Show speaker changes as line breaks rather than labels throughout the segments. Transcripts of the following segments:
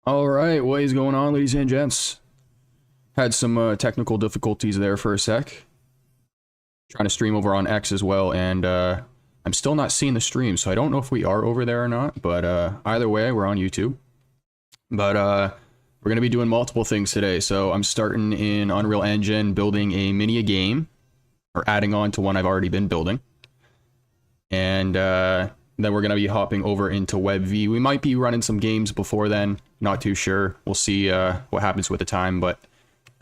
All right, what is going on, ladies and gents? Had some technical difficulties there for a sec. Trying to stream over on X as well, and I'm still not seeing the stream, so I don't know if we are over there or not, but either way, we're on YouTube. But we're going to be doing multiple things today, so I'm starting in Unreal Engine, building a mini game, or adding on to one I've already been building. And then we're going to be hopping over into WebV. We might be running some games before then, not too sure. We'll see what happens with the time, but...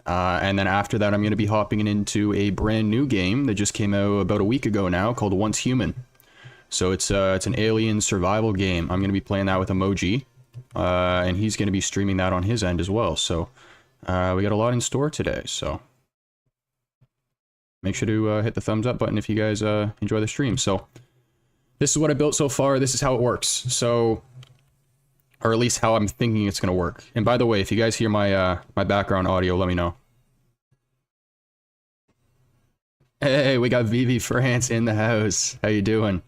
and then after that, I'm going to be hopping into a brand new game that just came out about a week ago now, called Once Human. So it's an alien survival game. I'm going to be playing that with Emoji, and he's going to be streaming that on his end as well. So we got a lot in store today, so make sure to hit the thumbs up button if you guys enjoy the stream. So this is what I built so far. This is how it works. So... or at least how I'm thinking it's going to work. And by the way, if you guys hear my my background audio, let me know. Hey, we got Vivi France in the house. How you doing?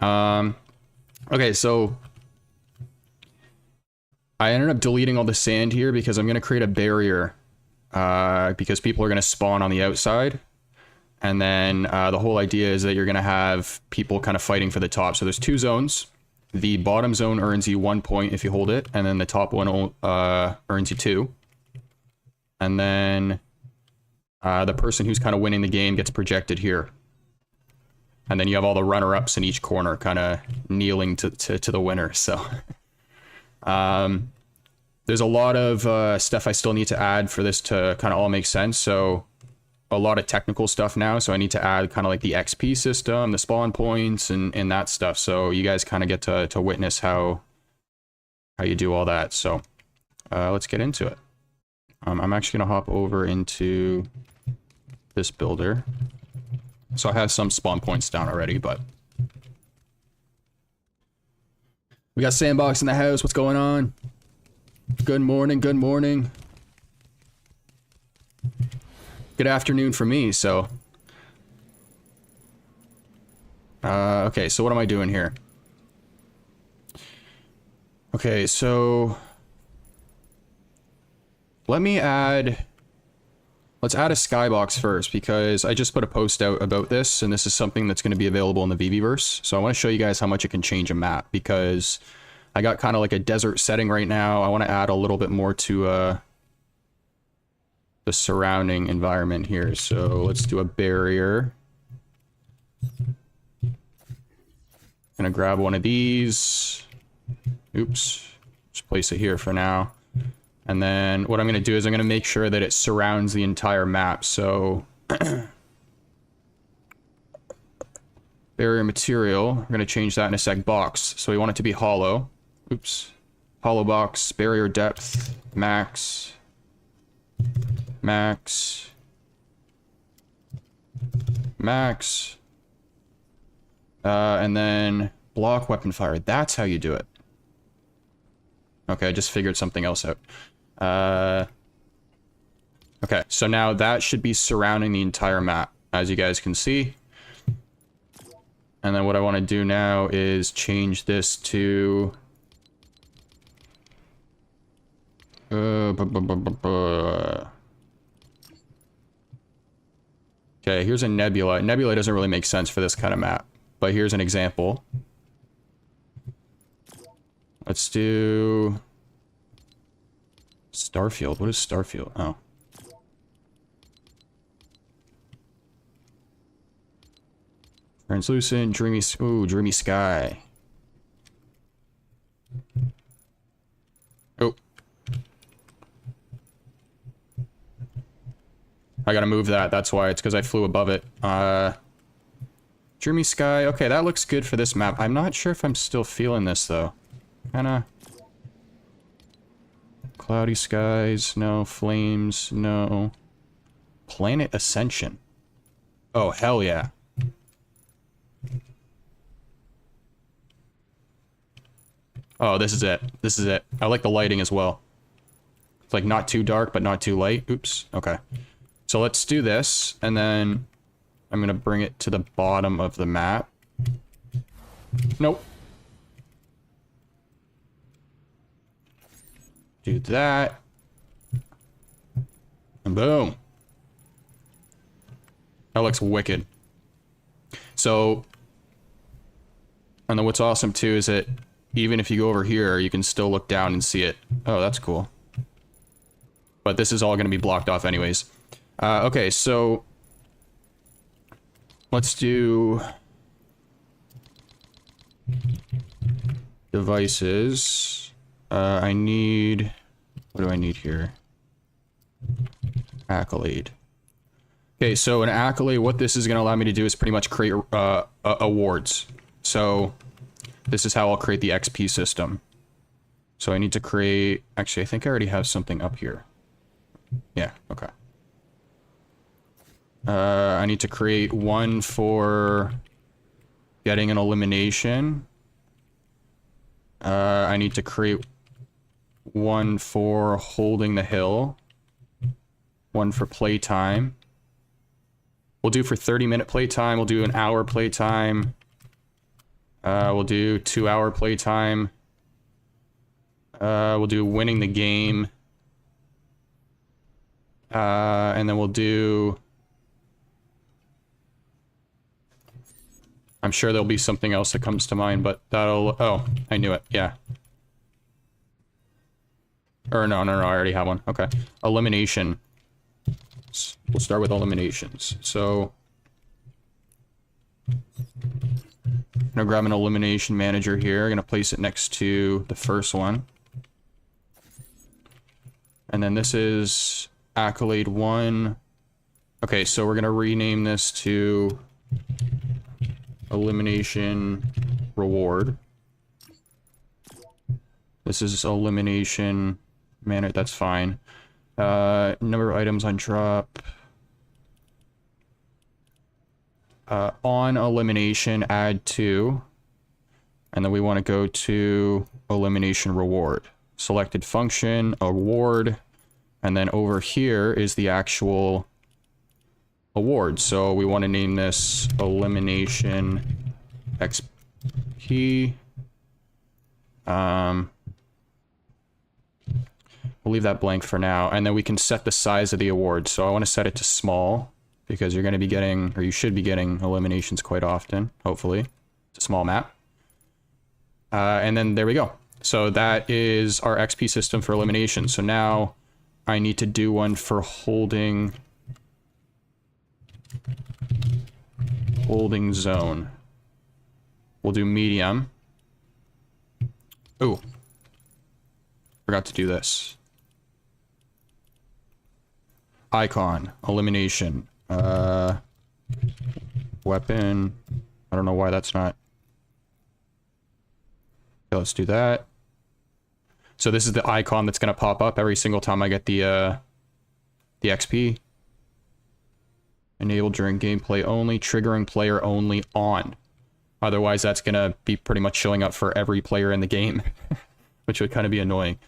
Okay, so I ended up deleting all the sand here because I'm going to create a barrier because people are going to spawn on the outside. And then the whole idea is that you're going to have people kind of fighting for the top. So there's two zones. The bottom zone earns you 1 point if you hold it. And then the top one earns you 2. And then the person who's kind of winning the game gets projected here. And then you have all the runner-ups in each corner kind of kneeling to the winner. So there's a lot of stuff I still need to add for this to kind of all make sense. So... a lot of technical stuff now, so I need to add kind of like the XP system, the spawn points, and that stuff, so you guys kind of get to witness how you do all that. So let's get into it. I'm actually going to hop over into this builder. So I have some spawn points down already, but... we got Sandbox in the house, what's going on? Good morning, good morning. Good afternoon for me, so... okay, so what am I doing here? Okay, so... let's add a skybox first, because I just put a post out about this, and this is something that's going to be available in the VVverse. So I want to show you guys how much it can change a map, because I got kind of like a desert setting right now. I want to add a little bit more to, the surrounding environment here. So let's do a barrier. Gonna grab one of these. Oops. Just place it here for now. And then what I'm gonna do is I'm gonna make sure that it surrounds the entire map. So barrier material, we're gonna change that in a sec. Box. So we want it to be hollow. Oops. Hollow box, barrier depth, max. Max. Max. And then block weapon fire. That's how you do it. Okay, I just figured something else out. Okay, so now that should be surrounding the entire map, as you guys can see. And then what I want to do now is change this to... okay, here's a nebula. Nebula doesn't really make sense for this kind of map, but here's an example. Let's do... Starfield. What is Starfield? Oh. Translucent, dreamy... ooh, dreamy sky. Oh. I gotta move that, that's why. It's because I flew above it. Dreamy sky. Okay, that looks good for this map. I'm not sure if I'm still feeling this, though. Kinda... cloudy skies, no. Flames, no. Planet Ascension. Oh, hell yeah. Oh, this is it. This is it. I like the lighting as well. It's like not too dark, but not too light. Oops. Okay. So let's do this, and then I'm gonna bring it to the bottom of the map. Nope. Do that. And boom. That looks wicked. So, and then what's awesome too is that even if you go over here, you can still look down and see it. Oh, that's cool. But this is all going to be blocked off anyways. Okay, so let's do devices. I need, what do I need here? Accolade. Okay, so an accolade, what this is going to allow me to do is pretty much create awards. So this is how I'll create the XP system. So I need to create, actually I think I already have something up here. Yeah, okay. I need to create one for getting an elimination. I need to create one for holding the hill. One for playtime. We'll do for 30-minute playtime. We'll do an hour playtime. We'll do 2-hour playtime. We'll do winning the game. And then we'll do... I'm sure there'll be something else that comes to mind, but that'll... Oh, I knew it. Yeah. Or no, I already have one. Okay. Elimination. We'll start with eliminations. So... I'm gonna grab an elimination manager here. I'm gonna place it next to the first one. And then this is accolade 1. Okay, so we're gonna rename this to elimination reward. This is elimination manager, that's fine. Number of items on drop. On elimination, add 2. And then we want to go to elimination reward. Selected function, award. And then over here is the actual award. So we want to name this elimination XP. We'll leave that blank for now. And then we can set the size of the award. So I want to set it to small, because you're going to be getting, or you should be getting, eliminations quite often, hopefully. It's a small map. And then there we go. So that is our XP system for elimination. So now I need to do one for holding zone. We'll do medium. Ooh. Forgot to do this. Icon, elimination. Weapon. I don't know why that's not. Okay, let's do that. So this is the icon that's going to pop up every single time I get the XP. Enabled during gameplay only, triggering player only on. Otherwise, that's going to be pretty much showing up for every player in the game, which would kind of be annoying.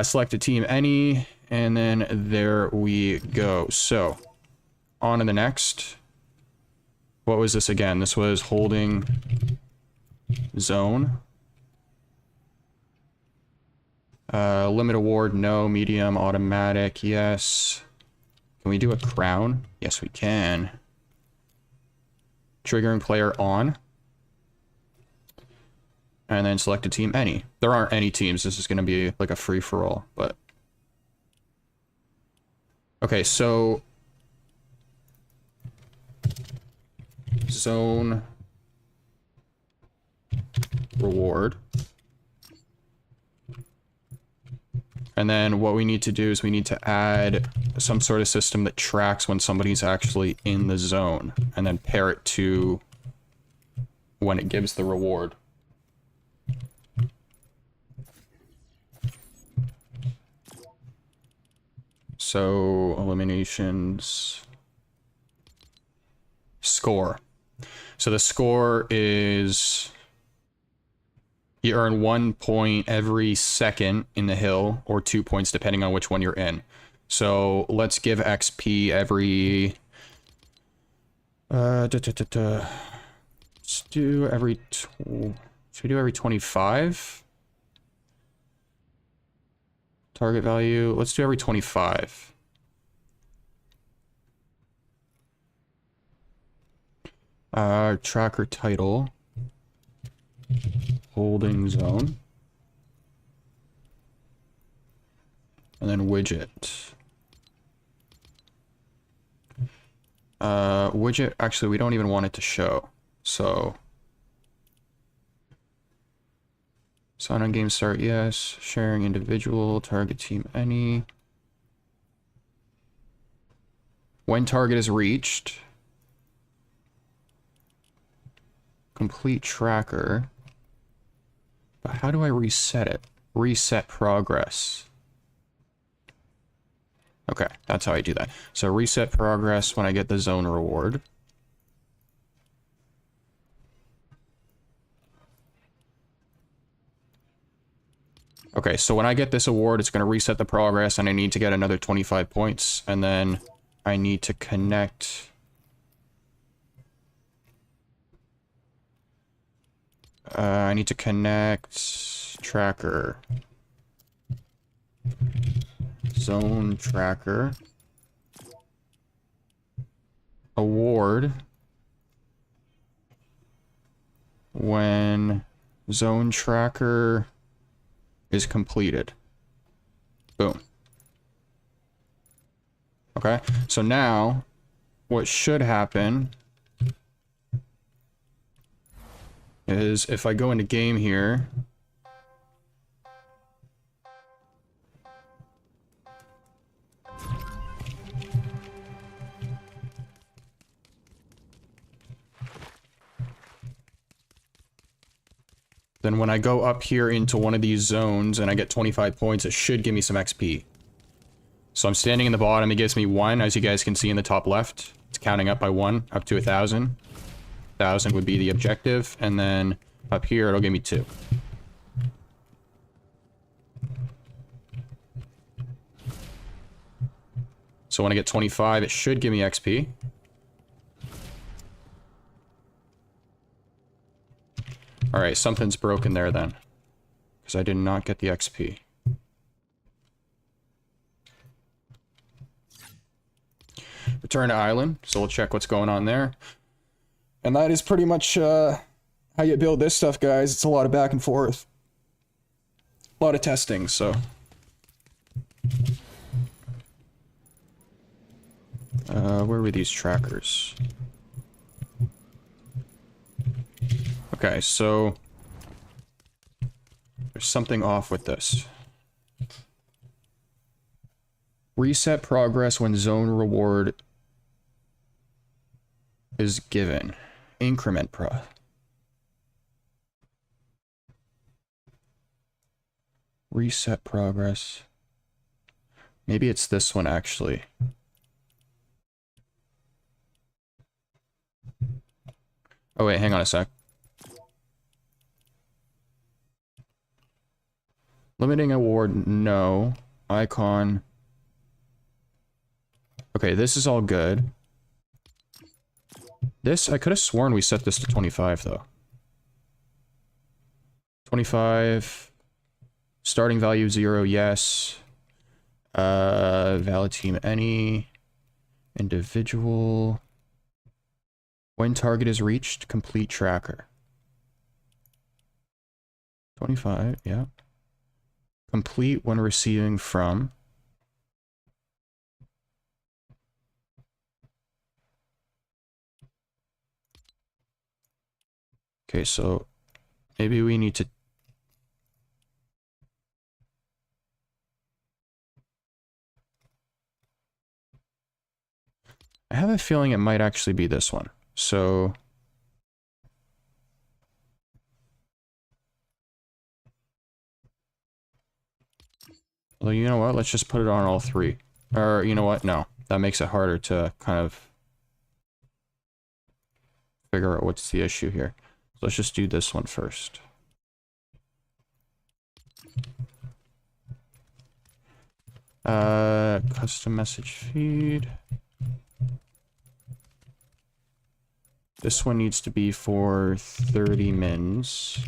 Select a team any, and then there we go. So, on to the next. What was this again? This was holding zone. Limit award, no. Medium, automatic, yes. Can we do a crown? Yes, we can. Triggering player on. And then select a team any. There aren't any teams. This is going to be like a free-for-all, but... Okay, so... Zone... Reward. And then what we need to do is we need to add some sort of system that tracks when somebody's actually in the zone, and then pair it to when it gives the reward. So, eliminations... Score. So the score is... You earn 1 point every second in the hill, or 2 points depending on which one you're in. So let's give XP every... Let's do every... Should we do every 25? target value. Let's do every 25. Tracker title. Holding zone. And then widget. Widget, actually, we don't even want it to show. So, sign on game start, yes. Sharing individual, target team, any. When target is reached. Complete tracker. But how do I reset it? Reset progress. Okay, that's how I do that. So reset progress when I get the zone reward. Okay, so when I get this award, it's going to reset the progress, and I need to get another 25 points, and then I need to connect... I need to connect tracker. Zone tracker. Award. When zone tracker is completed. Boom. Okay, so now what should happen is if I go into game here, then when I go up here into one of these zones and I get 25 points, it should give me some XP. So I'm standing in the bottom, it gives me 1, as you guys can see in the top left. It's counting up by 1, up to 1,000. 1,000 would be the objective, and then up here it'll give me 2. So when I get 25, it should give me XP. Alright, something's broken there then. Because I did not get the XP. Return to island, so we'll check what's going on there. And that is pretty much how you build this stuff, guys. It's a lot of back and forth. A lot of testing, so... where were these trackers? Okay, so... there's something off with this. Reset progress when zone reward is given. Increment pro. Reset progress. Maybe it's this one actually. Oh wait, hang on a sec. Limiting award, no. Icon. Okay, this is all good. This, I could have sworn we set this to 25, though. 25. Starting value 0, yes. Valid team any. Individual. When target is reached, complete tracker. 25, yeah. Complete when receiving from. Okay, so maybe we need to... I have a feeling it might actually be this one. So... well, you know what? Let's just put it on all 3. Or, you know what? No. That makes it harder to kind of figure out what's the issue here. So let's just do this one first. Custom message feed. This one needs to be for 30 mins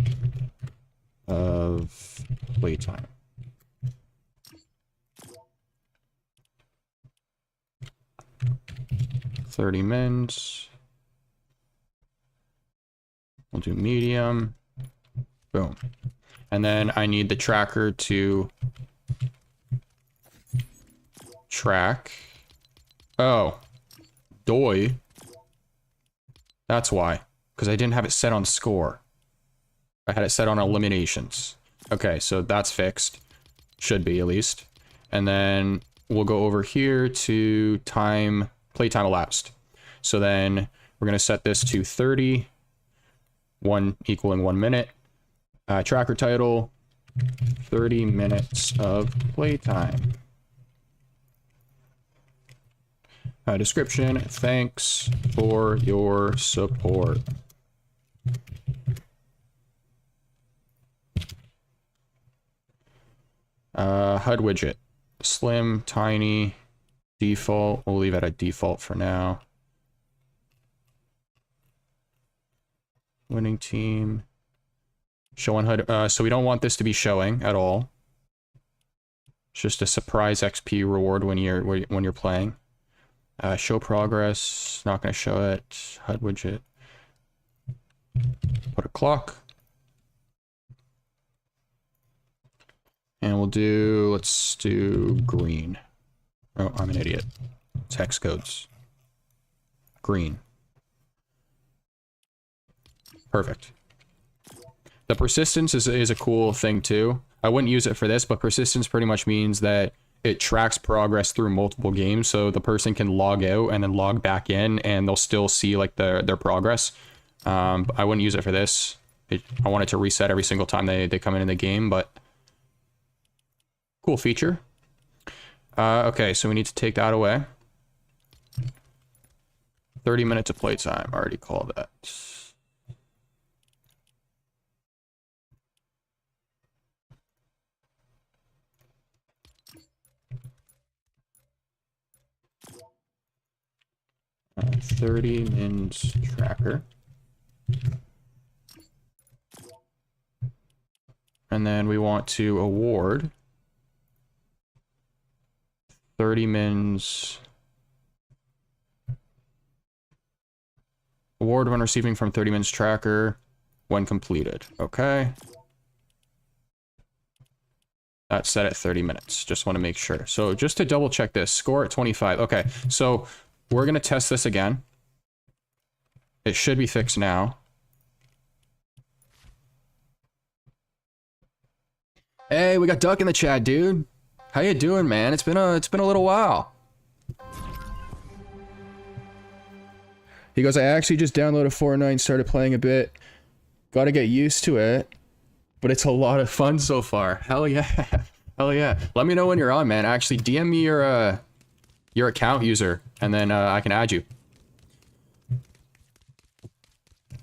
of playtime. 30 mins. We'll do medium. Boom. And then I need the tracker to track. Oh. Doi. That's why. Because I didn't have it set on score. I had it set on eliminations. Okay, so that's fixed. Should be, at least. And then we'll go over here to time, playtime elapsed. So then we're going to set this to 30, 1 equaling 1 minute. Tracker title, 30 minutes of playtime. Description, thanks for your support. HUD widget, slim, tiny, default. We'll leave it at default for now. Winning team. Show on HUD. So we don't want this to be showing at all. It's just a surprise XP reward when you're playing. Show progress. Not going to show it. HUD widget. Put a clock. And we'll do, let's do green. Oh, I'm an idiot. Text codes. Green. Perfect. The persistence is a cool thing too. I wouldn't use it for this, but persistence pretty much means that it tracks progress through multiple games, so the person can log out and then log back in, and they'll still see like their progress. I wouldn't use it for this. I want it to reset every single time they come in the game, but cool feature. Okay, so we need to take that away. 30 minutes of playtime. I already called that. Uh, 30 mins tracker. And then we want to award 30 mins. Award when receiving from 30 mins tracker when completed. Okay. That's set at 30 minutes. Just want to make sure. So just to double check this, score at 25. Okay, so we're going to test this again. It should be fixed now. Hey, we got Duck in the chat, dude. How you doing, man? It's been a little while. He goes, I actually just downloaded Fortnite and started playing a bit. Gotta get used to it, but it's a lot of fun so far. Hell yeah. Hell yeah. Let me know when you're on, man. Actually, DM me your account user, and then I can add you.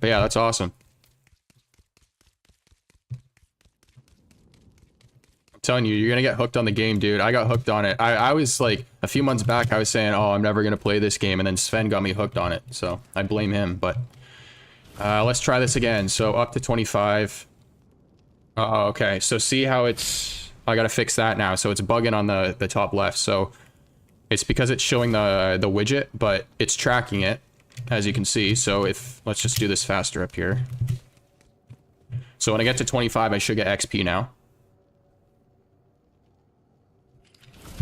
But yeah, that's awesome. I'm telling you, you're gonna get hooked on the game, dude. I got hooked on it. I was like, a few months back, I was saying, oh, I'm never gonna play this game, and then Sven got me hooked on it, so I blame him, but let's try this again. So up to 25. Okay, so see how it's, I gotta fix that now. So it's bugging on the top left, so it's because it's showing the widget, but it's tracking it, as you can see. So if, let's just do this faster up here. So when I get to 25, I should get XP now.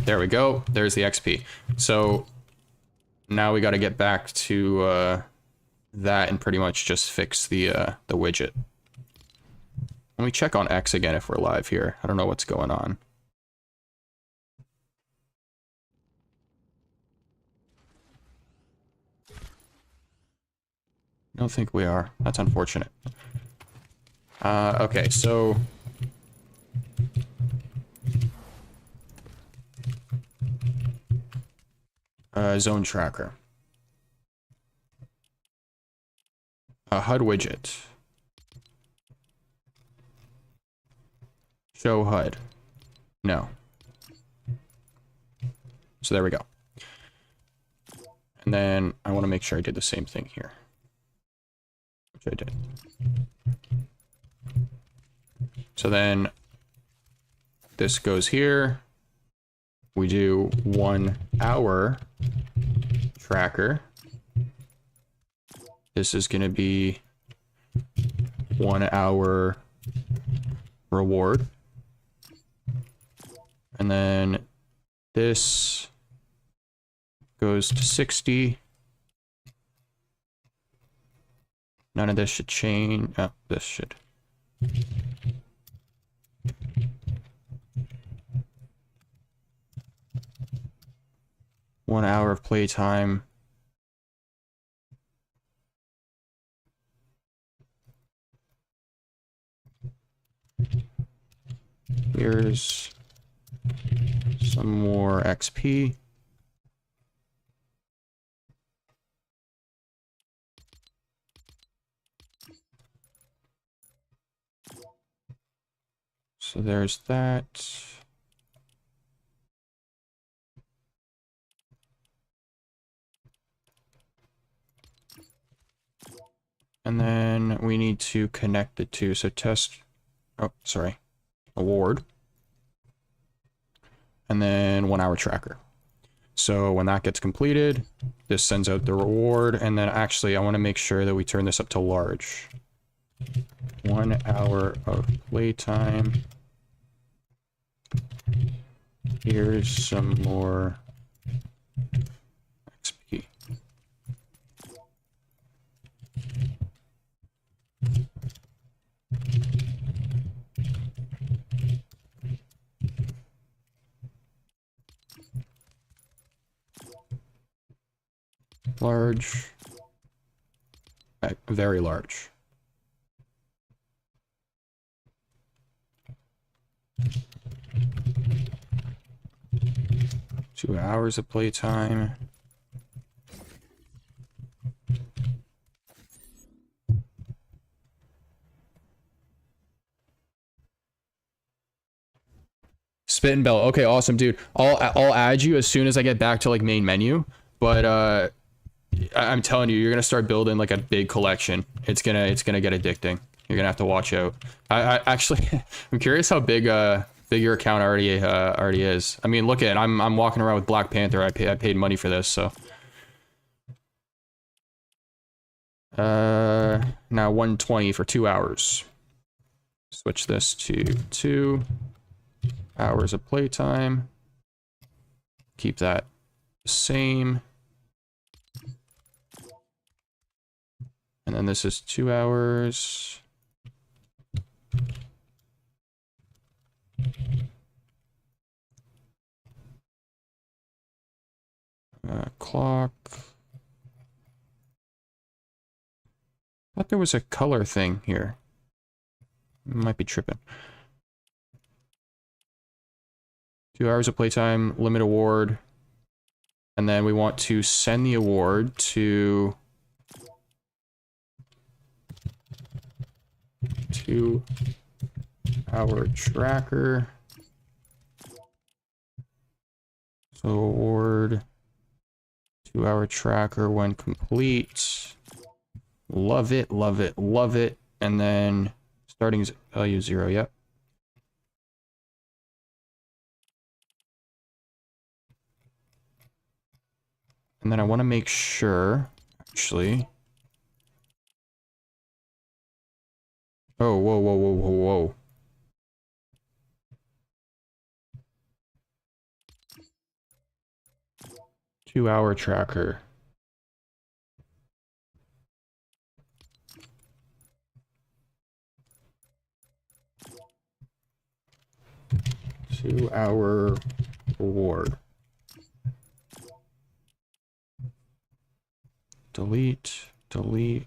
There we go. There's the XP. So now we got to get back to that and pretty much just fix the widget. Let me check on X again if we're live here. I don't know what's going on. I don't think we are. That's unfortunate. Okay, so zone tracker. HUD widget. Show HUD. No. So there we go. And then I want to make sure I did the same thing here. Which I did. So then this goes here. We do 1 hour tracker. This is going to be 1 hour reward. And then this goes to 60. None of this should change. Oh, this should. One hour of playtime. Here's some more XP. So there's that. And then we need to connect the two. So test, oh, sorry, award. And then 1 hour tracker. So when that gets completed, this sends out the reward. And then actually, I want to make sure that we turn this up to large. 1 hour of playtime. Here's some more XP. Large. Very large. Two hours of playtime. Spit and Bell. Okay, awesome, dude. I'll add you as soon as I get back to like main menu. But I'm telling you, you're gonna start building like a big collection. It's gonna get addicting. You're gonna have to watch out. I actually, I'm curious how big your account already is. I mean, look at it. I'm walking around with Black Panther. I paid money for this, so. Now 120 for 2 hours. Switch this to 2 hours of playtime. Keep that the same. And then this is 2 hours. Clock. Thought there was a color thing here. Might be tripping. 2 hours of playtime, limit award. And then we want to send the award to 2 hour tracker. So award 2 hour tracker when complete. Love it, love it, love it. And then starting value 0, yep. And then I want to make sure, actually. Oh, whoa, whoa, whoa, whoa, whoa. Two-hour tracker. Two-hour reward. Delete, delete.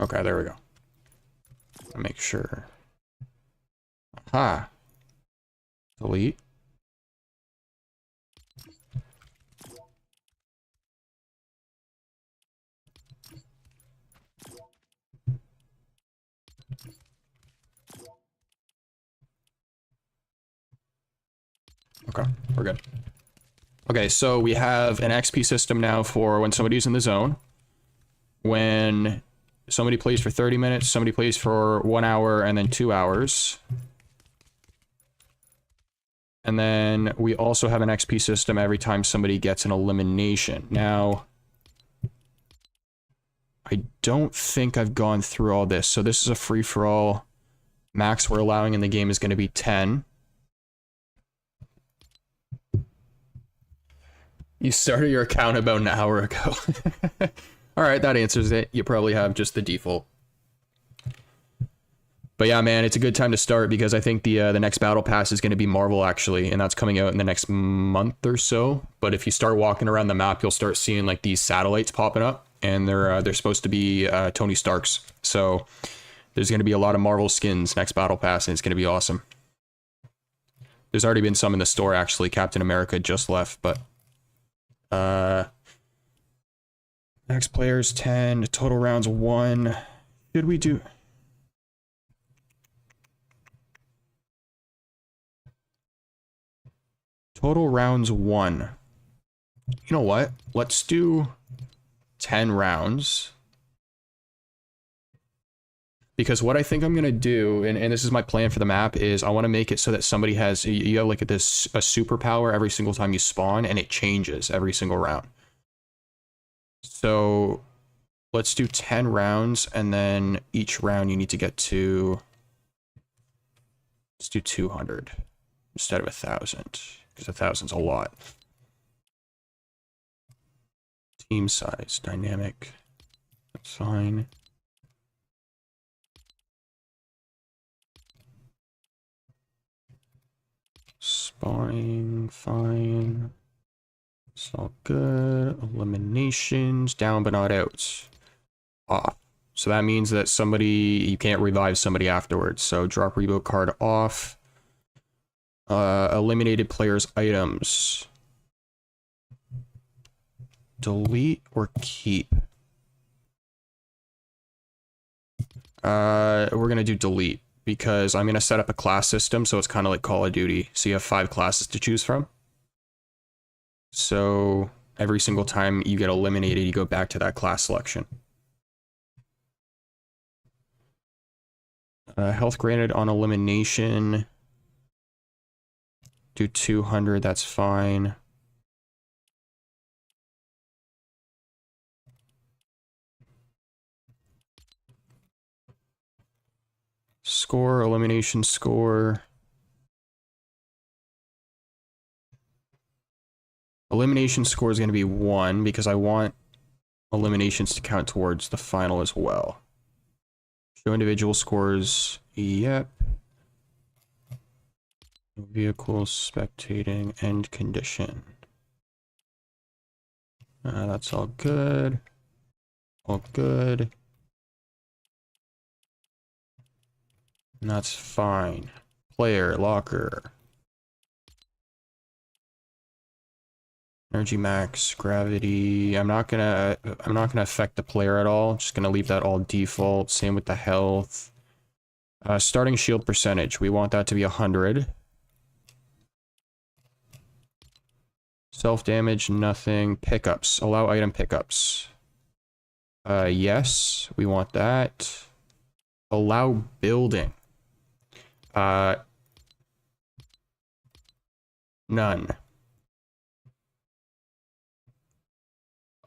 Okay, there we go. Make sure. Aha. Delete. Okay, we're good. Okay, so we have an XP system now for when somebody's in the zone. when somebody plays for 30 minutes, somebody plays for 1 hour, and then 2 hours. And then we also have an XP system every time somebody gets an elimination. Now, I don't think I've gone through all this. So this is a free-for-all. Max we're allowing in the game is going to be 10. You started your account about an hour ago. Alright, that answers it. You probably have just the default. But yeah, man, it's a good time to start because I think the next battle pass is going to be Marvel, actually, and that's coming out in the next month or so. But if you start walking around the map, you'll start seeing like these satellites popping up, and they're supposed to be Tony Stark's. So there's going to be a lot of Marvel skins next battle pass, and it's going to be awesome. There's already been some in the store, actually. Captain America just left, but next players 10, total rounds 1. Should we do? Total rounds 1. You know what? Let's do 10 rounds. Because what I think I'm going to do, and this is my plan for the map, is I want to make it so that somebody has, you have like a superpower every single time you spawn, and it changes every single round. So let's do 10 rounds, and then each round you need to get to, let's do 200 instead of 1,000. Because 1,000's a lot. Team size, dynamic. That's fine. Sparring, fine. It's all good. Eliminations, down but not out. Off. So that means that somebody, you can't revive somebody afterwards. So drop reboot card off. Eliminated players' items. Delete or keep? We're gonna do delete because I'm gonna set up a class system, so it's kind of like Call of Duty. So you have 5 classes to choose from. So every single time you get eliminated, you go back to that class selection. Health granted on elimination. Do 200, that's fine. Score, elimination score. Elimination score is going to be 1 because I want eliminations to count towards the final as well. Show individual scores, yep. Vehicles, spectating, end condition. That's all good. All good. And that's fine. Player, locker. Energy max, gravity. I'm not gonna affect the player at all. Just gonna leave that all default. Same with the health. Starting shield percentage. We want that to be 100. Self-damage, nothing. Pickups. Allow item pickups. Yes, we want that. Allow building. None.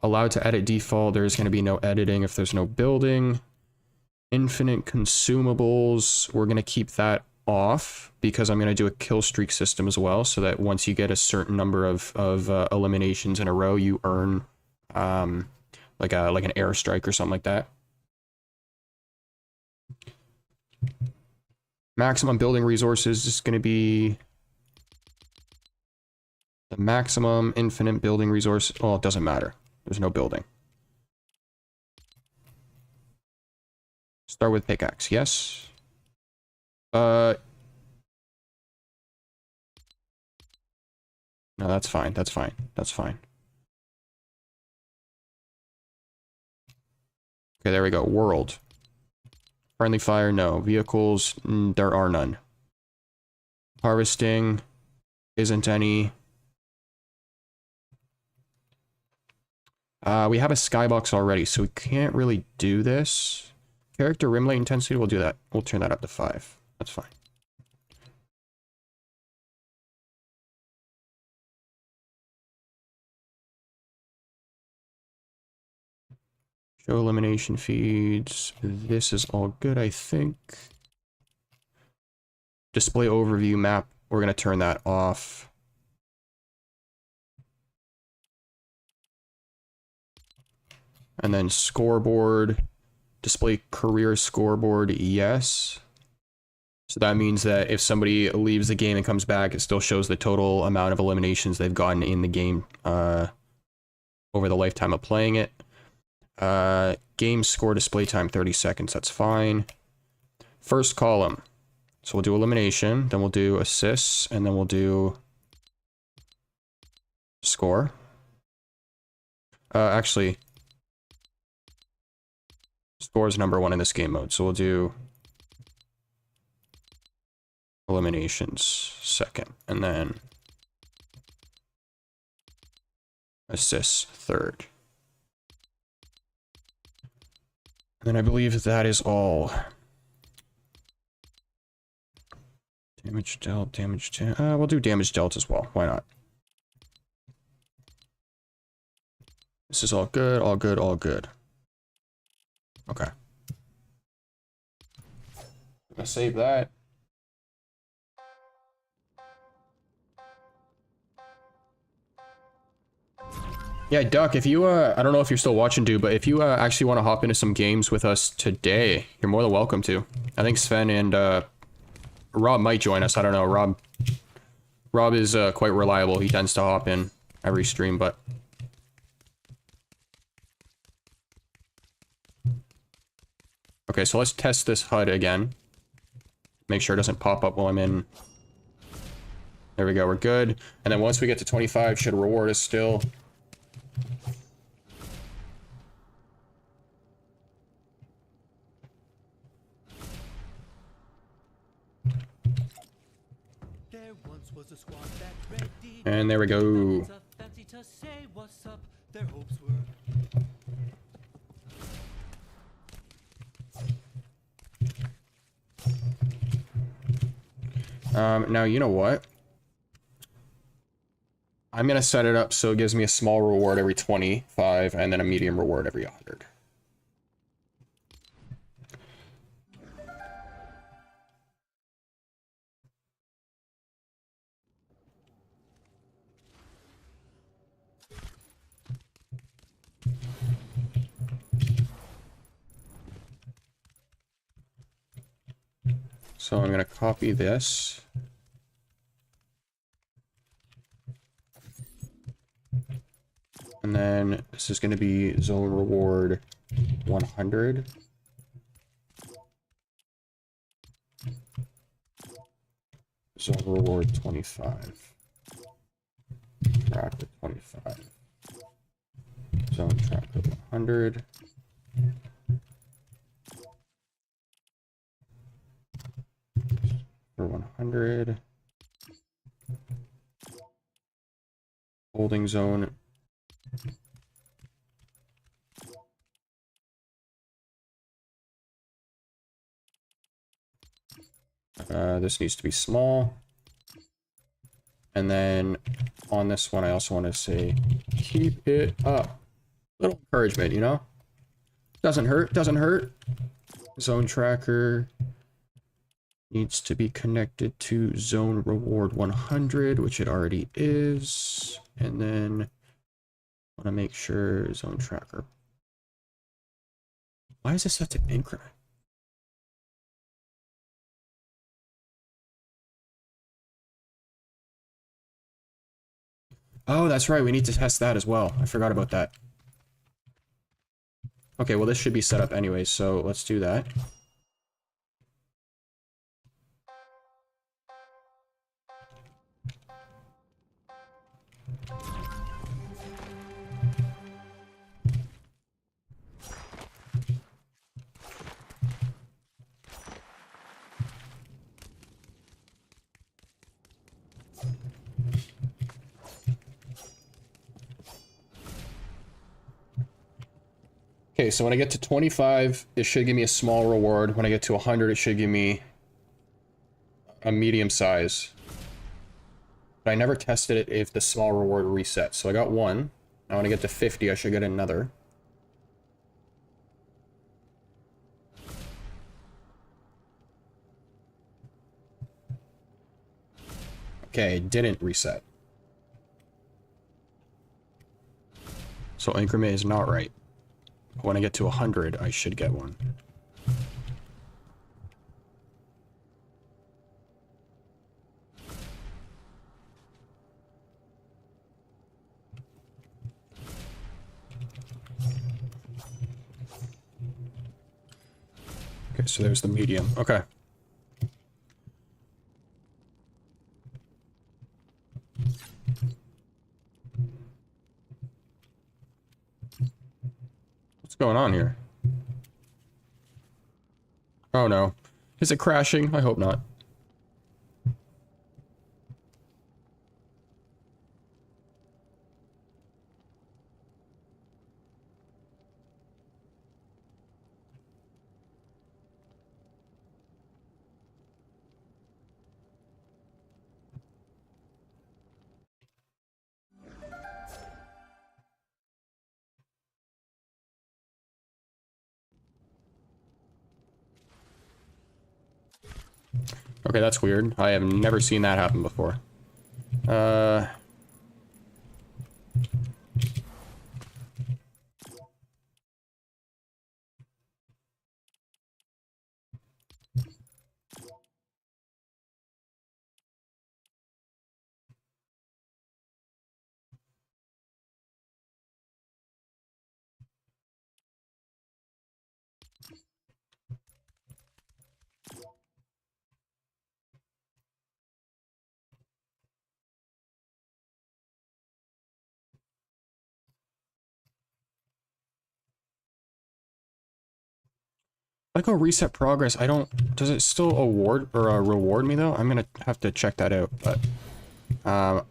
Allowed to edit default. There's going to be no editing if there's no building. Infinite consumables. We're going to keep that off because I'm going to do a kill streak system as well, so that once you get a certain number of eliminations in a row, you earn like an airstrike or something like that. Maximum building resources is going to be the maximum infinite building resource. Well, it doesn't matter. There's no building. Start with pickaxe, yes. No, that's fine. That's fine. That's fine. Okay, there we go. World. Friendly fire, no. Vehicles, there are none. Harvesting, isn't any. We have a skybox already, so we can't really do this. Character rim light intensity, we'll do that. We'll turn that up to 5. That's fine. Show elimination feeds. This is all good, I think. Display overview map, we're going to turn that off. And then scoreboard, display career scoreboard, yes. So that means that if somebody leaves the game and comes back, it still shows the total amount of eliminations they've gotten in the game over the lifetime of playing it. Game score display time 30 seconds, that's fine. First column. So we'll do elimination, then we'll do assists, and then we'll do score. Actually, score is number 1 in this game mode, so we'll do eliminations second, and then assists third. And then I believe that is all. Damage dealt, we'll do damage dealt as well. Why not? This is all good, all good, all good. Okay. I'm gonna save that. Yeah, Duck, if you, I don't know if you're still watching, dude, but if you actually want to hop into some games with us today, you're more than welcome to. I think Sven and Rob might join us. I don't know. Rob is quite reliable. He tends to hop in every stream, but... Okay, so let's test this HUD again. Make sure it doesn't pop up while I'm in. There we go, we're good. And then once we get to 25, should reward us still. And there we go. Now you know what? I'm gonna set it up so it gives me a small reward every 25 and then a medium reward every 100. So I'm gonna copy this. And then this is going to be zone reward 100. Zone reward 25. Tracker 25. Zone tracker 100. For 100. Holding zone. This needs to be small. And then on this one, I also want to say, keep it up. Little encouragement, you know? Doesn't hurt, doesn't hurt. Zone tracker needs to be connected to zone reward 100, which it already is. And then I want to make sure zone tracker. Why is this set to increment? Oh, that's right. We need to test that as well. I forgot about that. Okay, well, this should be set up anyway, so let's do that. Okay, so when I get to 25, it should give me a small reward. When I get to 100, it should give me a medium size. But I never tested it if the small reward resets. So I got one. Now when I get to 50, I should get another. Okay, it didn't reset. So increment is not right. When I get to 100, I should get one. Okay, so there's the medium. Okay. What's going on here? Oh no. Is it crashing? I hope not. Okay, that's weird. I have never seen that happen before. I go reset progress. I don't... Does it still award or reward me though? I'm gonna have to check that out, but...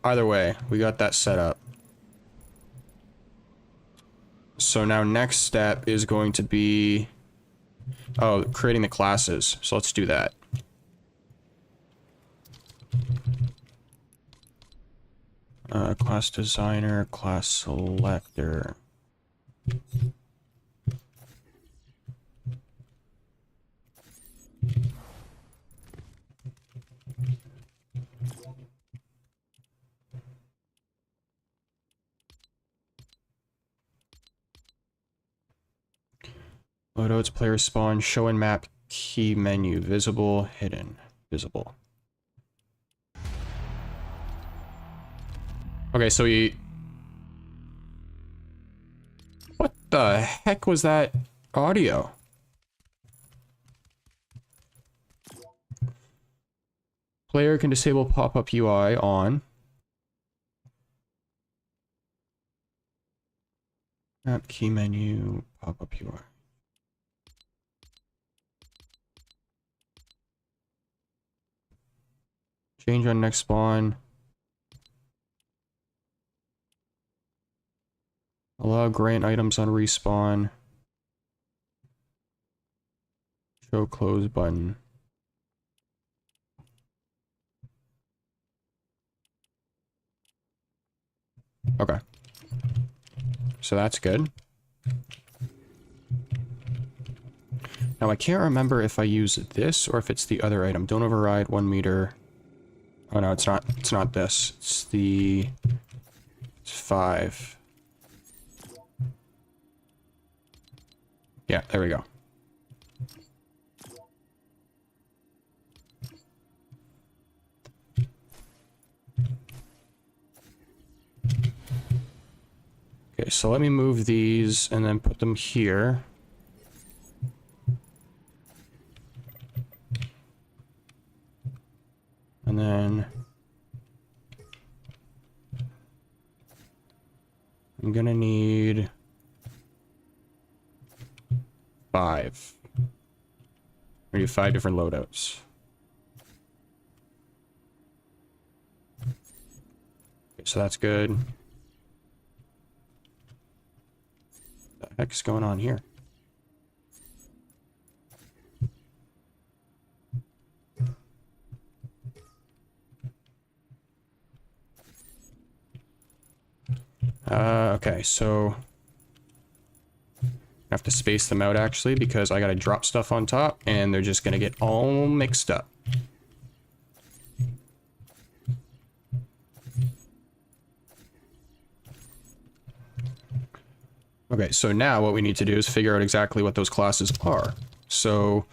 either way, we got that set up. So now next step is going to be... Oh, creating the classes. So let's do that. Class designer, class selector. Loadouts, player spawn, show and map, key menu, visible, hidden, visible. Okay, so we... What the heck was that audio? Player can disable pop-up UI on. Map, key menu, pop-up UI. Change on next spawn. Allow grant items on respawn. Show close button. Okay. So that's good. Now I can't remember if I use this or if it's the other item. Don't override 1 meter. Oh no, it's not. It's not this. It's the... It's 5. Yeah, there we go. Okay, so let me move these and then put them here. And then... I'm gonna need... 5. We do 5 different loadouts. Okay, so that's good. What the heck is going on here? Okay, so I have to space them out actually because I gotta drop stuff on top and they're just gonna get all mixed up. Okay, so now what we need to do is figure out exactly what those classes are. So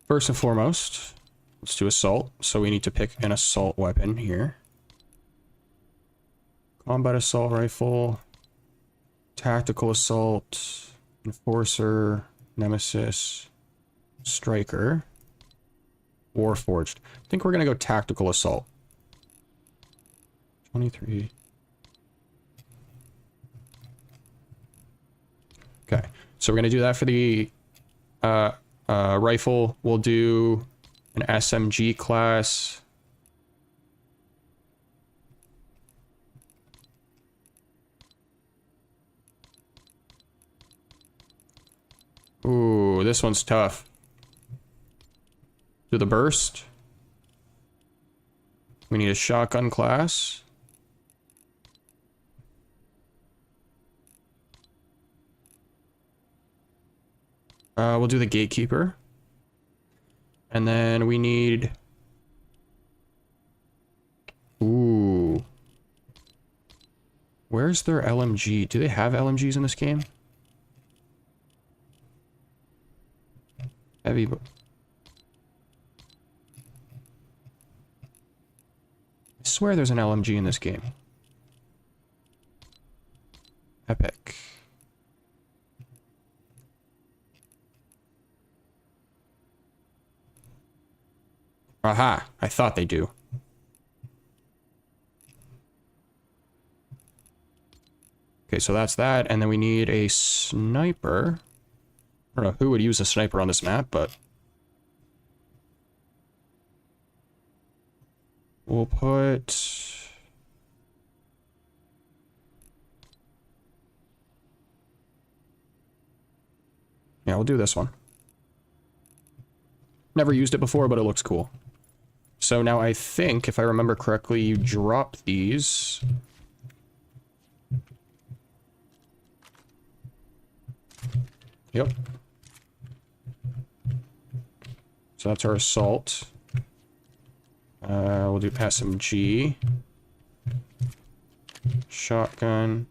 first and foremost, let's do assault. So we need to pick an assault weapon here. Combat assault rifle, tactical assault, enforcer, nemesis, striker, warforged. I think we're gonna go tactical assault. 23. Okay, so we're gonna do that for the rifle. We'll do an SMG class. Ooh, this one's tough. Do the burst. We need a shotgun class. We'll do the gatekeeper. And then we need... Ooh. Where's their LMG? Do they have LMGs in this game? Heavy... I swear there's an LMG in this game. Epic. Aha! I thought they do. Okay, so that's that, and then we need a sniper. I don't know who would use a sniper on this map, but... We'll put... Yeah, we'll do this one. Never used it before, but it looks cool. So now I think, if I remember correctly, you drop these. Yep. So that's our assault. We'll do SMG. Shotgun.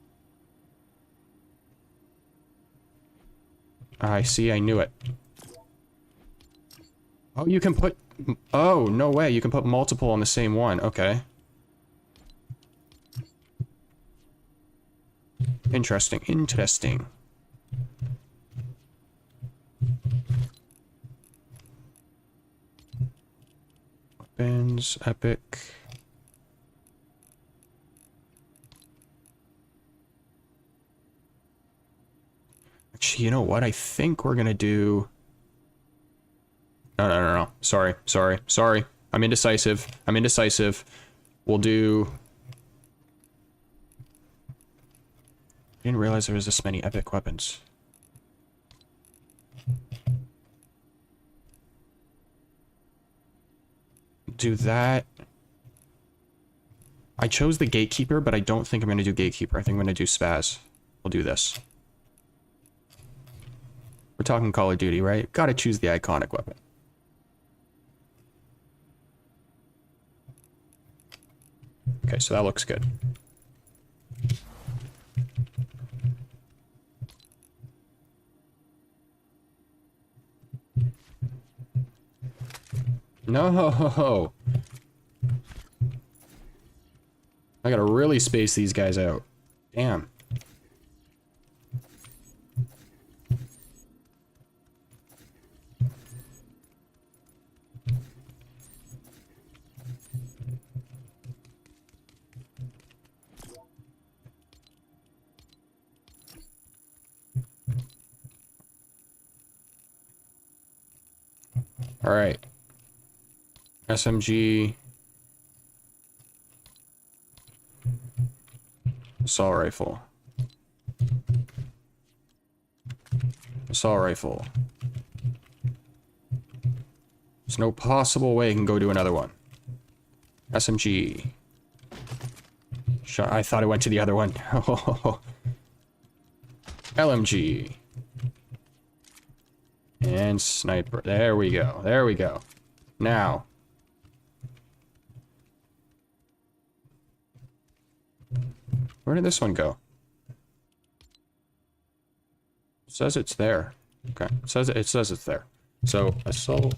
I see, I knew it. Oh, you can put... Oh, no way. You can put multiple on the same one. Okay. Interesting. Interesting. Weapons. Epic. Actually, you know what? I think we're gonna do... No. Sorry. I'm indecisive. We'll do... I didn't realize there was this many epic weapons. Do that. I chose the gatekeeper, but I don't think I'm going to do gatekeeper. I think I'm going to do spaz. We'll do this. We're talking Call of Duty, right? Gotta choose the iconic weapon. Okay, so that looks good. No! I gotta really space these guys out. Damn. All right. SMG. Assault rifle. Assault rifle. There's no possible way I can go do another one. SMG. I thought it went to the other one. LMG. And sniper. There we go. There we go. Now. Where did this one go? It says it's there. Okay. It says it's there. So, assault.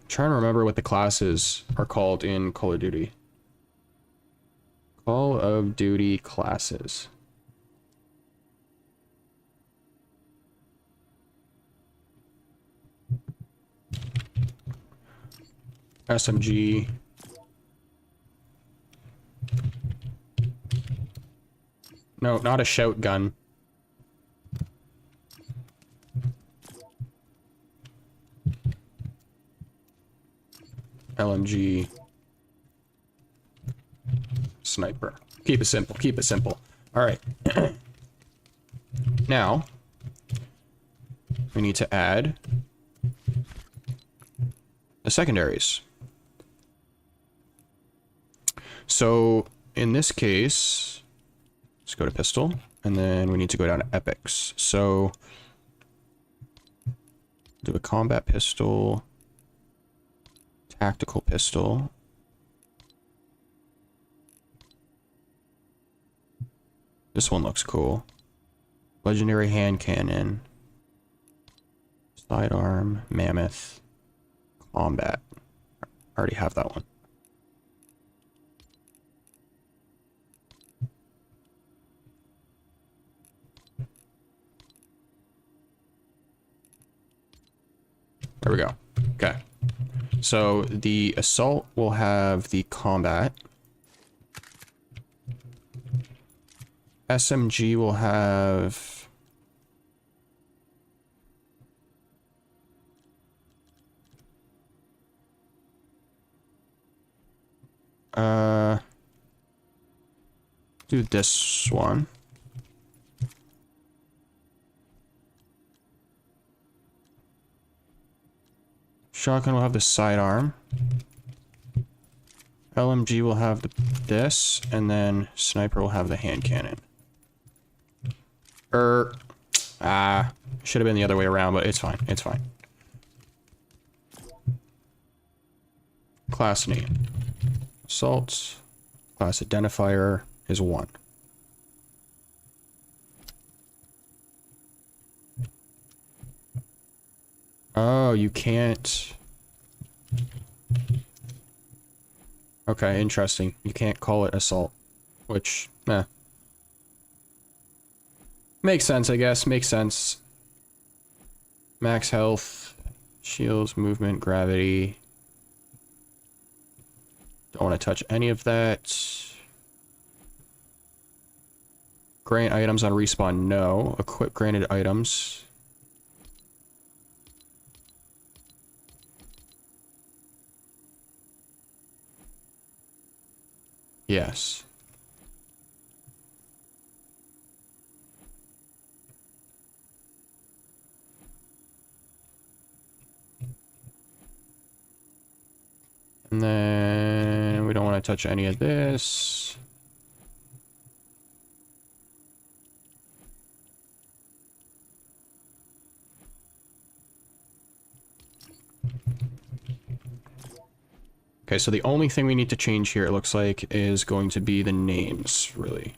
Trying to remember what the classes are called in Call of Duty. Call of Duty classes. SMG. No, not a shout gun. LMG. Sniper. Keep it simple. Keep it simple. Alright. Now, we need to add the secondaries. So, in this case, let's go to pistol, and then we need to go down to epics. So, do a combat pistol, tactical pistol. This one looks cool. Legendary hand cannon. Sidearm, mammoth, combat. I already have that one. There we go. Okay. So the assault will have the combat. SMG will have do this one. Shotgun will have the sidearm. LMG will have this, and then sniper will have the hand cannon. Should have been the other way around, but it's fine. It's fine. Class name. Assault. Class identifier is 1. Oh, you can't. Okay, interesting. You can't call it assault, which, makes sense, I guess. Makes sense. Max health, shields, movement, gravity. Don't want to touch any of that. Grant items on respawn, no. Equip granted items. Yes. And then we don't want to touch any of this. Okay, so the only thing we need to change here, it looks like, is going to be the names, really.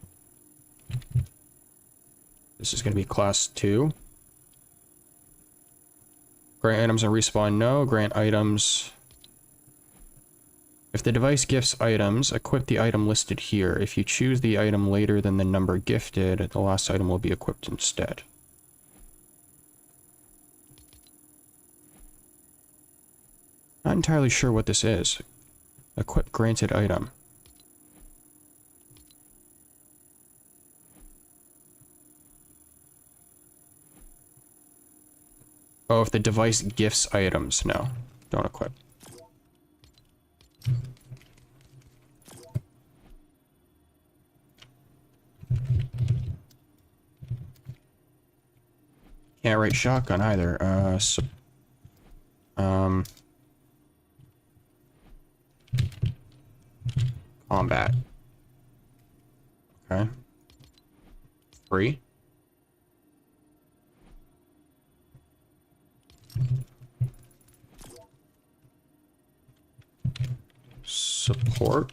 This is going to be class 2. Grant items on respawn, no. Grant items. If the device gifts items, equip the item listed here. If you choose the item later than the number gifted, the last item will be equipped instead. Not entirely sure what this is. Equip granted item. Oh, if the device gifts items, no. Don't equip. Can't write shotgun either. Combat. Okay. 3. Support.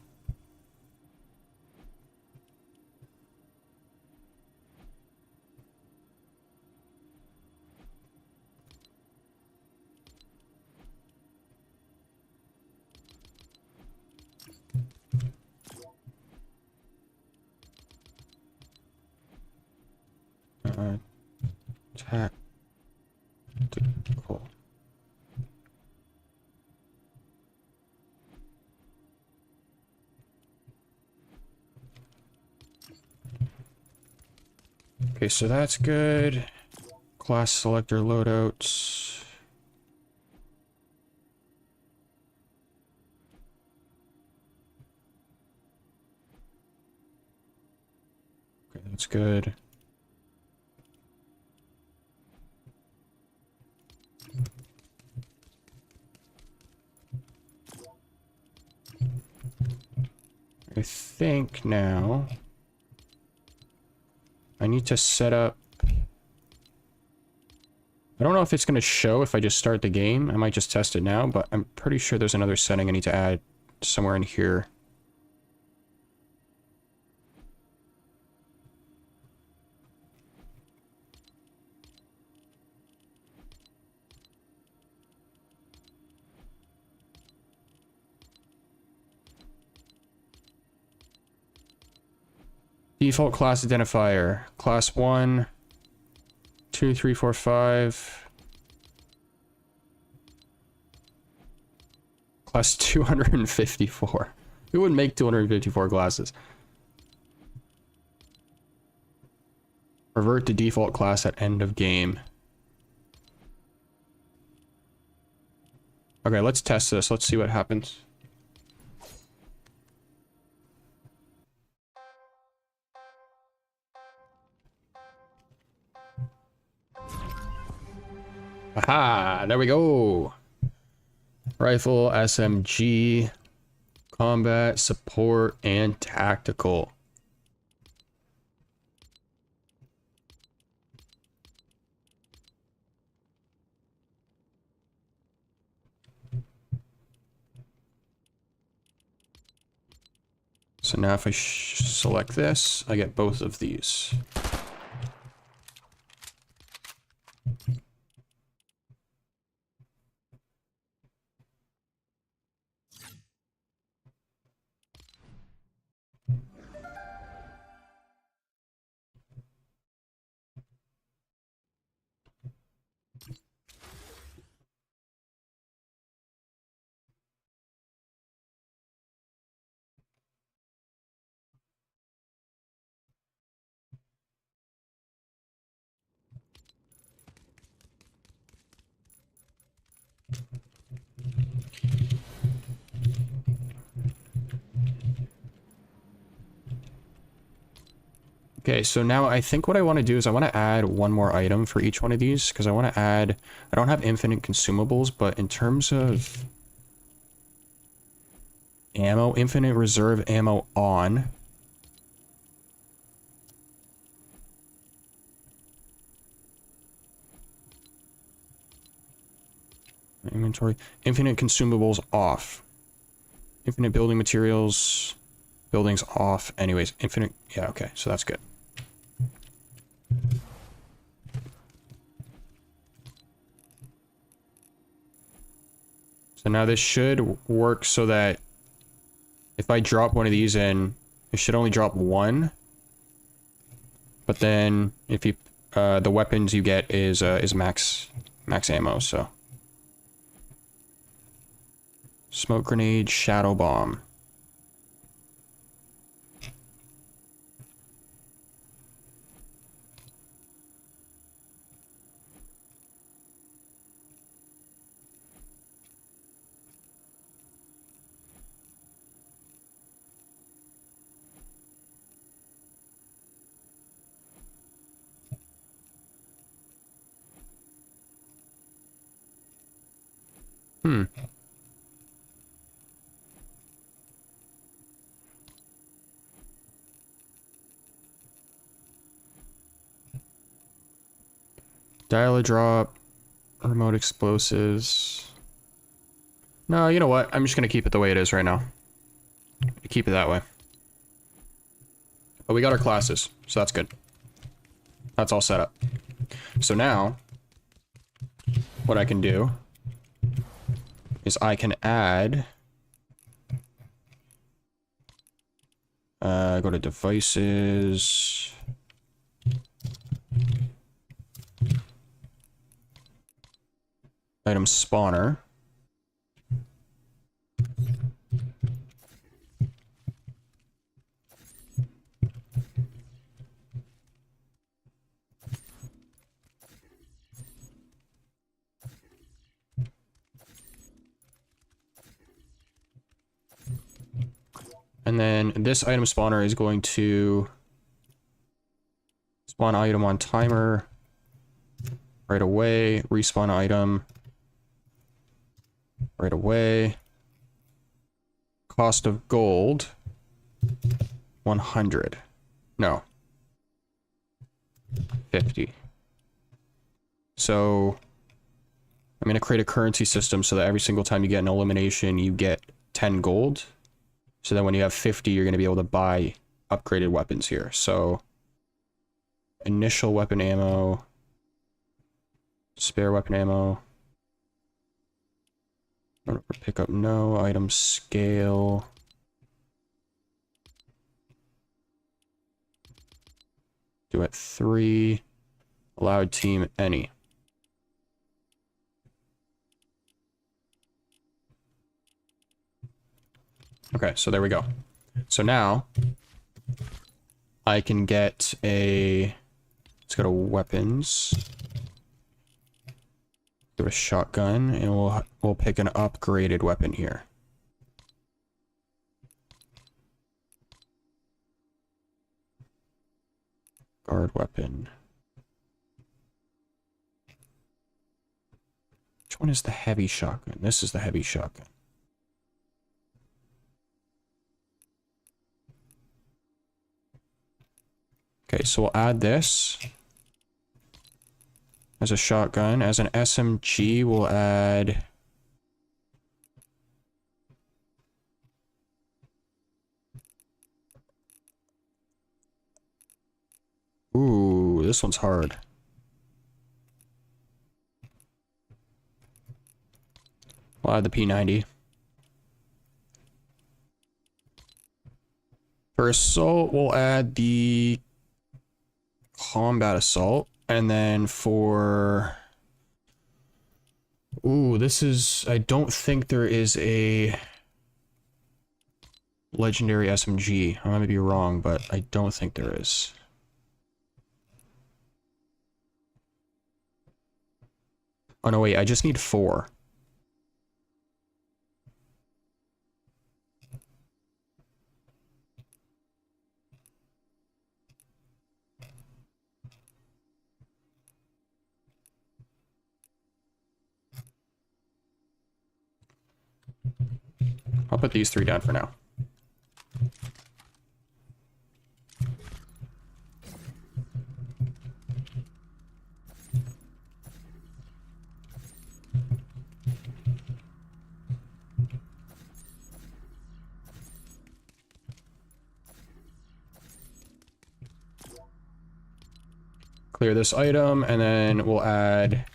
Tactical. Okay, so that's good. Class selector loadouts. Okay, that's good. I think now I need to set up. I don't know if it's going to show if I just start the game. I might just test it now, but I'm pretty sure there's another setting I need to add somewhere in here. Default class identifier. Class 1, 2, 3, 4, 5. Class 254. Who would make 254 classes? Revert to default class at end of game. Okay, let's test this. Let's see what happens. Aha! There we go! Rifle, SMG, combat, support, and tactical. So now if I select this, I get both of these. Okay, so now I think what I want to do is I want to add one more item for each one of these, because I want to add... I don't have infinite consumables, but in terms of ammo, infinite reserve ammo on. Inventory. Infinite consumables off. Infinite building materials. Buildings off. Anyways, infinite... Yeah, okay, so that's good. So now this should work so that if I drop one of these in, it should only drop one. But then if you the weapons you get is max ammo, so smoke grenade, shadow bomb. Dial-a-drop, remote explosives. No, you know what? I'm just gonna keep it the way it is right now. Keep it that way. But we got our classes, so that's good. That's all set up. So now, what I can do is I can add... go to devices... Item spawner. And then this item spawner is going to spawn item on timer right away, respawn item right away. Cost of gold 100. No. 50. So I'm going to create a currency system so that every single time you get an elimination, you get 10 gold. So that when you have 50, you're going to be able to buy upgraded weapons here. So, initial weapon ammo, spare weapon ammo, pick up no, item scale, do it 3, allowed team any. Okay, so there we go. So now, I can get a... Let's go to weapons. Go to shotgun, and we'll pick an upgraded weapon here. Guard weapon. Which one is the heavy shotgun? This is the heavy shotgun. Okay, so we'll add this as a shotgun. As an SMG, we'll add... Ooh, this one's hard. We'll add the P90. For assault, we'll add the combat assault, and then for... Ooh, this is... I don't think there is a legendary SMG. I might be wrong, but I don't think there is. Oh no, wait, I just need 4. I'll put these 3 down for now. Clear this item, and then we'll add...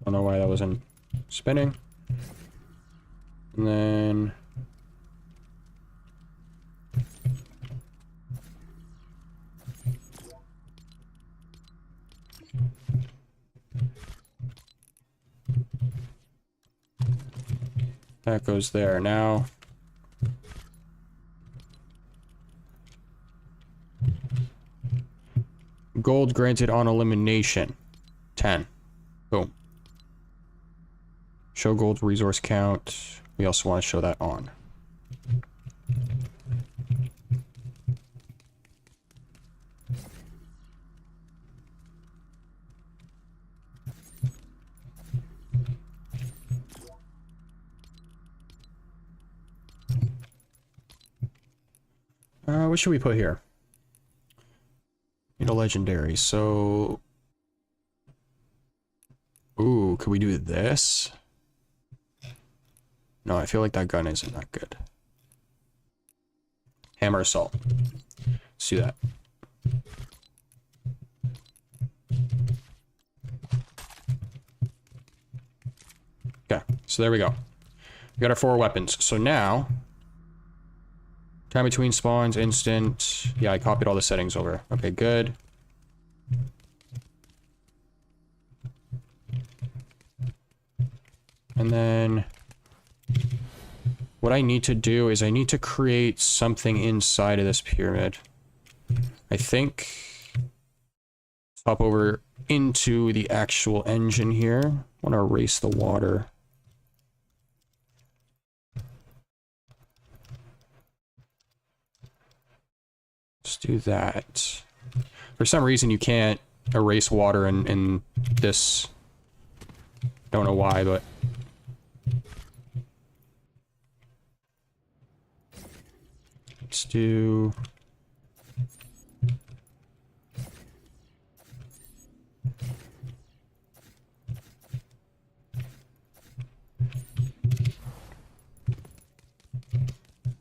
I don't know why that wasn't spinning. And then... that goes there. Now... gold granted on elimination. 10. Boom. Show gold resource count. We also want to show that on. What should we put here? Need a legendary, so... Ooh, could we do this? No, I feel like that gun isn't that good. Hammer assault. Let's do that. Okay, so there we go. We got our 4 weapons. So now... Time between spawns, instant... Yeah, I copied all the settings over. Okay, good. And then... What I need to do is I need to create something inside of this pyramid. I think... Hop over into the actual engine here. I want to erase the water. Let's do that. For some reason you can't erase water in this. Don't know why, but... Let's do...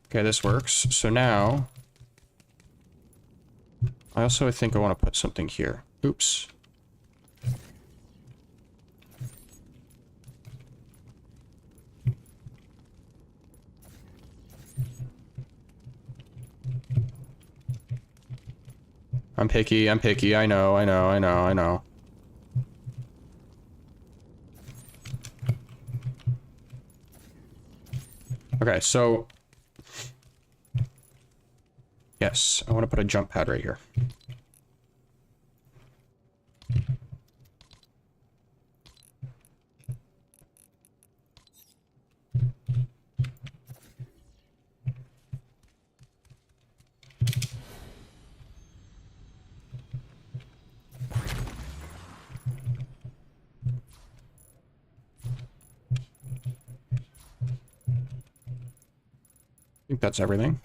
Okay, this works. So now... I also think I want to put something here. Oops. I'm picky, I know. Okay, so... Yes, I want to put a jump pad right here. I think that's everything.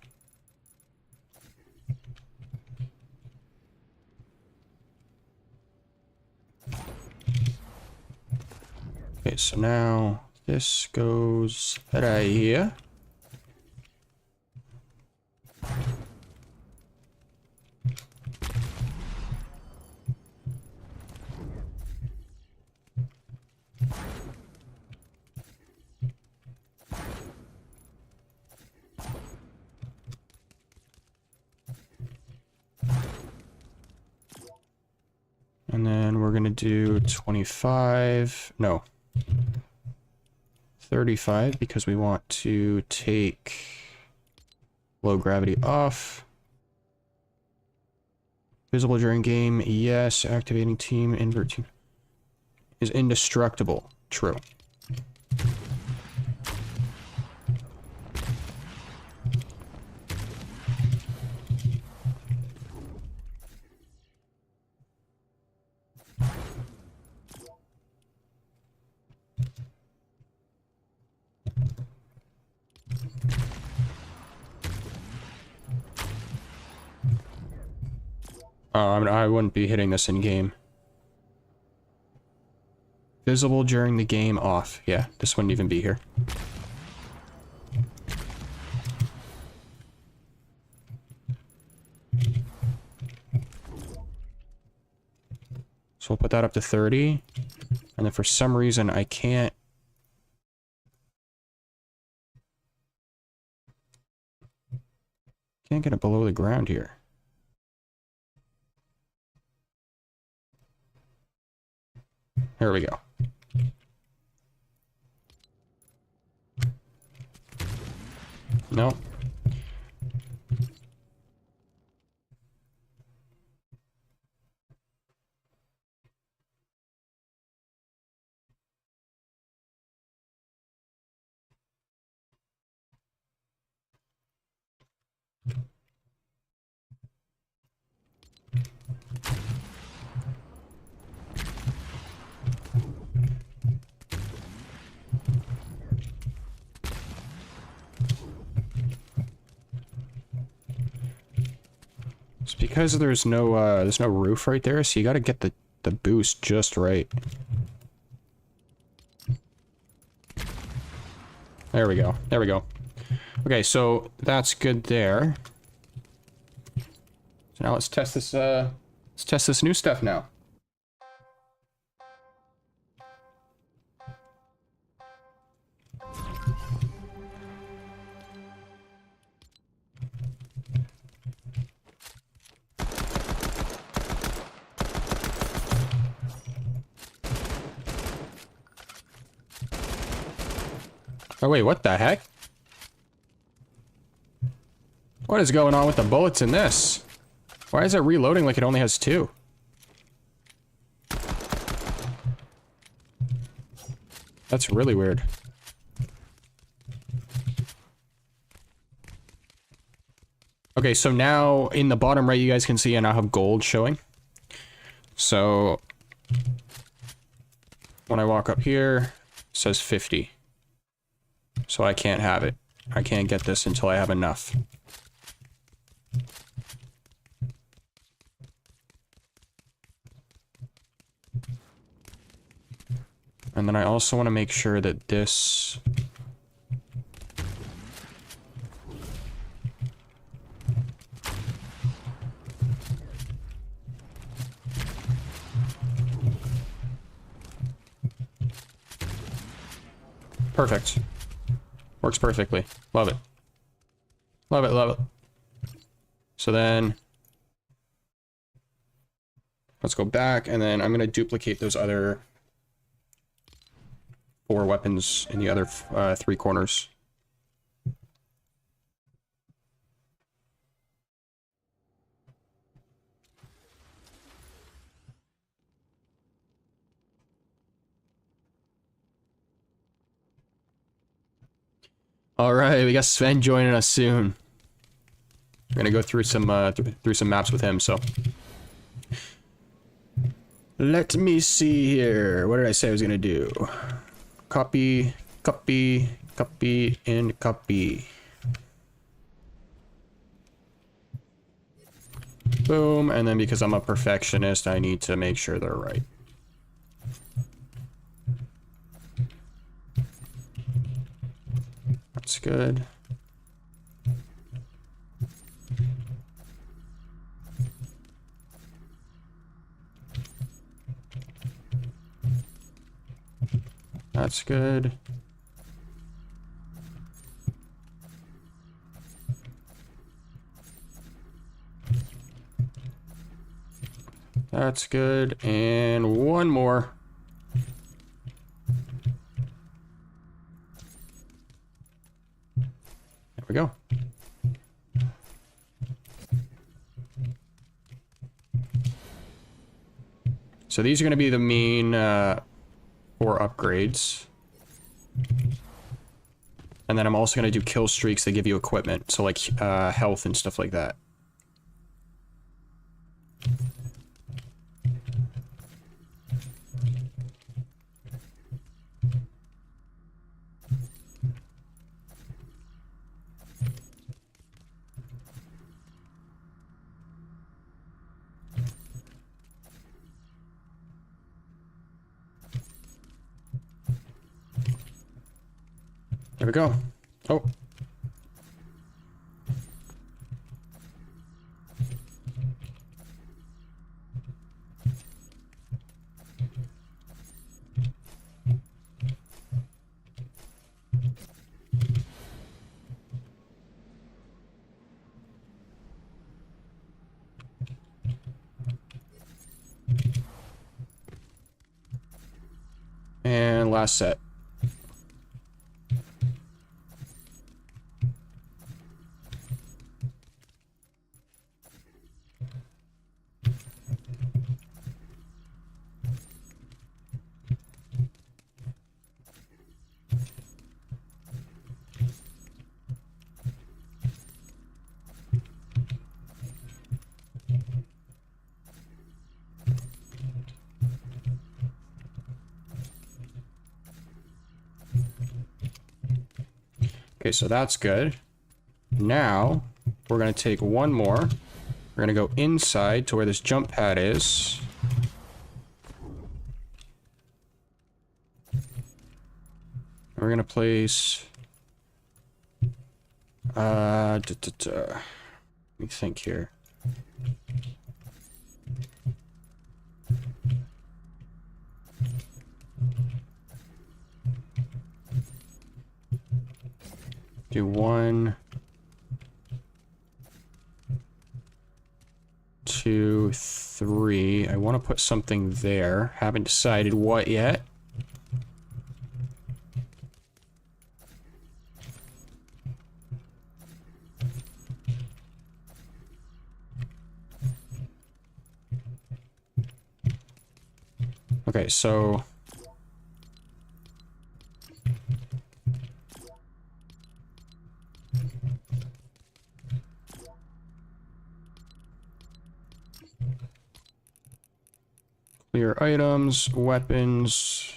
Okay, so now this goes right here. And then we're gonna do 25, no, 35, because we want to take low gravity off. Visible during game, yes. Activating team, invert team. Is indestructible, true. I wouldn't be hitting this in game. Visible during the game, off. Yeah, this wouldn't even be here. So we'll put that up to 30. And then for some reason I can't... Can't get it below the ground here. Here we go. No. because there's no roof right there, so you gotta get the boost just right. There we go. There we go. Okay, so that's good there. So now let's test this new stuff now. Oh wait, what the heck? What is going on with the bullets in this? Why is it reloading like it only has 2? That's really weird. Okay, so now in the bottom right you guys can see I now have gold showing. So when I walk up here, it says 50. So I can't have it. I can't get this until I have enough. And then I also want to make sure that this... Perfect. Works perfectly. Love it. Love it, love it. So then... let's go back, and then I'm going to duplicate those other 4 weapons in the other 3 corners. All right, we got Sven joining us soon. We're gonna go through some maps with him. So let me see here. What did I say I was gonna do? Copy, copy, copy, and copy. Boom, and then because I'm a perfectionist, I need to make sure they're right. That's good. That's good. That's good. And one more. There we go. So these are going to be the main 4 upgrades. And then I'm also going to do kill streaks that give you equipment. So like health and stuff like that. There we go. Oh. And last set. Okay, so that's good. Now, we're going to take one more, We're gonna go inside to where this jump pad is. We're gonna place... Let me think here. Do 1, 2, 3. I want to put something there. Haven't decided what yet. Okay, so... clear items, weapons...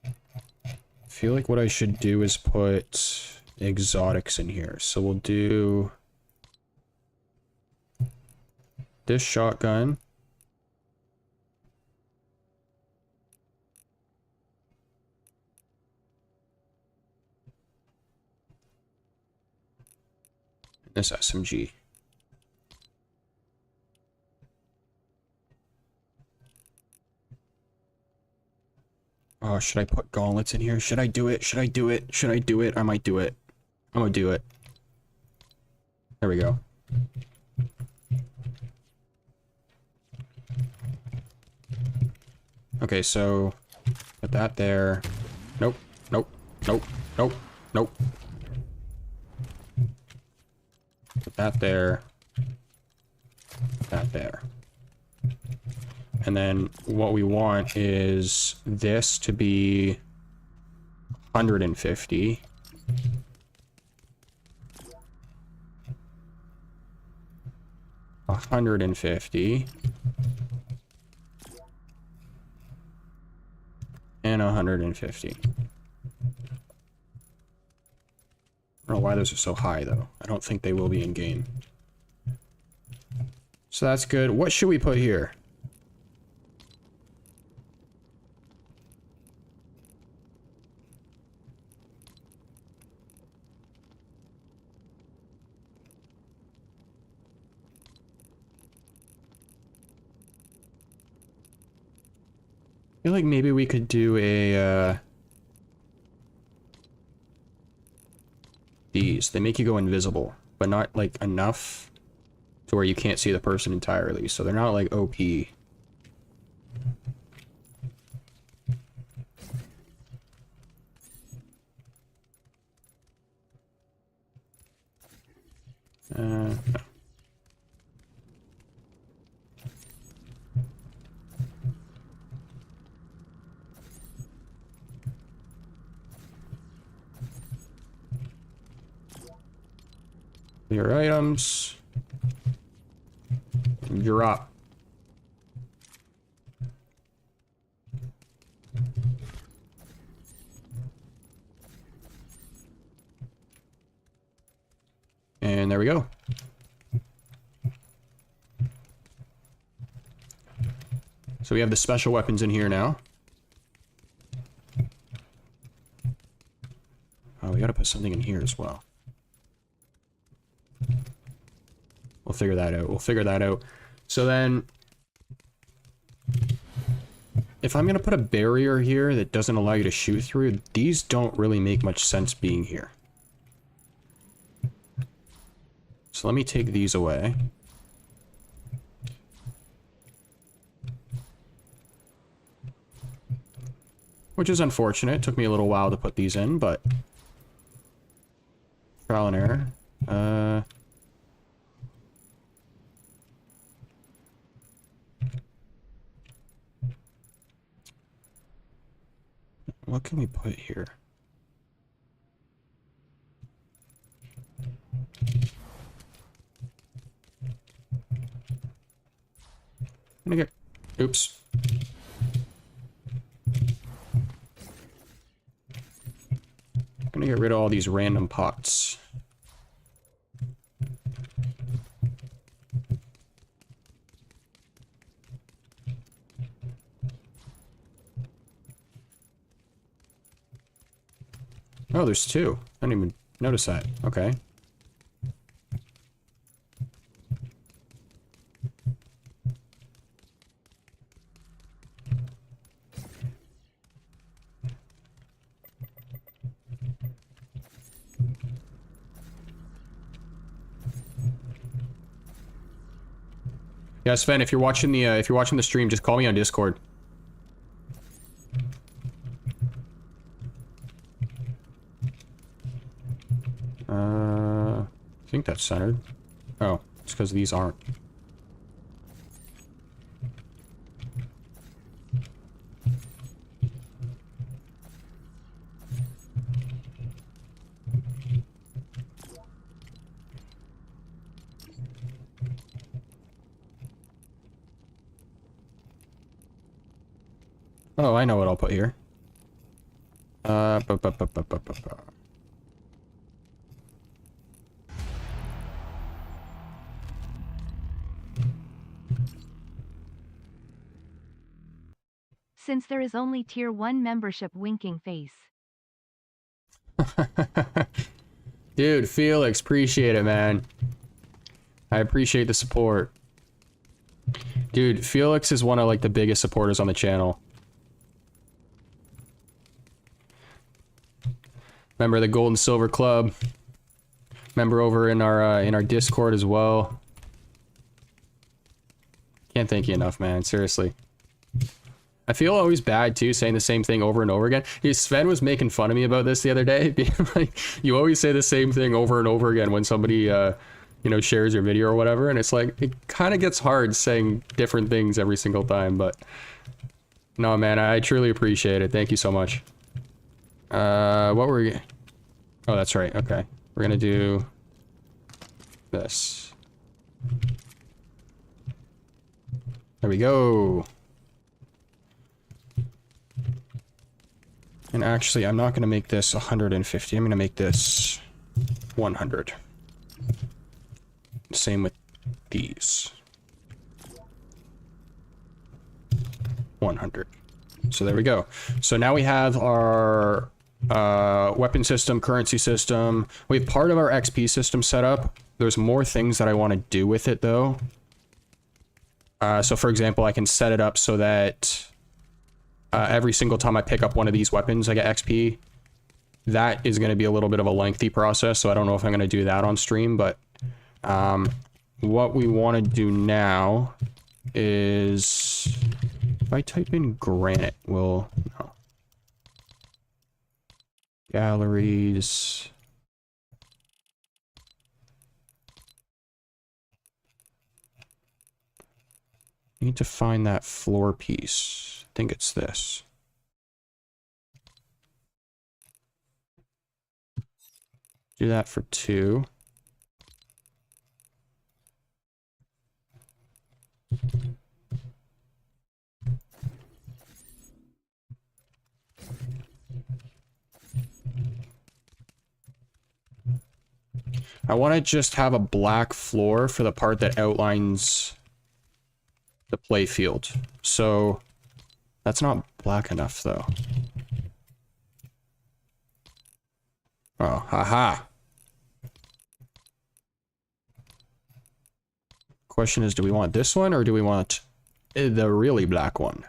I feel like what I should do is put exotics in here. So we'll do... this shotgun. This SMG. Oh, should I put gauntlets in here? Should I do it? Should I do it? Should I do it? I might do it. I'm gonna do it. There we go. Okay, so put that there. Nope, nope, nope, nope, nope. Put that there. Put that there. And then what we want is this to be 150. $150. And 150. I don't know why those are so high, though. I don't think they will be in game. So that's good. What should we put here? I feel like maybe we could do a, these. They make you go invisible, but not, like, enough to where you can't see the person entirely. So they're not, like, OP. No. Your items. You're up. And there we go. So we have the special weapons in here now. Oh, we gotta put something in here as well. We'll figure that out. We'll figure that out. So then, if I'm gonna put a barrier here that doesn't allow you to shoot through, these don't really make much sense being here. So let me take these away. Which is unfortunate. It took me a little while to put these in, but trial and error. What can we put here? I'm gonna get... Oops. I'm gonna get rid of all these random pots. Oh, there's two. I didn't even notice that. Okay. Yeah, Sven, if you're watching the stream, just call me on Discord. I think that's centered. Oh, it's because these aren't. Oh, I know what I'll put here.
Since there is only tier 1 membership, winking face.
Dude, Felix, appreciate it, man. I appreciate the support. Dude, Felix is one of like the biggest supporters on the channel. Member of the Gold and Silver Club. Member over in our Discord as well. Can't thank you enough, man. Seriously. I feel always bad too, saying the same thing over and over again. Sven was making fun of me about this the other day. Being like, you always say the same thing over and over again when somebody, you know, shares your video or whatever. And it's like, it kind of gets hard saying different things every single time. But no, man, I truly appreciate it. Thank you so much. What were we... Oh, that's right. Okay. We're gonna do this. There we go. And actually, I'm not gonna make this 150. I'm gonna make this 100. Same with these. 100. So there we go. So now we have our weapon system, currency system. We have part of our XP system set up. There's more things that I want to do with it though. So for example, I can set it up so that every single time I pick up one of these weapons, I get XP. That is going to be a little bit of a lengthy process, so I don't know if I'm going to do that on stream, but what we want to do now is... If I type in granite, no. Galleries. Need to find that floor piece. I think it's this. Do that for 2. I want to just have a black floor for the part that outlines the play field. So that's not black enough though. Oh, haha. Question is, do we want this one or do we want the really black one?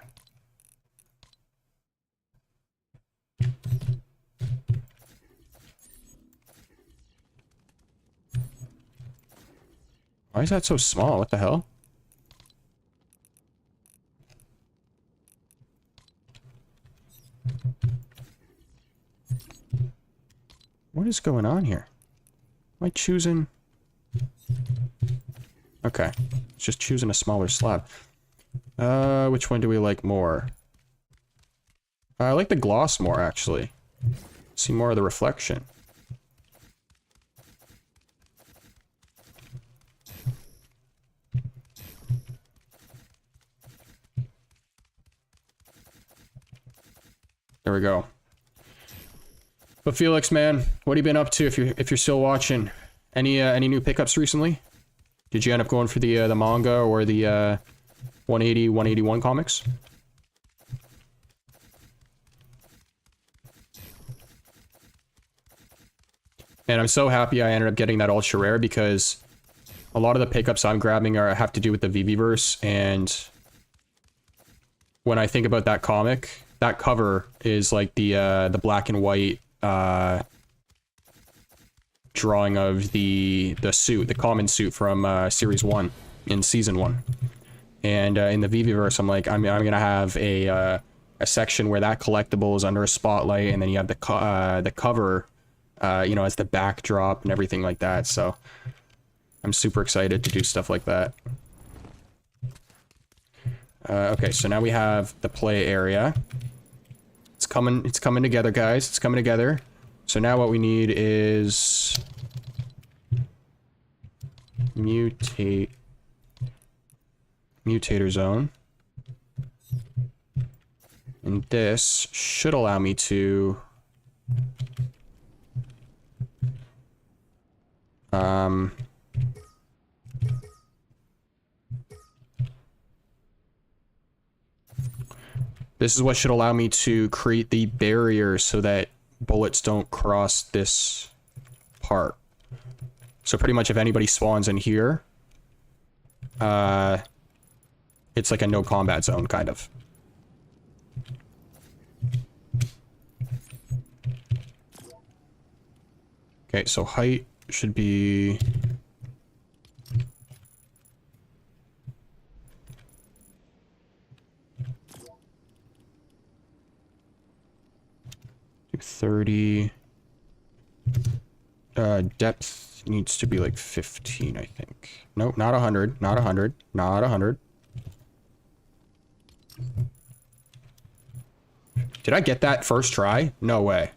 Why is that so small? What the hell? What is going on here? Am I choosing... Okay. It's just choosing a smaller slab. Which one do we like more? I like the gloss more, actually. See more of the reflection. There we go. But Felix, man, what have you been up to if you're still watching? Any new pickups recently? Did you end up going for the manga or the 180, 181 comics? And I'm so happy I ended up getting that ultra rare because a lot of the pickups I'm grabbing have to do with the VVverse, and when I think about that comic, that cover is like the black and white drawing of the suit, the common suit from series 1 in season 1. And in the VVverse, I'm like, I'm gonna have a section where that collectible is under a spotlight, and then you have the cover, you know, as the backdrop and everything like that. So I'm super excited to do stuff like that. Okay, so now we have the play area. It's coming together, guys. It's coming together. So now what we need is mutator zone. And this should allow me to this is what should allow me to create the barrier so that bullets don't cross this part. So pretty much if anybody spawns in here, it's like a no combat zone, kind of. Okay, so height should be... do 30. Depth needs to be like 15, I think. Nope, not 100, not 100, not 100. Did I get that first try? No way.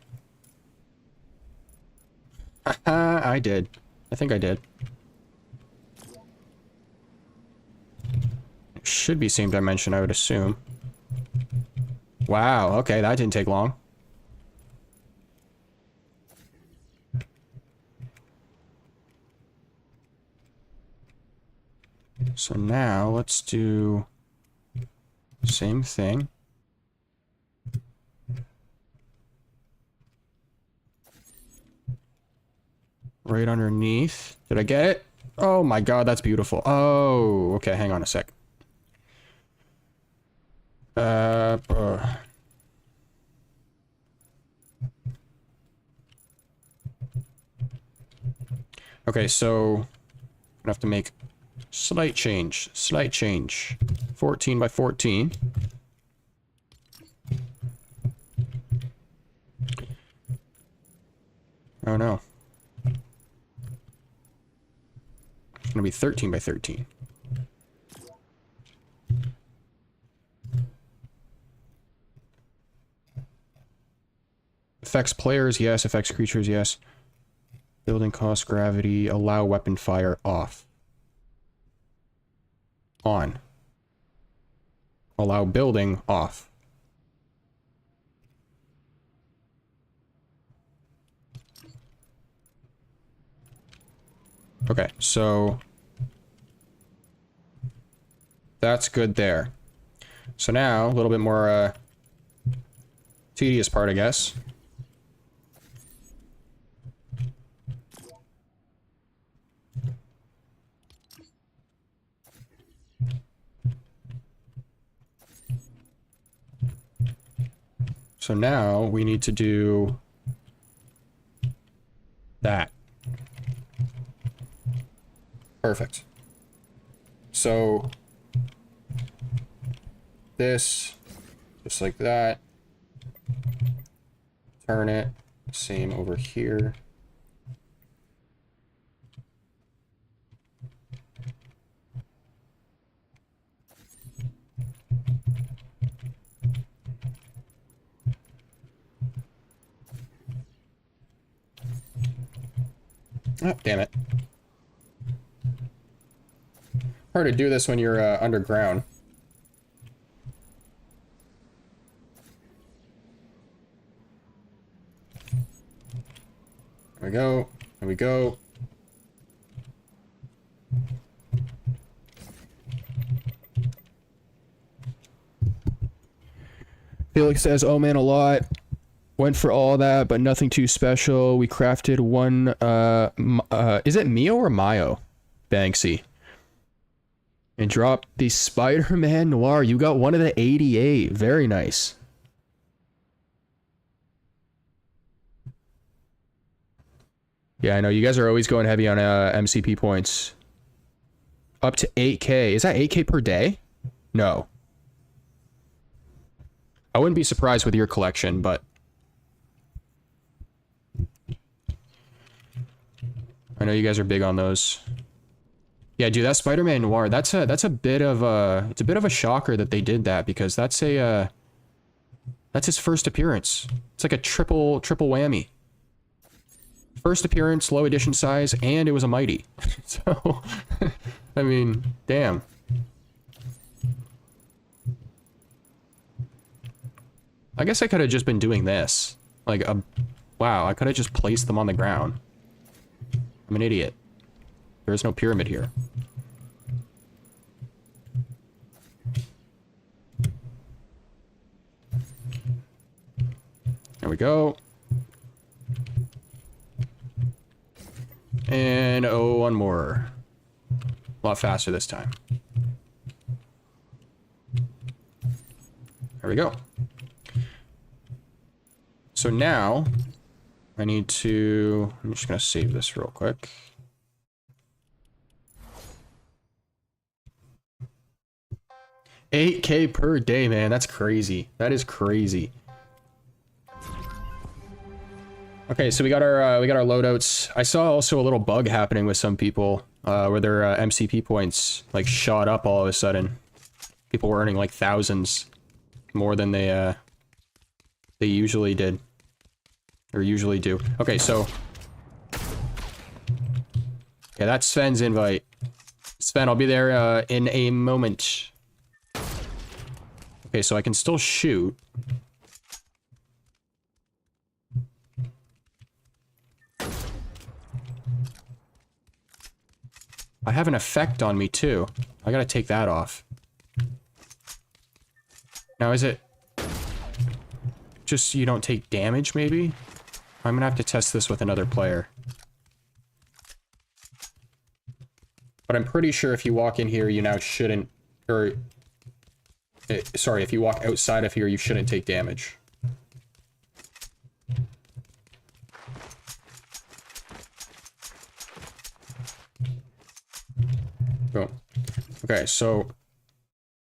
I did. I think I did. It should be same dimension, I would assume. Wow, okay, that didn't take long. So now let's do same thing. Right underneath. Did I get it? Oh my god, that's beautiful. Oh, okay, hang on a sec. Okay, so I'm gonna have to make slight change. 14 by 14. Oh no. It's gonna be 13 by 13. Affects players, yes. Affects creatures, yes. Building cost, gravity, allow weapon fire, off. On. Allow building, off. Okay, so that's good there. So now, a little bit more tedious part, I guess. So now we need to do that. Perfect. So this, just like that. Turn it. Same over here. Oh, damn it. Hard to do this when you're underground. There we go. There we go. Felix says, oh man, a lot. Went for all that, but nothing too special. We crafted one, is it Mio or Mayo? Banksy. And dropped the Spider-Man Noir. You got one of the 88. Very nice. Yeah, I know. You guys are always going heavy on MCP points. Up to 8K. Is that 8K per day? No. I wouldn't be surprised with your collection, but... I know you guys are big on those. Yeah, dude, that Spider-Man Noir, that's a bit of a... It's a bit of a shocker that they did that, because that's a, that's his first appearance. It's like a triple whammy. First appearance, low edition size, and it was a mighty. So, I mean, damn. I guess I could have just been doing this. Like, wow, I could have just placed them on the ground. I'm an idiot. There is no pyramid here. There we go. And oh, one more. A lot faster this time. There we go. So now, I need to... I'm just going to save this real quick. $8K per day, man. That's crazy. That is crazy. Okay, so we got our loadouts. I saw also a little bug happening with some people where their MCP points like shot up all of a sudden. People were earning like thousands more than they usually did. Or usually do. Okay, so... Yeah, that's Sven's invite. Sven, I'll be there in a moment. Okay, so I can still shoot. I have an effect on me, too. I gotta take that off. Now, is it... just you don't take damage, maybe? I'm gonna have to test this with another player. But I'm pretty sure if you walk in here, you now shouldn't... Or... sorry, if you walk outside of here, you shouldn't take damage. Boom. Okay, so...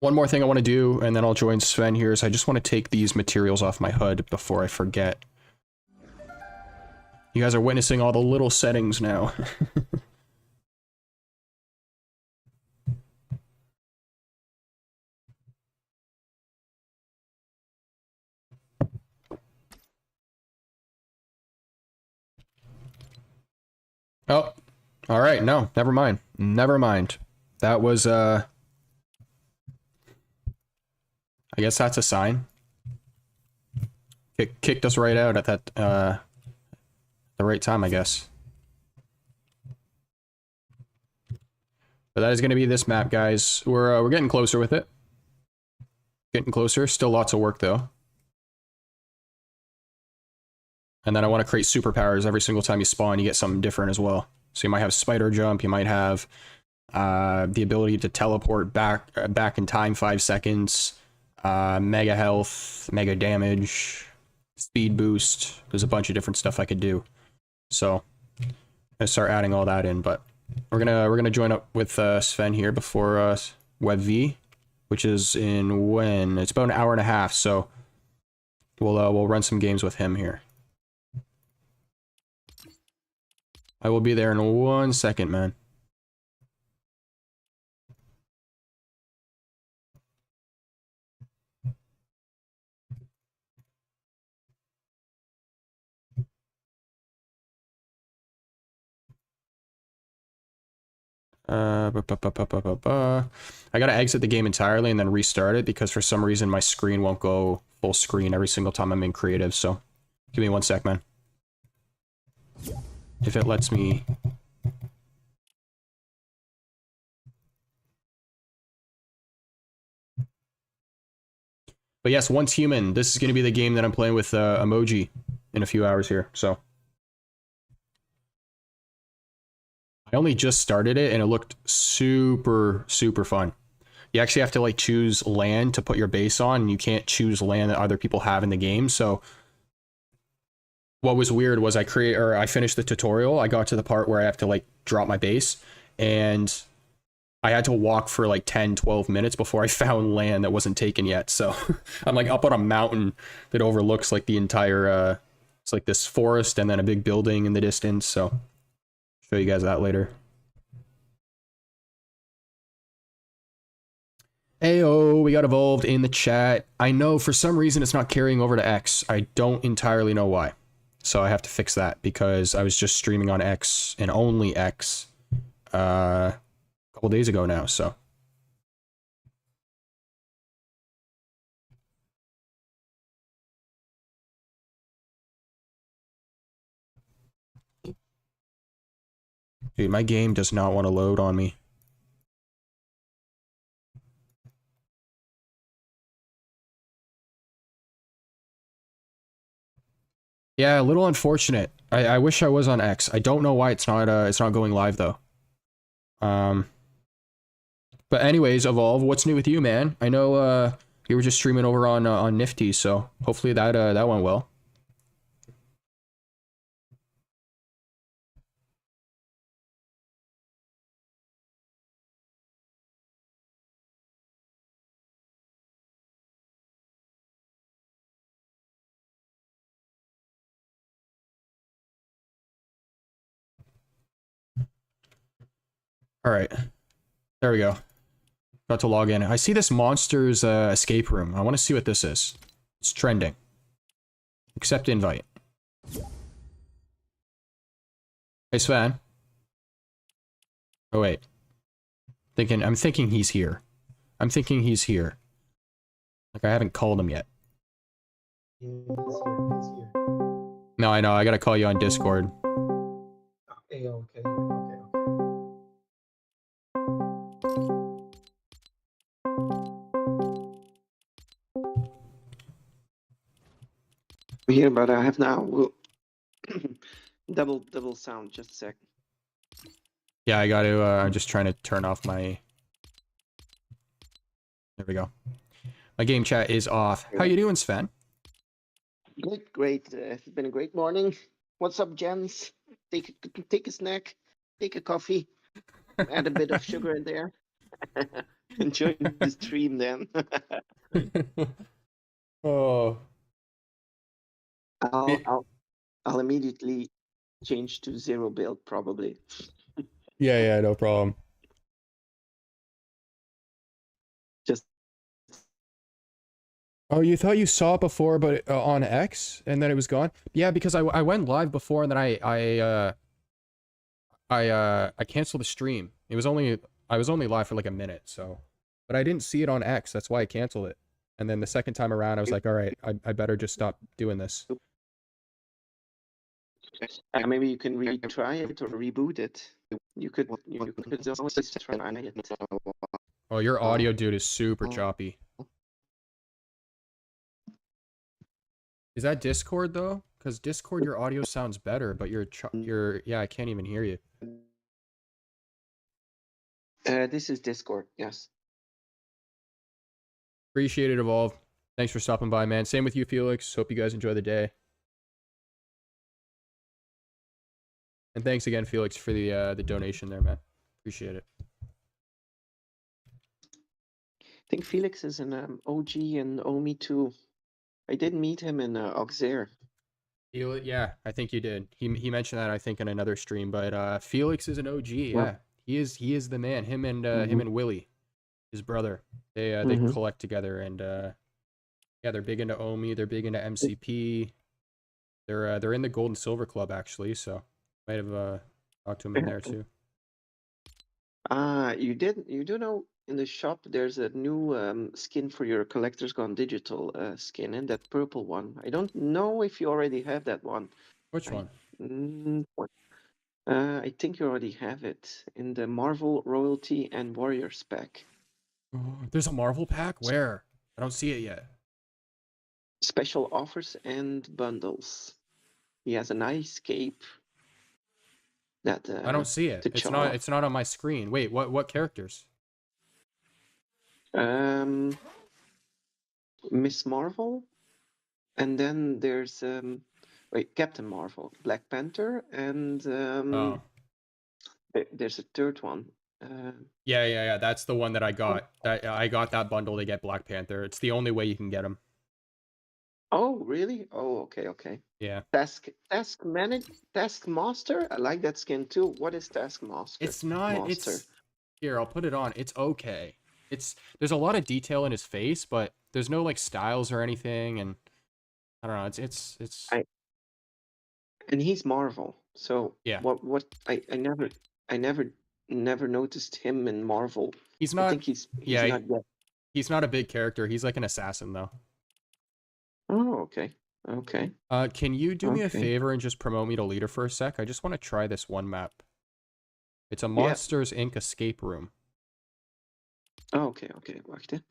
One more thing I want to do, and then I'll join Sven here, is I just want to take these materials off my HUD before I forget. You guys are witnessing all the little settings now. Oh, alright, no, never mind. Never mind. That was, I guess that's a sign. It kicked us right out at that, the right time, I guess. But that is going to be this map, guys. We're getting closer with it. Getting closer. Still lots of work, though. And then I want to create superpowers. Every single time you spawn, you get something different as well. So you might have spider jump. You might have the ability to teleport back in time 5 seconds. Mega health, mega damage, speed boost. There's a bunch of different stuff I could do. So I'm gonna start adding all that in, but we're gonna join up with Sven here before Web V, which is in when it's about an hour and a half. So we'll run some games with him here. I will be there in 1 second, man. I gotta exit the game entirely and then restart it because for some reason my screen won't go full screen every single time I'm in creative, so give me 1 sec, man. If it lets me... But yes, Once Human. This is going to be the game that I'm playing with Emoji in a few hours here. So I only just started it, and it looked super, super fun. You actually have to like choose land to put your base on, and you can't choose land that other people have in the game. So what was weird was I finished the tutorial. I got to the part where I have to like drop my base, and I had to walk for like 10, 12 minutes before I found land that wasn't taken yet. So I'm like up on a mountain that overlooks like the entire it's like this forest and then a big building in the distance. So show you guys that later. Ayo, we got evolved in the chat. I know for some reason it's not carrying over to X. I don't entirely know why. So I have to fix that because I was just streaming on X and only X a couple days ago now, so. Dude, my game does not want to load on me. Yeah, a little unfortunate. I wish I was on X. I don't know why it's not going live though. But anyways, Evolve, what's new with you, man? I know you were just streaming over on Nifty, so hopefully that went well. All right. There we go. Got to log in. I see this monster's escape room. I want to see what this is. It's trending. Accept invite. Hey, Sven. Oh, wait. I'm thinking he's here. I'm thinking he's here. Like, I haven't called him yet.
Yeah, he's here.
No, I know. I gotta call you on Discord.
Okay, okay. Here, but I have now double sound. Just a sec.
Yeah, I gotta, I'm just trying to turn off my... There we go. My game chat is off. How you doing, Sven?
Great. It's been a great morning. What's up, gents? Take a snack, take a coffee, add a bit of sugar in there. Enjoy the stream then.
Oh.
I'll immediately change to 0 build probably.
Yeah, no problem.
Just
Oh, you thought you saw it before, but on X, and then it was gone? Yeah, because I went live before, and then I canceled the stream. I was only live for like a minute, so, but I didn't see it on X. That's why I canceled it. And then the second time around, I was like, all right, I better just stop doing this.
maybe you can retry it or reboot it. You could always try it.
Oh, your audio, dude, is super choppy. Is that Discord though? Because Discord, your audio sounds better, but yeah, I can't even hear you.
This is Discord, yes.
Appreciate it, Evolve. Thanks for stopping by, man. Same with you, Felix. Hope you guys enjoy the day. And thanks again, Felix, for the donation there, man. Appreciate it.
I think Felix is an OG and Omi too. I did meet him in Auxerre.
Yeah, I think you did. He mentioned that I think in another stream, but Felix is an OG. Yeah, he is the man. Him and Willie, his brother. They collect together, and yeah, they're big into Omi. They're big into MCP. They're in the Gold and Silver Club actually, so might have talked to him in there too.
You do know in the shop there's a new skin for your Collector's Gone Digital skin, and that purple one. I don't know if you already have that one.
Which one?
I think you already have it in the Marvel Royalty and Warriors pack.
There's a Marvel pack? Where? I don't see it yet.
Special offers and bundles. He has a nice cape. That
I don't see it.
to
It's
show
not.
off.
It's not on my screen. Wait, what characters?
Miss Marvel, and then there's wait, Captain Marvel, Black Panther, and
Oh,
there's a third one.
yeah. That's the one that I got. That I got that bundle to get Black Panther. It's the only way you can get him.
Oh, really? Oh, okay.
Yeah.
Taskmaster. I like that skin too. What is Taskmaster?
It's not.
Master.
It's here. I'll put it on. It's okay. There's a lot of detail in his face, but there's no like styles or anything, and I don't know. It's.
And he's Marvel. So
Yeah.
what I never noticed him in Marvel.
He's
I
not.
think he's
Yeah.
not yet.
He's not a big character. He's like an assassin though.
Oh, okay.
Can you do me a
Okay.
favor and just promote me to leader for a sec? I just want to try this one map. It's a
Yeah.
Monsters Inc. escape room.
Oh, okay. Wacht, hè.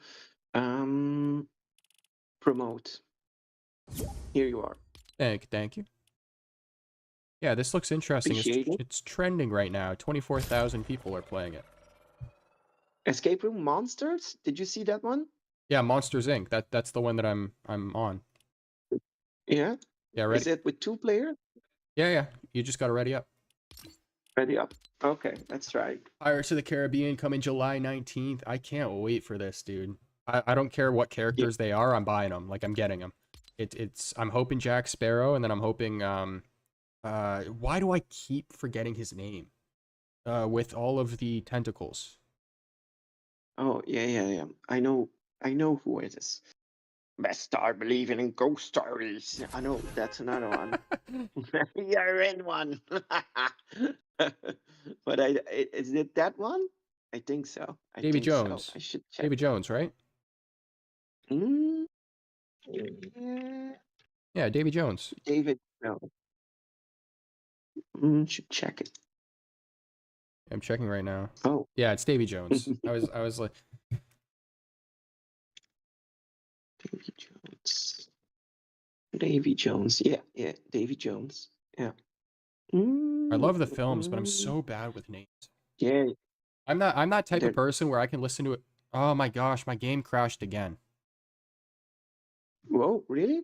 Promote. Here you are.
Thank you. Yeah, this looks interesting.
Appreciate it.
It's trending right now. 24,000 people are playing it.
Escape Room Monsters? Did you see that one?
Yeah, Monsters Inc. That's the one that I'm on.
Yeah.
Yeah, ready.
Is it with 2 players?
Yeah. You just gotta ready up.
Ready up. Okay, let's try.
Pirates of the Caribbean coming July 19th. I can't wait for this, dude. I don't care what characters they are. I'm buying them. Like I'm getting them. I'm hoping Jack Sparrow, and then I'm hoping why do I keep forgetting his name? With all of the tentacles.
Oh, yeah. I know who it is. Best star believing in ghost stories. I know that's another one. You're in one. But is it that one? I think so.
Davy
think so.
Jones.
I should check.
Davy Jones, right?
Mm, yeah.
Yeah, Davy Jones.
David. No. Should check it.
I'm checking right now.
Oh.
Yeah, it's Davy Jones. I was like,
Davy Jones. Davy Jones. Yeah. Davy Jones. Yeah.
I love the films, but I'm so bad with names.
Yeah.
I'm that type of person where I can listen to it. Oh my gosh, my game crashed again.
Whoa, really?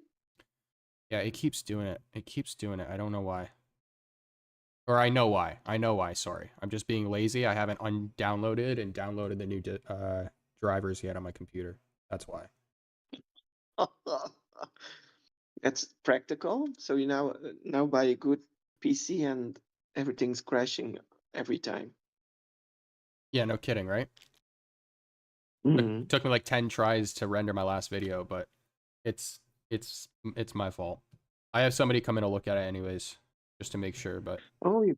Yeah, it keeps doing it. I don't know why. Or I know why. Sorry. I'm just being lazy. I haven't downloaded the new drivers yet on my computer. That's why.
That's practical. So you now buy a good PC and everything's crashing every time.
Yeah, no kidding, right?
Mhm.
It took me like 10 tries to render my last video, but it's my fault. I have somebody come in to look at it anyways, just to make sure, but
Oh, you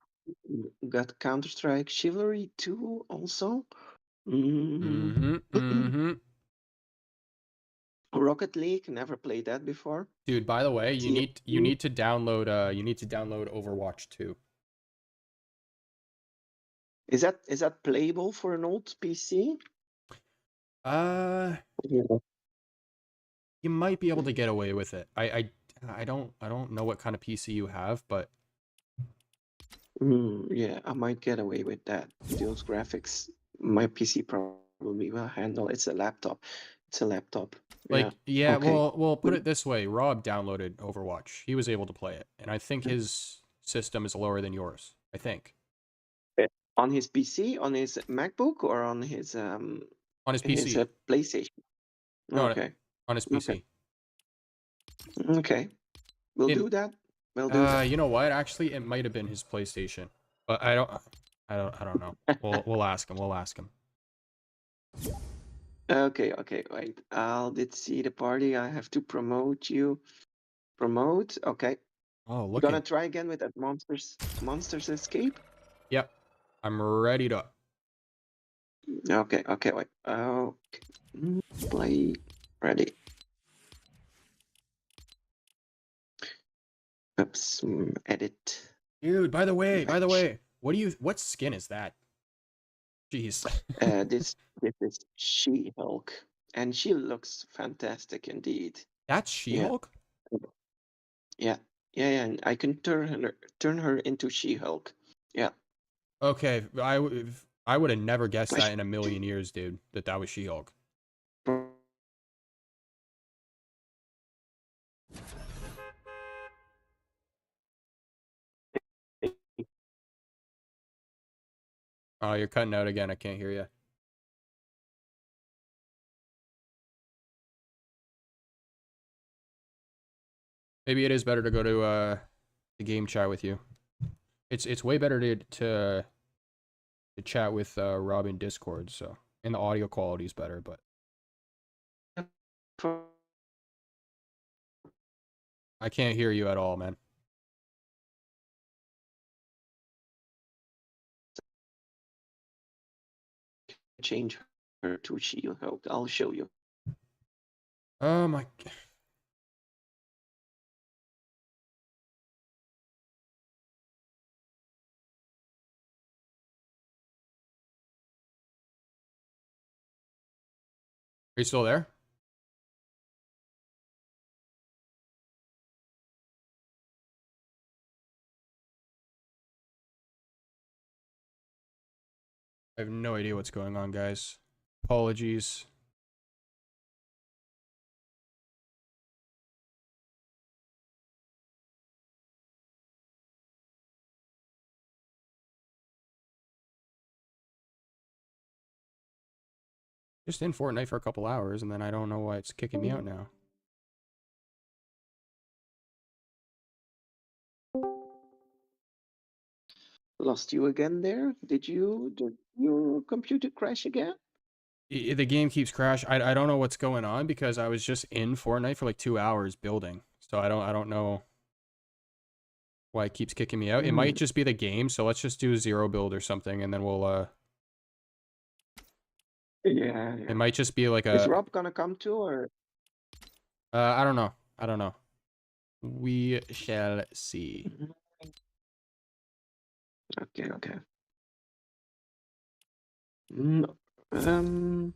got Counter-Strike Chivalry 2 also? Rocket League, never played that before.
Dude, by the way, you
TF2.
need to download Overwatch 2.
Is that playable for an old PC?
You might be able to get away with it. I don't know what kind of PC you have, but
Yeah, I might get away with that. Those graphics, my PC probably will handle. It's a laptop.
like yeah,
Okay.
well put it this way, Rob downloaded Overwatch. He was able to play it, and I think his system is lower than yours. I think.
On his PC, on his MacBook, or on his
PC.
PlayStation?
No,
Okay.
on his PC.
Okay. We'll do that. We'll do that.
You know what? Actually, it might have been his PlayStation, but I don't know. We'll ask him.
Okay, wait. Let's see the party. I have to promote you. Promote. Okay.
Oh,
We're
look
gonna
at.
try again with that Monsters Escape.
Yep. I'm ready to.
Okay, wait. Okay. Play. Ready. Oops. Edit.
Dude, by the way, what skin is that? Jeez.
This is She-Hulk, and she looks fantastic indeed.
That's
Yeah.
She-Hulk?
Yeah. Yeah. And I can turn her into She-Hulk. Yeah.
Okay, I would have never guessed
I
that in a million years, dude. That was She-Hulk. Oh, you're cutting out again. I can't hear you. Maybe it is better to go to the game chat with you. It's way better to chat with Rob in Discord. So, and the audio quality is better, but I can't hear you at all, man.
Change her to She-Hulk. I'll show you.
Oh my. Are you still there? I have no idea what's going on, guys. Apologies. Just in Fortnite for a couple hours, and then I don't know why it's kicking me out now.
Lost you again there? Did your computer crash again?
The game keeps crash. I don't know what's going on because I was just in Fortnite for like 2 hours building. So I don't know why it keeps kicking me out. It might just be the game, so let's just do zero build or something, and then we'll
Yeah.
it might just be like
Is
a
Rob gonna come too, or?
I don't know. I don't know. We shall see.
Okay. Mm,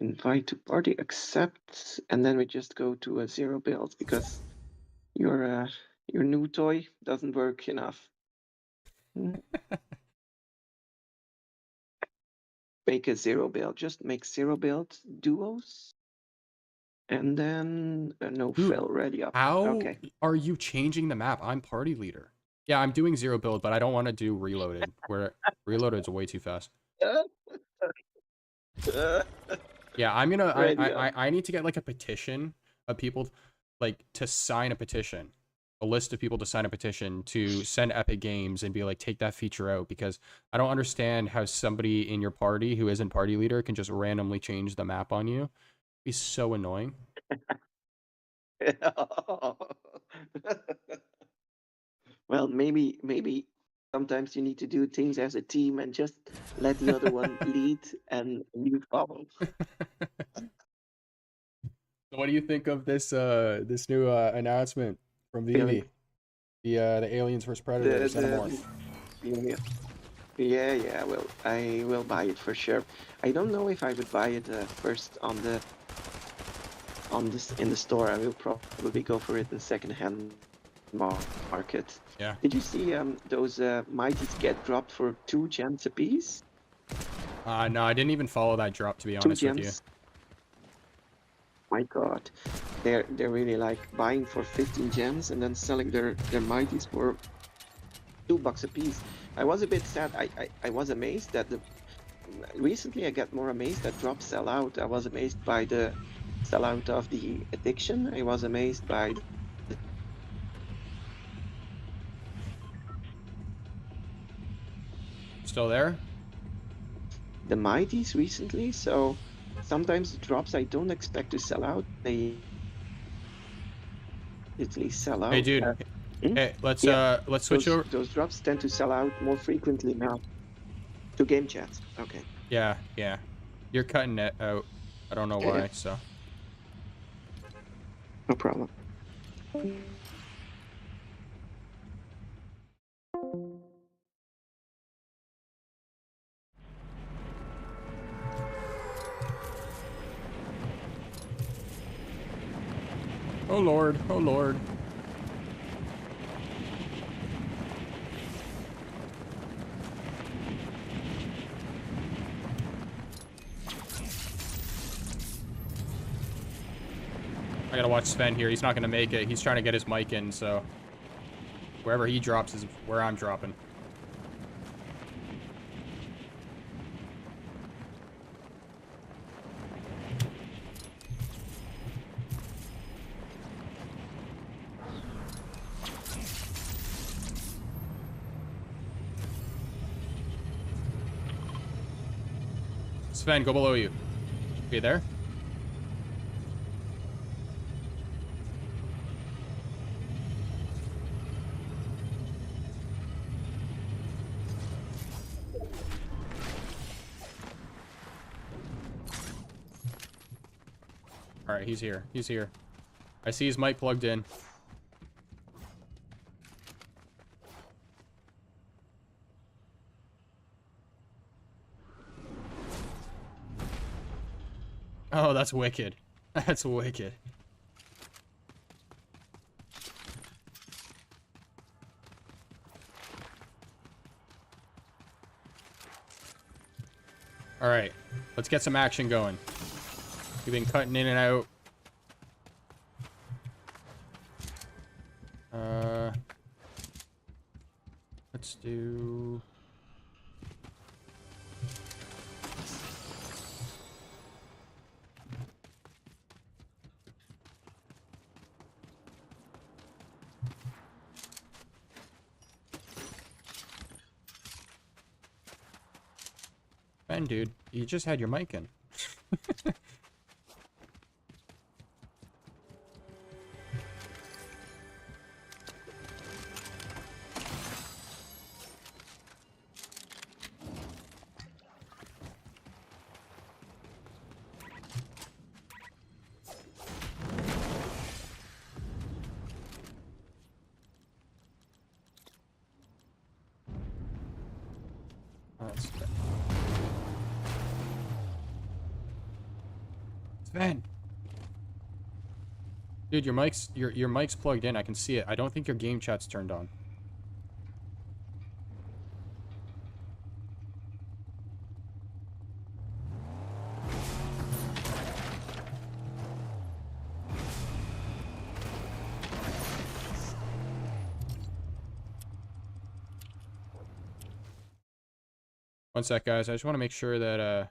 invite to party, accept, and then we just go to a zero build because your new toy doesn't work enough. Make a zero build. Just make zero build duos, and then no
Dude,
fill ready up.
How
Okay.
are you changing the map? I'm party leader. Yeah, I'm doing zero build, but I don't want to do reloaded. Where reloaded is way too fast. Yeah, I'm gonna.
Ready up.
I need to get like a petition of people, like to sign a petition, a list of people to sign a petition to send Epic Games and be like, take that feature out because I don't understand how somebody in your party who isn't party leader can just randomly change the map on you. It's so annoying.
Well, maybe sometimes you need to do things as a team and just let the other one lead and you follow.
So what do you think of this new announcement from
Feeling
Vivi? The Aliens vs Predators Xenomorph.
Yeah. Well, I will buy it for sure. I don't know if I would buy it first in the store. I will probably go for it in second-hand market.
Yeah.
Did you see those mighties get dropped for 2 gems apiece?
No, I didn't even follow that drop to be
2
honest with you.
gems. My God, they're really like buying for 15 gems and then selling their mighties for $2 a piece. I was a bit sad. I was amazed that recently I got more amazed that drops sell out. I was amazed by the sellout of the addiction. I was amazed by
Still there?
the mighties recently. So sometimes the drops I don't expect to sell out, they literally sell out.
Hey dude. Hey, let's switch over.
Those drops tend to sell out more frequently now. To game chat. Okay.
Yeah. You're cutting it out. I don't know why, so.
No problem.
Oh lord, oh lord. I gotta watch Sven here. He's not gonna make it. He's trying to get his mic in, so wherever he drops is where I'm dropping. Sven, go below you. Okay, there? Alright, he's here. He's here. I see his mic plugged in. Oh, that's wicked. That's wicked. Alright, let's get some action going. We've been cutting in and out. Let's do... Ben, dude, you just had your mic in. Sven! Dude, your mic's plugged in. I can see it. I don't think your game chat's turned on. One sec, guys. I just want to make sure that,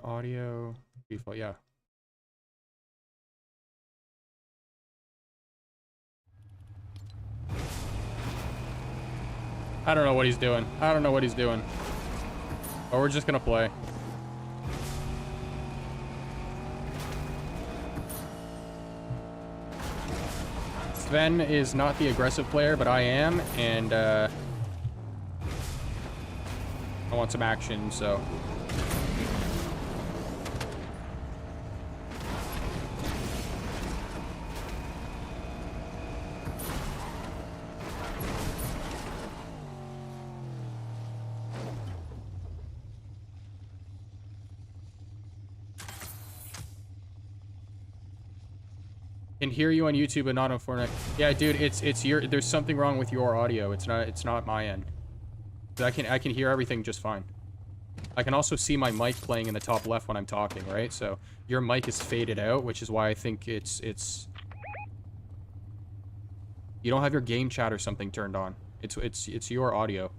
audio default, yeah. I don't know what he's doing. I don't know what he's doing. But we're just gonna play. Sven is not the aggressive player, but I am, and I want some action, so... Can hear you on YouTube but not on Fortnite. Yeah, dude, it's your, there's something wrong with your audio. It's not my end. I can hear everything just fine. I can also see my mic playing in the top left when I'm talking, right? So your mic is faded out, which is why I think it's you don't have your game chat or something turned on. It's your audio.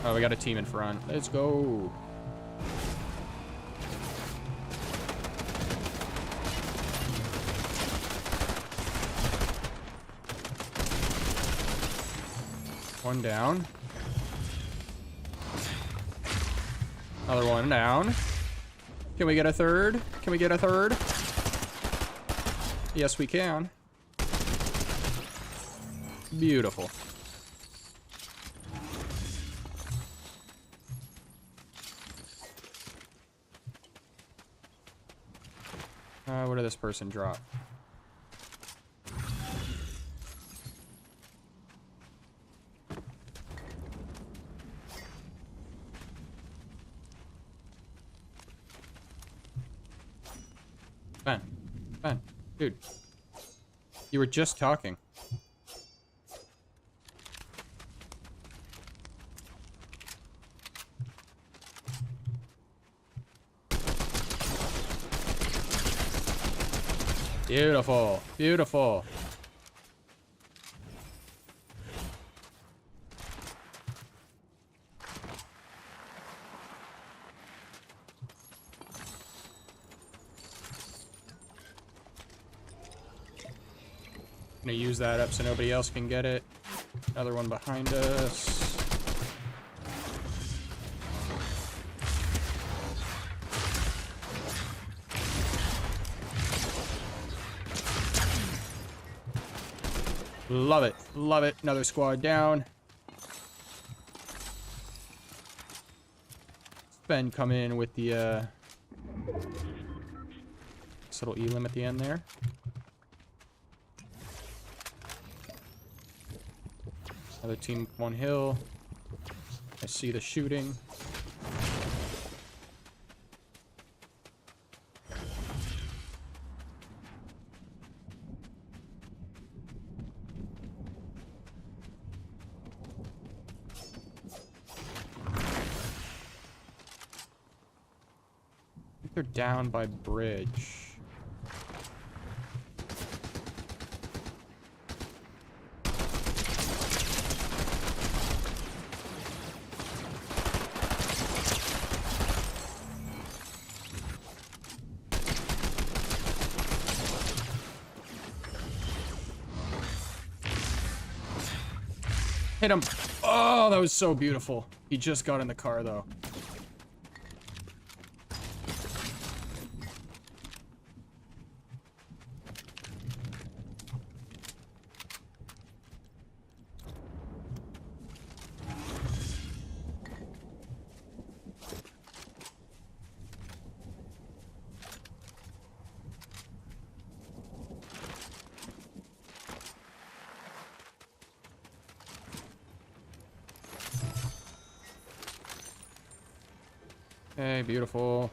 Oh, we got a team in front. Let's go. One down. Another one down. Can we get a third? Can we get a third? Yes, we can. Beautiful. What did this person drop? Ben, dude, you were just talking. Beautiful, beautiful. Gonna use that up so nobody else can get it. Another one behind us. Love it. Love it. Another squad down. Ben come in with the this little elim at the end there. Another team one hill. I see the shooting. I think they're down by bridge. Hit him. Oh, that was so beautiful. He just got in the car, though. Okay, beautiful.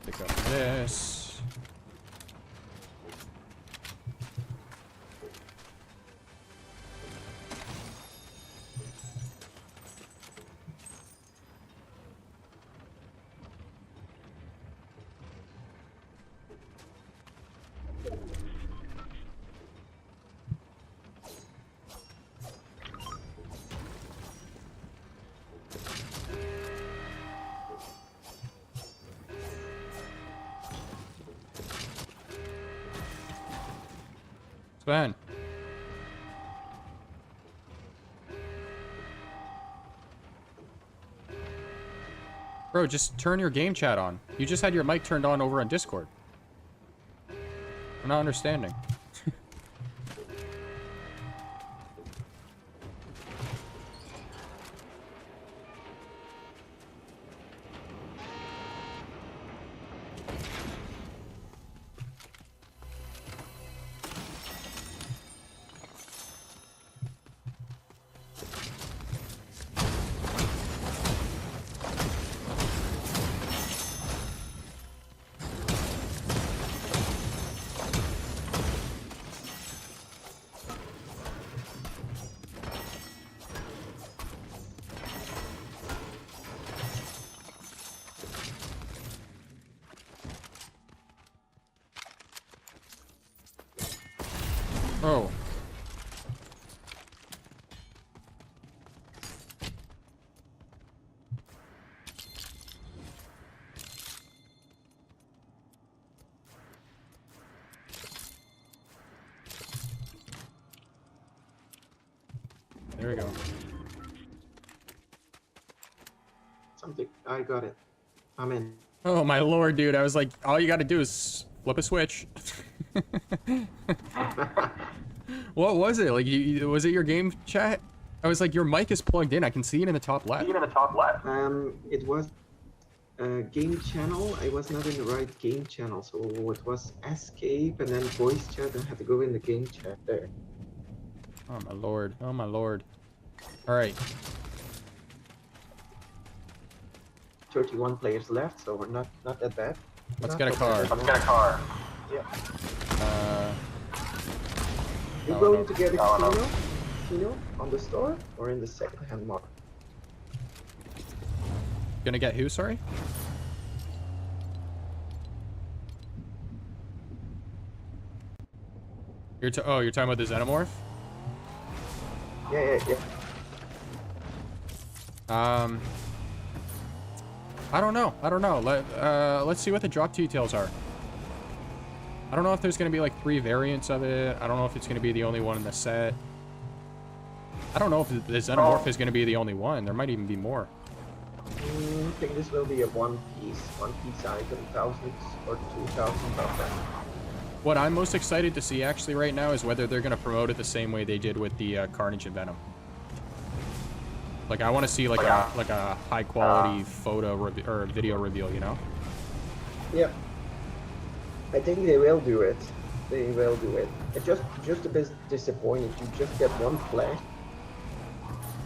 Pick up this. Sven. Bro, just turn your game chat on. You just had your mic turned on over on Discord. I'm not understanding. Oh. There we go.
Something. I got it. I'm in.
Oh my lord, dude. I was like, all you gotta do is flip a switch. What was it? Like, was it your game chat? I was like, your mic is plugged in. I can see it in the top left.
It was.
game channel. I was not in the right game channel, so it was escape and then voice chat. I had to go in the game chat there.
Oh my lord. Oh my lord. All right.
31 players left, so we're not that bad.
Let's
Not
get a
that
car.
bad.
Let's get a car.
Yeah.
Oh,
You're
no.
going to get a
Oh, no.
Kino on the store or in the second-hand market?
Gonna get who, sorry? You're you're talking about the Xenomorph?
Yeah.
I don't know. Let's see what the drop details are. I don't know if there's gonna be like 3 variants of it. I don't know if it's gonna be the only one in the set. I don't know if the Xenomorph is gonna be the only one. There might even be more.
I think this will be a one piece item, thousands or 2,000 of them.
What I'm most excited to see actually right now is whether they're gonna promote it the same way they did with the Carnage and Venom. Like I want to see like a high quality photo or video reveal, you know?
Yeah. I think they will do it. They will do it. It's just a bit disappointing. You just get one flash.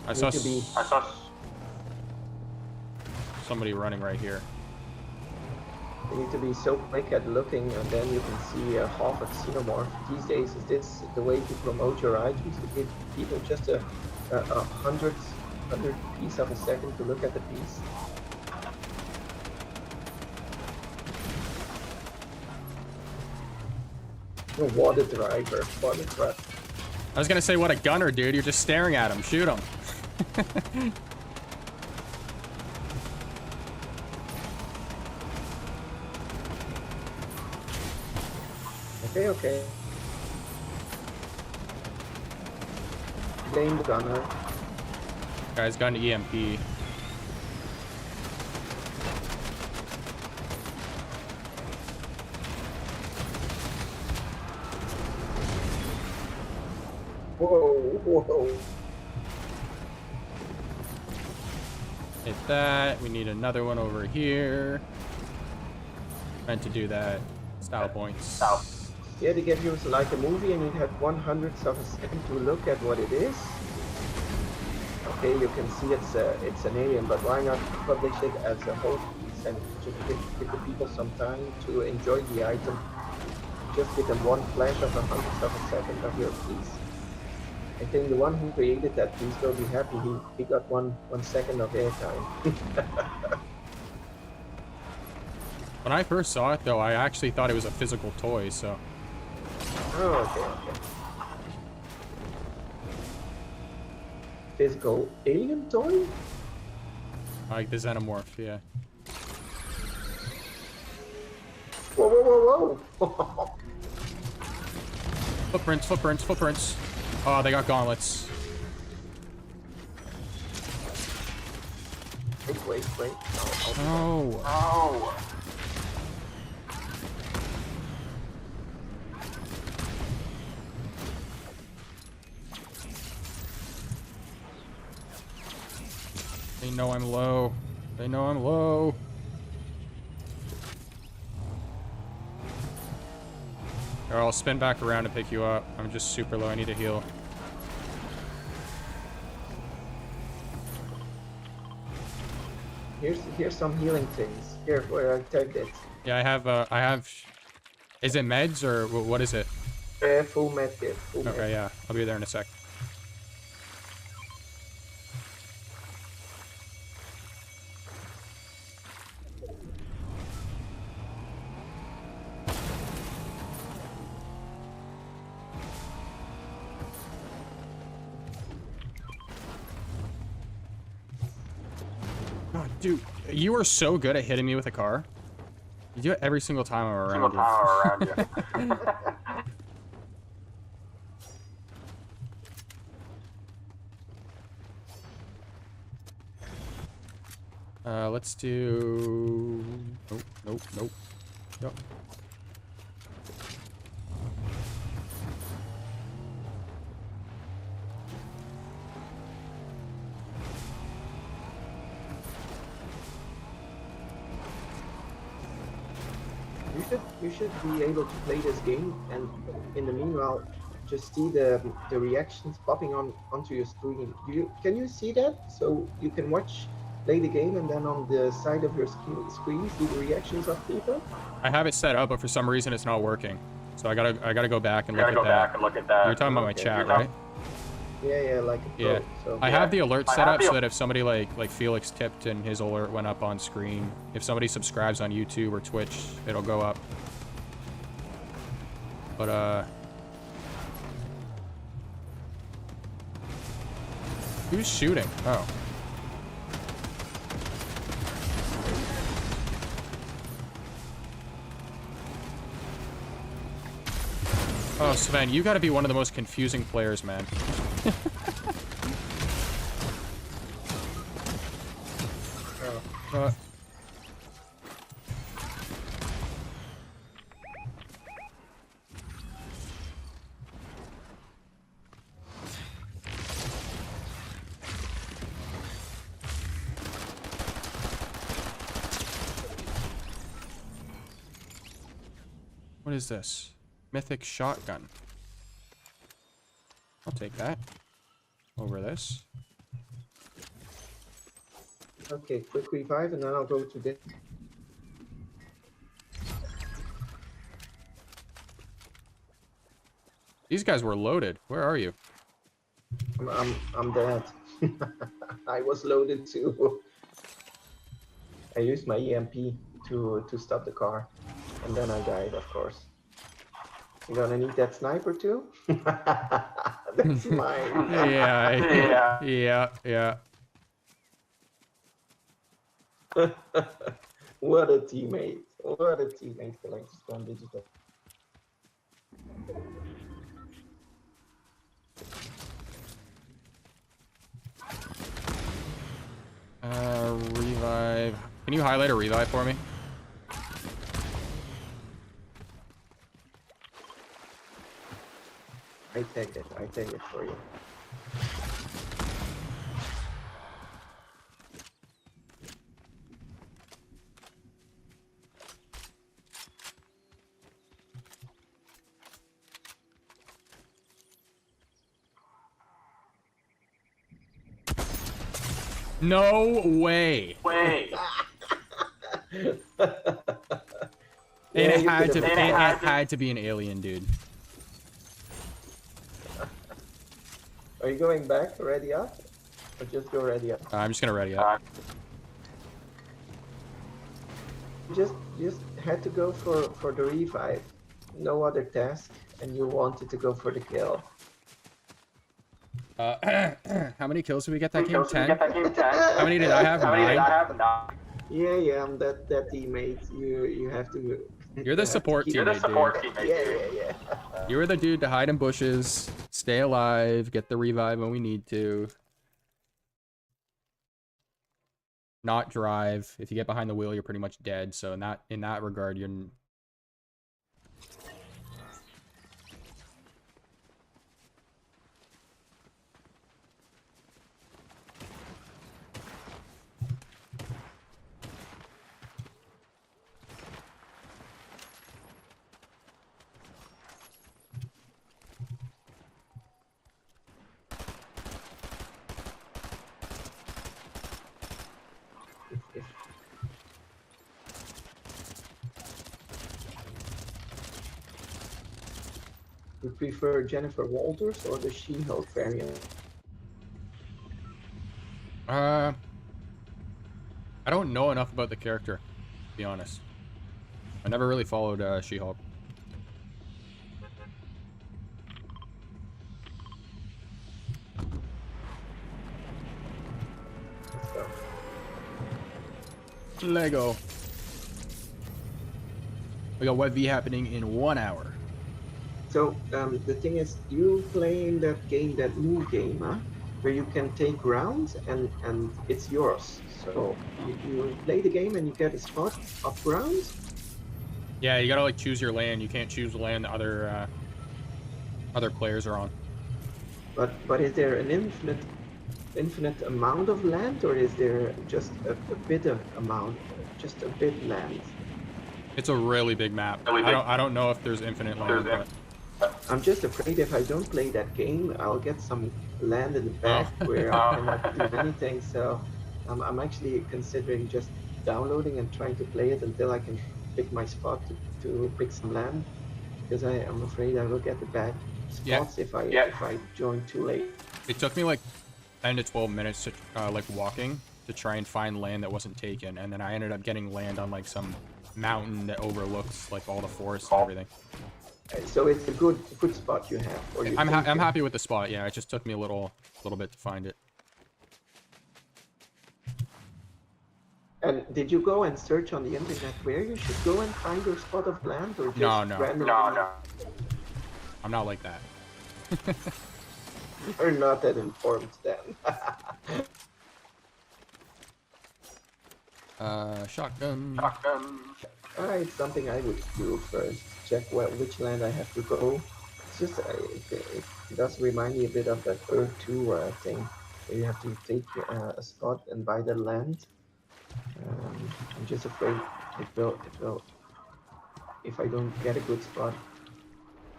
I saw
I saw.
somebody running right here.
You need to be so quick at looking, and then you can see half a Xenomorph. These days, is this the way to promote your items? To give people just a hundred piece of a second to look at the piece? Oh, what a driver! What a driver!
I was gonna say, what a gunner, dude. You're just staring at him. Shoot him.
Okay. Blame the gunner.
Guy's got an EMP.
Whoa.
Hit that. We need another one over here. Meant to do that. Style points.
Yeah, they give you like a movie and you have 1/100th of a second to look at what it is. Okay, you can see it's an alien, but why not publish it as a whole piece and just give the people some time to enjoy the item. Just give them one flash of 1/100th of a second of your piece. I think the one who created that piece will be happy he got one second of airtime.
When I first saw it, though, I actually thought it was a physical toy, so...
Oh, okay. Physical alien toy?
Like the Xenomorph, yeah.
Whoa.
Footprints. Oh, they got gauntlets.
Wait.
Oh.
Oh.
They know I'm low. Or I'll spin back around to pick you up. I'm just super low. I need to heal.
Here's some healing things. Here, where I tagged it.
Yeah, I have... Is it meds or what is it?
Full med kit.
Okay, yeah. I'll be there in a sec. God, dude, you are so good at hitting me with a car. You do it every single time I'm around you. Let's do... Nope. Yep.
you should be able to play this game, and in the meanwhile, just see the reactions popping onto your screen. Can you see that? So you can play the game, and then on the side of your screen see the reactions of people.
I have it set up, but for some reason it's not working. So I gotta go back and look at that. You're talking about my chat, right?
Yeah, like a pro.
Yeah.
So,
I have the alert set up so that if somebody like Felix tipped and his alert went up on screen, if somebody subscribes on YouTube or Twitch, it'll go up. But who's shooting? Oh. Oh, Sven, you gotta be one of the most confusing players, man. What is this? Mythic shotgun. I'll take that. Over this.
Okay, quick revive, and then I'll go to this.
These guys were loaded. Where are you?
I'm dead. I was loaded too. I used my EMP to stop the car, and then I died, of course. You gonna need that sniper too? That's mine.
Yeah.
What a teammate. What a teammate, Galactus Gone Digital.
Revive. Can you highlight a revive for me?
I take it for you.
No way. It had to be an alien, dude.
Are you going back ready up? Or just go ready up?
I'm just gonna ready up.
Just had to go for the revive. No other task, and you wanted to go for the kill.
How many kills did we get that game? 10? How many did I have? 9?
Yeah, I'm that teammate. You have to.
You're the support teammate, dude.
Yeah.
You were the dude to hide in bushes, stay alive, get the revive when we need to. Not drive. If you get behind the wheel, you're pretty much dead. So in that regard, you're...
You prefer Jennifer Walters or the She-Hulk variant?
I don't know enough about the character, to be honest. I never really followed She-Hulk. Lego. We got Web V happening in 1 hour.
So the thing is, you playing that game, that new game, huh? Where you can take rounds and it's yours. So you play the game and you get a spot of rounds.
Yeah, you gotta like choose your land. You can't choose the land that other players are on.
But is there an infinite amount of land, or is there just a bit of amount, just a bit land?
It's a really big map. I don't know if there's infinite land, but
I'm just afraid if I don't play that game, I'll get some land in the back where I cannot do anything. So I'm actually considering just downloading and trying to play it until I can pick my spot to pick some land. Because I'm afraid I will get the bad spots if I join too late.
it took me like 10 to 12 minutes to like walking to try and find land that wasn't taken, and then I ended up getting land on like some mountain that overlooks like all the forest and everything.
So it's a good spot you have. Or you
I'm
think you-
happy with the spot. Yeah, it just took me a little bit to find it.
And did you go and search on the internet where you should go and find your spot of land, or just
No.
randomly?
I'm not like that.
You're not that informed then.
Shotgun.
It's something I would do first. Check which land I have to go. It's just it does remind me a bit of that Earth 2 thing, where you have to take a spot and buy the land. I'm just afraid it will. If I don't get a good spot.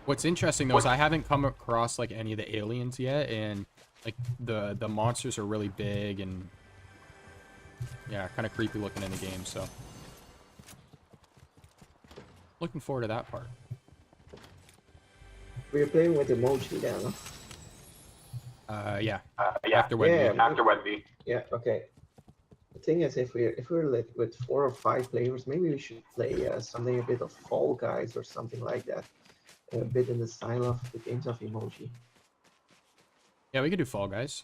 What's interesting though is I haven't come across like any of the aliens yet, and like the monsters are really big and yeah, kind of creepy looking in the game. So looking forward to that part.
We're playing with emoji now.
Yeah. After Webby.
Yeah. Okay. The thing is, if we're with 4 or 5 players, maybe we should play something a bit of Fall Guys or something like that, a bit in the style of the games of emoji.
Yeah, we could do Fall Guys.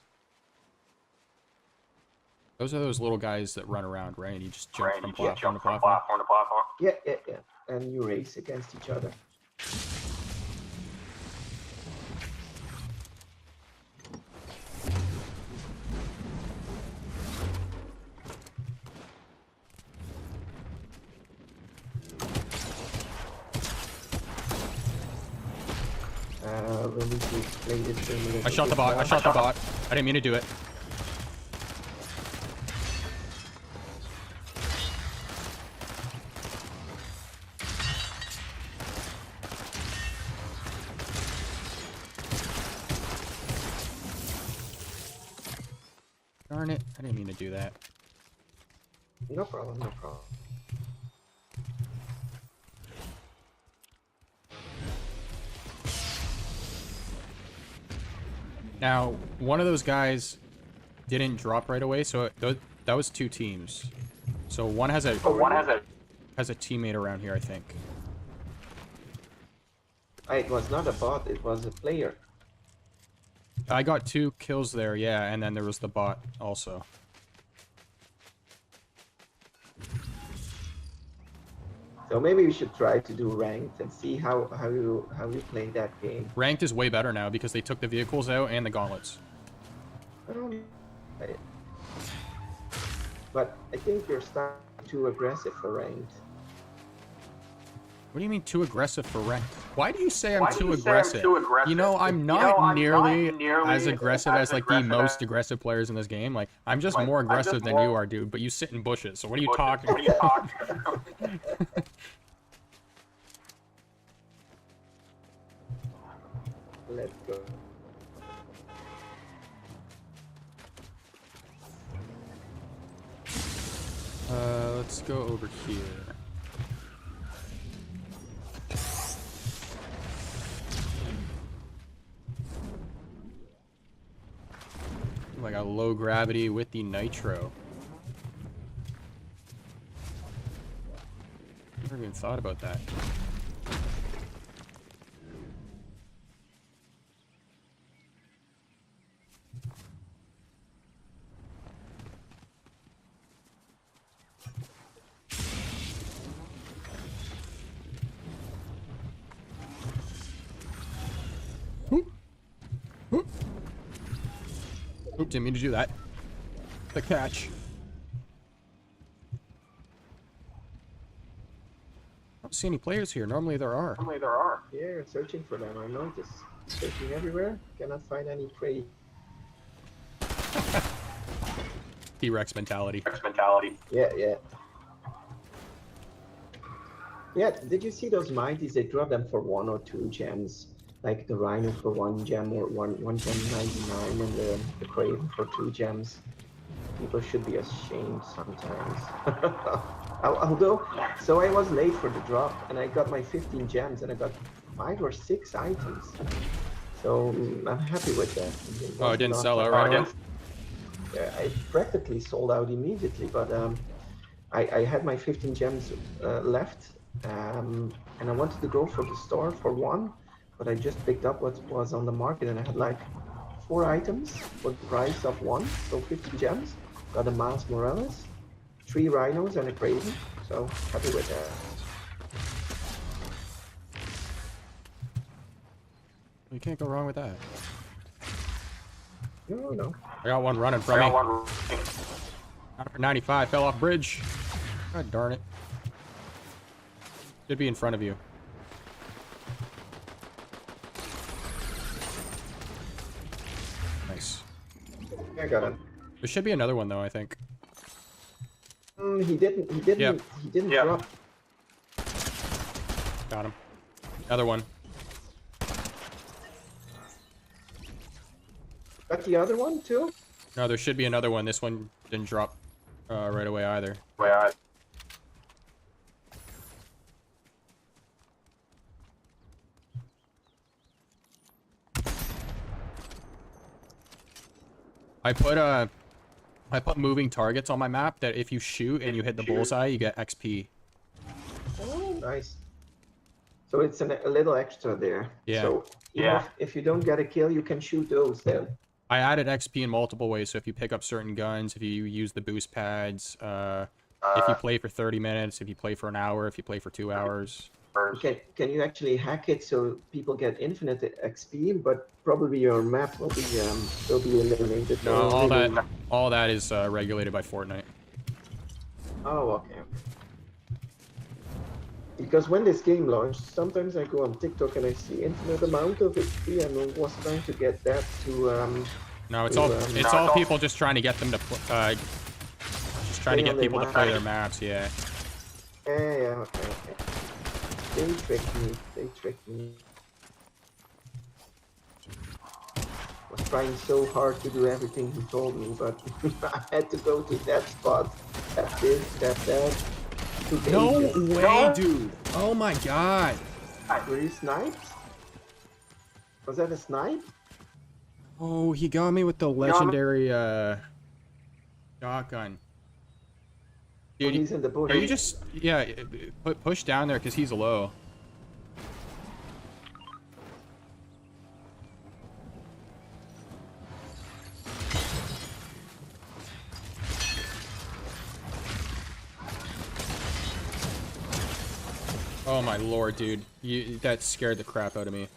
Those are those little guys that run around, right? And you just jump from platform to platform.
Yeah. And you race against each other. We'll need to play this game a little
I shot the
bit
bot.
more.
I shot the bot. I didn't mean to do it. Darn it. I didn't mean to do that.
No problem, no problem.
Now, one of those guys didn't drop right away, so that was 2 teams. So one has a teammate around here, I think.
It was not a bot, it was a player.
I got 2 kills there, yeah, and then there was the bot also.
So maybe we should try to do ranked and see how you play that game.
Ranked is way better now because they took the vehicles out and the gauntlets.
But I think you're starting too aggressive for ranked.
What do you mean too aggressive for ranked? Why do you say I'm too aggressive? You know, I'm not nearly as aggressive as like the most aggressive players in this game. Like, I'm just more aggressive than you are, dude. But you sit in bushes. So what are you talking about?
Let's go.
Let's go over here. Like a low gravity with the nitro. Never even thought about that. Oops, didn't mean to do that. The catch. I don't see any players here. Normally there are.
Yeah, searching for them. I noticed. Searching everywhere. Cannot find any prey.
T-Rex mentality.
Yeah. Yeah, did you see those mighties? They drop them for 1 or 2 gems. Like the Rhino for 1 gem or one gem 99 and the Craven for 2 gems. People should be ashamed sometimes. Although, so I was late for the drop and I got my 15 gems and I got 5 or 6 items. So I'm happy with that.
Oh, it didn't
not
sell
like-
out right away?
Yeah, I practically sold out immediately, but I had my 15 gems left, and I wanted to go for the store for 1, but I just picked up what was on the market, and I had like 4 items for the price of 1, so 15 gems. Got a Miles Morales, 3 Rhinos, and a Craven, so happy with that.
You can't go wrong with that.
No.
I got one running from me. Not for 95, fell off bridge. God darn it. Should be in front of you. Nice.
I got him.
There should be another one though, I think.
He didn't
Yep.
drop.
Got him. Another one.
Got the other one too?
No, there should be another one. This one didn't drop right away either. I put moving targets on my map that if you shoot and you hit the bullseye, you get XP.
Oh, nice. So it's a little extra there.
Yeah.
So if you don't get a kill, you can shoot those then.
I added XP in multiple ways, so if you pick up certain guns, if you use the boost pads, if you play for 30 minutes, if you play for an hour, if you play for 2 hours.
Can you actually hack it so people get infinite XP, but probably your map will be eliminated?
No,
or really-
all that is regulated by Fortnite.
Oh, okay. Because when this game launched, sometimes I go on TikTok and I see infinite amount of XP, and I was trying to get that to
No, it's
to,
all people just trying to get them to just trying to
Play
get
on their
people to
map.
play their maps. Yeah.
yeah, okay. They tricked me. Was trying so hard to do everything he told me, but I had to go to that spot, tap this, tap that. to
No
Asia.
way, dude. Oh my god.
Were you sniped? Was that a snipe?
Oh, he got me with the legendary shotgun.
Oh,
Dude,
he's in the bush.
are you just push down there because he's low. Oh my lord, dude. That scared the crap out of me.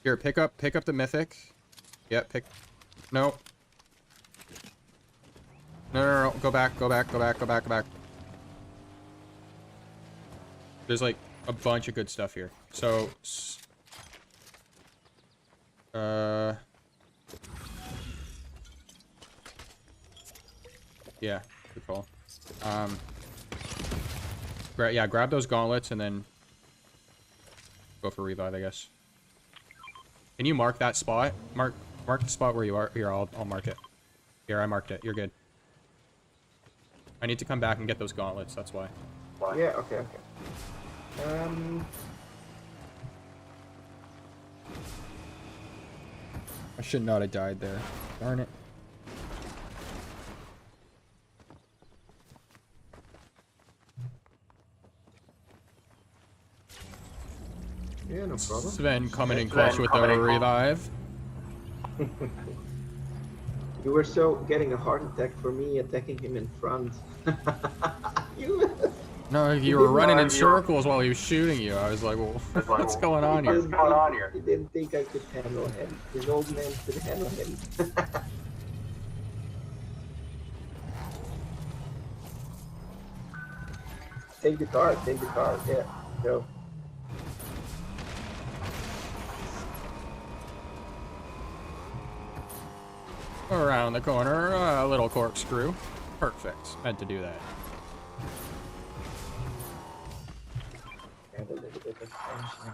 Here, pick up the mythic. Yep, No. No. Go back. There's like a bunch of good stuff here. So, yeah, good call. Grab those gauntlets and then go for revive, I guess. Can you mark that spot? Mark the spot where you are. Here, I'll mark it. Here, I marked it. You're good. I need to come back and get those gauntlets, that's why.
Yeah, okay.
I should not have died there. Darn it.
Yeah, no problem.
Sven coming in clutch with the revive.
You were so getting a heart attack for me attacking him in front. you
No, you were running in circles while he was shooting you. I was like, well, what's going on here?
He didn't think I could handle him. His old man could handle him. Take the card, yeah, go.
Around the corner, a little corkscrew. Perfect. Meant to do that.
add a little bit of tension.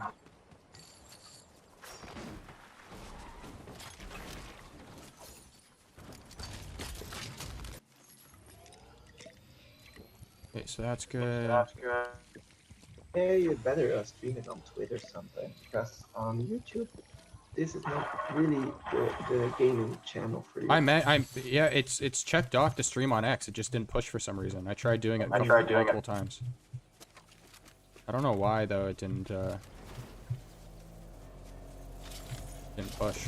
Okay, so that's good.
Yeah, you'd better stream it on Twitch or something, because on YouTube, this is not really the gaming channel for you.
Yeah, it's checked off to stream on X. It just didn't push for some reason. I tried doing it multiple times. I don't know why though it didn't push.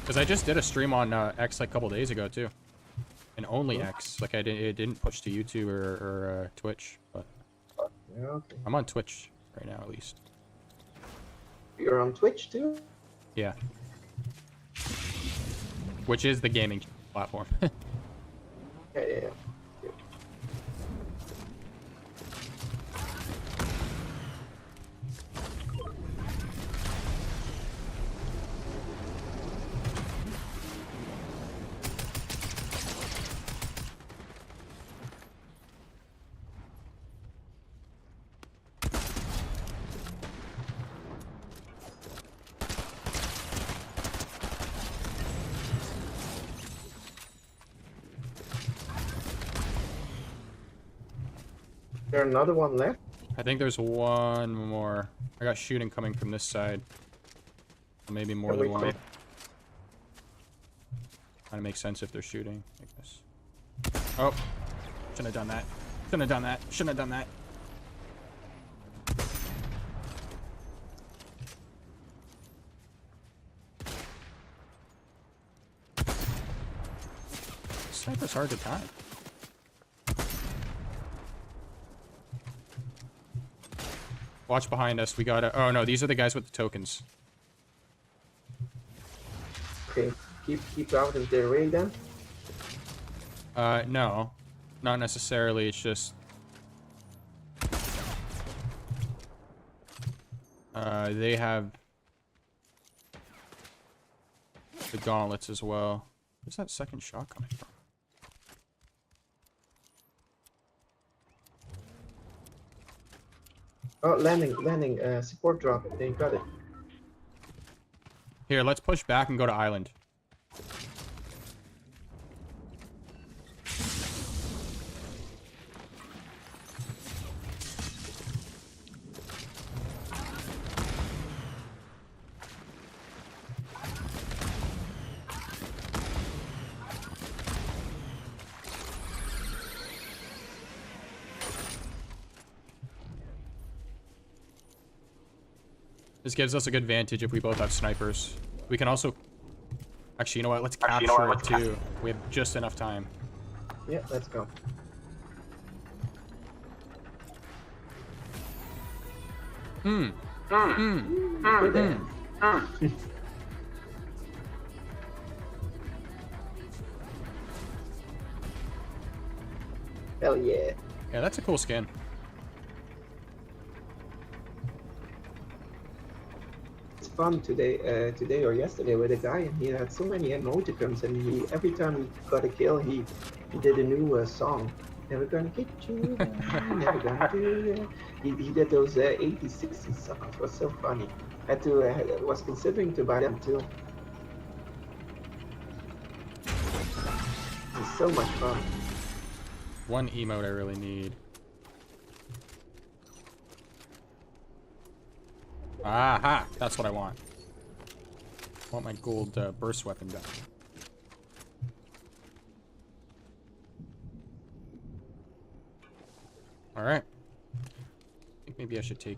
Because I just did a stream on X like a couple days ago too, and only X. Like it didn't push to YouTube or Twitch, but
Yeah, okay.
I'm on Twitch right now at least.
You're on Twitch too?
Yeah. Which is the gaming platform.
Yeah. Is there another one left?
I think there's one more. I got shooting coming from this side. Maybe more than one. Kind of makes sense if they're shooting, I guess. Oh, shouldn't have done that. Shouldn't have done that. Shouldn't have done that. Sniper's hard to time. Watch behind us. We gotta. Oh no, these are the guys with the tokens.
Okay, keep out of their way then.
No, not necessarily. It's just. They have the gauntlets as well. Where's that second shot coming from?
Oh, landing, support drop. They got it.
Here, let's push back and go to island. This gives us a good vantage if we both have snipers. We can also... Actually, you know what? Let's capture it too. We have just enough time.
Yeah, let's go. Hell yeah.
Yeah, that's a cool skin.
Fun today or yesterday with a guy, and he had so many emoticons, and he every time he got a kill, he did a new song. Never gonna get you, never gonna do it. He did those 80s, 60s songs. It was so funny. Was considering to buy them too. It's so much fun.
One emote I really need. Aha! That's what I want. I want my gold burst weapon back. Alright. I think maybe I should take...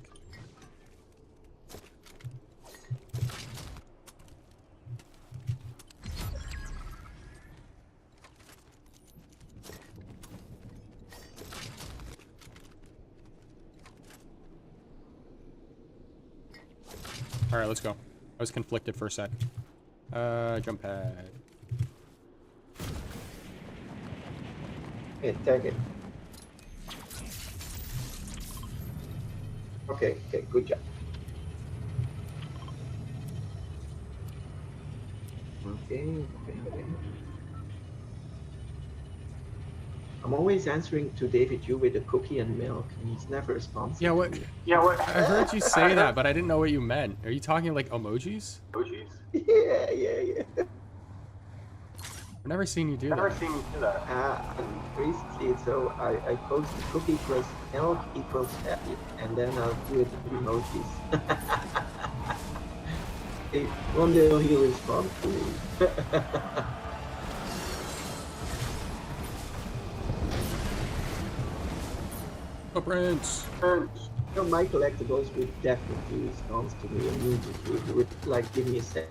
Alright, let's go. I was conflicted for a sec. Jump pad.
Okay, tag it. Okay, good job. Okay. I'm always answering to David Yu with a cookie and milk, and he's never responsive.
Yeah, what?
to me.
Yeah, what? I heard you say that, but I didn't know what you meant. Are you talking like emojis?
Yeah.
I've never seen you do that.
And recently, so I post cookie plus milk equals happy, and then I'll do it with emojis. One day he'll respond to me.
Oh, Prince.
So my collectibles would definitely respond to me immediately. He would like give me a sec.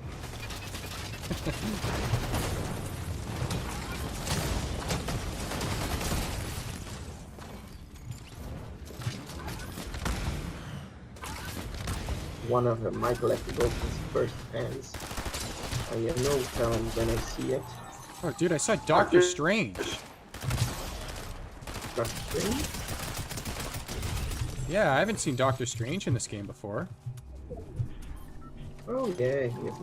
One of my collectibles is first fans. I have no telling when I see it.
Oh, dude, I saw Doctor Strange.
Doctor Strange?
Yeah, I haven't seen Doctor Strange in this game before.
Oh yeah, he is.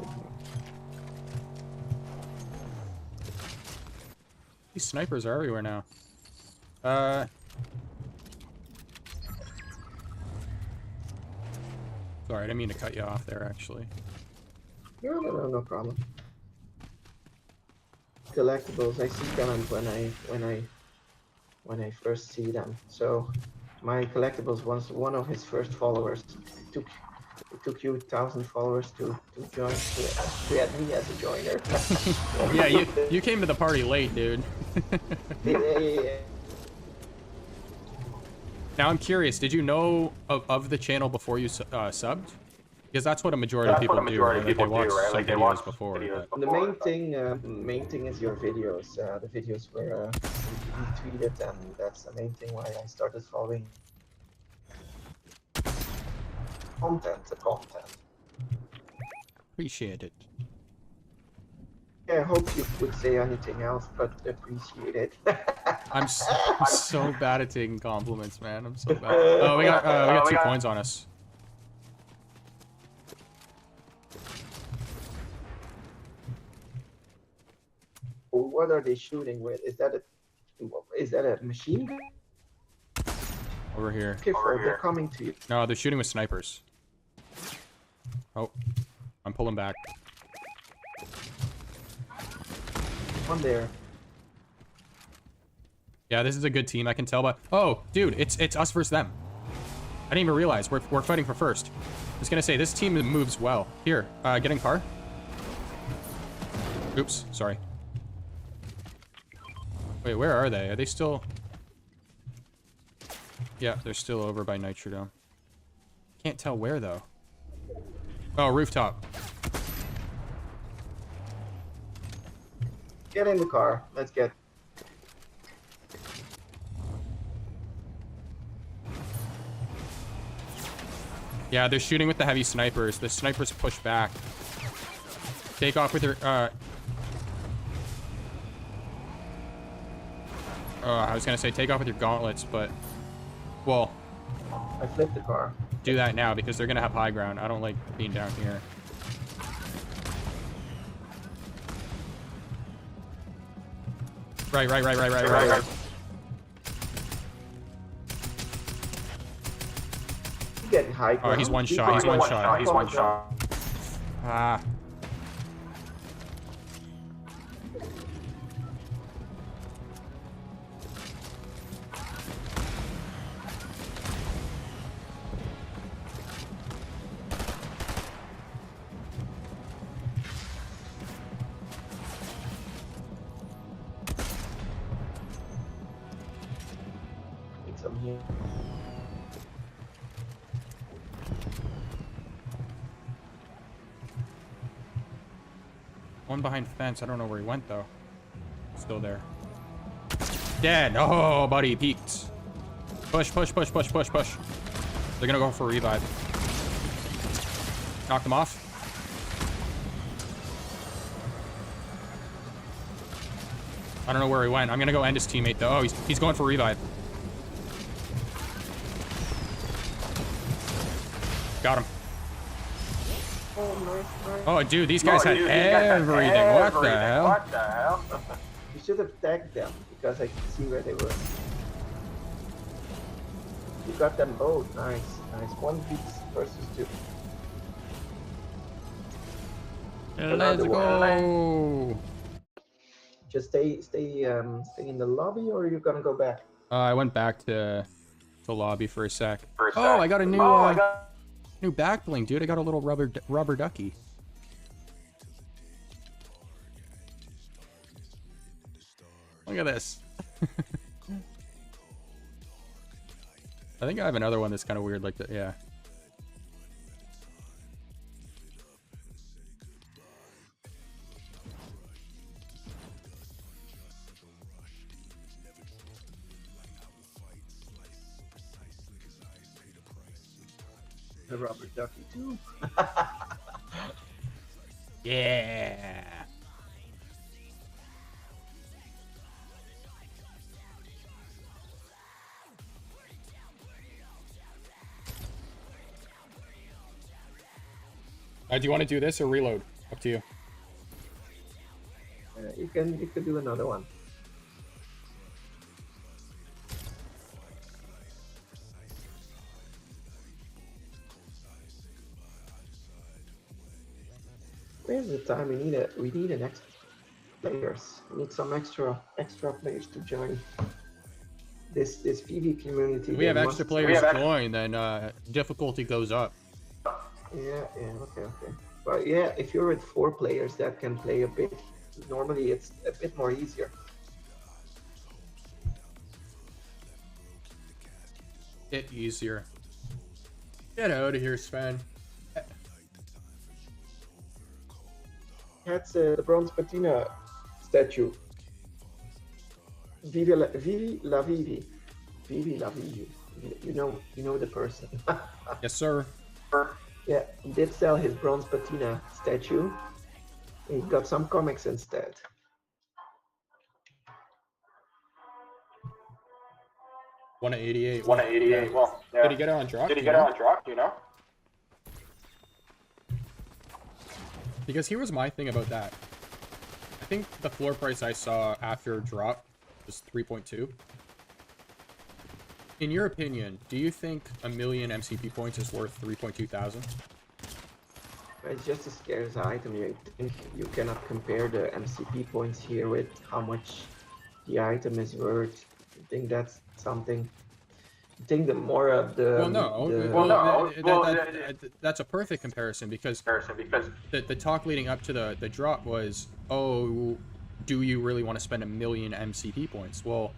These snipers are everywhere now. Sorry, I didn't mean to cut you off there, actually.
No problem. Collectibles, I see them when I first see them. So my collectibles was one of his first followers. It took you 1,000 followers to join to add me as a joiner.
Yeah, you came to the party late, dude.
Yeah.
Now I'm curious, did you know of the channel before you subbed? Because that's what a majority of people do, right? Like they watch some videos before. But...
The main thing is your videos. The videos were retweeted, and that's the main thing why I started following the content.
Appreciate it.
Yeah, I hope you would say anything else, but appreciate it.
I'm so bad at taking compliments, man. I'm so bad. Oh, we got 2 coins on us.
What are they shooting with? Is that a machine gun?
Over here.
Careful, they're coming to you.
No, they're shooting with snipers. Oh, I'm pulling back.
One there.
Yeah, this is a good team, I can tell by... Oh, dude, it's us versus them. I didn't even realize. We're fighting for first. I was gonna say, this team moves well. Here, get in car. Oops, sorry. Wait, where are they? Are they still... Yeah, they're still over by Nitrodome. Can't tell where, though. Oh, rooftop.
Get in the car. Let's get.
Yeah, they're shooting with the heavy snipers. The snipers push back. Take off with your, I was gonna say take off with your gauntlets, but... Well...
I flipped the car.
Do that now, because they're gonna have high ground. I don't like being down here. Right.
He's getting high ground.
Oh, he's one shot. He's one shot. Ah.
It's on here.
One behind fence. I don't know where he went, though. Still there. Dead. Oh, buddy, peeked. Push. They're gonna go for a revive. Knocked him off. I don't know where he went. I'm gonna go end his teammate, though. Oh, he's going for a revive. Got him.
Oh, nice.
Oh, dude, these guys had everything. What the hell?
You should have tagged them because I could see where they were. You got them both. Nice, nice. 1v versus 2.
Let's go.
Just stay in the lobby, or you're gonna go back?
I went back to the lobby for a sec. Oh, I got a new new back bling, dude. I got a little rubber ducky. Look at this. I think I have another one that's kind of weird like that. Yeah.
The rubber ducky too.
Yeah. Do you want to do this or reload? Up to you.
You could do another one. Where's the time? We need an extra players. We need some extra players to join this PV community.
We have extra players join, then difficulty goes up.
Yeah, okay. But yeah, if you're with 4 players that can play a bit, normally it's a bit more easier.
Bit easier. Get out of here, Sven.
That's the bronze patina statue. Vivi la Vivi. Vivi la Vivi. You know the person.
Yes, sir.
Yeah, he did sell his bronze patina statue. He got some comics instead.
One at 88.
One at 88. Well, yeah.
Did he get it on drop?
Did he get it on drop? Do you know?
Because here was my thing about that. I think the floor price I saw after drop was 3.2. In your opinion, do you think a million MCP points is worth 3.2 thousand?
It's just a scarce item. You cannot compare the MCP points here with how much the item is worth. I think that's something. I think the more of the
that's a perfect comparison because the talk leading up to the drop was, oh, do you really want to spend a million MCP points? Well,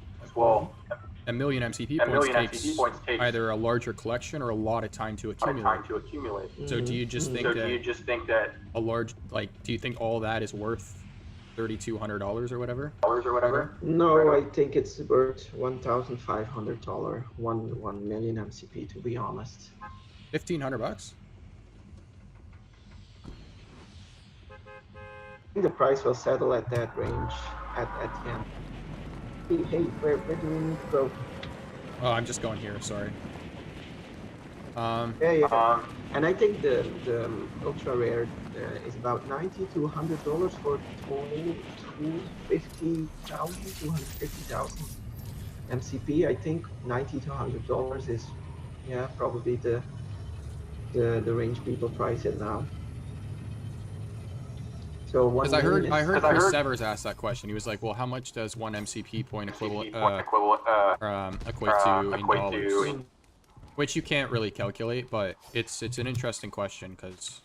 a million MCP points takes either a larger collection or a lot of time to accumulate. So do you just think that a large, like, do you think all that is worth $3,200 or whatever?
No, I think it's worth $1,500. 1 million MCP, to be honest.
$1,500?
I think the price will settle at that range at the end. Hey, where do we need to go?
Oh, I'm just going here. Sorry.
Yeah. And I think the ultra rare is about $90 to $100 for total 250,000 MCP. I think $90 to $100 is, yeah, probably the range people price it now. So
because I heard Chris Severs ask that question. He was like, "Well, how much does one MCP point equate to in dollars?" Which you can't really calculate, but it's an interesting question because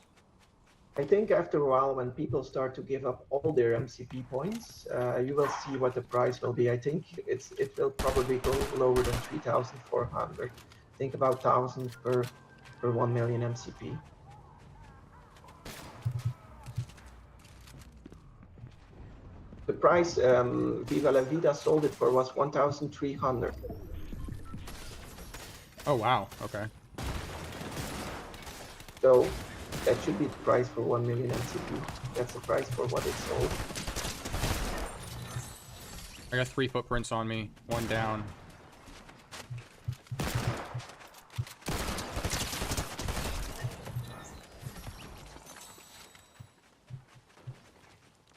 I think after a while, when people start to give up all their MCP points, you will see what the price will be. I think it will probably go lower than 3,400. Think about 1,000 per 1 million MCP. The price Viva La Vida sold it for was 1,300.
oh wow, okay.
So that should be the price for 1 million MCP. That's the price for what it sold.
I got 3 footprints on me, 1 down.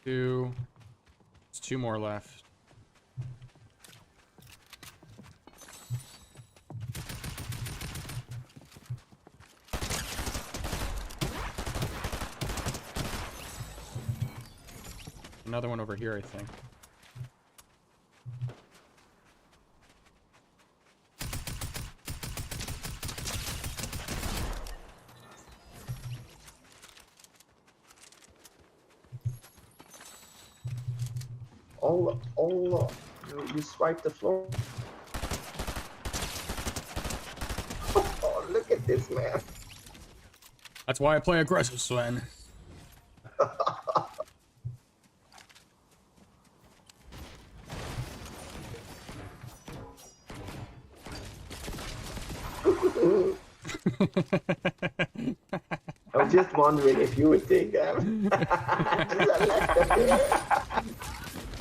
Two. There's 2 more left. another one over here, I think.
You swipe the floor. Oh, look at this man.
That's why I play aggressive, Sven.
I was just wondering if you would think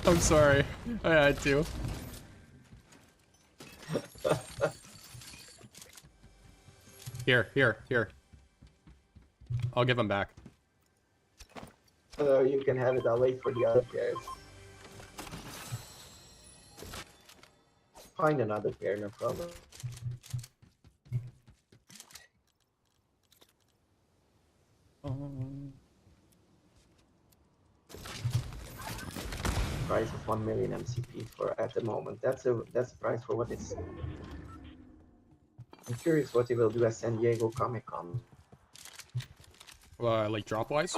I'm sorry. I had to. Here. I'll give them back.
you can have it. I'll wait for the other pairs. Find another pair, no problem. Price of 1 million MCP for at the moment. That's the price for what it's. I'm curious what they will do at San Diego Comic-Con.
Like drop-wise?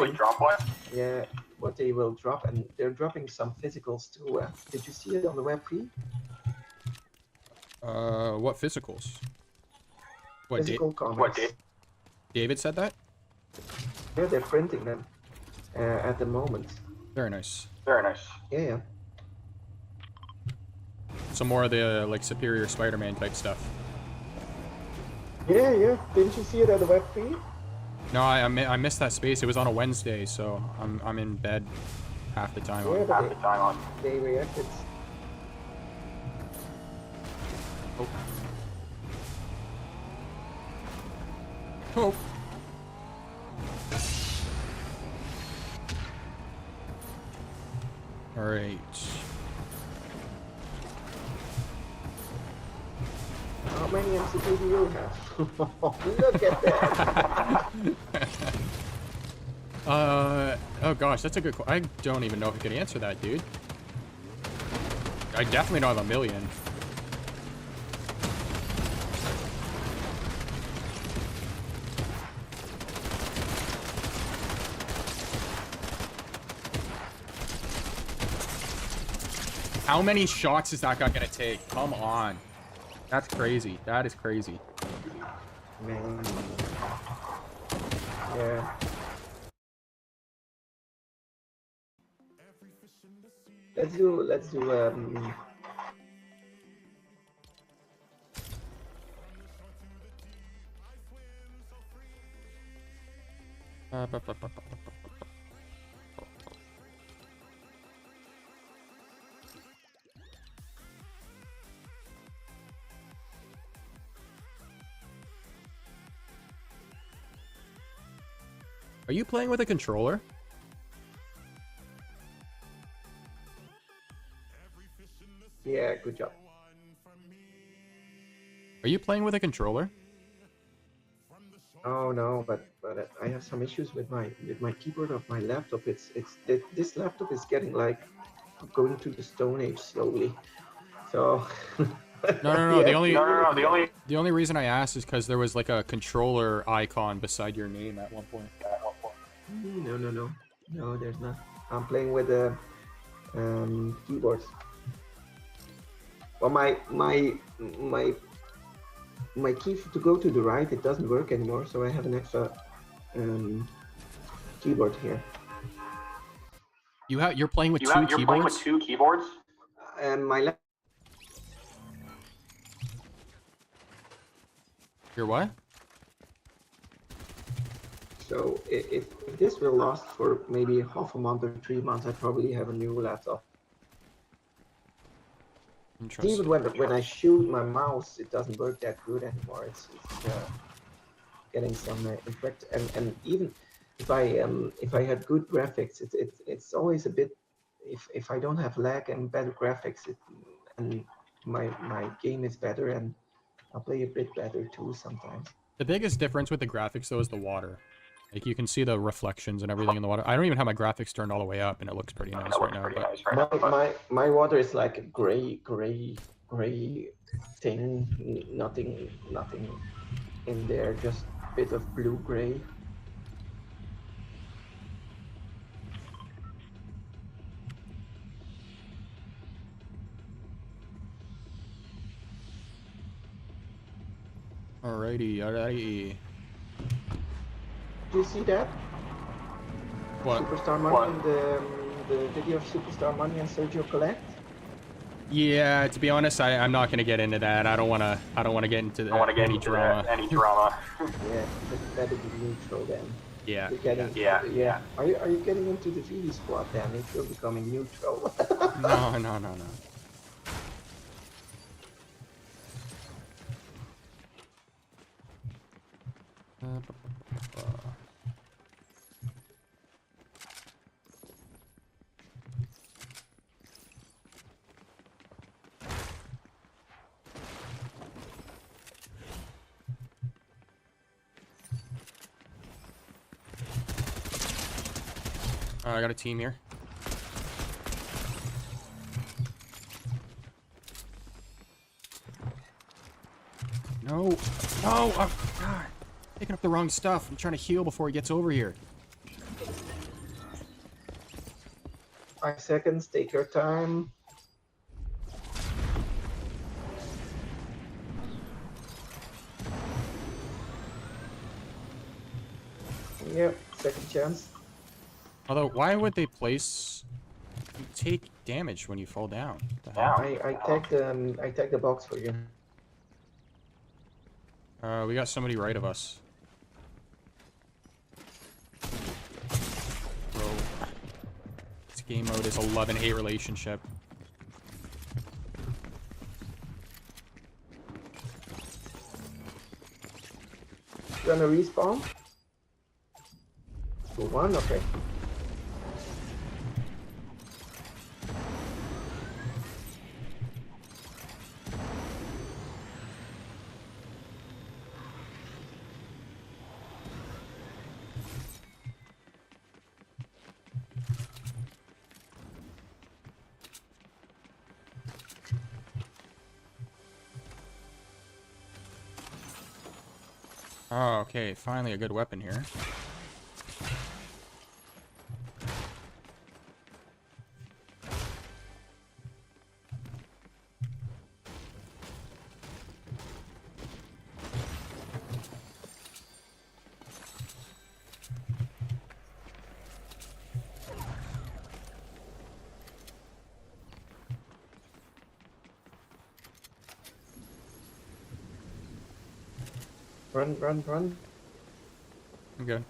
Yeah, what they will drop, and they're dropping some physicals too. Did you see it on the web feed?
What physicals? What,
Physical comics.
David said that?
Yeah, they're printing them at the moment.
Very nice.
Yeah.
Some more of the, like, Superior Spider-Man type stuff.
Yeah. Didn't you see it at the web feed?
No, I missed that space. It was on a Wednesday, so I'm in bed half the time.
Yeah, they reacted.
Oh. All right.
How many MCP do you have? Look at that.
Oh gosh, that's a good I don't even know if I could answer that, dude. I definitely don't have a million. How many shots is that guy gonna take? Come on. That's crazy. That is crazy.
Man. Yeah. Let's do
Are you playing with a controller?
Yeah, good job.
Are you playing with a controller?
Oh no, but I have some issues with my keyboard of my laptop. This laptop is getting like going to the Stone Age slowly. So
No.
Yeah.
The only reason I asked is because there was like a controller icon beside your name at one point.
No, there's not. I'm playing with a keyboard. Well, my key to go to the right, it doesn't work anymore, so I have an extra keyboard here.
You're playing with two keyboards?
And my left.
You're what?
So if this will last for maybe half a month or 3 months, I probably have a new laptop. Even when I shoot my mouse, it doesn't work that good anymore. It's getting some effect, and even if I had good graphics, it's always a bit. If I don't have lag and better graphics, and my game is better, and I'll play a bit better too sometimes.
The biggest difference with the graphics though is the water. Like you can see the reflections and everything in the water. I don't even have my graphics turned all the way up, and it looks pretty nice right now. But
My water is like a gray thing. Nothing in there. Just a bit of blue gray.
alrighty.
Do you see that?
What?
Superstar Money and the video of Superstar Money and Sergio Collect?
Yeah, to be honest, I'm not gonna get into that. I don't wanna get into any drama.
Yeah, but better be neutral then.
Yeah.
You're getting, yeah. Are you getting into the VD squad then if you're becoming neutral?
No. I got a team here. No, God, picking up the wrong stuff. I'm trying to heal before he gets over here.
5 seconds, take your time. Yep, second chance.
Although, why would they place... You take damage when you fall down. What the hell?
I tagged the box for you.
We got somebody right of us. Bro. This game mode is a love and hate relationship.
Gonna respawn? 2-1, okay.
Oh, okay. Finally a good weapon here.
Run.
I'm good.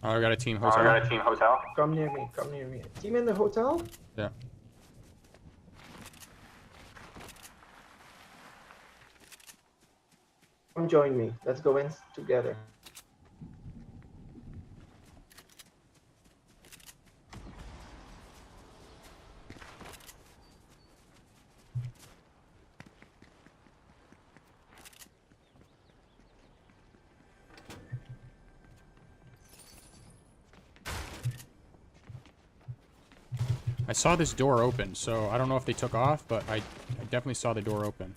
Oh, I got a team hotel.
Come near me. Team in the hotel?
Yeah.
Come join me. Let's go in together.
I saw this door open, so I don't know if they took off, but I definitely saw the door open.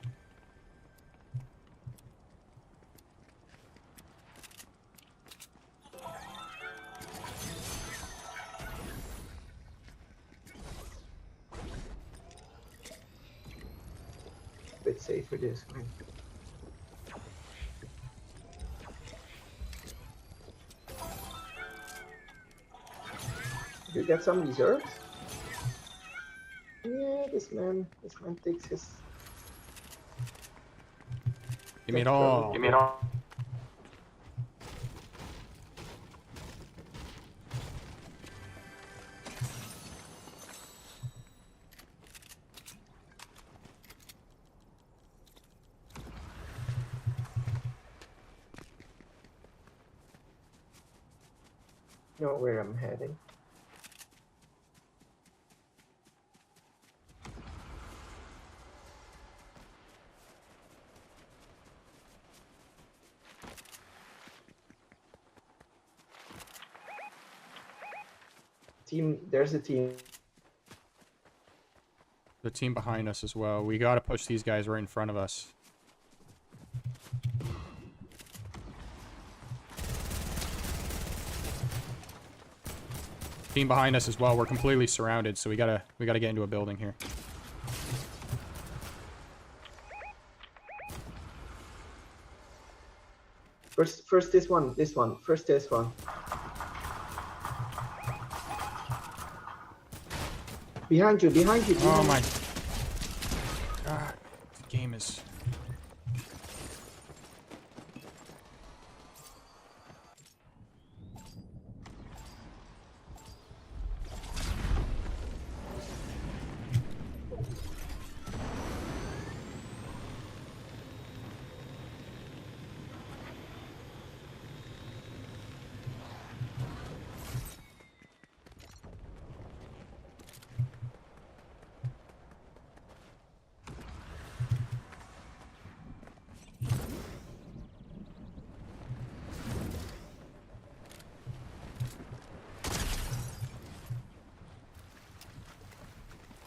Bit safe for this one. You get some reserves? Yeah, this man takes his.
Give me it all.
know where I'm heading. Team, there's a team.
The team behind us as well. We gotta push these guys right in front of us. Team behind us as well. We're completely surrounded, so we gotta get into a building here.
First this one. First this one. Behind you.
Oh my god, the game is...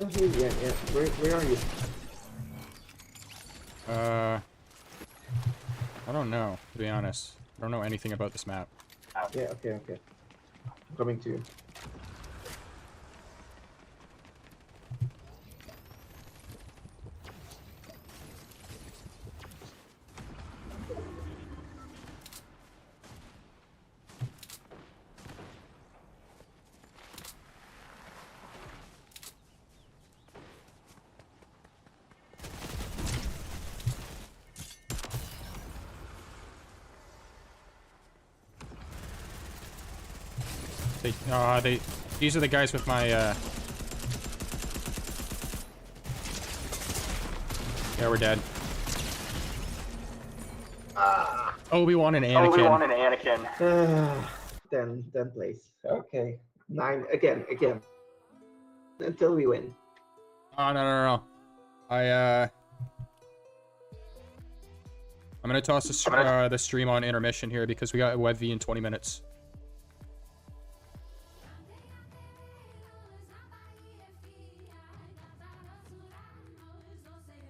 Oh, here, yeah. Where are you?
I don't know, to be honest. I don't know anything about this map.
Yeah, okay. I'm coming to you.
These are the guys with my, Yeah, we're dead. Obi-Wan and Anakin.
Then place. Okay. 9 again. Until we win.
Oh, no. I'm gonna toss the stream on intermission here because we got Web V in 20 minutes.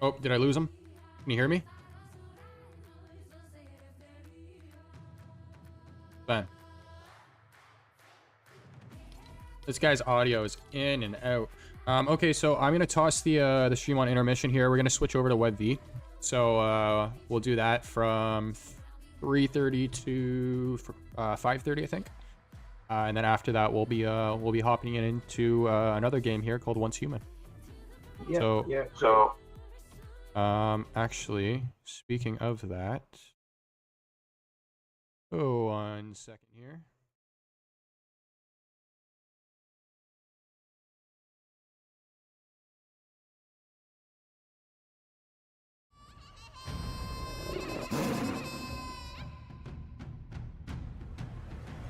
Oh, did I lose him? Can you hear me? Ben. This guy's audio is in and out. Okay, so I'm gonna toss the stream on intermission here. We're gonna switch over to WebV. So we'll do that from 3:30 to 5:30, I think. And then after that, we'll be hopping into another game here called Once Human.
Yeah.
So actually, speaking of that, oh, 1 second here.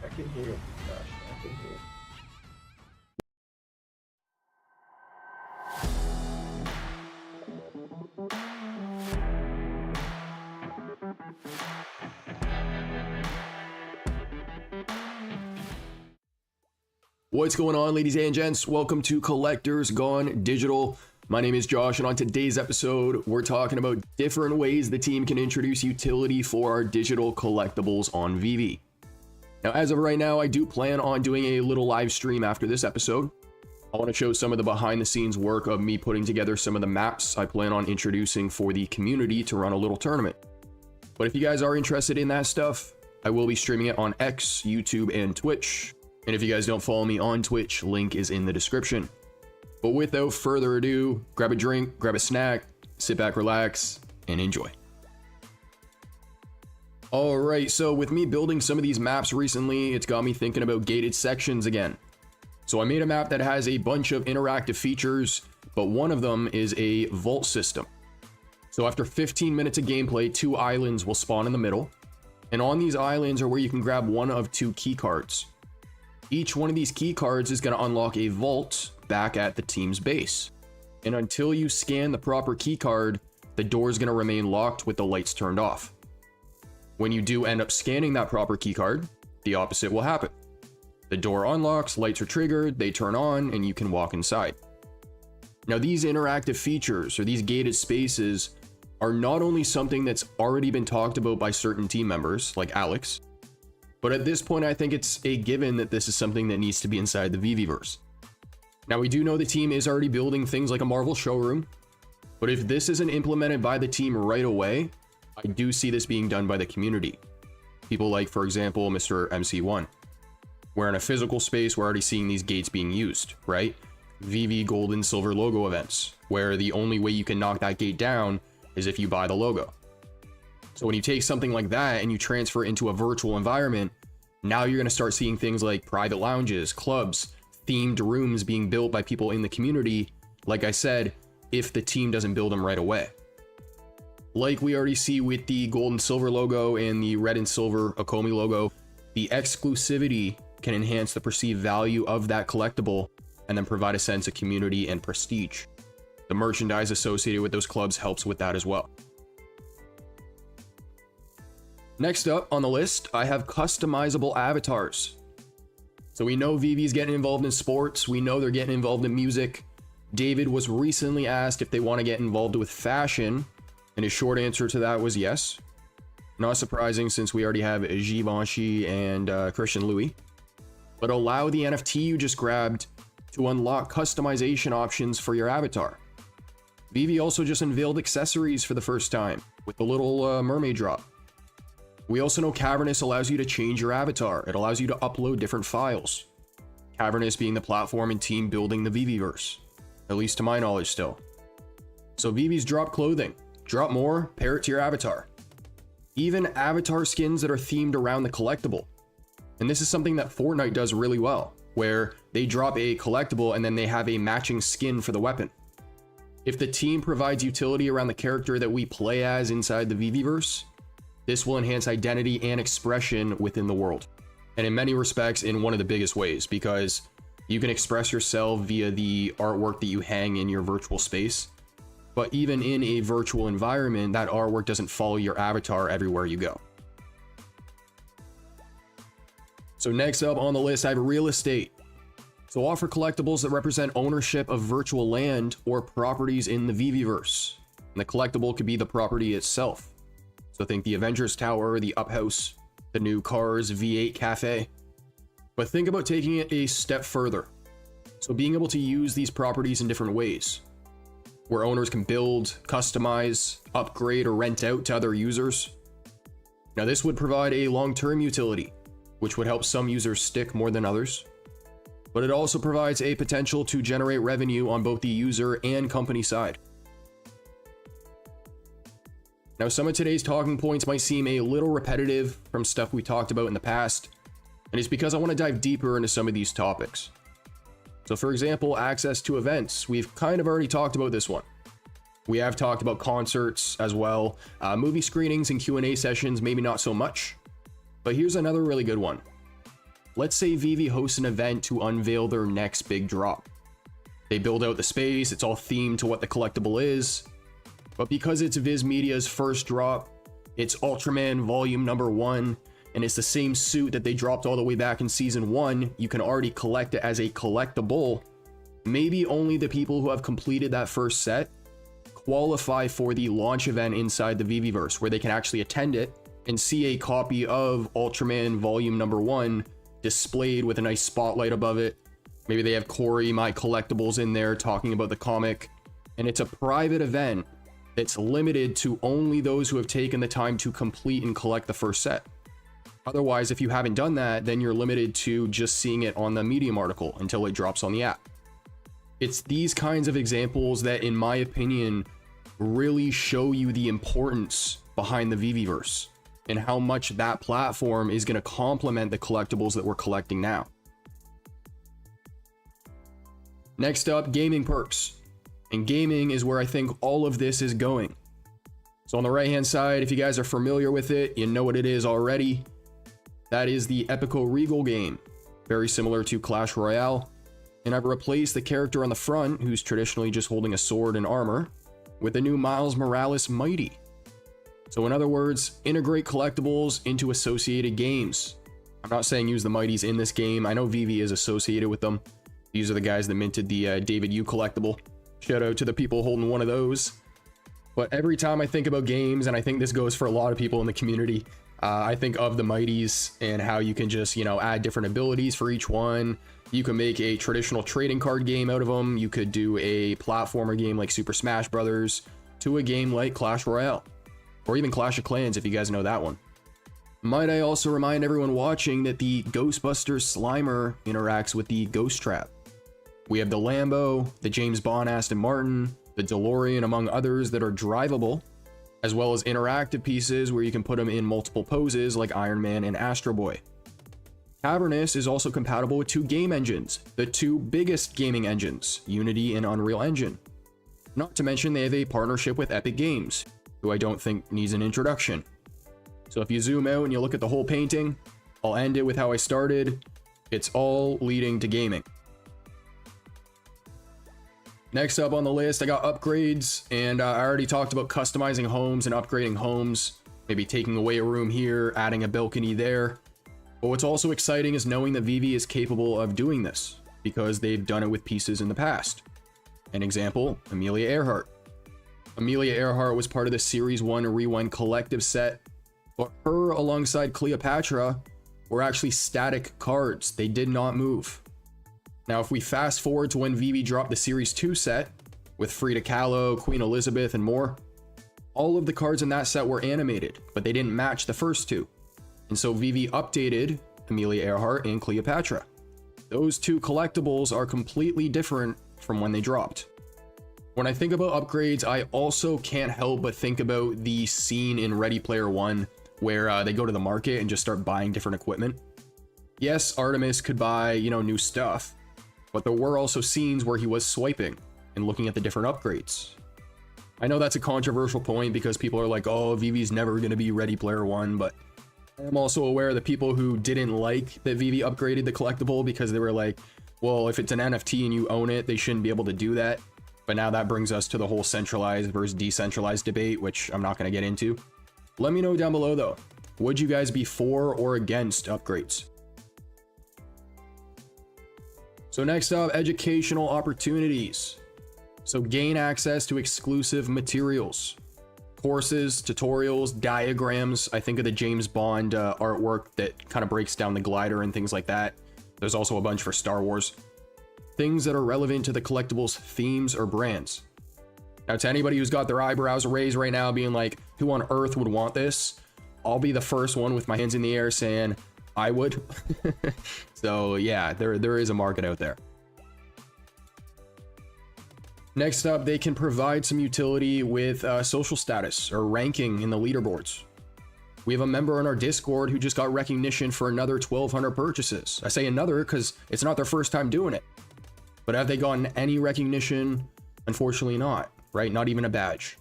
I can hear it. Gosh, I can hear it.
What's going on, ladies and gents? Welcome to Collectors Gone Digital. My name is Josh, and on today's episode, we're talking about different ways the team can introduce utility for our digital collectibles on VV. Now, as of right now, I do plan on doing a little live stream after this episode. I want to show some of the behind-the-scenes work of me putting together some of the maps I plan on introducing for the community to run a little tournament. But if you guys are interested in that stuff, I will be streaming it on X, YouTube, and Twitch. And if you guys don't follow me on Twitch, link is in the description. But without further ado, grab a drink, grab a snack, sit back, relax, and enjoy. Alright, so with me building some of these maps recently, it's got me thinking about gated sections again. So I made a map that has a bunch of interactive features, but one of them is a vault system. So after 15 minutes of gameplay, 2 islands will spawn in the middle. And on these islands are where you can grab one of 2 key cards. Each one of these key cards is going to unlock a vault back at the team's base. And until you scan the proper key card, the door is going to remain locked with the lights turned off. When you do end up scanning that proper key card, the opposite will happen. The door unlocks, lights are triggered, they turn on, and you can walk inside. Now, these interactive features, or these gated spaces, are not only something that's already been talked about by certain team members, like Alex, but at this point I think it's a given that this is something that needs to be inside the VVverse. Now, we do know the team is already building things like a Marvel showroom, but if this isn't implemented by the team right away, I do see this being done by the community. People like, for example, Mr. MC1. Where in a physical space, we're already seeing these gates being used, right? VV gold and silver logo events, where the only way you can knock that gate down is if you buy the logo. So when you take something like that and you transfer it into a virtual environment, now you're going to start seeing things like private lounges, clubs, themed rooms being built by people in the community, like I said, if the team doesn't build them right away. Like we already see with the gold and silver logo and the red and silver Akomi logo, the exclusivity can enhance the perceived value of that collectible and then provide a sense of community and prestige. The merchandise associated with those clubs helps with that as well. Next up on the list, I have customizable avatars. So we know VV's getting involved in sports, we know they're getting involved in music. David was recently asked if they want to get involved with fashion, and his short answer to that was yes. Not surprising since we already have Givenchy and Christian Louis. But allow the NFT you just grabbed to unlock customization options for your avatar. VV also just unveiled accessories for the first time with the little mermaid drop. We also know Cavernous allows you to change your avatar. It allows you to upload different files. Cavernous being the platform and team building the VVverse, at least to my knowledge still. So VV's drop clothing. Drop more, pair it to your avatar. Even avatar skins that are themed around the collectible. And this is something that Fortnite does really well, where they drop a collectible and then they have a matching skin for the weapon. If the team provides utility around the character that we play as inside the VVverse, this will enhance identity and expression within the world. And in many respects, in one of the biggest ways, because you can express yourself via the artwork that you hang in your virtual space. But even in a virtual environment, that artwork doesn't follow your avatar everywhere you go. So next up on the list, I have real estate. So offer collectibles that represent ownership of virtual land or properties in the VVverse. And the collectible could be the property itself. So think the Avengers Tower, the Up House, the new Cars V8 Cafe. But think about taking it a step further. So being able to use these properties in different ways, where owners can build, customize, upgrade, or rent out to other users. Now this would provide a long-term utility, which would help some users stick more than others. But it also provides a potential to generate revenue on both the user and company side. Now, some of today's talking points might seem a little repetitive from stuff we talked about in the past, and it's because I want to dive deeper into some of these topics. So for example, access to events. We've kind of already talked about this one. We have talked about concerts as well, movie screenings and Q&A sessions, maybe not so much. But here's another really good one. Let's say VV hosts an event to unveil their next big drop. They build out the space, it's all themed to what the collectible is. But because it's Viz Media's first drop, it's Ultraman Volume Number 1, and it's the same suit that they dropped all the way back in Season 1, you can already collect it as a collectible. Maybe only the people who have completed that first set qualify for the launch event inside the VVverse, where they can actually attend it and see a copy of Ultraman Volume Number 1 displayed with a nice spotlight above it. Maybe they have Corey, My Collectibles in there talking about the comic, and it's a private event that's limited to only those who have taken the time to complete and collect the first set. Otherwise, if you haven't done that, then you're limited to just seeing it on the Medium article until it drops on the app. It's these kinds of examples that, in my opinion, really show you the importance behind the VVverse and how much that platform is going to complement the collectibles that we're collecting now. Next up, gaming perks. And gaming is where I think all of this is going. So on the right hand side, if you guys are familiar with it, you know what it is already. That is the Epico Regal game. very similar to Clash Royale, and I've replaced the character on the front, who's traditionally just holding a sword and armor, with the new Miles Morales Mighty. So in other words, integrate collectibles into associated games. I'm not saying use the Mighties in this game. I know Vivi is associated with them. These are the guys that minted the David Yu collectible. Shout out to the people holding one of those. But every time I think about games, and I think this goes for a lot of people in the community, I think of the Mighties and how you can just, you know, add different abilities for each one. You can make a traditional trading card game out of them. You could do a platformer game like Super Smash Brothers to a game like Clash Royale, or even Clash of Clans if you guys know that one. Might I also remind everyone watching that the Ghostbusters Slimer interacts with the Ghost Trap. We have the Lambo, the James Bond Aston Martin, the DeLorean, among others that are drivable, as well as interactive pieces where you can put them in multiple poses like Iron Man and Astro Boy. Cavernous is also compatible with 2 game engines, the 2 biggest gaming engines, Unity and Unreal Engine. Not to mention they have a partnership with Epic Games, who I don't think needs an introduction. So if you zoom out and you look at the whole painting, I'll end it with how I started. It's all leading to gaming. Next up on the list, I got upgrades, and I already talked about customizing homes and upgrading homes, maybe taking away a room here, adding a balcony there. But what's also exciting is knowing that Vivi is capable of doing this, because they've done it with pieces in the past. An example, Amelia Earhart. Amelia Earhart was part of the Series 1 Rewind collective set, but her alongside Cleopatra were actually static cards. They did not move. Now, if we fast forward to when Vivi dropped the Series 2 set, with Frida Kahlo, Queen Elizabeth, and more, all of the cards in that set were animated, but they didn't match the first 2. And so Vivi updated Amelia Earhart and Cleopatra. Those 2 collectibles are completely different from when they dropped. When I think about upgrades, I also can't help but think about the scene in Ready Player One where they go to the market and just start buying different equipment. Yes, Artemis could buy, you know, new stuff, but there were also scenes where he was swiping and looking at the different upgrades. I know that's a controversial point because people are like, oh, Vivi's never going to be Ready Player One, but I'm also aware of the people who didn't like that Vivi upgraded the collectible because they were like, well, if it's an NFT and you own it, they shouldn't be able to do that. But now that brings us to the whole centralized versus decentralized debate, which I'm not going to get into. Let me know down below though, would you guys be for or against upgrades? So next up, educational opportunities. So gain access to exclusive materials. Courses, tutorials, diagrams. I think of the James Bond artwork that kind of breaks down the glider and things like that. There's also a bunch for Star Wars. Things that are relevant to the collectibles themes or brands. Now, to anybody who's got their eyebrows raised right now being like, who on earth would want this? I'll be the first one with my hands in the air saying, I would. So yeah, there is a market out there. Next up, they can provide some utility with social status or ranking in the leaderboards. We have a member in our Discord who just got recognition for another 1,200 purchases. I say another because it's not their first time doing it. But have they gotten any recognition? Unfortunately not, right? Not even a badge.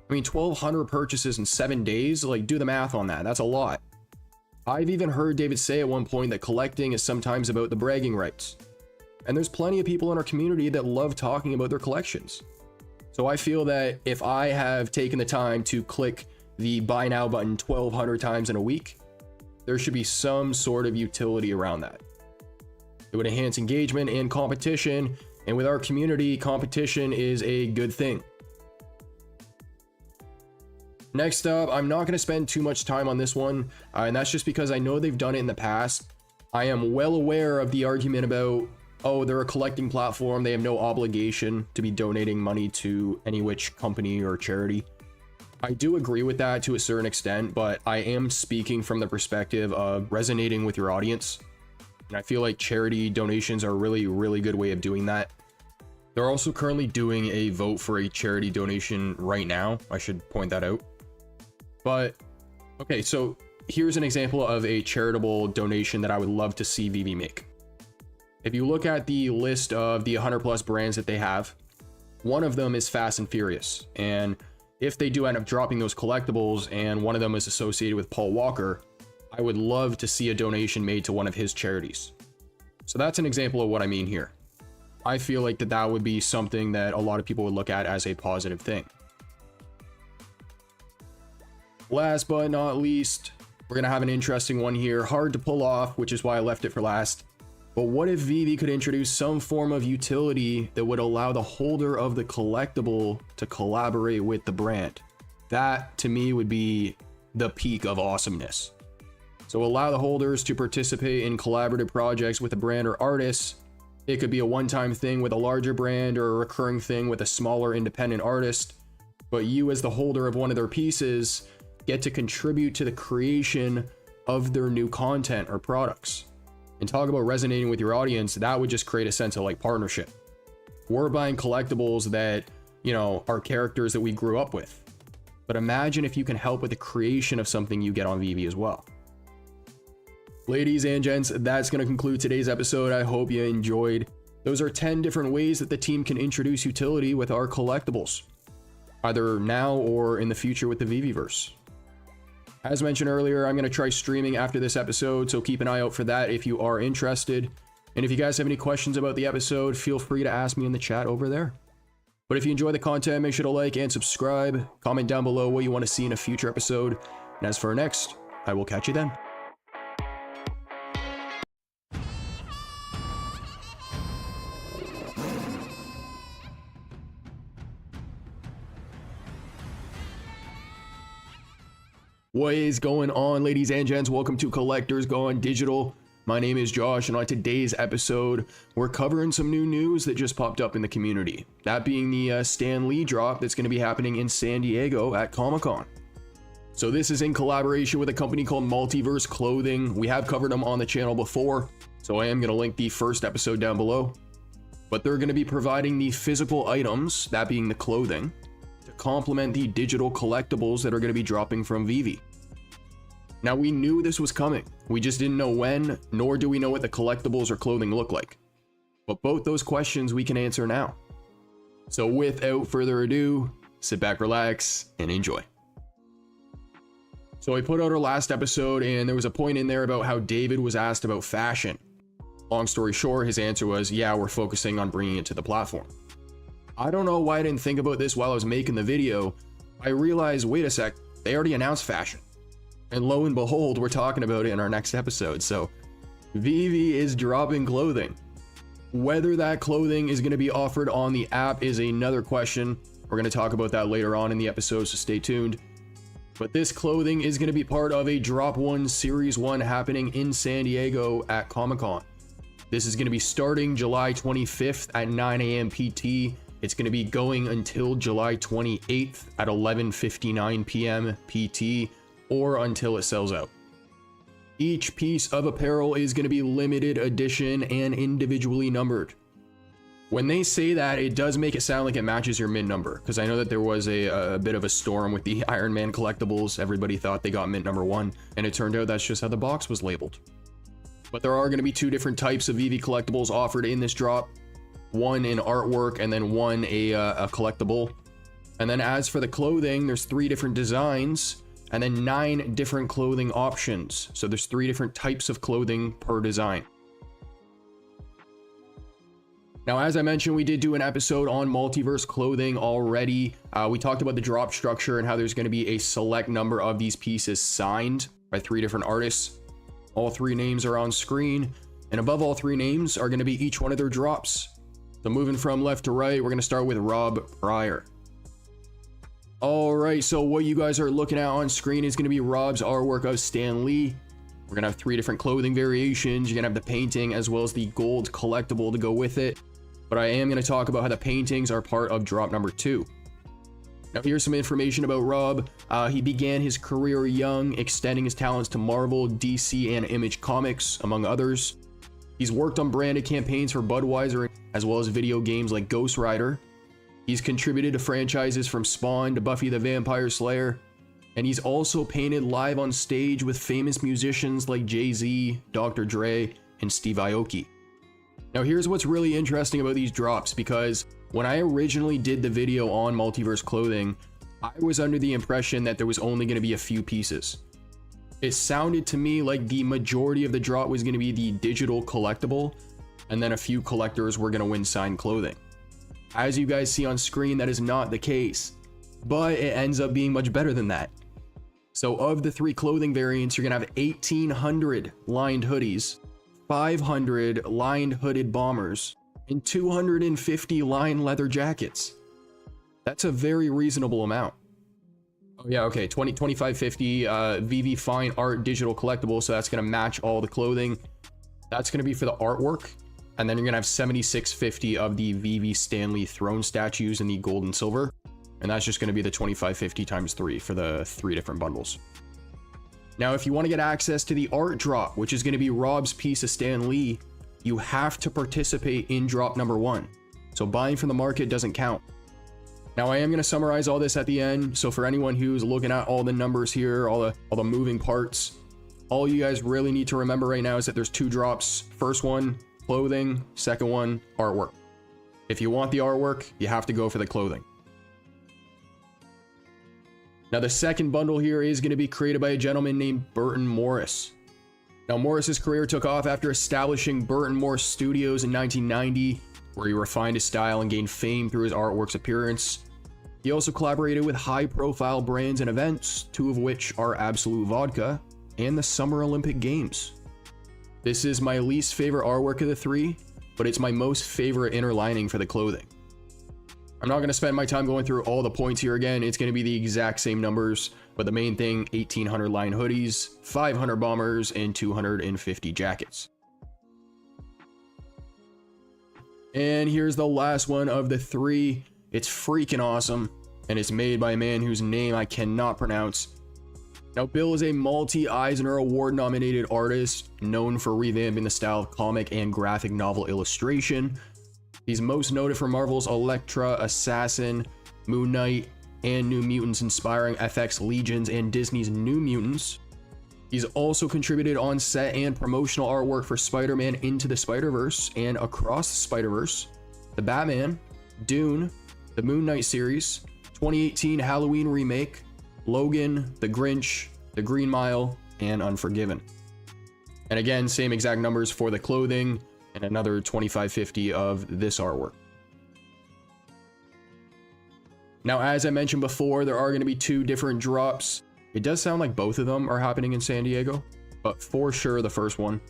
I mean, 1,200 purchases in 7 days, like do the math on that. That's a lot. I've even heard David say at one point that collecting is sometimes about the bragging rights. And there's plenty of people in our community that love talking about their collections. So I feel that if I have taken the time to click the buy now button 1,200 times in a week, there should be some sort of utility around that. It would enhance engagement and competition, and with our community, competition is a good thing. Next up, I'm not going to spend too much time on this one, and that's just because I know they've done it in the past. I am well aware of the argument about, oh, they're a collecting platform, they have no obligation to be donating money to any which company or charity. I do agree with that to a certain extent, but I am speaking from the perspective of resonating with your audience. And I feel like charity donations are a really good way of doing that. They're also currently doing a vote for a charity donation right now. I should point that out. But, okay, so here's an example of a charitable donation that I would love to see Vivi make. If you look at the list of the 100+ brands that they have, one of them is Fast and Furious. And if they do end up dropping those collectibles and one of them is associated with Paul Walker, I would love to see a donation made to one of his charities. So that's an example of what I mean here. I feel like that would be something that a lot of people would look at as a positive thing. Last but not least, we're going to have an interesting one here. Hard to pull off, which is why I left it for last. But what if Vivi could introduce some form of utility that would allow the holder of the collectible to collaborate with the brand? That, to me, would be the peak of awesomeness. So allow the holders to participate in collaborative projects with a brand or artist. It could be a one-time thing with a larger brand or a recurring thing with a smaller independent artist. But you, as the holder of one of their pieces, get to contribute to the creation of their new content or products. And talk about resonating with your audience, that would just create a sense of like partnership. We're buying collectibles that, you know, are characters that we grew up with. But imagine if you can help with the creation of something you get on Vivi as well. Ladies and gents, that's going to conclude today's episode. I hope you enjoyed. Those are 10 different ways that the team can introduce utility with our collectibles, either now or in the future with the Viviverse. As mentioned earlier, I'm going to try streaming after this episode, so keep an eye out for that if you are interested. And if you guys have any questions about the episode, feel free to ask me in the chat over there. But if you enjoy the content, make sure to like and subscribe. Comment down below what you want to see in a future episode. And as for our next, I will catch you then. What is going on, ladies and gents? Welcome to Collectors Gone Digital. My name is Josh, and on today's episode, we're covering some new news that just popped up in the community. That being the Stan Lee drop that's going to be happening in San Diego at Comic-Con. So this is in collaboration with a company called Multiverse Clothing. We have covered them on the channel before, so I am going to link the first episode down below. But they're going to be providing the physical items, that being the clothing, to complement the digital collectibles that are going to be dropping from Vivi. Now, we knew this was coming. We just didn't know when, nor do we know what the collectibles or clothing look like. But both those questions we can answer now. So without further ado, sit back, relax, and enjoy. So I put out our last episode, and there was a point in there about how David was asked about fashion. Long story short, his answer was, yeah, we're focusing on bringing it to the platform. I don't know why I didn't think about this while I was making the video. I realized, wait a sec, they already announced fashion. And lo and behold, we're talking about it in our next episode. So Vivi is dropping clothing. Whether that clothing is going to be offered on the app is another question. We're going to talk about that later on in the episode, so stay tuned. But this clothing is going to be part of a Drop 1 Series 1 happening in San Diego at Comic-Con. This is going to be starting July 25th at 9 a.m. PT. It's going to be going until July 28th at 11:59 p.m. PT. Or until it sells out. Each piece of apparel is going to be limited edition and individually numbered. When they say that, it does make it sound like it matches your mint number, because I know that there was a bit of a storm with the Iron Man collectibles. Everybody thought they got mint number 1, and it turned out that's just how the box was labeled. But there are going to be 2 different types of Vivi collectibles offered in this drop. One in artwork, and then one a collectible. And then as for the clothing, there's 3 different designs, and then 9 different clothing options. So there's 3 different types of clothing per design. Now, as I mentioned, we did do an episode on Multiverse Clothing already. We talked about the drop structure and how there's going to be a select number of these pieces signed by 3 different artists. All 3 names are on screen, and above all 3 names are going to be each one of their drops. So moving from left to right, we're going to start with Rob Pryor. Alright, so what you guys are looking at on screen is going to be Rob's artwork of Stan Lee. We're going to have 3 different clothing variations. You're going to have the painting as well as the gold collectible to go with it. But I am going to talk about how the paintings are part of drop number 2. Now here's some information about Rob. He began his career young, extending his talents to Marvel, DC, and Image Comics, among others. He's worked on branded campaigns for Budweiser, as well as video games like Ghost Rider. He's contributed to franchises from Spawn to Buffy the Vampire Slayer, and he's also painted live on stage with famous musicians like Jay-Z, Dr. Dre, and Steve Aoki. Now here's what's really interesting about these drops, because when I originally did the video on Multiverse Clothing, I was under the impression that there was only going to be a few pieces. It sounded to me like the majority of the drop was going to be the digital collectible, and then a few collectors were going to win signed clothing. As you guys see on screen, that is not the case, but it ends up being much better than that. So of the 3 clothing variants, you're going to have 1,800 lined hoodies, 500 lined hooded bombers, and 250 lined leather jackets. That's a very reasonable amount. Oh yeah, okay, 2550 VV Fine Art digital collectible, so that's going to match all the clothing. That's going to be for the artwork, and then you're going to have 7650 of the VV Stanley throne statues in the gold and silver, and that's just going to be the 2550 times 3 for the 3 different bundles. Now, if you want to get access to the art drop, which is going to be Rob's piece of Stan Lee, you have to participate in drop number 1. So buying from the market doesn't count. Now, I am going to summarize all this at the end, so for anyone who's looking at all the numbers here, all the moving parts, all you guys really need to remember right now is that there's 2 drops. First one, clothing. Second one, artwork. If you want the artwork, you have to go for the clothing. Now, the second bundle here is going to be created by a gentleman named Burton Morris. Now, Morris's career took off after establishing Burton Morris Studios in 1990, where he refined his style and gained fame through his artwork's appearance. He also collaborated with high-profile brands and events, 2 of which are Absolute Vodka and the Summer Olympic Games. This is my least favorite artwork of the 3, but it's my most favorite inner lining for the clothing. I'm not going to spend my time going through all the points here again. It's going to be the exact same numbers, but the main thing, 1,800 lined hoodies, 500 bombers, and 250 jackets. And here's the last one of the 3. It's freaking awesome, and it's made by a man whose name I cannot pronounce. Now, Bill is a multi-Eisner Award nominated artist known for revamping the style of comic and graphic novel illustration. He's most noted for Marvel's Elektra, Assassin, Moon Knight, and New Mutants inspiring FX Legions and Disney's New Mutants. He's also contributed on set and promotional artwork for Spider-Man Into the Spider-Verse and Across the Spider-Verse, The Batman, Dune, the Moon Knight series, 2018 Halloween remake, Logan, The Grinch, The Green Mile, and Unforgiven. And again, same exact numbers for the clothing and another 2550 of this artwork. Now, as I mentioned before, there are going to be 2 different drops. It does sound like both of them are happening in San Diego, but for sure the first one.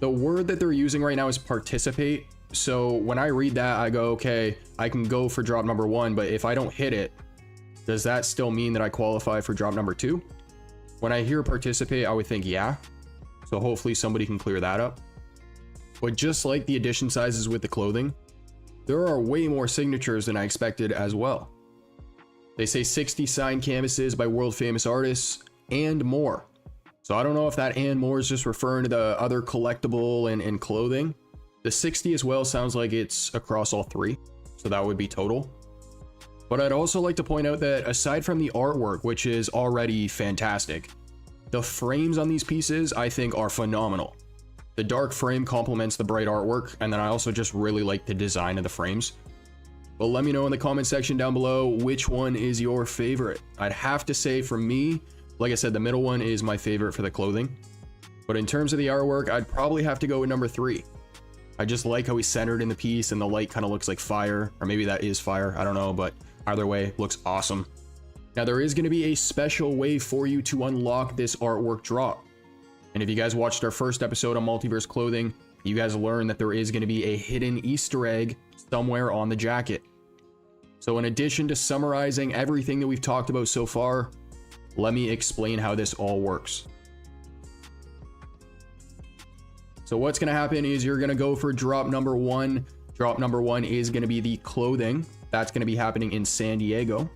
The word that they're using right now is participate. So when I read that, I go, okay, I can go for drop number 1, but if I don't hit it, does that still mean that I qualify for drop number 2? When I hear participate, I would think yeah. So hopefully somebody can clear that up. But just like the edition sizes with the clothing, there are way more signatures than I expected as well. They say 60 signed canvases by world famous artists and more. So I don't know if that and more is just referring to the other collectible and clothing. The 60 as well sounds like it's across all 3, so that would be total. But I'd also like to point out that aside from the artwork, which is already fantastic, the frames on these pieces I think are phenomenal. The dark frame complements the bright artwork, and then I also just really like the design of the frames. Well, let me know in the comment section down below which one is your favorite. I'd have to say for me, like I said, the middle one is my favorite for the clothing. But in terms of the artwork, I'd probably have to go with number 3. I just like how he's centered in the piece and the light kind of looks like fire, or maybe that is fire, I don't know, but either way, looks awesome. Now, there is going to be a special way for you to unlock this artwork drop. And if you guys watched our first episode on Multiverse Clothing, you guys learned that there is going to be a hidden Easter egg somewhere on the jacket. So in addition to summarizing everything that we've talked about so far, let me explain how this all works. So what's going to happen is you're going to go for drop number 1. Drop number 1 is going to be the clothing. That's going to be happening in San Diego.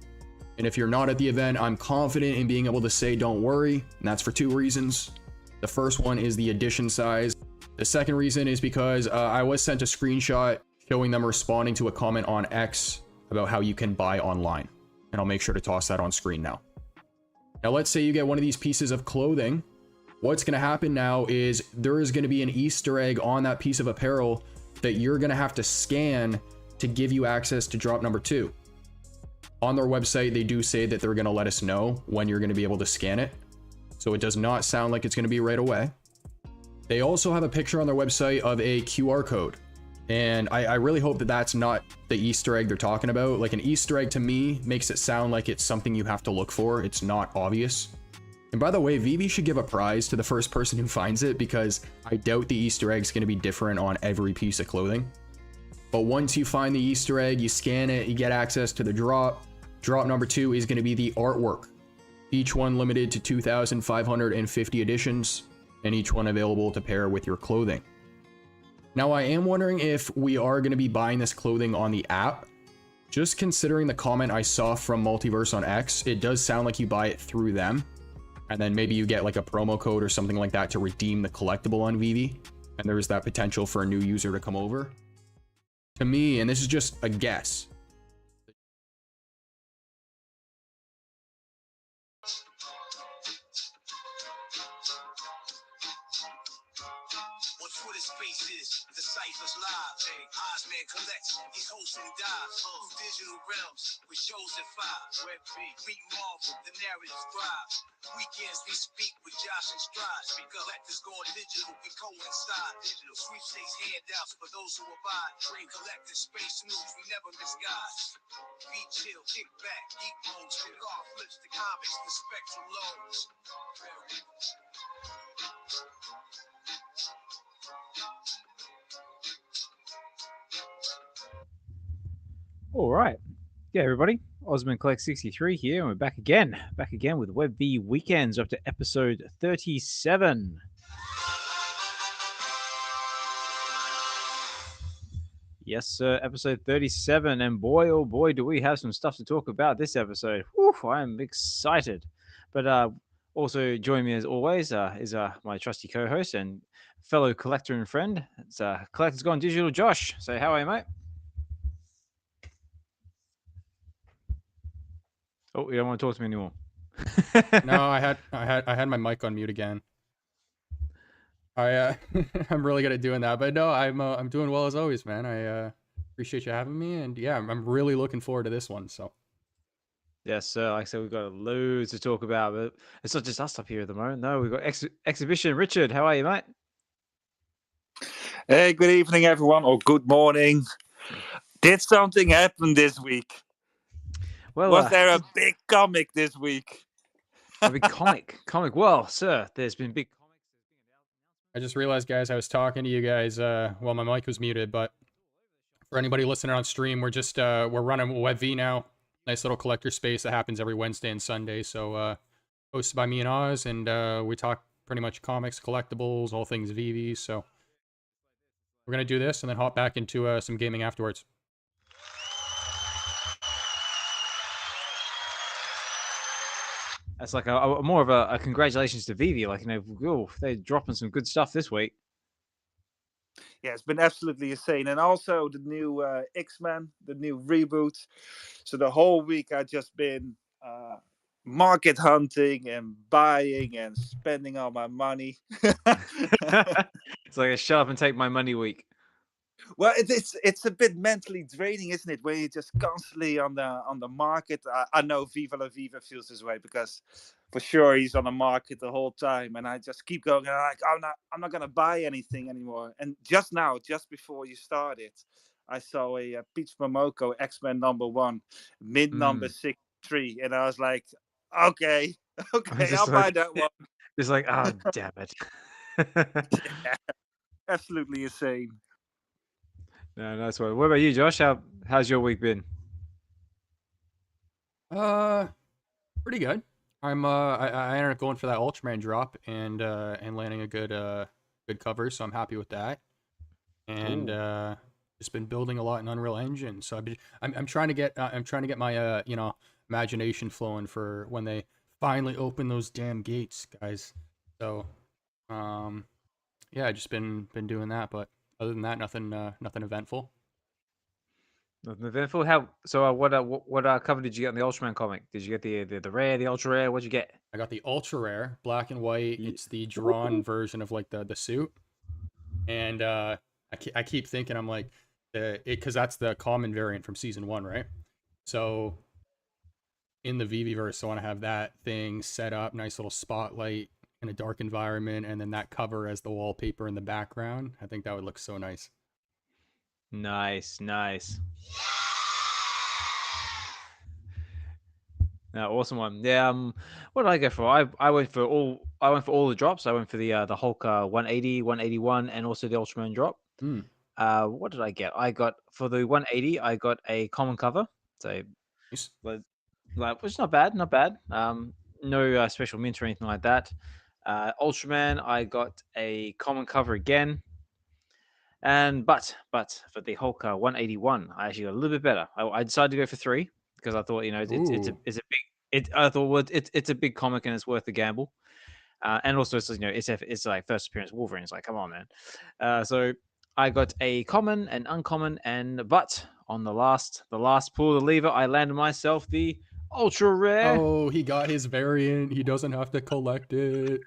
And if you're not at the event, I'm confident in being able to say don't worry, and that's for 2 reasons. The first one is the edition size. The second reason is because I was sent a screenshot showing them responding to a comment on X about how you can buy online. And I'll make sure to toss that on screen now. Now, let's say you get one of these pieces of clothing. What's going to happen now is there is going to be an Easter egg on that piece of apparel that you're going to have to scan to give you access to drop number 2. On their website, they do say that they're going to let us know when you're going to be able to scan it. So it does not sound like it's going to be right away. They also have a picture on their website of a QR code. And I really hope that that's not the Easter egg they're talking about. Like, an Easter egg to me makes it sound like it's something you have to look for. It's not obvious. And by the way, Vivi should give a prize to the first person who finds it, because I doubt the Easter egg's going to be different on every piece of clothing. But once you find the Easter egg, you scan it, you get access to the drop. Drop number 2 is going to be the artwork. Each one limited to 2,550 editions, and each one available to pair with your clothing. Now, I am wondering if we are going to be buying this clothing on the app. Just considering the comment I saw from Multiverse on X, it does sound like you buy it through them. And then maybe you get like a promo code or something like that to redeem the collectible on Vivi. And there's that potential for a new user to come over. To me, and this is just a guess,
Space is the Cypher's live. Ozman collects, he's hosting dives. Digital realms with shows at 5. Web B, meet Marvel, the narrative thrives. Weekends we speak with Josh and Strides. We collectors going digital, we coincide. Digital sweepstakes handouts for those who abide. Trade collector space news, we never misguide. Be chill, kick back, geek modes. From golf flips to comics, the spectrum loads.
All right. Yeah, everybody. Osman Collect 63 here, and we're back again with Web V Weekends up to episode 37. Yes, sir, episode 37, and boy, oh boy, do we have some stuff to talk about this episode. Whew, I am excited. But also joining me as always is my trusty co-host and fellow collector and friend. It's Collector's Gone Digital, Josh. So how are you, mate? Oh, you don't want to talk to me anymore.
no, I had my mic on mute again. I'm really good at doing that, but no, I'm doing well as always, man. I appreciate you having me, and yeah, I'm really looking forward to this one. So
yes, sir. Like I said, we've got loads to talk about, but it's not just us up here at the moment. No, we've got exhibition. Richard, how are you, mate?
Hey, good evening, everyone, or good morning. Did something happen this week?
Well,
was there a big comic this week?
A big comic? Well, sir, there's been big comics.
I just realized, guys, I was talking to you guys while my mic was muted, but for anybody listening on stream, we're running WebV now. Nice little collector space that happens every Wednesday and Sunday. So hosted by me and Oz, and we talk pretty much comics, collectibles, all things VV. So we're gonna do this and then hop back into some gaming afterwards.
That's like more of a congratulations to Vivi. Like, they're dropping some good stuff this week.
Yeah, it's been absolutely insane. And also the new X-Men, the new reboot. So the whole week I've just been market hunting and buying and spending all my money.
It's like a shut up and take my money week.
Well, it's a bit mentally draining, isn't it? Where you're just constantly on the market. I know Viva La Viva feels this way because for sure he's on the market the whole time, and I just keep going. And I'm not gonna buy anything anymore. And just now, just before you started, I saw a Peach Momoko X-Men #1, mid number 63, and I was like, okay, I'll buy that one.
It's like, oh damn it.
Yeah, absolutely insane.
No, that's what. What about you, Josh? How's your week been?
Pretty good. I ended up going for that Ultraman drop and landing a good cover, so I'm happy with that. And just been building a lot in Unreal Engine, so I'm trying to get my imagination flowing for when they finally open those damn gates, guys. So yeah, I just been doing that, but other than that, nothing eventful.
Nothing eventful. How? So what cover did you get in the Ultraman comic? Did you get the rare, the ultra rare? What'd you get?
I got the ultra rare, black and white. It's the drawn version of like the suit, and I keep thinking, I'm like, because that's the common variant from season 1, right? So in the VV verse, I want to have that thing set up, nice little spotlight, in a dark environment, and then that cover as the wallpaper in the background. I think that would look so nice.
Nice. No, awesome one. Yeah. What did I go for? I went for all the drops. I went for the Hulk 180, 181, and also the Ultraman drop.
Mm.
What did I get? I got for the 180. I got a common cover. So,
Nice.
like, which is not bad. No special mint or anything like that. Ultraman, I got a common cover again. And but for the Hulk 181, I actually got a little bit better. I decided to go for 3 because I thought, it's a
Ooh.
it's a big comic and it's worth the gamble. And also it's like first appearance Wolverine. It's like, come on, man. So I got a common, an uncommon, but on the last pull of the lever, I landed myself the ultra rare.
Oh, he got his variant. He doesn't have to collect it.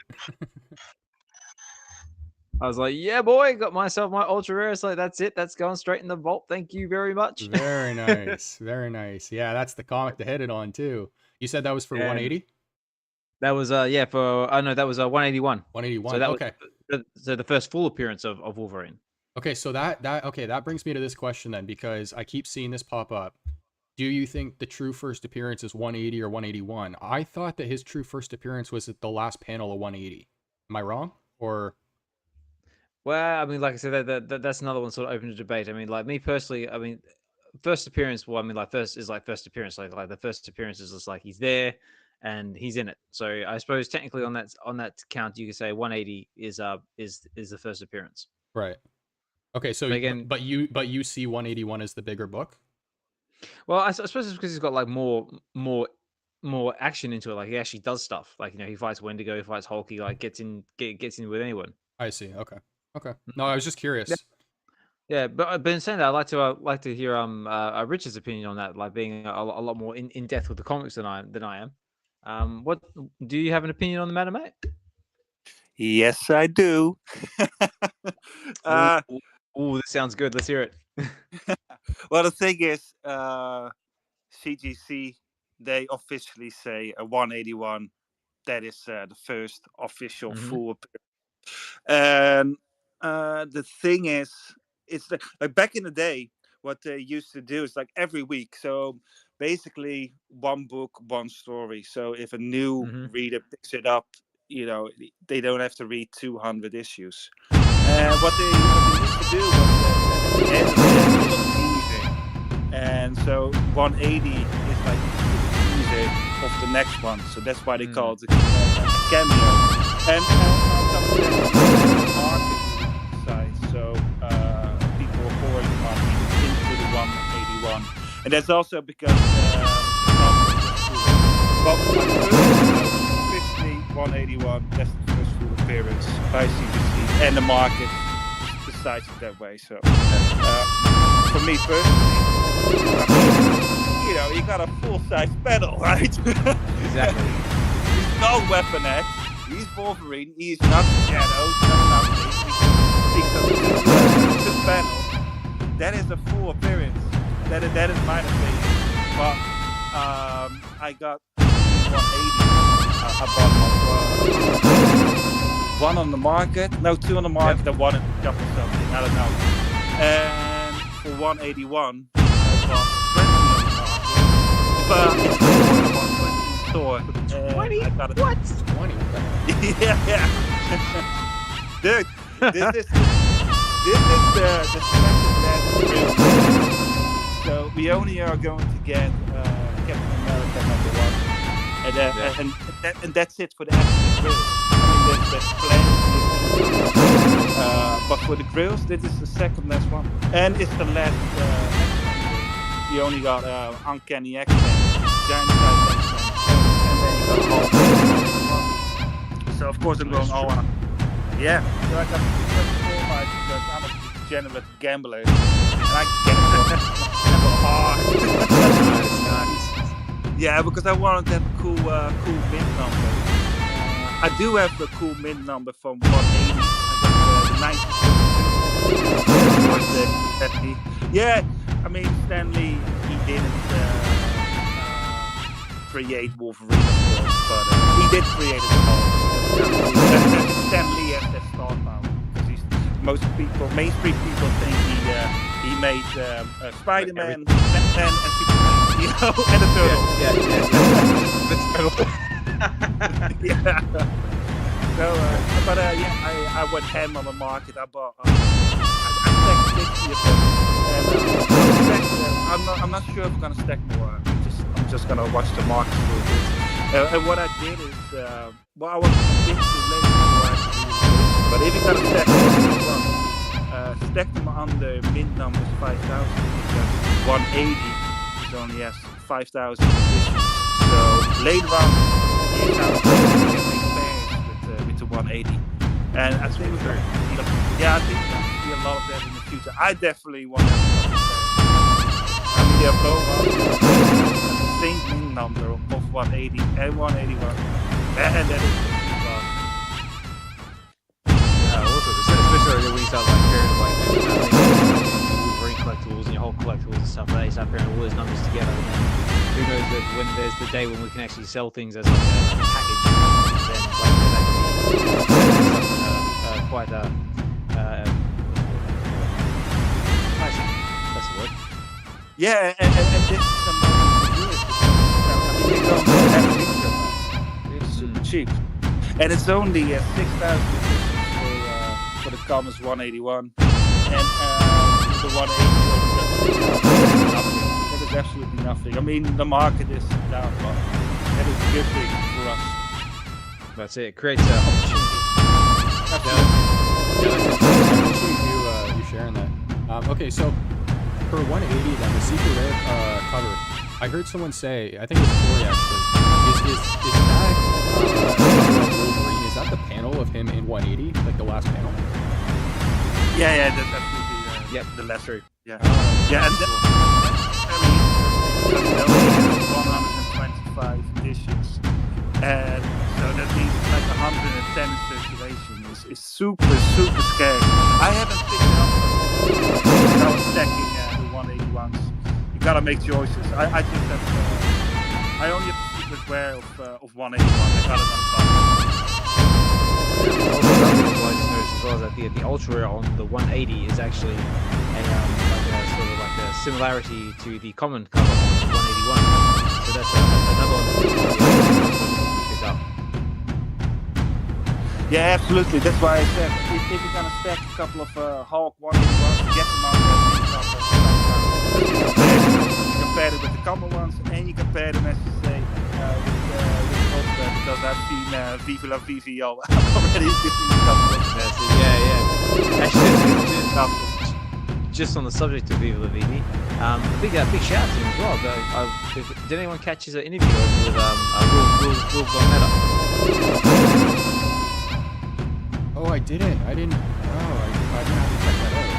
I was like, yeah, boy, got myself my ultra rare. It's like, that's it. That's going straight in the vault. Thank you very much.
Very nice. Very nice. Yeah, that's the comic to hit it on too. You said that was for 180?
That was that was 181.
181.
So that
okay.
So the first full appearance of Wolverine.
Okay, so that brings me to this question then, because I keep seeing this pop up. Do you think the true first appearance is 180 or 181? I thought that his true first appearance was at the last panel of 180. Am I wrong? Or
Well, I mean, like I said, that's another one sort of open to debate. I mean, like me personally, I mean, first appearance. Well, I mean, like first appearance. Like the first appearance is just like he's there and he's in it. So I suppose technically on that count, you could say 180 is the first appearance.
right? Okay, so
But again-
but you see 181 as the bigger book?
Well, I suppose it's because he's got like more action into it. Like he actually does stuff. Like he fights Wendigo, he fights Hulk. He like gets in with anyone.
I see. Okay. No, I was just curious.
Yeah, but in saying that, I'd like to hear Richard's opinion on that, like being a lot more in depth with the comics than I am. What do you have an opinion on the matter, mate?
Yes, I do.
Ooh, this sounds good. Let's hear it.
Well, the thing is, CGC, they officially say a 181. That is the first official full appearance. And the thing is, it's like back in the day, what they used to do is like every week. So basically, one book, one story. So if a new reader picks it up, they don't have to read 200 issues. What they used to do was at the end of it was teasing. And so 180 is like the teaser of the next one. So that's why they call it a cameo. And on top of that, marketing side. So people are pouring money into the 181. And that's also because but my first officially 181, that's the first full appearance by CBC and the market decides it that way. So for me personally, you got a full-size pedal, right?
Exactly.
He's no Weapon X. He's Wolverine. He's not Shadow. Nothing. He speaks of two panels. That is a full appearance. That is my opinion. But I got 180. I bought one on the market. No, two on the market. And one in the shop or something. I don't know. And for 181, I bought 20 on the market. But it's 120 store.
20?
I got it.
What?
20.
Yeah. Dude, this is the second last drill. So we only are going to get Captain America #1, and that's it for the actual grills. I mean, there's plenty. But for the grills, this is the second last one, and it's the last X-Men. You only got Uncanny X-Men, Giant Size X-Men, and then you got all. So of course I'm going all out. Yeah. So I got 4 because I'm a degenerate gambler. And I gamble hard. Yeah, because I wanted to have a cool mint number. I do have a cool mint number from 180. I got the 90. Yeah, I mean Stanley, he didn't create Wolverine, of course, but he did create it all. And Stan Lee has that star power because mainstream people think he made Spider-Man, Batman, and Superman, you know, and the Turtles. Yeah. So, I went ham on the market. I bought. I stacked 60 of them, and I'm not sure if I'm gonna stack more. I'm just gonna watch the market for a bit. And what I did is, I was a bit too late before I could do this. But if you're gonna stack stack them on the min numbers 5,000, because 180 is only has 5,000 positions. So later on, you can make pairs with the 180. And I think we're going to see a lot of that in the future. I definitely want to have I mean, they are both on the same min number of 180 and 181. And that is
Also, especially when you start like pairing like Wolverine collectibles and your whole collectibles and stuff like that, you start pairing all those numbers together, and then who knows that when there's the day when we can actually sell things as like a package, then like that can be quite pricey. That's the word.
yeah, and this is the moment to do it. I mean, they don't have things. It's super cheap, and it's only 6,000 for the Commons 181, and the 180 nothing. That is absolutely nothing. I mean, the market is down, but that is a good thing for us.
That's it. It creates an opportunity.
Absolutely.
Yeah, that's interesting. I appreciate you sharing that. Okay, so for 180, then the secret rare cover, I heard someone say, I think it was Corey actually, is that Wolverine? Is that the panel of him in 180, like the last panel?
Yeah, that's absolutely the lesser. Yeah, yeah, and that's very interesting because there only 125 editions, and so that means like 110 in circulation is super scarce. I haven't picked it up. I was stacking the 181s. You gotta make choices. I just have. I only have the secret rare of 181. I got it on top.
Also, another thing I just noticed as well is that the ultra rare on the 180 is actually a similarity to the common cover on the 181. So that's another one that you pick up.
Yeah, absolutely. That's why I said if you're gonna stack a couple of Hulk 181s, get them out there. You compare it with the common ones, and you compare them, as you say, with the Ultra, because I've seen Viva La Vivio already giving a couple of
That's it. Yeah. Actually, just on the subject of Viva La Vivi, a big shout out to him as well. But did anyone catch his interview with Will Gometa?
Oh, I didn't. Oh, I'm gonna have to check that out.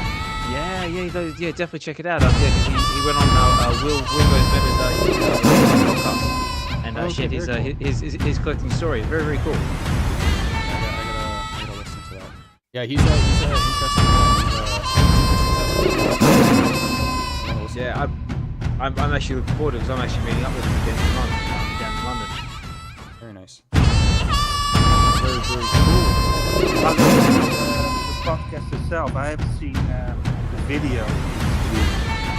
Yeah, definitely check it out. Yeah, because he went on Will Gometa's podcast and shared his collecting story. Very, very cool.
I gotta listen to that. Yeah, he's interesting guy. He's super successful.
Yeah, I'm actually looking forward to it because I'm actually meeting up with him again down in London.
Very nice.
Very, very cool.
the podcast itself. I haven't seen the video.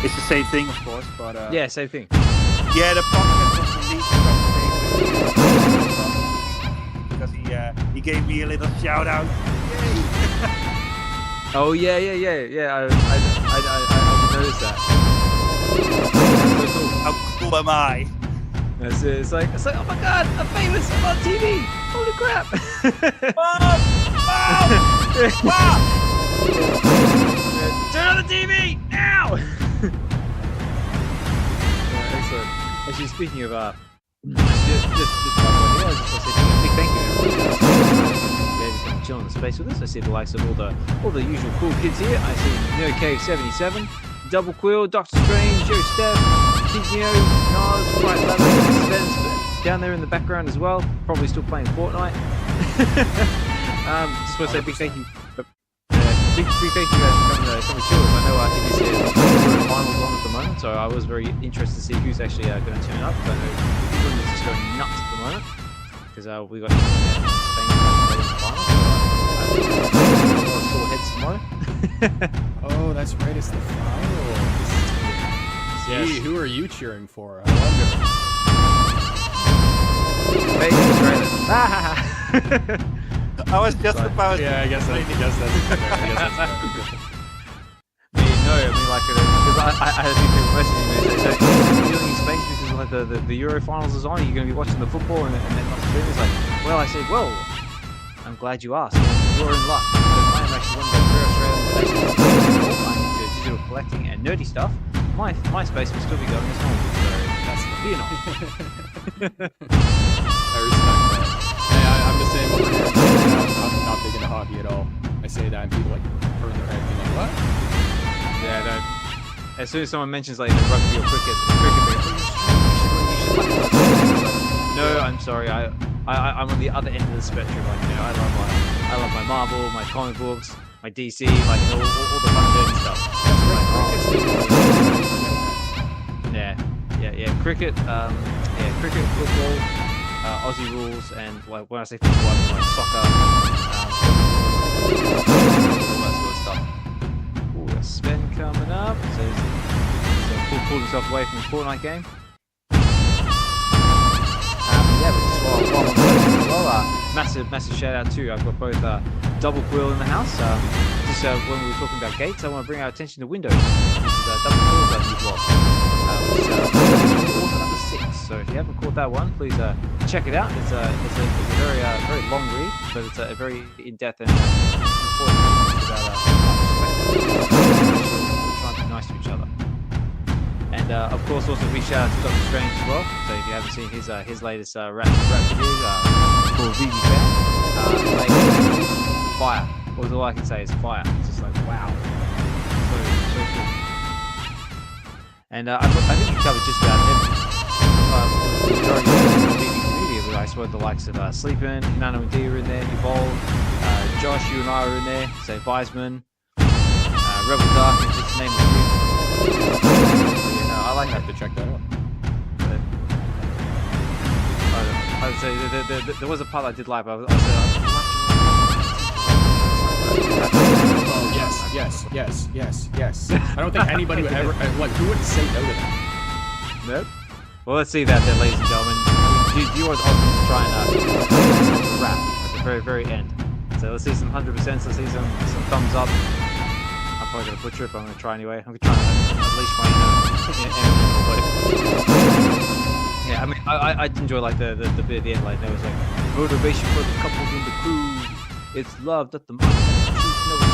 It's the same thing, of course, but
yeah, same thing.
Yeah, the podcast was released because he gave me a little shout out. Yay!
Oh yeah. I noticed that. That's so cool.
How cool am I?
It's like, oh my god, I'm famous, I'm on TV. Holy crap!
Mom!
Turn on the TV now! Excellent. Actually, speaking of just I just want to say a big thank you to everyone who's come chill in the space with us. I see the likes of all the usual cool kids here. I see Neo Cave 77, Double Quill, Doctor Strange, Joe Steph, King Neo, Nas, Bright Leather, Sven's down there in the background as well. Probably still playing Fortnite. Just want to say a big thank you. Big thank you guys for coming chill with us. I know it is finals on at the moment. on, so I was very interested to see who's actually going to turn up. So I know England is just going nuts at the moment because we got England and Spain playing in the final. So a lot of sore heads tomorrow.
Oh, that's right. It's the finals.
Yes.
Gee, who are you cheering for? I wonder.
Hey, Australia.
I was just about.
Yeah, I guess that's fair. I guess that's fair.
No, I mean like because I had a few people messaging me and say, so are you doing space because like the Euro finals is on? Are you going to be watching the football and then not streaming? It's like, well, I said, well, I'm glad you asked. You're in luck because I am actually one of the rare Australians that actually into digital collecting and nerdy stuff. My space will still be going as normal, so that's fear not.
I respect that. Hey, I'm the same over here. I'm not big into hockey at all. I say that and people like turn their head being like, what?
Yeah, no. As soon as someone mentions like rugby or cricket, they go, oh, you should like no, I'm sorry. I'm on the other end of the spectrum. Like, you know, I love my Marvel, my comic books, my DC, like all the fun dirty stuff. Yeah. Cricket, cricket, football, Aussie rules, and like when I say football, I mean like soccer, all that sort of stuff. Ooh, Sven coming up. So he's pulled himself away from his Fortnite game. Yeah, but just while I'm well, massive shout out too. I've got both Double Quill in the house. Just when we were talking about gates, I want to bring our attention to Windows. This is Double Quill's new blog. Author number 6. So if you haven't caught that one, please check it out. It's a very long read, but it's a very in-depth and important read about respect. We're trying to be nice to each other. And of course, also big shout out to Doctor Strange as well. So if you haven't seen his latest rap video called VV Fan, fire. All I can say is fire. It's just like wow, so cool. And I think you covered just about the majority of the VV community. I saw the likes of Sleepin, Nano and D are in there, Evolve, Josh, you and I are in there. Say Wiseman, Rebel Dark, and just to name a few. I like
have to check that out.
I would say there was a part I did like, but I was
Oh yes. I don't think anybody would ever. Who would say no to that?
Nope. Well, let's see that then, ladies and gentlemen. Do you want Osmond to try and rap at the very, very end? So let's see some 100%. Let's see some thumbs up. I'm probably gonna butcher it, but I'm gonna try anyway. I'm gonna try and unleash my yeah, I mean, I enjoy like the bit at the end, like there was like motivation for the couples in the crew. It's love that the mind has the truth never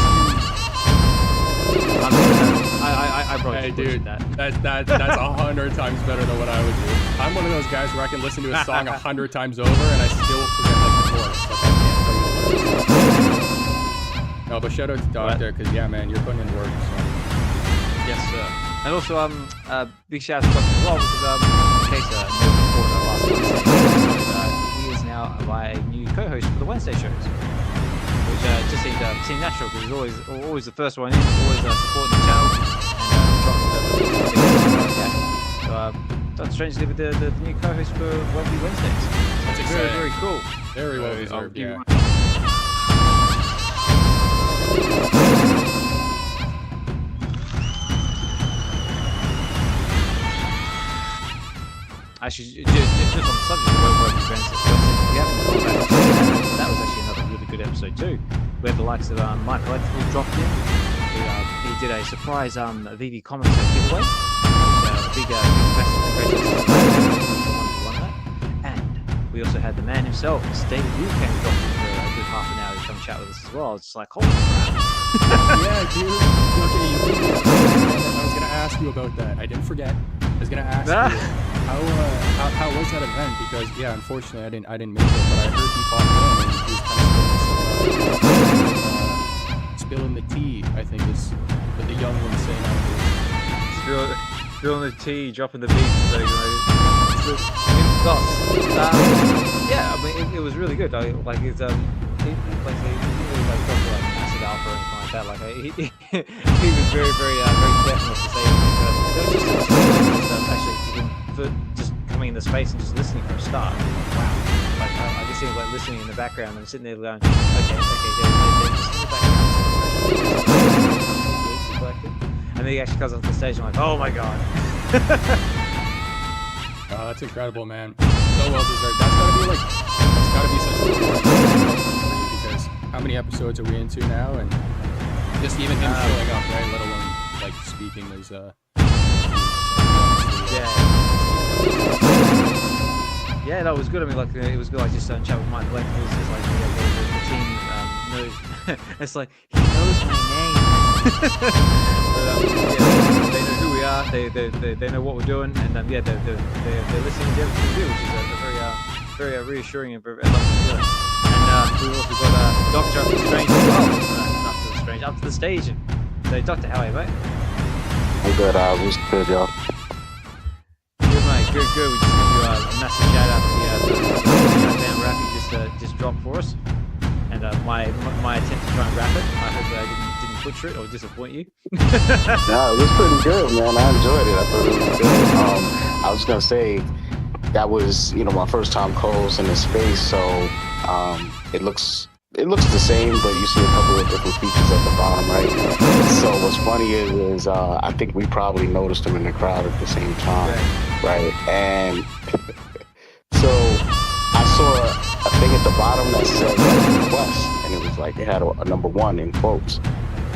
I probably
Hey
should
dude,
that.
that's 100 times better than what I would do. I'm one of those guys where I can listen to a song 100 times over and I still forget like the chorus. Like I can't tell you the words. No, but shout out to Doctor, because yeah, man, you're putting in work. So.
Yes, sir. And also, big shout out to Doctor as well, because in case no one caught last Wednesday episode, he is now my new co-host for the Wednesday shows, which just seemed natural because he's always the first one in, always supporting the channel and dropping the Dr. Strange did with the new co-host for Wembley Wednesdays.
That's
It's
exciting.
very cool.
Very well deserved, yeah.
Actually, just on the subject of Wembley Wednesdays, if you haven't gone back to that was actually another really good episode too. We had the likes of Mike Collectible dropped in. He did a surprise VV Comics giveaway. Big massive congratulations to the one who won that. And we also had the man himself, David Wu, came and dropped in for a good half an hour to come chat with us as well. It's just like, holy crap.
Yeah, dude. Okay, I was gonna ask you about that. I didn't forget. I was gonna ask you how was that event? Because yeah, unfortunately I didn't make it, but I heard he popped in and he was kind of spilling the tea. I think is what the young ones say nowadays.
Spilling the tea, dropping the beats, so you know, yeah, I mean it was really good. It's he really like dropped like massive alpha and like that. Like he was very careful to say anything. But there was just stuff actually for just coming into space and just listening for a start. Wow, like I just seemed like listening in the background. I'm sitting there going, okay, they're just in the background. And then he actually comes off the stage. And I'm like, oh my god.
Oh, that's incredible, man. So well deserved. That's gotta be such a reward for you, because how many episodes are we into now? And just even him showing up, right? Let alone like speaking is
Yeah, no, it was good. I mean, like it was good. I just chat with Mike Black. It was just like the team knows. It's like he knows my name. But, they know who we are. They know what we're doing, and they're listening to everything we do, which is a very reassuring and very lovely feeling. And we've also got Doctor Up to the Strange as well. Up to the stage. So, Doctor, how are you, mate?
I'm good. What's good, y'all?
Good, mate. Good. We just give you a massive shout out for the fan rap you just dropped for us. And my attempt to try and rap it, I hope I didn't butcher it or disappoint you.
No, it was pretty good, man. I enjoyed it. I thought it was good. I was gonna say that was, my first time co-hosting in space, so it looks the same, but you see a couple of different features at the bottom, right? So what's funny is I think we probably noticed them in the crowd at the same time, right? And so I saw a thing at the bottom that said request, and it was like it had a number 1 in quotes.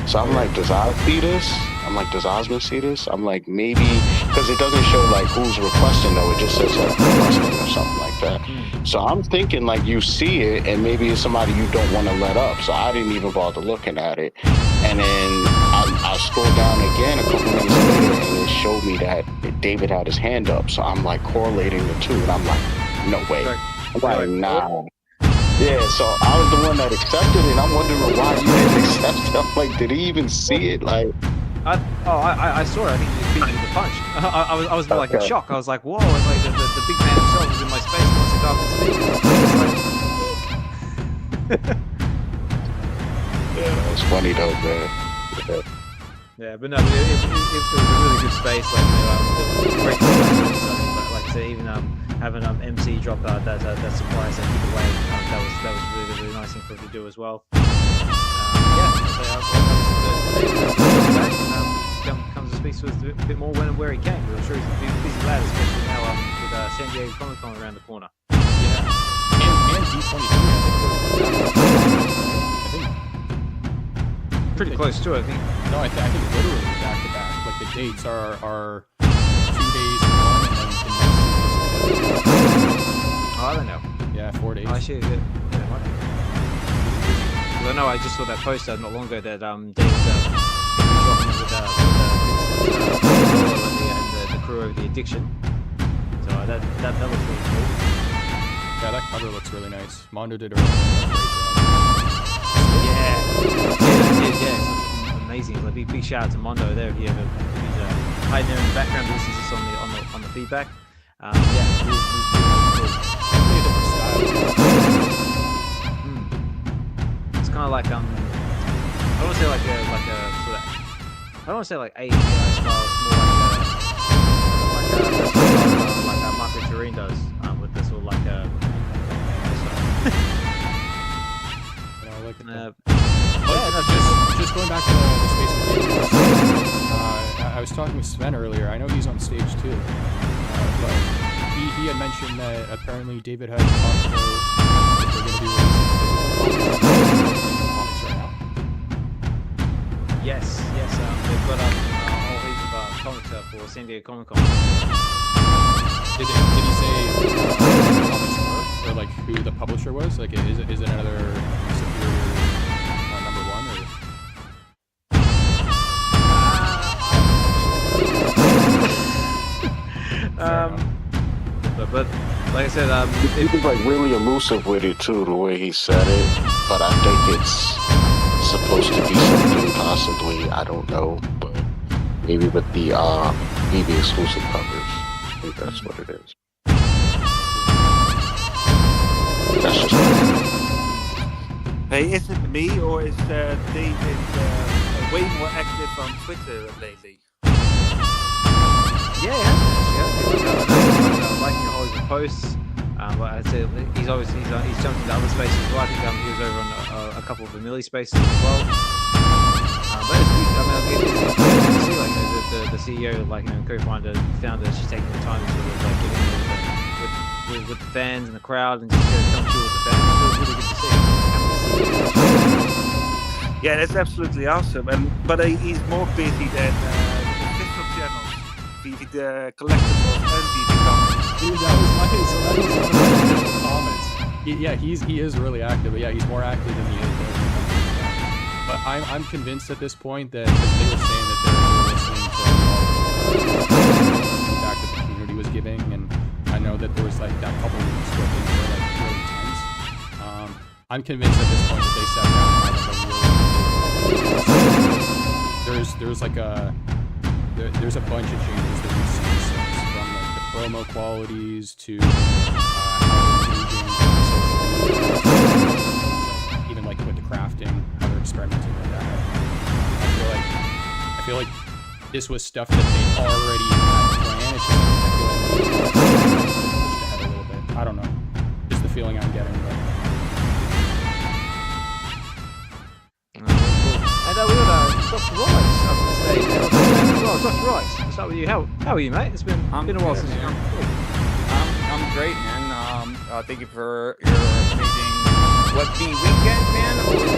So I'm like, does Oz see this? I'm like, does Osmond see this? I'm like, maybe, because it doesn't show like who's requesting though. It just says like requesting or something like that. So I'm thinking like you see it, and maybe it's somebody you don't want to let up. So I didn't even bother looking at it. And then I scrolled down again a couple minutes later, and it showed me that David had his hand up. So I'm like correlating the two, and I'm like, no way. I'm like, nah. Yeah, so I was the one that accepted it, and I'm wondering why you didn't accept it. I'm like, did he even see it? Like,
I saw it. I think he just beat me with a punch. I was more like in shock. I was like, whoa! I was like, the big man himself is in my space and wants to go up and speak.
Yeah, that was funny though, man.
Yeah, but no, it was a really good space. Like, great discussions. Like I said, even having MC drop that surprise and giveaway, that was really nice thing for him to do as well. Comes to speak to us a bit more when and where he can, because I'm sure he's a busy lad, especially now with San Diego Comic Con around the corner.
Yeah, and D23. I think
pretty close to it. I think.
No, I think literally back to back. Like the dates are 2 days in one, and then the next 2 days.
Oh, I don't know.
Yeah, 4 days.
Oh, actually, yeah, it might be. Because I know I just saw that poster not long ago that David's dropping with the crew over the addiction. So that looks really cool.
Yeah, that cover looks really nice. Mondo did a great job.
Yeah, it's amazing. Like big shout out to Mondo there. If he's hiding there in the background, who listens to us on the feedback. Really cool.
Definitely a different style.
It's kind of like I don't want to say like a sort of. I don't want to say like AI style. It's more like Marco Turin does with this sort of like a.
I like it.
Just
going back to the Space Museum. I was talking with Sven earlier. I know he's on stage too, but he had mentioned that apparently David had talked about if they're going to be releasing physical comics right now.
Yes. They've got a whole heap of comics for San Diego Comic Con.
Did he say comics were, or like who the publisher was? Like, is it another Superior number 1 or?
But like I said,
he was like really elusive with it too, the way he said it. But I think it's supposed to be something possibly, I don't know, but maybe with the BB exclusive covers. I think that's what it is. That's just
Hey, is it me or is David way more active on Twitter lately?
Yeah, liking all his posts. But I'd say he's jumped into other spaces as well. I think he was over on a couple of the Millie spaces as well. But it's good. I mean, it's good to see like the CEO, like co-founder, founder, she's taking the time to sort of like get in with the fans and the crowd and just come through with the fans. It's really good to see.
Yeah, that's absolutely awesome. But he's more busy than the official channels, the collectibles and VV Comics.
Dude, that was one of my initial comments. He is really active. But yeah, he's more active than he is. But I'm convinced at this point that they were saying that they were listening to all the feedback that the community was giving, and I know that there was like that couple weeks where things were like really tense. I'm convinced at this point that they sat down and had like a really there's a bunch of changes that we've seen since, from like the promo qualities to how they're engaging on social media, like, even like with the crafting, how they're experimenting with that. I feel like this was stuff that they already had planned. It's just like, I feel like maybe it's been pushed ahead a little bit. I don't know. Just the feeling I'm getting. But...
And we got Dr. Rice up on stage. Well, Dr. Rice, let's start with you. How are you, mate? It's been a while since you've
I'm great, man. Thank you for your amazing WebV weekend, man. Always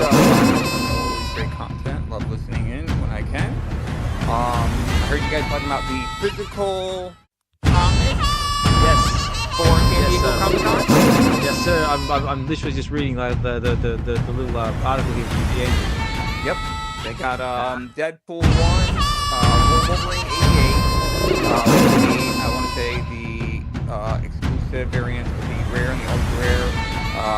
great content. Love listening in when I can. I heard you guys talking about the physical comic.
Yes.
For San Diego Comic-Con.
Yes, sir. I'm literally just reading like the little article here for you.
Yep. They got Deadpool 1, Wolverine 88. I want to say the exclusive variants will be rare and the ultra rare.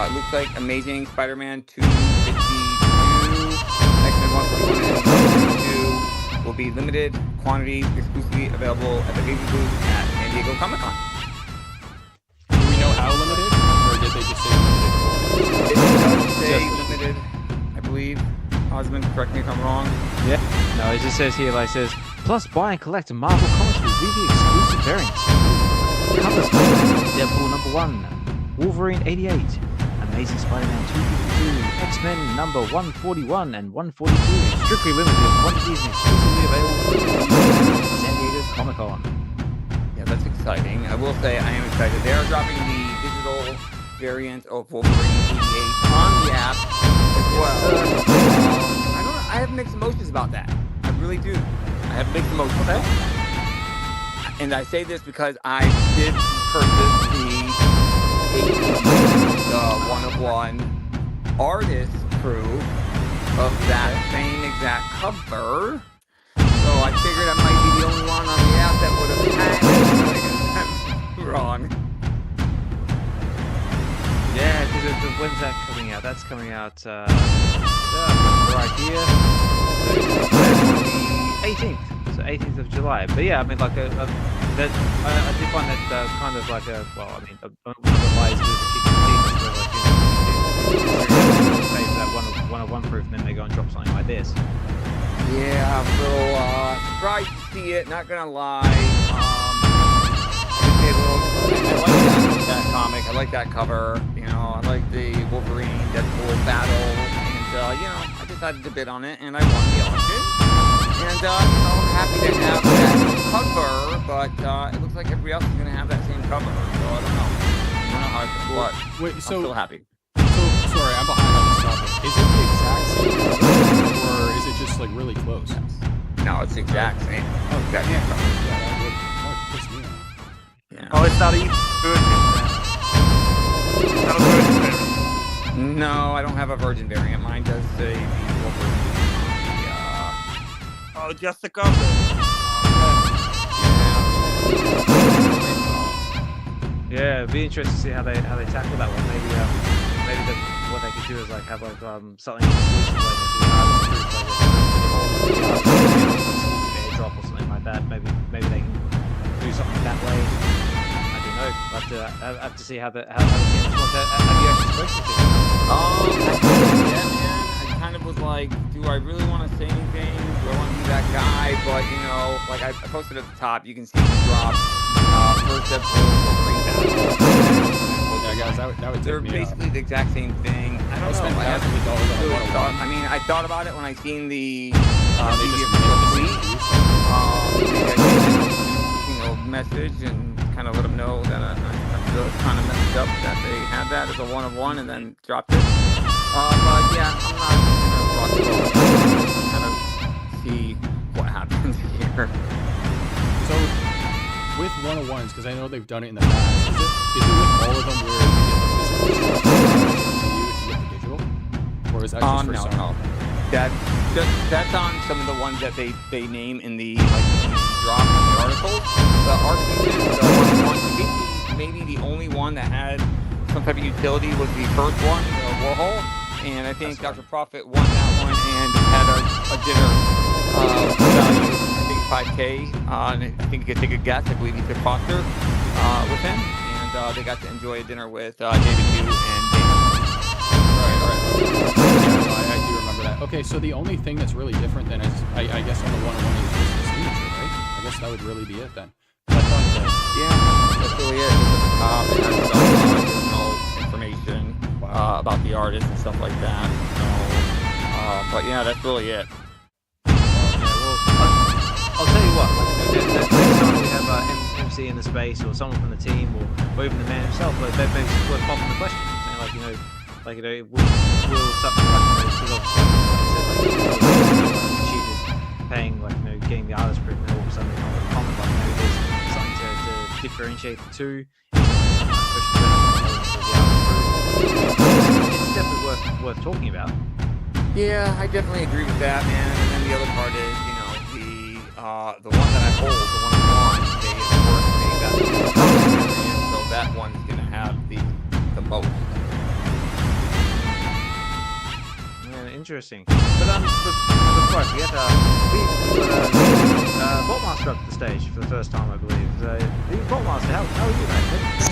It looks like Amazing Spider-Man 252, X-Men 141, and 142 will be limited quantities, exclusively available at the baby booth at San Diego Comic-Con.
Do we know how limited, or did they just say limited?
It does say limited, I believe. Osmond, correct me if I'm wrong.
Yeah. No, it just says here, like, says, plus buy and collect Marvel Comics with VV exclusive variants. Covers Deadpool #1, Wolverine 88, Amazing Spider-Man 252, X-Men number 141 and 142. Strictly limited quantities and exclusively available for San Diego Comic-Con.
Yeah, that's exciting. I will say I am excited. They are dropping the digital variant of Wolverine 88 on the app as well. I don't know. I have mixed emotions about that. I really do. I have mixed emotions. Okay. And I say this because I did purchase the one-of-one artist proof of that same exact cover. So I figured I might be the only one on the app that would have had it. But I guess I'm wrong.
Yeah, because when's that coming out? That's coming out right here. So it's the 18th. So 18th of July. But yeah, I mean, like I did find that kind of like a, well, I mean, one of the ways to keep the teams where like you pay for that one-of-one proof, and then they go and drop something like this.
Yeah, I'm a little surprised to see it. Not gonna lie. I like that comic. I like that cover. You know, I like the Wolverine Deadpool battle, and you know, I decided to bid on it, and I won the auction. And you know, I'm happy to have that cover, but it looks like everybody else is gonna have that same cover. So I don't know. I don't know how I feel, but
wait,
I'm still happy.
So sorry, I'm behind on this topic. Is it the exact same cover, or is it just like really close?
No, it's the exact same.
Oh,
exact
yeah.
same cover.
Yeah, that would piss me off.
Yeah.
Oh, it's not even virgin. It's not a virgin variant.
No, I don't have a virgin variant. Mine does say the Wolverine.
Oh, just the cover.
Yeah, it'd be interesting to see how they tackle that one. Maybe what they could do is like have like something exclusive, like the exclusive airdrop or something like that. Maybe they can do something that way. I don't know, but I have to see how the team responds. Have you actually spoken to him?
I haven't yet. like, do I really want to say anything? Do I want to be that guy? But, you know, like I posted at the top, you can see the drop. First episode Wolverine battle.
Yeah, guys, that would
They're
take me out.
basically the exact same thing. I don't know.
spent
I haven't
thousands of dollars on a
really
one-on-one.
thought. I mean, I thought about it when I seen the
They
media
just made the same
tweet.
piece.
Maybe I can, you know, message and kind of let them know that I feel it's kind of messed up that they had that as a one-on-one and then dropped it. But yeah, I'm not gonna rock the boat. Kind of see what happens here.
So, with 101s, because I know they've done it in the past, is it with all of them where you get the physical to you if you get the digital? Or is that just for
No,
some?
no. That's on some of the ones that they name in the drop in the articles. The RPGs, the one, I think maybe the only one that had some type of utility was the first one, the Warhol. And I think Dr. Prophet won that one and had a dinner value, I think 5K. And I think you could take a guess. I believe he took Foster with him. And they got to enjoy a dinner with David Yu and Damon.
Right. Yeah, no, I do remember that. Okay, so the only thing that's really different then is, I guess on the 101 is just the signature, right? I guess that would really be it then. I thought that...
Yeah, that's really it. Just at the top, it has some additional information about the artist and stuff like that. So, but yeah, that's really it.
I'll tell you what, like, next time we have MC in the space or someone from the team or even the man himself, like, that makes it worth popping the question. Saying, like, you know, will something like, because obviously, like you said, cheated, paying, like, you know, getting the artist print, and all of a sudden they come with a comment, like, you know, there's something to differentiate the two, it's definitely worth talking about.
Yeah, I definitely agree with that, man. And then the other part is, you know, the one that I hold, the one I want, they of course made that experience, so that one's gonna have the most.
Yeah, interesting. But before I forget, we got Vaultmaster up to the stage for the first time, I believe. Vaultmaster, how are you, mate?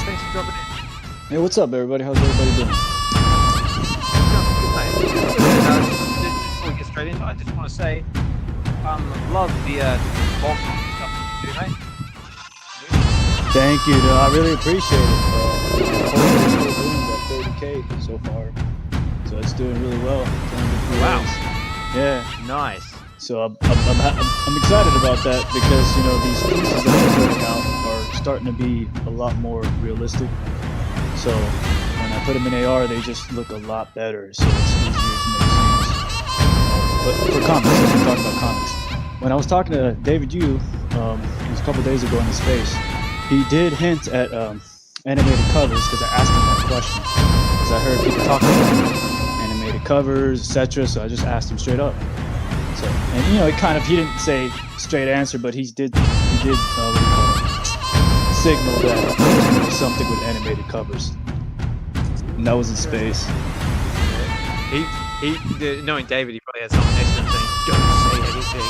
Thanks for dropping in.
Hey, what's up, everybody? How's everybody doing?
Before we get straight into it, I just want to say, love the Vault stuff that you do, mate.
Thank you, dude. I really appreciate it. Hopefully still at 30K so far, so it's doing really well.
Wow.
Yeah.
Nice.
So I'm excited about that because, you know, these pieces that they're putting out are starting to be a lot more realistic. So when I put them in AR, they just look a lot better. So it's easier to make sense. But for comics, we're talking about comics. When I was talking to David Yu, it was a couple days ago in his space, he did hint at animated covers because I asked him that question. Because I heard people talking about animated covers, etc. So I just asked him straight up. So, and you know, he didn't say straight answer, but he did what do you call it? Signal that there's going to be something with animated covers. And that was in space.
Knowing David, he probably had someone next to him saying, "Don't say anything."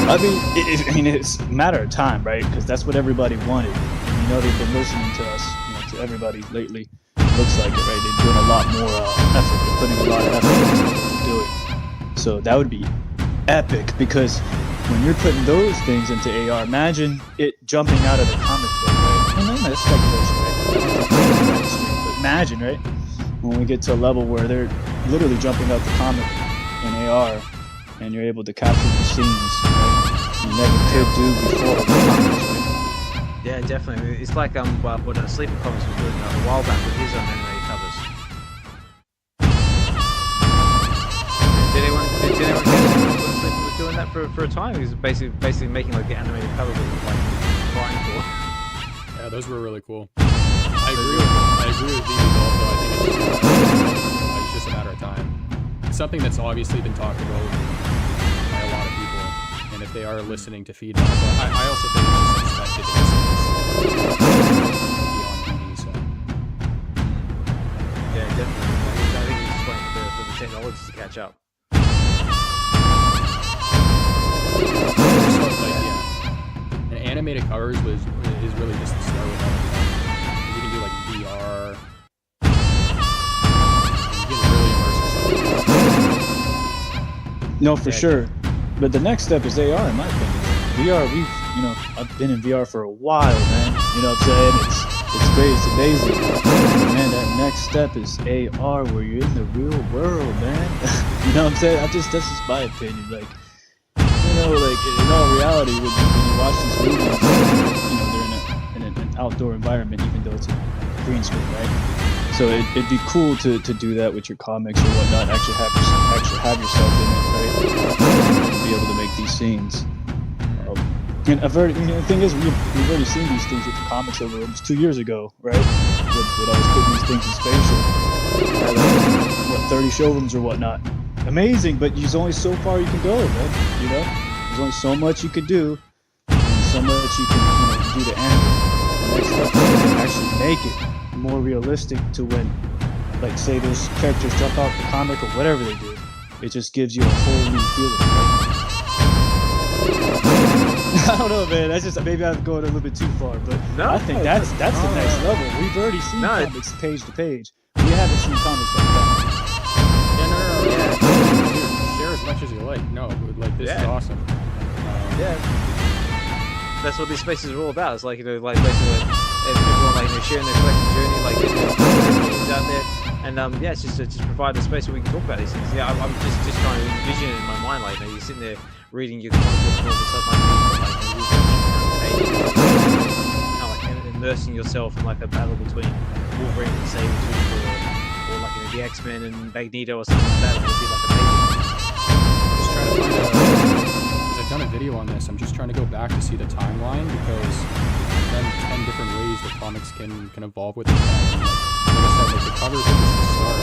I mean, it's a matter of time, right? Because that's what everybody wanted. And you know, they've been listening to us, you know, to everybody lately. Looks like it, right? They're doing a lot more effort. They're putting a lot of effort into what they're doing. So that would be epic because when you're putting those things into AR, imagine it jumping out of the comic book, right? And then that's speculation, right? I don't think it's that extreme, but imagine, right? When we get to a level where they're literally jumping out the comic in AR and you're able to capture these scenes, right? You never could do before with comics, right?
Yeah, definitely. It's like what Sleeper Comics was doing a while back with his animated covers. Did anyone guess when Sleeper was doing that for a time? He was basically making like the animated covers that we were like crying for.
Yeah, those were really cool. I agree with DB Vault, though. I think it's just a matter of time. It's something that's obviously been talked about by a lot of people, and if they are listening to feedback, but I also think it's just expected in beyond DB, so.
Yeah, definitely. I think it's just waiting for the technologies to catch up.
So, like, yeah. And animated covers is really just the start with all of that. You can do like VR. You can really immerse yourself.
No, for
Yeah,
sure. But the next step is AR, in my opinion. VR, I've been in VR for a while, man. You know what I'm saying? It's great, it's amazing. But man, that next step is AR, where you're in the real world, man. You know what I'm saying? That's just my opinion. Like, like in all reality, when you watch these movies, they're in an outdoor environment, even though it's a green screen, right? So it'd be cool to do that with your comics or whatnot. Actually have yourself in it, right? And be able to make these scenes. And I've already, the thing is, we've already seen these things with the comics over almost 2 years ago, right? When I was putting these things in spatial, at 30 showrooms or whatnot. Amazing, but there's only so far you can go, man. There's only so much you can do, and so much you can do to animate. The next step is to actually make it more realistic to when, like, say those characters jump out the comic or whatever they do. It just gives you a whole new feeling, right? I don't know, man. That's just, maybe I'm going a little bit too far, but I think that's the next level. We've already seen comics page to page. We haven't seen comics like that.
Yeah, dude, share as much as you like. No, like, this is awesome.
That's what these spaces are all about. It's like, like basically everyone like sharing their collecting journey, like their communities out there, and it's just provide a space where we can talk about these things. Yeah, I'm just trying to envision it in my mind, like you're sitting there reading your comic book and all of a sudden like immersing yourself in like a battle between Wolverine and Sabretooth, or like the X-Men and Magneto or something like that. It would be like amazing.
Just trying to find because I've done a video on this. I'm just trying to go back to see the timeline because I've done 10 different ways that comics can evolve with the tech. Like I said, like the covers are just the start.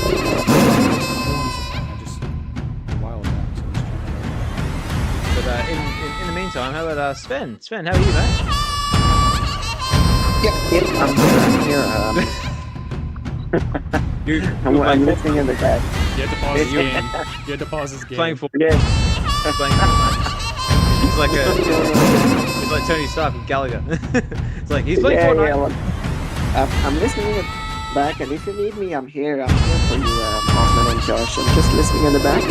A while back. So I'm just trying to
But in the meantime, how about Sven? Sven, how are you, man?
Yep, I'm here. I'm listening in the back.
You had to pause his game. You had to pause his game.
Playing for.
Yeah.
Playing for. He's like Tony Stark with Gallagher. It's like he's playing Fortnite.
Yeah, well, I'm listening in the back, and if you need me, I'm here. I'm here for you, Osman and Josh. I'm just listening in the back.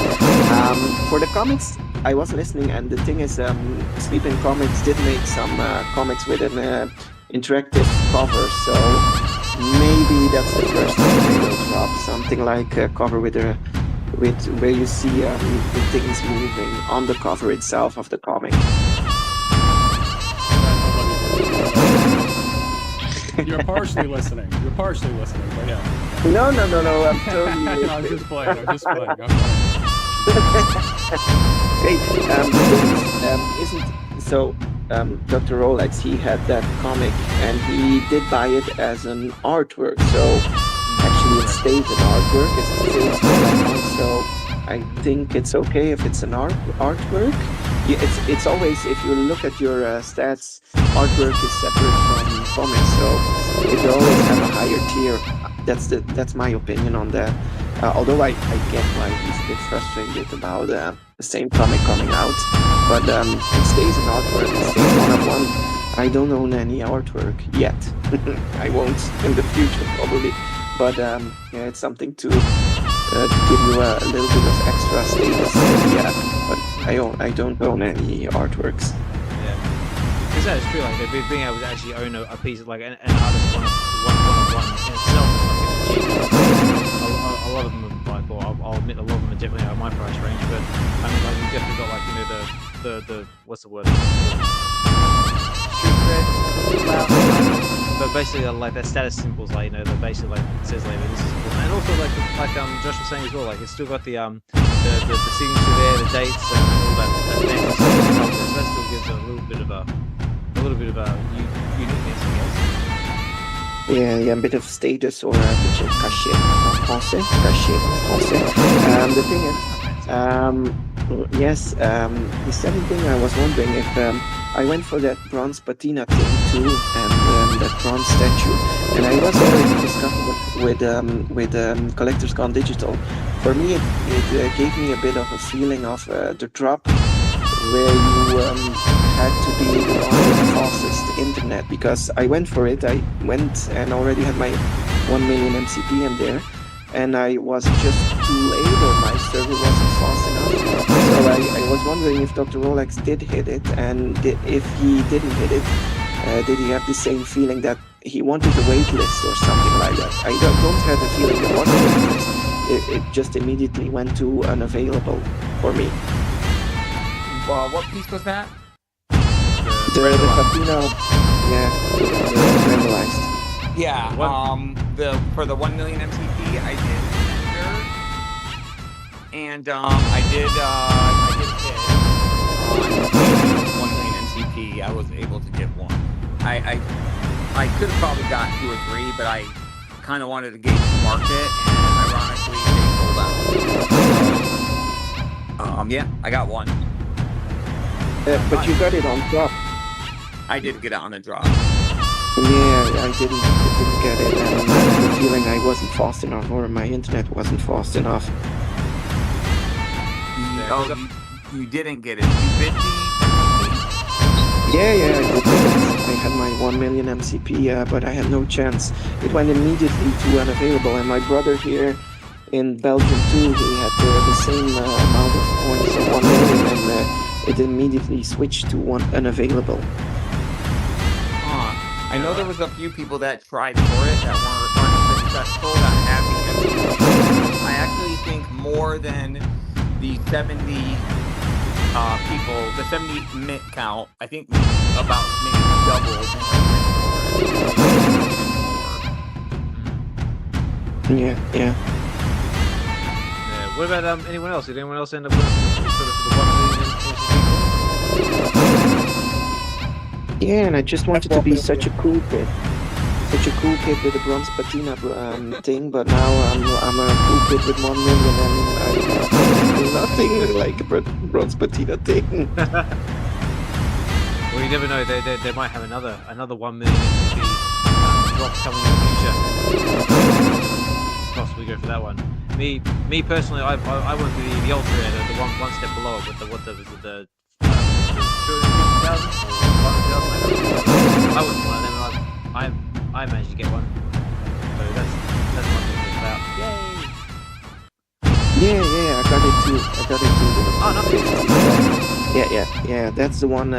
For the comics, I was listening, and the thing is, Sleeping Comics did make some comics with an interactive cover, so maybe that's the first thing they will drop. Something like a cover with where you see the things moving on the cover itself of the comic.
You're partially listening. But yeah.
No. I'm totally listening.
I'm just playing.
Hey, isn't so? Dr. Rolex, he had that comic and he did buy it as an artwork. So actually, it stays an artwork. It stays one, so I think it's okay if it's an artwork. Yeah, it's always, if you look at your stats, artwork is separate from comics, so it will always have a higher tier. That's my opinion on that. Although I get why he's a bit frustrated about the same comic coming out, but it stays an artwork, it stays one of one. I don't own any artwork yet. I won't in the future probably, but it's something to give you a little bit of extra status. Yeah, but I don't own any artworks.
Yeah, because that's true. Like being able to actually own a piece of like an artist one in itself is like an achievement. A lot of them are like, well, I'll admit a lot of them are definitely out of my price range, but I mean, like, you definitely got like, the what's the word? Street cred, but basically like their status symbols, like, they're basically like says like this is important. And also like Josh was saying as well, like it's still got the signature there, the dates and all that fancy stuff there, so that still gives a little bit of a uniqueness, I guess.
Yeah, a bit of status or a bit of cachet en français. The thing is, yes, the second thing I was wondering if I went for that bronze patina thing too, and that bronze statue, and I was already discussing it with Collector's Gone Digital. For me, it gave me a bit of a feeling of the drop, where you had to be the one with the fastest internet, because I went for it. I went and already had my 1 million MCP in there, and I was just too late, or my server wasn't fast enough.
So I was wondering if Dr. Rolex did hit it, and if he didn't hit it, did he have the same feeling that he wanted a wait list or something like that? I don't have the feeling there was a wait list. It just immediately went to unavailable for me.
What piece was that?
The Patina, yeah, the randomized.
Yeah. For the 1 million MCP, I did enter, and I did hit on 1 million MCP. I was able to get one. I could have probably got 2 or 3, but I kind of wanted to gauge the market, and ironically, they sold out. Yeah, I got one.
But you got it on drop.
I did get it on a drop.
Yeah, I didn't get it, and I had the feeling I wasn't fast enough, or my internet wasn't fast enough.
You didn't get it. You bid the
Yeah, I did get it. I had my 1 million MCP, but I had no chance. It went immediately to unavailable, and my brother here in Belgium too, he had the same amount of points of 1 million, and it immediately switched to unavailable.
I know there was a few people that tried for it that weren't unsuccessful, that had the MCP. I actually think more than the 70 people, the 70 mint count, I think about maybe double.
Yeah.
What about anyone else? Did anyone else end up with the 1 million MCP?
Yeah, and I just wanted to be such a cool kid. Such a cool kid with a bronze patina thing, but now I'm a cool kid with 1 million and I do nothing like a bronze patina thing.
Well, you never know. They might have another 1 million MCP drop coming in the future. Possibly go for that one. Me personally, I went for the ultra, the one step below it with the 250,000 or 100,000. I wasn't one of them. I managed to get one, so that's what it's about. Yay!
Yeah, I got it too.
Oh, no.
250. Yeah. That's the one.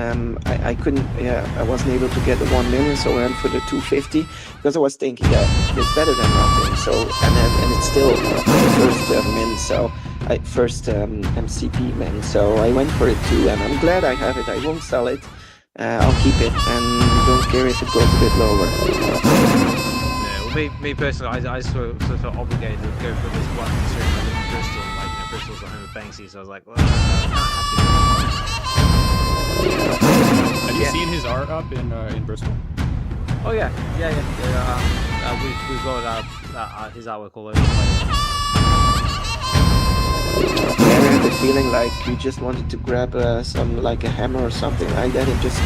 I couldn't. Yeah, I wasn't able to get the 1 million, so I went for the 250 because I was thinking that it's better than nothing. So and it's still the first min. So first MCP min. So I went for it too, and I'm glad I have it. I won't sell it. I'll keep it and don't care if it goes a bit lower.
Yeah, well, me personally, I sort of felt obligated to go for this one considering I live in Bristol. Like, Bristol's the home of Banksy, so I was like, well, I can't have to.
Have you seen his art up in Bristol?
Oh yeah. We've got his artwork all over the place.
You ever had the feeling like you just wanted to grab some, like a hammer or something like that, and just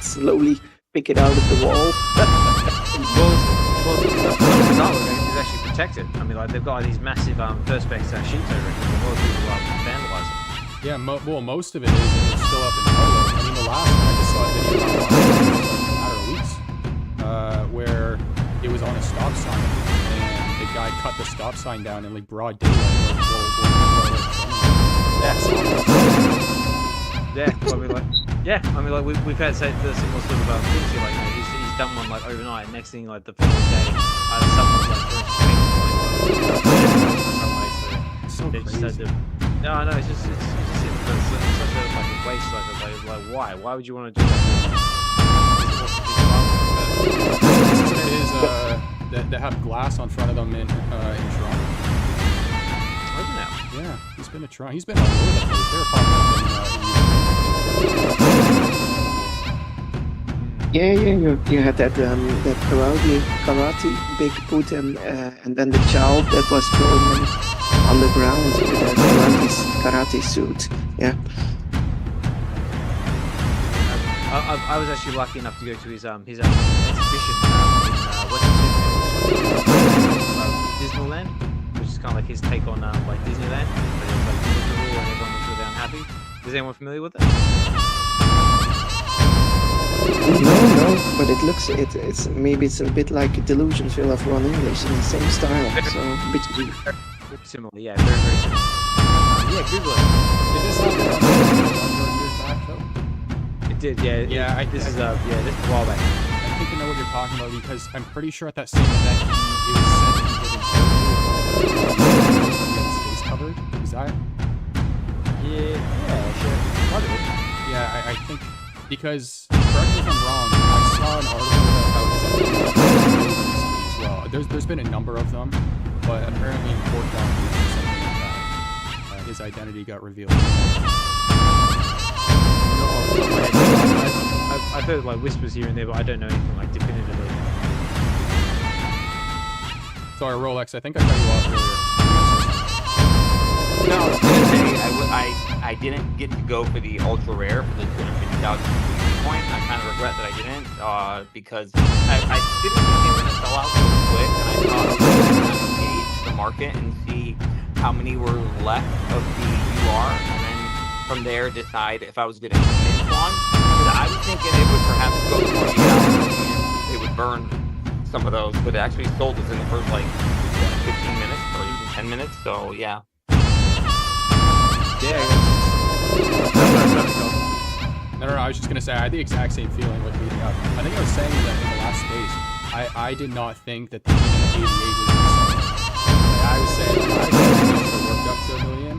slowly pick it out of the wall?
Well, his artwork is actually protected. I mean, like they've got these massive perspex sheets over it, because a lot of people vandalize it.
Yeah, most of it is, and it's still up in public. I mean, the last one I just saw a video about like a matter of weeks, where it was on a stop sign, and the guy cut the stop sign down in like broad daylight.
We've had the similar sort of things here. Like, he's done one like overnight. Next thing, like the following day, someone's like
so crazy.
No, it's just such a waste. Like why would you want to do that?
That have glass on front of them in Toronto. Yeah, he's been all over the place. They're popping up
Yeah, you had that karate big put and then the child that was throwing him on the ground with a karate suit. Yeah.
I was actually lucky enough to go to his exhibition in Western Disneyland, which is kind of like his take on like Disneyland, but it was like miserable and everyone was really unhappy. Is anyone familiar with it?
No, but it looks it's maybe it's a bit like Delusionville of Ron English in the same style, so a bit
similar, yeah, very similar. Yeah, Google it.
Did this happen a number of years back though?
It did, yeah.
Yeah,
this is a while back.
I think I know what you're talking about because I'm pretty sure at that same event it was said that he did an interview with one of the his face covered. Is that?
Yeah, sure. Might have been.
Yeah, I think because correct me if I'm wrong. I saw an article about his identity as well. There's been a number of them, but apparently in court documents or something like that, his identity got revealed.
I've heard like whispers here and there, but I don't know anything like definitively.
Sorry, Rolex. I think I cut you off earlier.
No, I was gonna say I didn't get to go for the ultra rare for the 250,000 points. I kind of regret that I didn't because I didn't think they were gonna sell out so quick, and I thought I was gonna kind of gauge the market and see how many were left of the UR, and then from there decide if I was gonna mint one. Because I was thinking it would perhaps go 20 hours and it would burn some of those, but it actually sold within the first like 15 minutes or even 10 minutes. So yeah.
Yeah. No, I was just gonna say I had the exact same feeling like leading up. I think I was saying that in the last space. I did not think that the 88 was gonna sell. I was saying like, I thought it should have worked up to $1 million,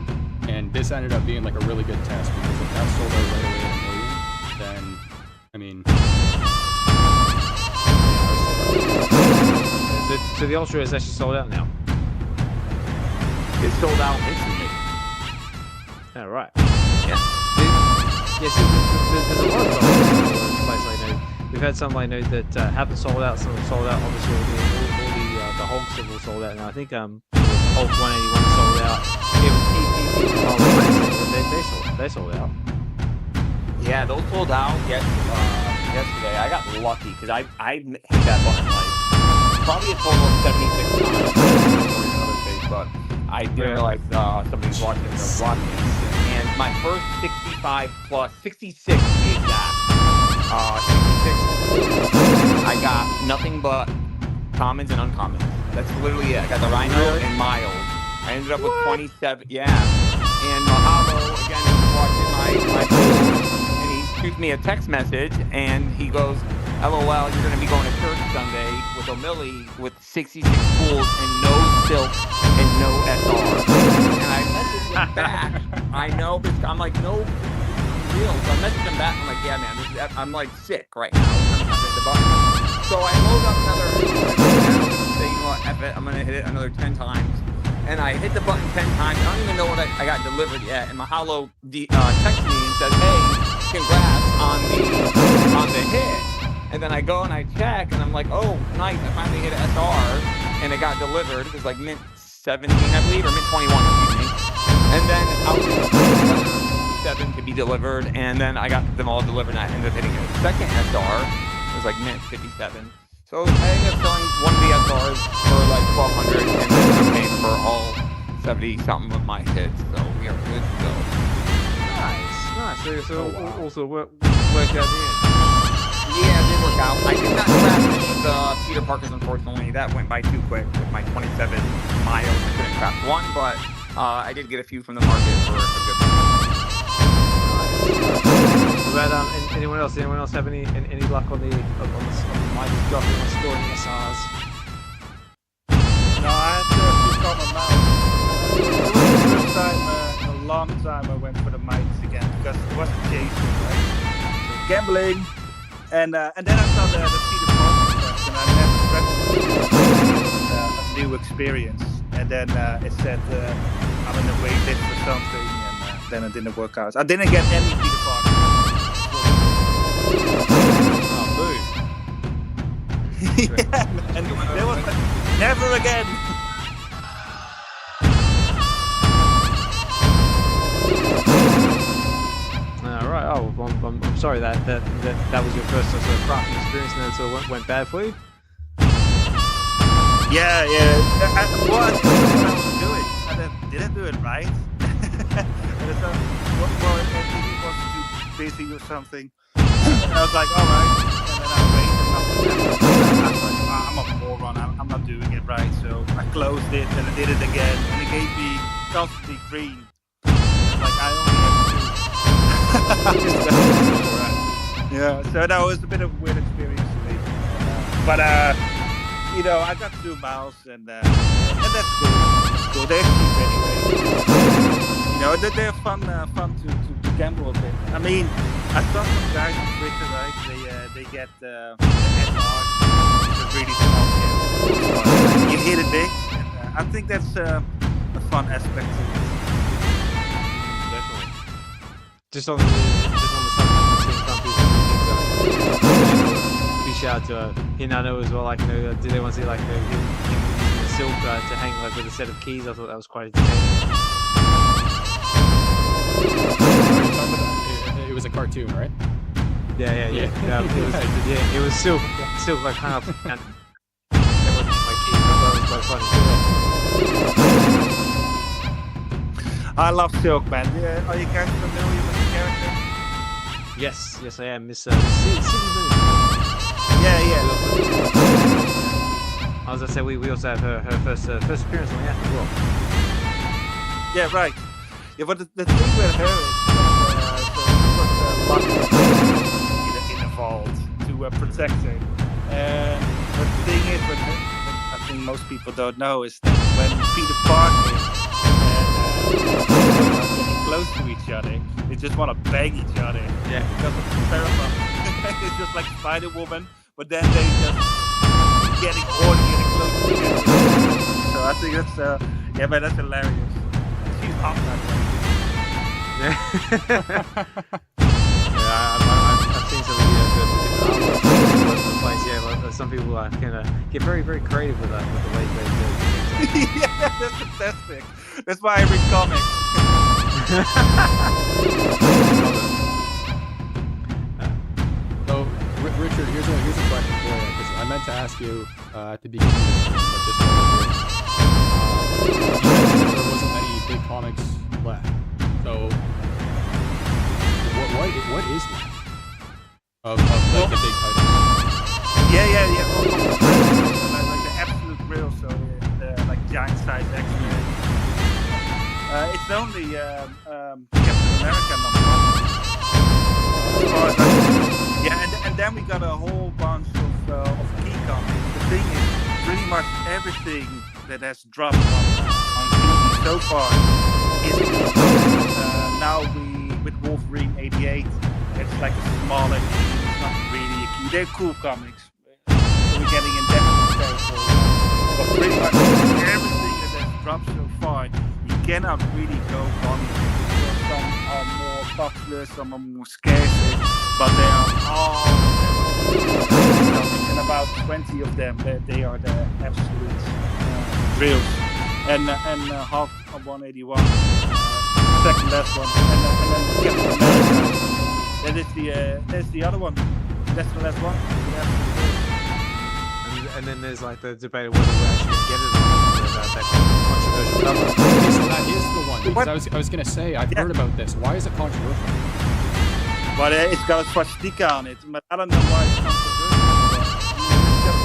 and this ended up being like a really good test because if that sold out right away at $1 million, then I mean.
So the Ultra is actually sold out now.
It's sold out instantly.
All right.
Yeah.
Yes, there's a lot of places I know. We've had some I know that haven't sold out, some have sold out. Obviously, all the Hulks have all sold out now. I think Hulk 181 sold out. Even they sold out.
Yeah, those sold out yesterday. I got lucky because I hit that button like probably a total of 76 times. But I didn't realize somebody was watching the broadcast. And my first 65 plus 66 to be exact. 66. I got nothing but commons and uncommons. That's literally it. I got the Rhino and Miles. I ended up with 27. Yeah. And Mahalo again was watching my pool, and he shoots me a text message, and he goes, "LOL, you're gonna be going to church Sunday with O'Milly with 66 pools and no silk and no SR." And I messaged him back. I know, but I'm like, no, this is real. So I messaged him back. I'm like, yeah, man, I'm like sick right now. So I load up another. Say, you know what, F it, I'm gonna hit it another 10 times. And I hit the button 10 times. I don't even know what I got delivered yet. And Mahalo texts me and says, "Hey, congrats on the hit." And then I go and I check, and I'm like, "Oh, nice! I finally hit an SR, and it got delivered. It was like mint 17, I believe, or mint 21, excuse me." And then I was another 7 to be delivered, and then I got them all delivered, and I ended up hitting a second SR. It was like mint 57. So I ended up selling one of the SRs for like 1,200, and then I'm paying for all 70 something of my hits. So we are good to go.
Nice. So also worked out in the end.
Yeah, it did work out. I did not craft any of the Peter Parkers, unfortunately. That went by too quick with my 27 miles. I couldn't craft one, but I did get a few from the market for a good one.
But anyone else? Anyone else have any luck on the Mighty dropping or scoring SRs?
No, I had to become a mouse. It was the first time in a long time I went for the mites again because it was a chase, right? So gambling, and then I saw the Peter Parker quest, and I never practiced a new experience. And then it said I'm in the wait list for something, and then it didn't work out. I didn't get any Peter Parker. Yeah, and there was like, never again.
All right. Oh, I'm sorry that was your first sort of crafting experience, and then it sort of went bad for you.
Yeah. What I was doing, I didn't do it right. And so, what it was too busy or something. And I was like, all right. And then I waited. I'm a moron, I'm not doing it right, so I closed it and I did it again, and it gave me constantly green. Yeah, so that was a bit of a weird experience for me. But you know, I got 2 miles, and that's cool. That's cool. They're cheap anyway. You know, they're fun to gamble a bit. I mean, I saw some guys on Twitter, right? They get the SR, the really small chance. You hit it big. And, I think that's a fun aspect to it.
Definitely. Just on the subject of seeing countries and things, big shout out to Hinano as well. Like, you know, do they want to see like him using the silk to hang like with a set of keys? I thought that was quite entertaining.
It was a cartoon, right?
Yeah. It was silk like hung up. And that was my key. I thought it was quite funny.
I love Silk, man. Are you guys familiar with the character?
Yes, I am. Miss Sydney Moon.
Yeah.
I was gonna say we also have her first appearance on the app as well.
Yeah, right. Yeah, but the thing with her is that she was locked in a vault to protect her. And the thing is, what I think most people don't know is that when Peter Parker and getting close to each other, they just want to bang each other.
Yeah.
Because of the pheromone. It's just like Spider-Woman, but then they just keep getting close to each other. So I think that's yeah, man, that's hilarious. She's hot,
I've seen some of the different artwork the place. Yeah, some people can get very, very creative with the way they do things.
Yeah, that's fantastic. That's why I read comics.
So, Richard, here's a question for you, because I meant to ask you at the beginning of the stream, but just over here. You mentioned that there wasn't any big comics left. So, what is left of like the big titles?
Yeah. Like the absolute real, so like giant size X-Men. It's only Captain America #1. Yeah, and then we got a whole bunch of key comics. The thing is, pretty much everything that has dropped on TV so far is a key comic. Now with Wolverine 88, it's like a smaller key. It's not really a key. They're cool comics. So we're getting in depth territory. But pretty much everything that has dropped so far, you cannot really go wrong with it. Some are more popular, some are more scarce, but they are all and about 20 of them, they are the absolute drills. And Hulk 181, second last one, and then Captain America. That's the other one. That's the last one.
And then there's like the debate of whether we're actually going to get it or not. That controversial cover.
Okay, so that is the one. Because I was going to say, I've heard about this. Why is it controversial?
But it's got a swastika on it. But I don't know why it's controversial. It's just,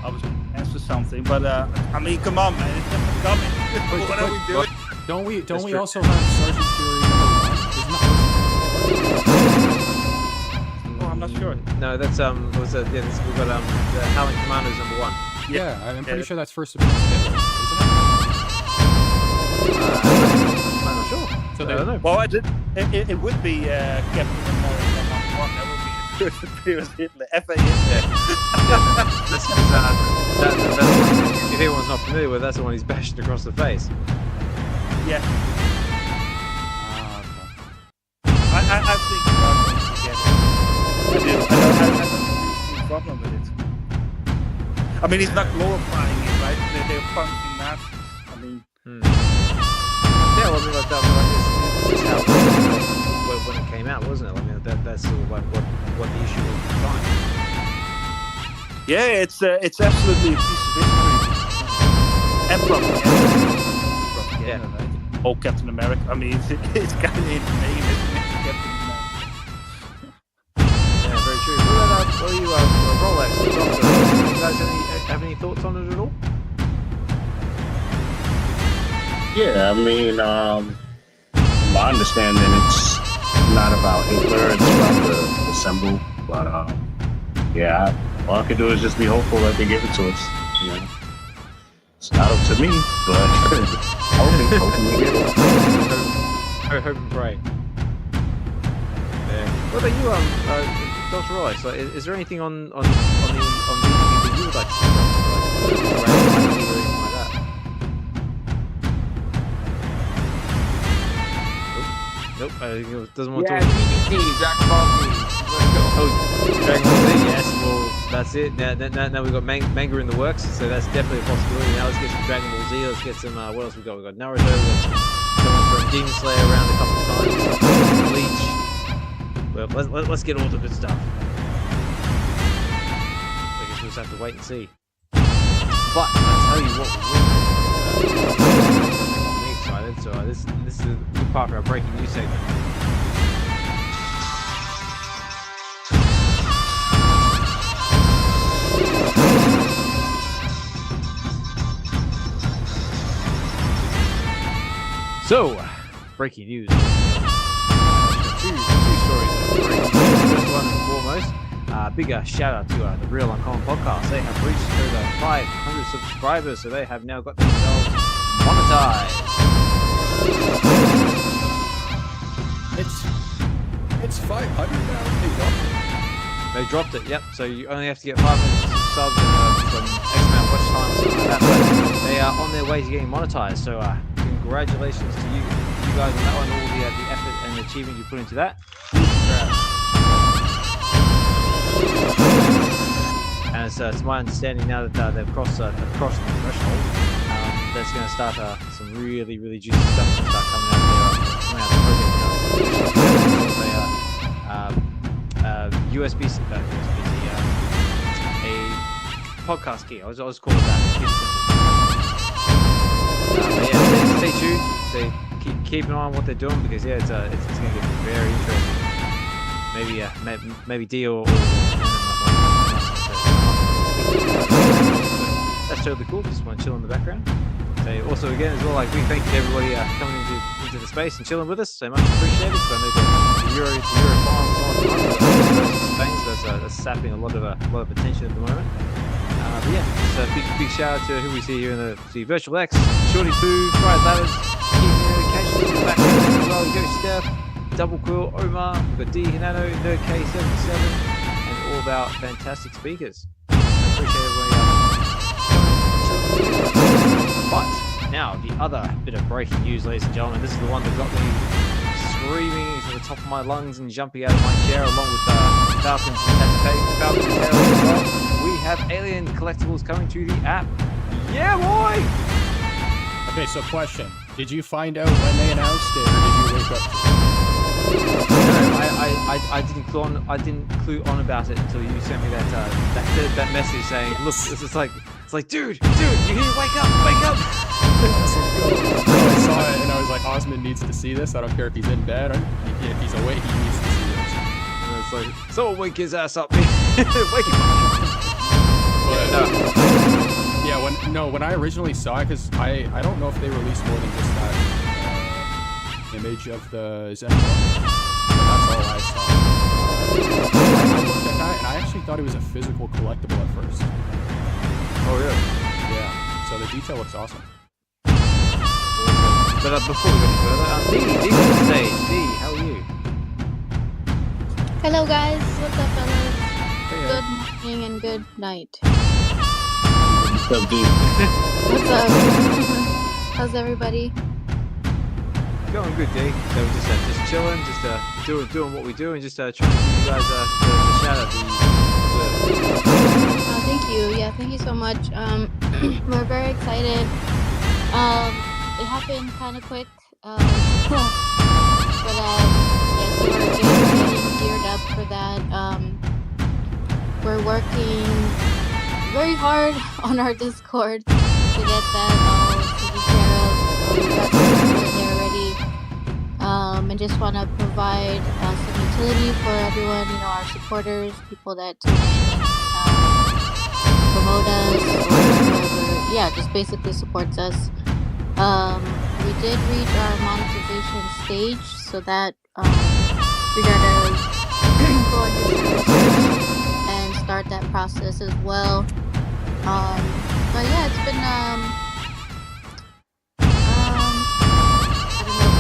I was answer something. But I mean, come on, man. It's just a comic. What are we doing?
Don't we also have Sergeant Fury #1? Isn't that
I'm not sure.
No, that's we've got the Howling Commandos #1.
Yeah, I'm pretty sure that's first appearance of Hitler, isn't
I'm not sure.
So
I don't know.
Well, it would be Captain America #1. That would be his first appearance. Hitler. F.A. Hitler.
That's if anyone's not familiar with, that's the one he's bashed across the face.
Yeah. I think we're going to get it. I don't see a problem with it. I mean, he's not glorifying it, right? They're punching Nazis. I mean...
Yeah, well, I mean, like that, this is how it was when it came out, wasn't it? I mean, that's sort of like what the issue was at the time.
Yeah, it's absolutely a piece of history. And propaganda. Right? Oh, Captain America. I mean, it's kind of in the name, isn't it? Captain America.
Yeah, very true. What do you, Rolex or Doctor? Do you guys have any thoughts on it at all?
Yeah, I mean, from my understanding, it's not about Hitler, it's about the symbol. But yeah, all I can do is just be hopeful that they give it to us. You know, it's not up to me, but hoping we get it.
Hope and pray. Yeah. What about you, Dr. Royce? Like, is there anything on the that you would like to see? Like, or anything like that? Nope. It doesn't want to talk.
DVD, Dragon Ball Z. Let's go.
Oh, Dragon Ball Z, yes. Well, that's it. Now we've got manga in the works, so that's definitely a possibility. Now let's get some Dragon Ball Z. Let's get some. What else we got? We got Naruto. We got someone's thrown Demon Slayer around a couple of times. Bleach. Well, let's get all the good stuff. I guess we'll just have to wait and see. But I tell you what, got me excited. So this is a good part for our breaking news segment. So, breaking news. Two stories of breaking news. First one and foremost, bigger shout out to the Real Uncommon Podcast. They have reached over 500 subscribers, so they have now got themselves monetized.
It's 500 now.
They dropped it. Yep. So you only have to get 500 subs and some X amount of watch time, something like that. But they are on their way to getting monetized. So congratulations to you guys on that one. All the effort and achievement you put into that. And so it's my understanding now that they've crossed the threshold. That's going to start some really juicy stuff to start coming out of the project now. USB-C, a podcast key. I was calling that. But yeah, stay tuned. Keep an eye on what they're doing because it's going to get very interesting. Maybe D or that's totally cool. Just want to chill in the background. So also again as well, like we thank you to everybody coming into the space and chilling with us. So much appreciated. So I know the Euro finals on versus Spain, so that's sapping a lot of attention at the moment. But yeah, just a big shout out to who we see here in the Virtual X, Shorty Poo, Fried Ladders, keeping notifications in the background as well. You go Steph, Double Quill, Omar, we've got D Hinano, Nerd K77, and all of our fantastic speakers. I appreciate everybody. But now the other bit of breaking news, ladies and gentlemen. This is the one that got me screaming to the top of my lungs and jumping out of my chair, along with Falcons and Falcons and Tails as well. We have Alien collectibles coming to the app. Yeah, boy!
Okay, so question: did you find out when they announced it, or did you wake up to it?
No, I didn't clue on about it until you sent me that message saying, "Look, it's like, dude, you hear? Wake up!"
I saw it and I was like, Osmond needs to see this. I don't care if he's in bed or if he's awake, he needs to see this.
And it's like, someone wake his ass up, wake him up.
When I originally saw it, because I don't know if they released more than just that image of the Xenomorph. That's all I saw. I looked at that and I actually thought it was a physical collectible at first.
Oh really?
Yeah. So the detail looks awesome.
But before we go any further, D's on the stage. D, how are you?
Hello guys, what's up fellas?
Hey,
Good morning and good night.
What's up, dude?
What's up? How's everybody?
Going good, D. So we're just chilling, just doing what we do, and just trying to give you guys the shout out that you deserve.
Thank you. Yeah, thank you so much. We're very excited. It happened kind of quick. But yeah, so we're getting geared up for that. We're working very hard on our Discord to get that all taken care of. We've got some people in there already. And just want to provide some utility for everyone, our supporters, people that tune in and promote us, or whoever, just basically supports us. we did reach our monetization stage, so that we gotta go and do some research and start that process as well. But yeah, it's been I don't know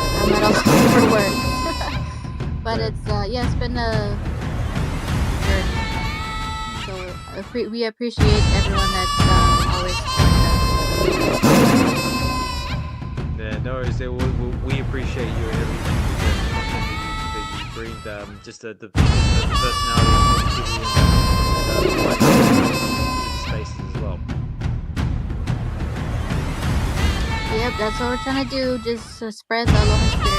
if I'm at a loss for words. But it's yeah, it's been a journey. So we appreciate everyone that's always supported us.
Yeah, no worries. We appreciate you and everything. The content that you bring, just the personality and positivity and the spaces as well.
Yep, that's what we're trying to do. Just spread the Aloha spirit.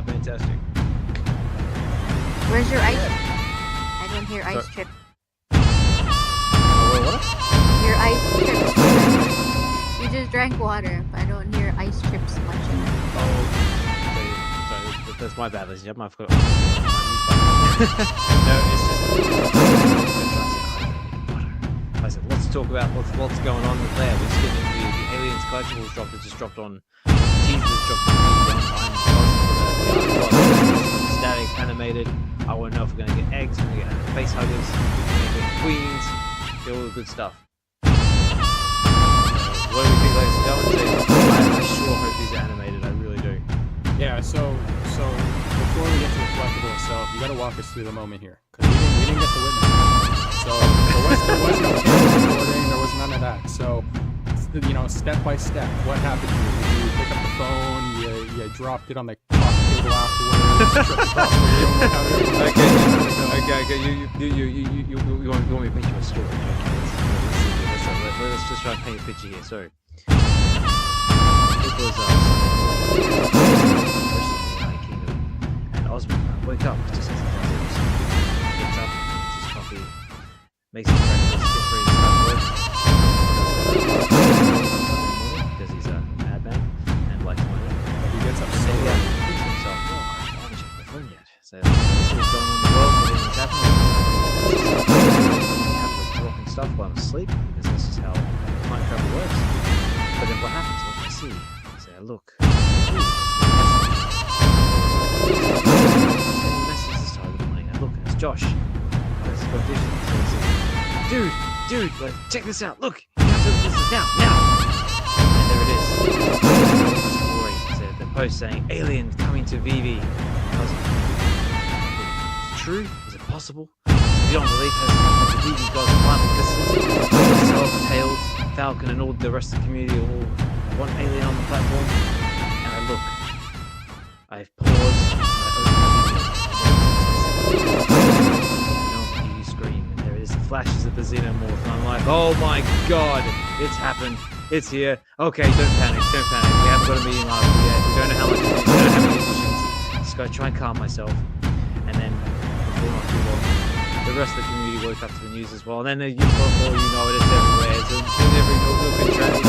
Fantastic.
Where's your ice? I don't hear ice chip.
What?
Your ice chips. You just drank water, but I don't hear ice chips munching.
Oh, sorry, that's my bad, ladies and gentlemen. I forgot. No, it's just. I said, let's talk about what's going on with there. We're just getting into the Aliens collectibles drop that just dropped on. The teasers dropped on the static animated. I want to know if we're going to get eggs, we're going to get face huggers, we're going to get queens, get all the good stuff. What do we think, ladies and gentlemen? I sure hope these are animated. I really do.
Yeah. So before we get to the collectible itself, you got to walk us through the moment here, because we didn't get to witness it. So there was no camera recording. There was none of that. So step by step, what happened here? Did you pick up the phone? You dropped it on the coffee table afterwards? Tripped across the room?
Okay. You want me to paint you a story? Let's just try and paint a picture here. So, it was Sunday morning, United Kingdom, and Osmond woke up just as he does every Sunday. Gets up, gets his coffee, makes his breakfast, gets ready to start work. Because he's a madman and likes money.
He gets up
and
so
then he thinks to himself, "Oh, I haven't checked my phone yet." So let's see what's going on in the world. Everything's happening. Dropping stuff while I'm asleep, because this is how time travel works. But then what happens? What do I see? I say, look. Message this time of the morning. I look, and it's Josh. Let's go audition. Dude, like, check this out. Look, you have to listen this now. And there it is. Story. So the post saying, alien coming to Vivi. I was like, is it true? Is it possible? Beyond belief has the Vivi gods finally listened. Myself, Tails, Falcon, and all the rest of the community all want alien on the platform. And I look. I've paused. I hear you scream, and there is the flashes of the Xenomorph, and I'm like, oh my god, it's happened. It's here. Okay, don't panic. We haven't got a million lives yet. We don't know how much it is. We don't have any additions. Just gotta try and calm myself. And then, before not too long, the rest of the community woke up to the news as well. And then it's everywhere. It's in every nook and cranny.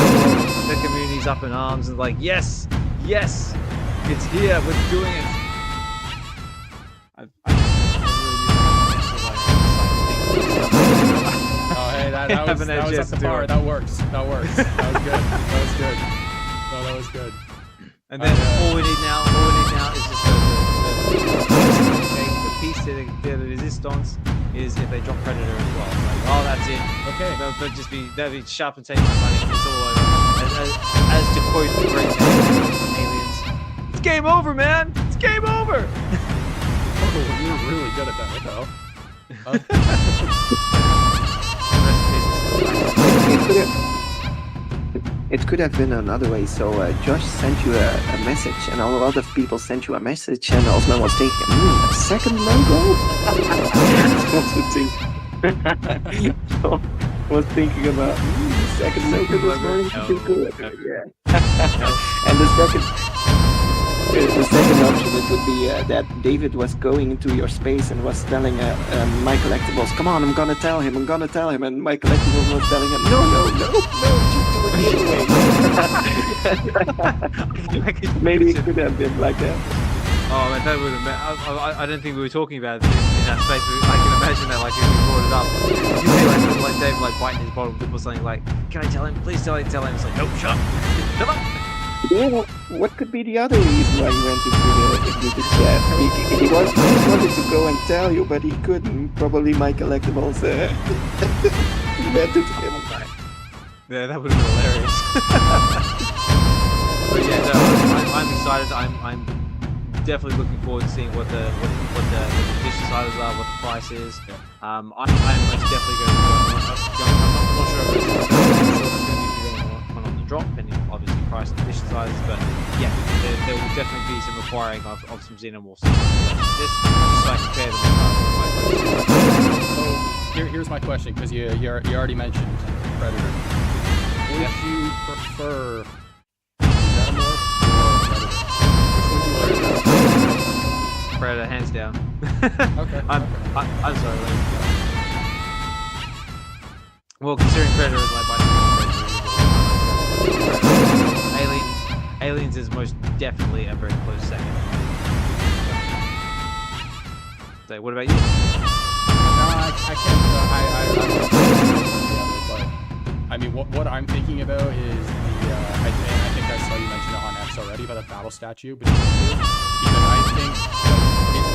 The community's up in arms and like, yes, it's here. We're doing it.
Oh, hey, that was at the bar. That works. That was good. No, that was good.
And then all we need now is just the piece de resistance is if they drop Predator as well. Like, oh, that's it.
Okay.
They'll be sharp and take my money. It's all over. As to quote the great man, aliens, it's game over, man. It's game over.
Oh, you were really good at that. What the hell?
It could have been another way. So Josh sent you a message, and a lot of people sent you a message, and Osman was thinking, a second logo? was thinking about the second logo this morning. And the second option, it would be that David was going into your space and was telling My Collectibles, come on, I'm gonna tell him, and My Collectibles was telling him, no, just do it. Maybe it could have been like that.
Oh man, that would have been. I don't think we were talking about it in that space. I can imagine that, like, if we brought it up, you see, like David, like, biting his bottom lip or something, like, can I tell him? Please tell him. It's like, nope, shut up. Shut up.
Yeah, well, what could be the other reason why he went into the chat? He wanted to go and tell you, but he couldn't. Probably my collectibles invented him.
Yeah, that would have been hilarious. But yeah, no, I'm excited. I'm definitely looking forward to seeing what the dish sizes are, what the price is.
Yeah.
I'm most definitely going to go. I'm not sure if it's going to be one on the drop, depending on obviously price and dish sizes. But yeah, there will definitely be some requiring of some Xenomorphs. Just so I compare them with my
So here's my question, because you already mentioned Predator. Would you prefer Xenomorph or Predator? Which one do you like?
Predator, hands down.
Okay.
I'm sorry. Well, considering Predator is like by Aliens is most definitely a very close second. So, what about you?
I can't. But I mean, what I'm thinking about is the. I think I saw you mention it on X already about the battle statue between the two, because I think he's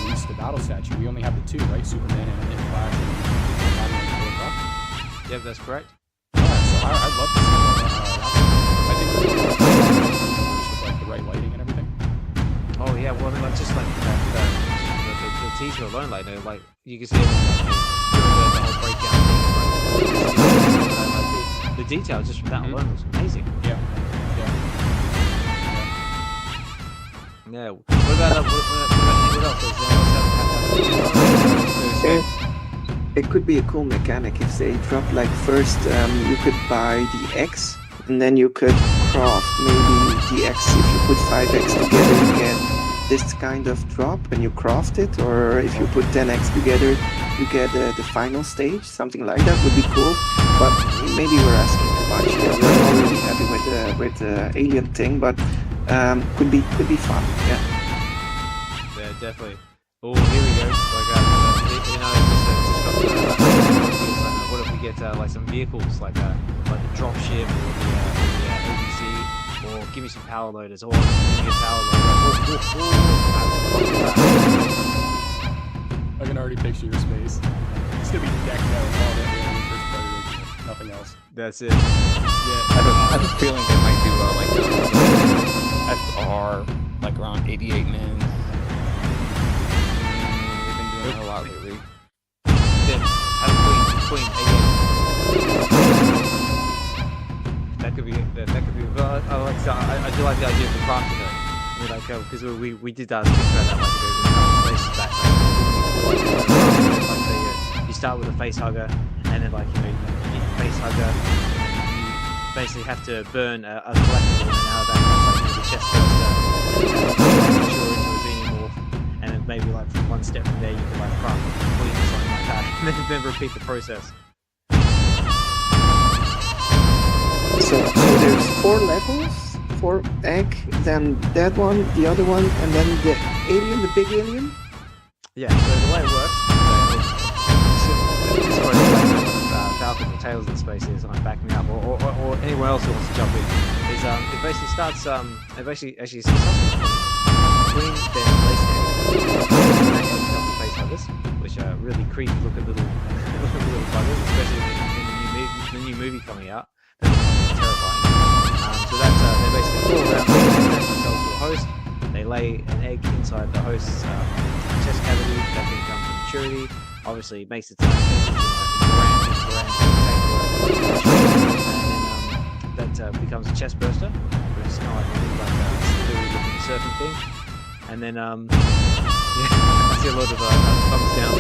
released the battle statue. We only have the two, right? Superman and Flash and Batman and Killer Croc.
Yep, that's correct.
Yeah, so I'd love to see that. I think with like the right lighting and everything.
Oh yeah, well I mean, like just like the teaser alone, like you can see everyone doing the whole breakdown thing, like the detail just from that alone looks amazing.
Yeah.
Yeah. What about anyone else? Does anyone else have
It could be a cool mechanic if they drop like first you could buy the X and then you could craft maybe the X. If you put 5X together you get this kind of drop and you craft it, or if you put 10X together you get the final stage, something like that would be cool. But maybe we're asking too much here. We're already happy with the alien thing, but could be fun. Yeah.
Yeah, definitely. Oh, here we go. Like, what if we get like some vehicles, like the dropship or the ABC, or give me some power loaders, or give me a power loader.
I can already picture your space. It's gonna be decked out with all that alien first Predator, nothing else.
That's it.
Yeah, I have a feeling they might do like SR, like around 88 mins. They've been doing that a lot lately.
Then have Queen 88. That could be. But I do like the idea of the crafting though. I mean, like because we did speak about that like a couple places back. Like you start with a face hugger, and then like you get your face hugger. You basically have to burn a collectible, and now that comes like the chest burster, and mature into a Xenomorph, and then maybe like from one step from there you can like craft a Queen or something like that, and then repeat the process.
So there's 4 levels, 4 egg, then that one, the other one, and then the alien, the big alien?
Yeah, so the way it works, it's probably like Falcon or Tails in Space is backing me up, or anyone else who wants to jump in, is it basically starts, it starts with Queen, then Lace Egg, and that egg becomes the face huggers, which are really creepy looking little buggers, especially in the new movie coming out. Terrifying. So that's they basically crawl around, attach themselves to a host. They lay an egg inside the host's chest cavity. That thing comes to maturity. Obviously, it makes its and then that becomes a chest burster, which is kind of like a slithery looking serpent thing. And then I see a lot of thumbs down.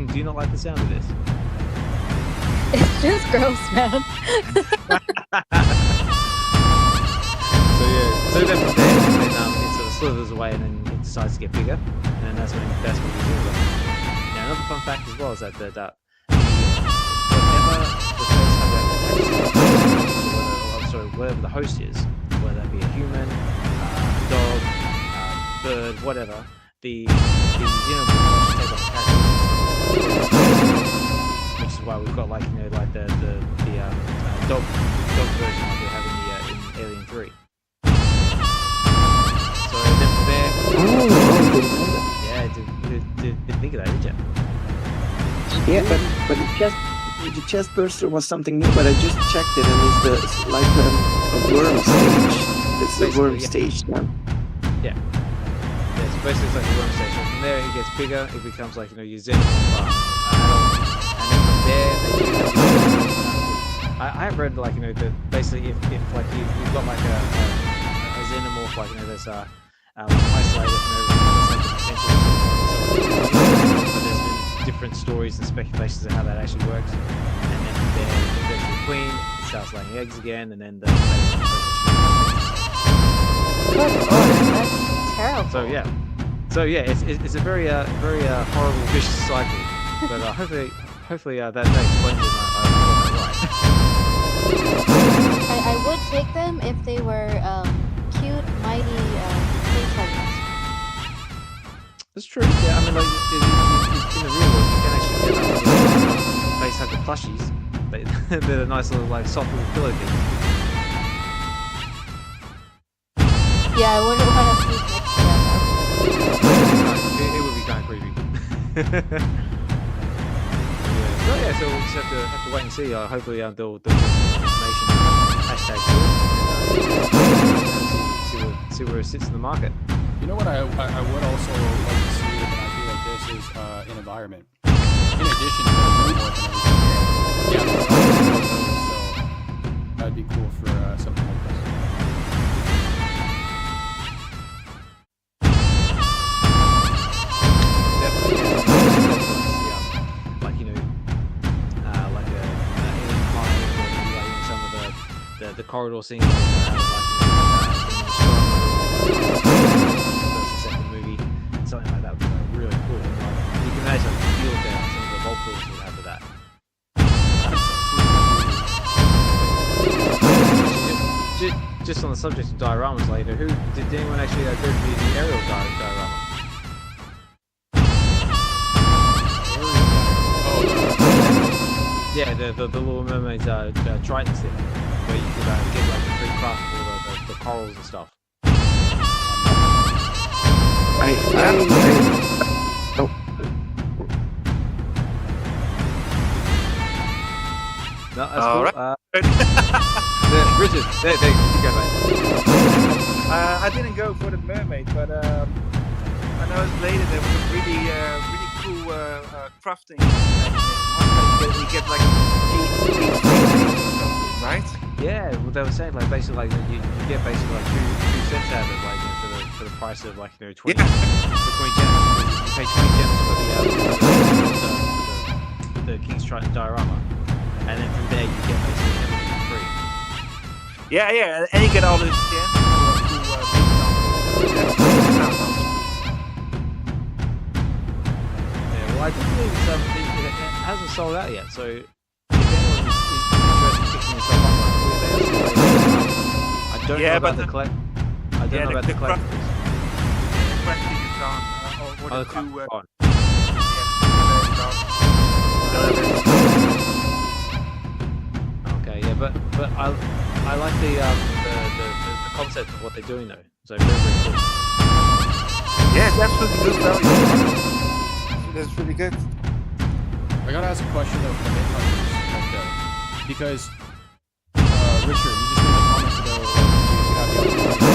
Do you not like the sound of this?
It's just gross, man.
So then from there, it sort of slithers away, and then it decides to get bigger, and then that's when you do it. Now another fun fact as well is that whatever whatever the host is, whether that be a human, a dog, bird, whatever, the xenomorph take on characteristics, which is why we've got like like the dog version like we have in Alien 3. So then from there, yeah, didn't think of that, did you?
Yeah, but the chest burster was something new, but I just checked it, and it's like a worm stage. It's the worm stage now.
Yeah. Yeah, so basically it's like a worm stage. So from there it gets bigger, it becomes like, your xenomorph adult. And then from there they do have I have read like, that basically if like you've got like a xenomorph like, that's isolated from everything, that's like the potential to but there's been different stories and speculations of how that actually works. And then from there it goes to the queen, it starts laying eggs again, and then the
That's terrible.
So yeah, it's a very horrible vicious cycle. But hopefully that explains it.
I would take them if they were cute, mighty space huggers.
That's true. Yeah, I mean, like in the real world, you can actually get face hugger plushies. They're a nice little like soft little pillow things.
Yeah, I wouldn't want to sleep next to them.
It would be kind of creepy. Yeah, so we'll just have to wait and see. Hopefully they'll give us some information. Hashtag soon. See where it sits in the market.
You know what I would also like to see with an idea like this is an environment. In addition to the xenomorph and everything. Yeah, so that'd be cool for something like this.
The corridor scene the second movie, something like that would be like really cool. And, like, you can imagine the field there, some of the volcanoes would have with that. Just on the subject of dioramas, like, did anyone actually go to the aerial diorama? Yeah, the Little Mermaid's Triton thing, where you could get like the free craft for the corals and stuff. No, that's cool.
Right.
Richard, there you go, mate.
I didn't go for the mermaid, but I noticed later there was a really cool crafting mechanism. You get like 8 right?
Yeah, well, they were saying like basically like you get basically like two cents out of it, like for the price of like 20 gems. You pay 20 gems for the King's Triton diorama, and then from there you get basically everything for free.
Yeah, and you get all those gems.
Yeah, well, I do believe it hasn't sold out yet, so if anyone is interested in picking yourself up, I don't know about the collect. I don't know about the collectibles.
The questing is gone.
Oh, the collectibles gone. Okay, yeah, but I like the concept of what they're doing though. So very cool.
Yeah, it's absolutely good value. That's really good.
I gotta ask a question though for the main hunters, because Richard, you just made a comment about you have the opportunity.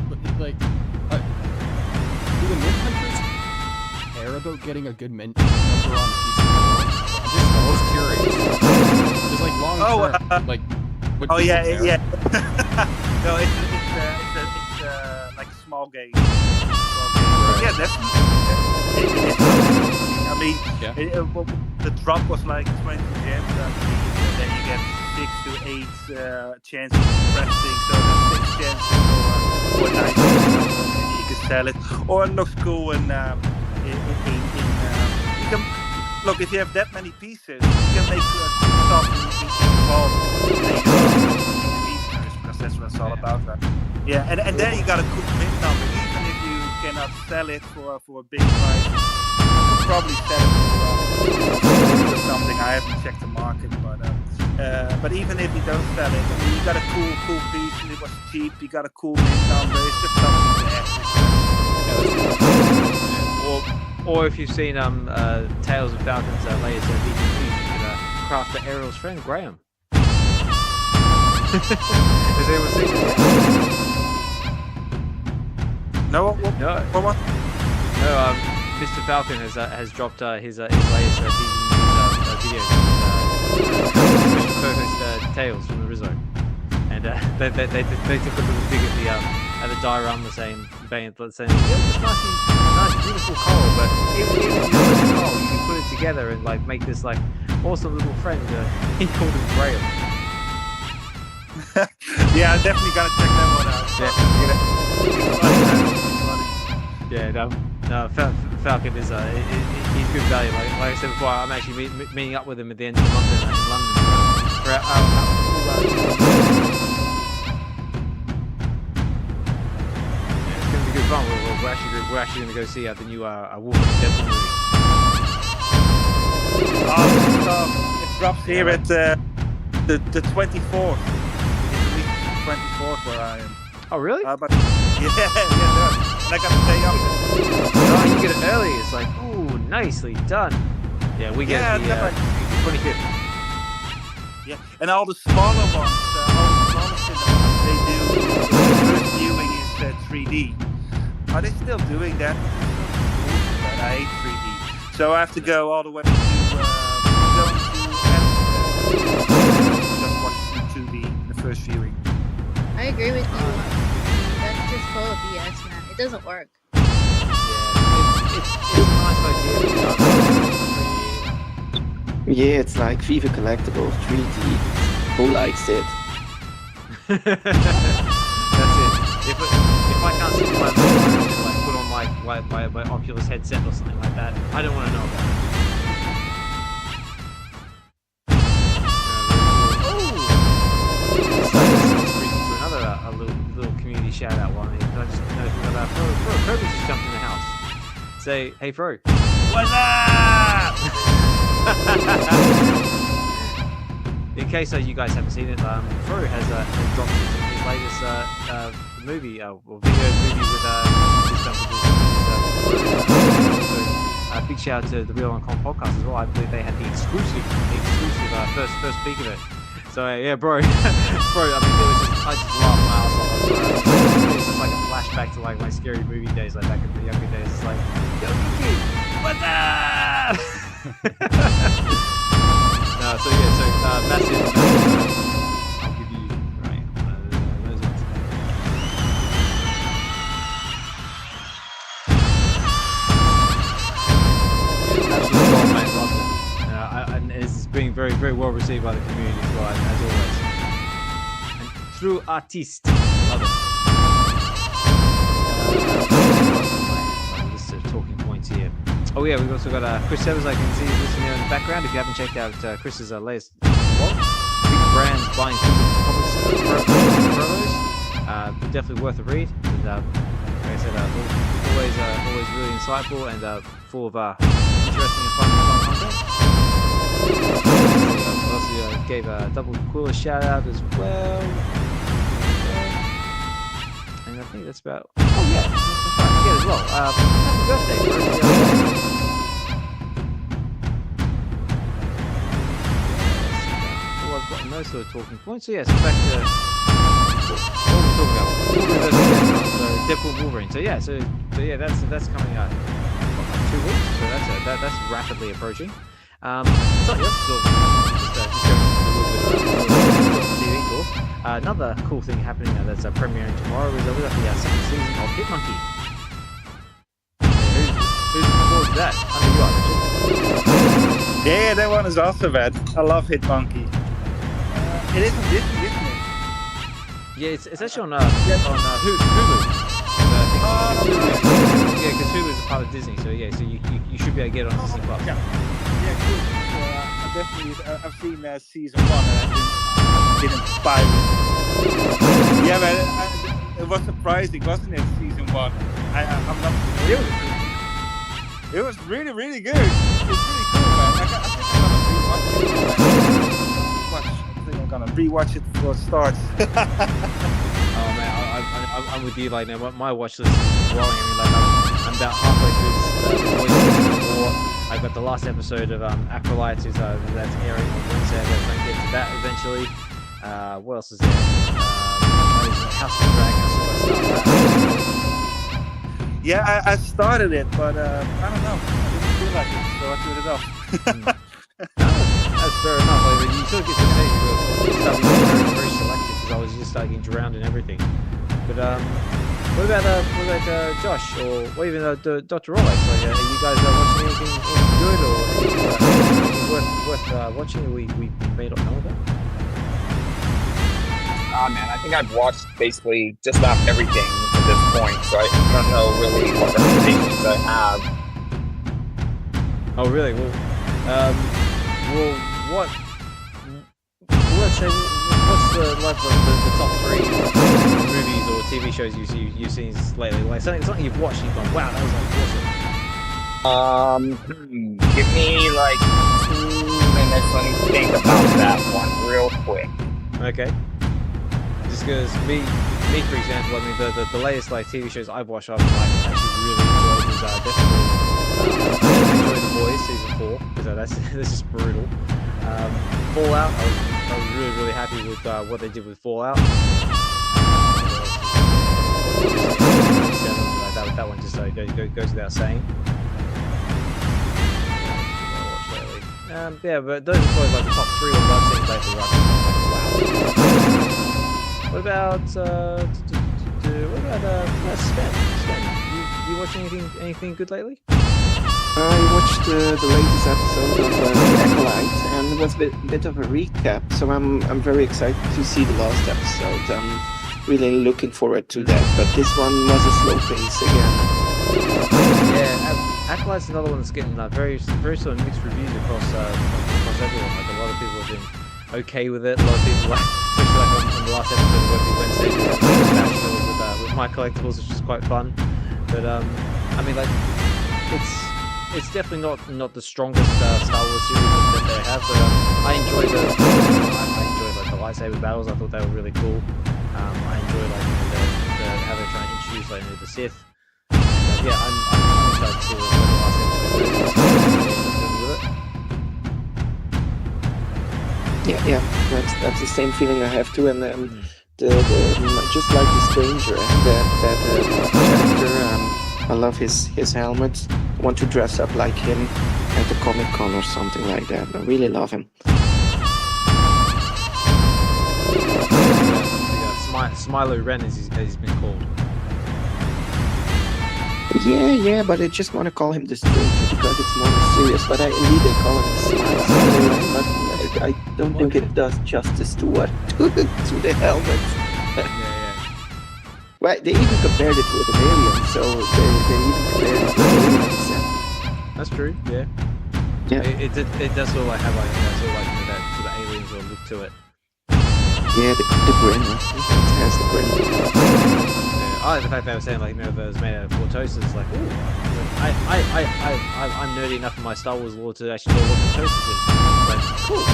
But like, do the mid hunters care about getting a good mint number on the piece of gold? I'm just curious. Because like long term, like.
Oh yeah. No, it's like small game. Right. Yeah, definitely. I mean, the drop was like 20 gems, and then you get 6 to 8 chances of crafting. So there's 6 chances for 9, and you can sell it. Or it looks cool, and you can look if you have that many pieces, you can make stuff involved. Because that's what it's all about, right? Yeah, and then you got a cool mint number, even if you sell it for a big price. I could probably sell it for something. I haven't checked the market, but even if you don't sell it, I mean, you got a cool piece and it was cheap. You got a cool mint number. It's just something to add to
Or if you've seen Tales of Falcon's latest DVD, you can craft the Ariel's friend Graham. Has anyone seen that?
No. What?
No. Mr. Falcon has dropped his latest video. Special co-host Tales from the Rizzo, and they took a little dig at the diorama, saying this nice beautiful coal, but even if you don't like the coal, you can put it together and like make this like awesome little friend. He called him Graham.
Yeah, I'm definitely gonna check that one out.
Yeah, Falcon is he's good value. Like I said before, I'm actually meeting up with him at the end of the month in London. It's gonna be good fun. We're actually gonna go see the new Wolverine Deadpool movie.
It drops here at the 24th. It's released 24th where I am.
Oh really?
But yeah. And I got the day off.
Oh, you get it early. It's like, ooh, nicely done. Yeah, we get the 25th.
Yeah, and all the smaller ones, all the smaller cinemas, they do the first viewing is 3D. Are they still doing that? But I hate 3D, so I have to go all the way to just watch the 2D, the first viewing.
I agree with you. That's just full of BS, man. It doesn't work.
It's a nice idea.
Yeah, it's like FIFA Collectibles 3D. Who likes it?
That's it. If I can't see my phone and like put on my Oculus headset or something like that, I don't want to know about it. This brings me to another little community shout out one here. I just noticed that Fro just jumped in the house. Say, hey Fro.
What's up?
In case you guys haven't seen it, Fro has dropped his latest movie, video movie with big shout out to the Real Uncom podcast as well. I believe they had the exclusive first peek of it. So yeah, bro, I mean, I just laughed my ass off. It's just like a flashback to like my scary movie days, like back in the younger days. It's like, yo, Mickey, what's up? No, so massive. I'll give you those ones. Absolutely gold, mate. Loved it. And it's being very, very well received by the community as well, as always. And through artiste, love it. My list of talking points here. Oh yeah, we've also got Chris Severs, I can see listening in the background. If you haven't checked out Chris's latest vlog, big brands buying physical comics promos, definitely worth a read. And like I said, always really insightful and full of interesting and fun content. Also gave a Double Quill a shout out as well. And I think that's about. Oh yeah, I forget as well. Happy birthday, bro. I've got no sort of talking points. So yeah, so back to what we're talking about. Wolverine versus Deadpool Wolverine. So yeah, that's coming out in 2 weeks. So that's rapidly approaching. Something else just going a little bit of TV talk. Another cool thing happening that's premiering tomorrow is we got the second season of Hitmonkey. Who's looking forward to that? I know you are, Richard.
Yeah, that one is also bad. I love Hitmonkey. It is on Disney, isn't it?
Yeah, it's actually on Hulu. Yeah, because Hulu is a part of Disney, so yeah, so you should be able to get it on Disney Plus.
Yeah, cool. I've seen season 1 and I didn't buy it. Yeah, but it was surprising, wasn't it? Season 1. I'm not familiar with it. It was really, really good. It was really cool, man. I think I'm gonna rewatch it before it starts.
Oh man, I'm with you. Like now, my watch list is growing. I mean, like I'm about halfway through this Boys season 4. I've got the last episode of Acolytes, that's airing on Wednesday. I'm gonna try and get to that eventually. What else is there? House of Dragon. I still gotta start that.
Yeah, I started it, but I don't know. I didn't feel like it, so I threw it off.
That's fair enough. Like, you sort of get to say you start being very, very selective because I was just starting to drown in everything. But what about Josh or even Dr. Rolex? Like, are you guys watching anything good or anything worth watching that we may not know about?
Man, I think I've watched basically just about everything at this point, so I don't know really what recommendations I have.
Oh, really? Well, let's say, what's the top 3 movies or TV shows you've seen lately? Like something you've watched and you've gone, wow, that was like awesome.
Give me like 2 minutes. Let me think about that one real quick.
Okay. Just because me, for example, I mean the latest like TV shows I've watched, I've actually really enjoyed. Was definitely enjoyed The Boys season 4 because that's just brutal. Fallout, I was really, really happy with what they did with Fallout. That one just goes without saying. Yeah, but those are probably like the top 3 ones I've seen lately. Right? Wow. What about Sven? You watching anything good lately?
I watched the latest episode of Acolyte, and it was a bit of a recap, so I'm very excited to see the last episode. I'm really looking forward to that, but this one was a slow pace again.
Yeah, Acolyte's another one that's getting very sort of mixed reviews across everyone. Like a lot of people have been okay with it. A lot of people, especially like on the last episode of Webby Wednesday, with my collectibles, which was quite fun. But I mean, like it's definitely not the strongest Star Wars series that they have, but I enjoyed like the lightsaber battles. I thought they were really cool. I enjoyed like how they're trying to introduce like the Sith. Yeah, I'm excited to see what the last episode
Yeah, that's the same feeling I have too, and just like the Stranger, that character. I love his helmet. I want to dress up like him at the Comic-Con or something like that. I really love him.
Smilo Ren, as he's been called.
Yeah, but I just want to call him the Stranger because it's more mysterious. But indeed they call him the Smilo Ren, but I don't think it does justice to the helmet.
Yeah.
Well, they even compared it with an alien, so they even compared it with aliens.
That's true. Yeah. It does sort of like have like that sort of like alien sort of look to it.
Yeah, the grin. It has the grin.
Yeah, I like the fact that I was saying like, if it was made out of Fortosis, like, ooh, I'm nerdy enough in my Star Wars lore to actually know what Fortosis is. Like, cool.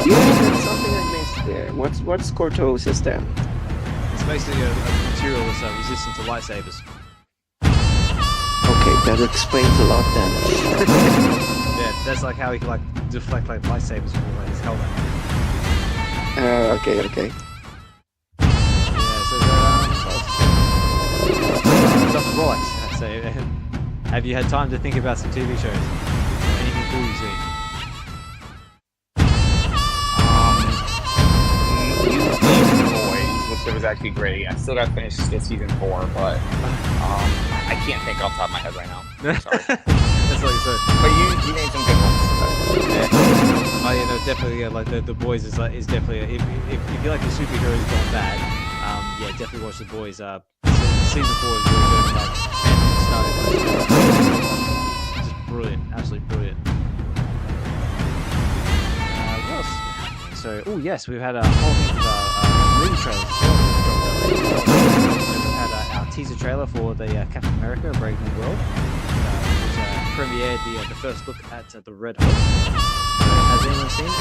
Yeah, that's something I missed there. What's Cortosis then?
It's basically a material that's resistant to lightsabers.
Okay, that explains a lot then.
Yeah, that's like how he can like deflect like lightsabers with like his helmet.
Okay.
Yeah, so Dr. Rolex, so have you had time to think about some TV shows? Or anything cool you've seen?
It was actually great. I still got to finish season 4, but I can't think off the top of my head right now. Sorry.
That's like so.
But you named some good ones.
Yeah. Oh yeah, no, definitely. Yeah, like the Boys is definitely if you like the superheroes gone bad, yeah, definitely watch the Boys. Season 4 is really good. Like Anthony Starr, just brilliant, absolutely brilliant. What else? So, oh yes, we've had a whole heap of movie trailers as well. had our teaser trailer for the Captain America: Brave New World, which premiered the first look at the Red Hulk. Has anyone seen it?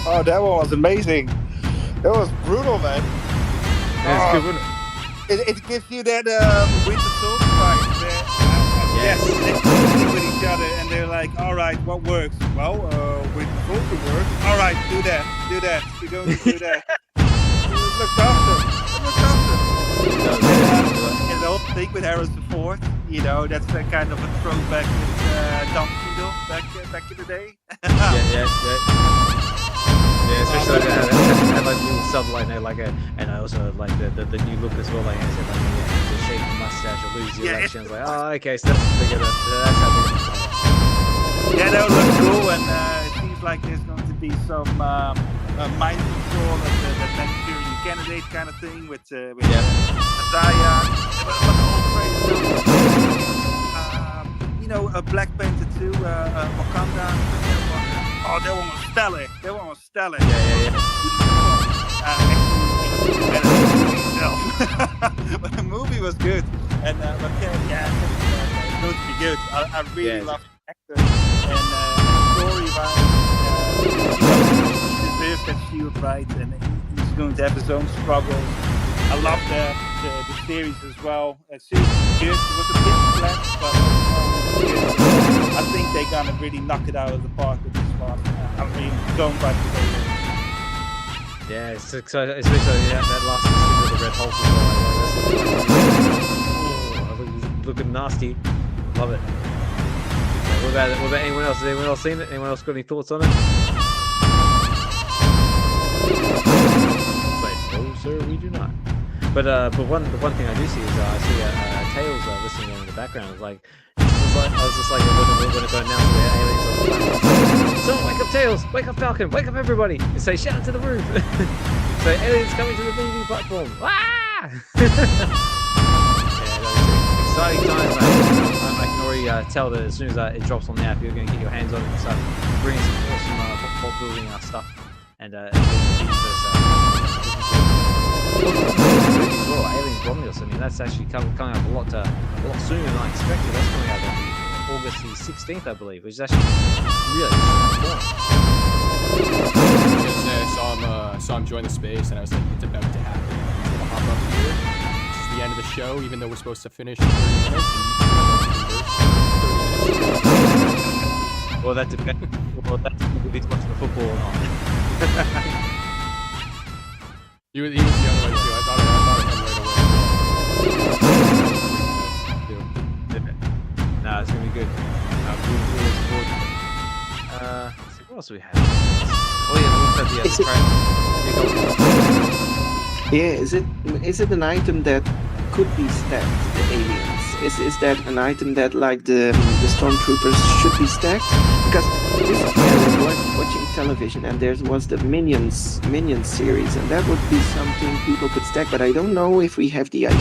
Oh, that one was amazing. That was brutal, man.
Yeah, it's good, wasn't it?
It gives you that Winter Soldier vibe. Yes, they stick with each other, and they're like, "All right, what works? Well, Winter Soldier works. All right, do that. We're going to do that." Look after. And the whole thing with Harrison Ford, you know, that's a kind of a throwback with Don Cheadle back in the day.
Yeah, especially like had like a little subline there, and I also like the new look as well. Like I said, to shave the mustache or lose the election. I was like, oh, okay, so that's bigger. That's how big it is.
Yeah, that would look cool, and it seems like there's going to be some mind control and the Manchurian Candidate kind of thing with Zaya. But the whole phrase, you know, Black Panther 2, Wakanda. Oh, that one was stellar.
Yeah.
But the movie was good, and it's going to be good. I really love the actor and the story. He deserves that shield, right? And he's going to have his own struggles. I love the series as well. Series was good. It was a bit flat, but I think they're gonna really knock it out of the park with this one. I mean, going by the trailer.
Yeah, it's exciting, especially that last scene with the Red Hulk as well. That's looking nasty. Love it. What about anyone else? Has anyone else seen it? Anyone else got any thoughts on it? It's like, no, sir, we do not. But the one thing I do see is I see Tails listening in the background. It's like I was just like when it got announced the aliens on the platform. So wake up Tails, wake up Falcon, wake up everybody, and say shout to the roof. So aliens coming to the TV platform. Ah! Exciting times, mate. I can already tell that as soon as it drops on the app, you're going to get your hands on it and start bringing some awesome vault building stuff and movies as well. Aliens Romulus. I mean, that's actually coming up a lot sooner than I expected. That's coming out on August the 16th, I believe, which is actually really
I saw him join the space, and I was like, it's about to happen. He's gonna hop up here. This is the end of the show, even though we're supposed to finish in 30 minutes.
Well, that depends. Well, that's if he's watching the football or not.
He was the other way too. I thought it
Nah, it's gonna be good. We'll look forward to it. Let's see, what else do we have? Oh yeah, we also have the
is it an item that could be stacked, the aliens? Is that an item that, like, the stormtroopers should be stacked? Because recently I was watching television, and there was the Minions series, and that would be something people could stack, but I don't know if we have the IP.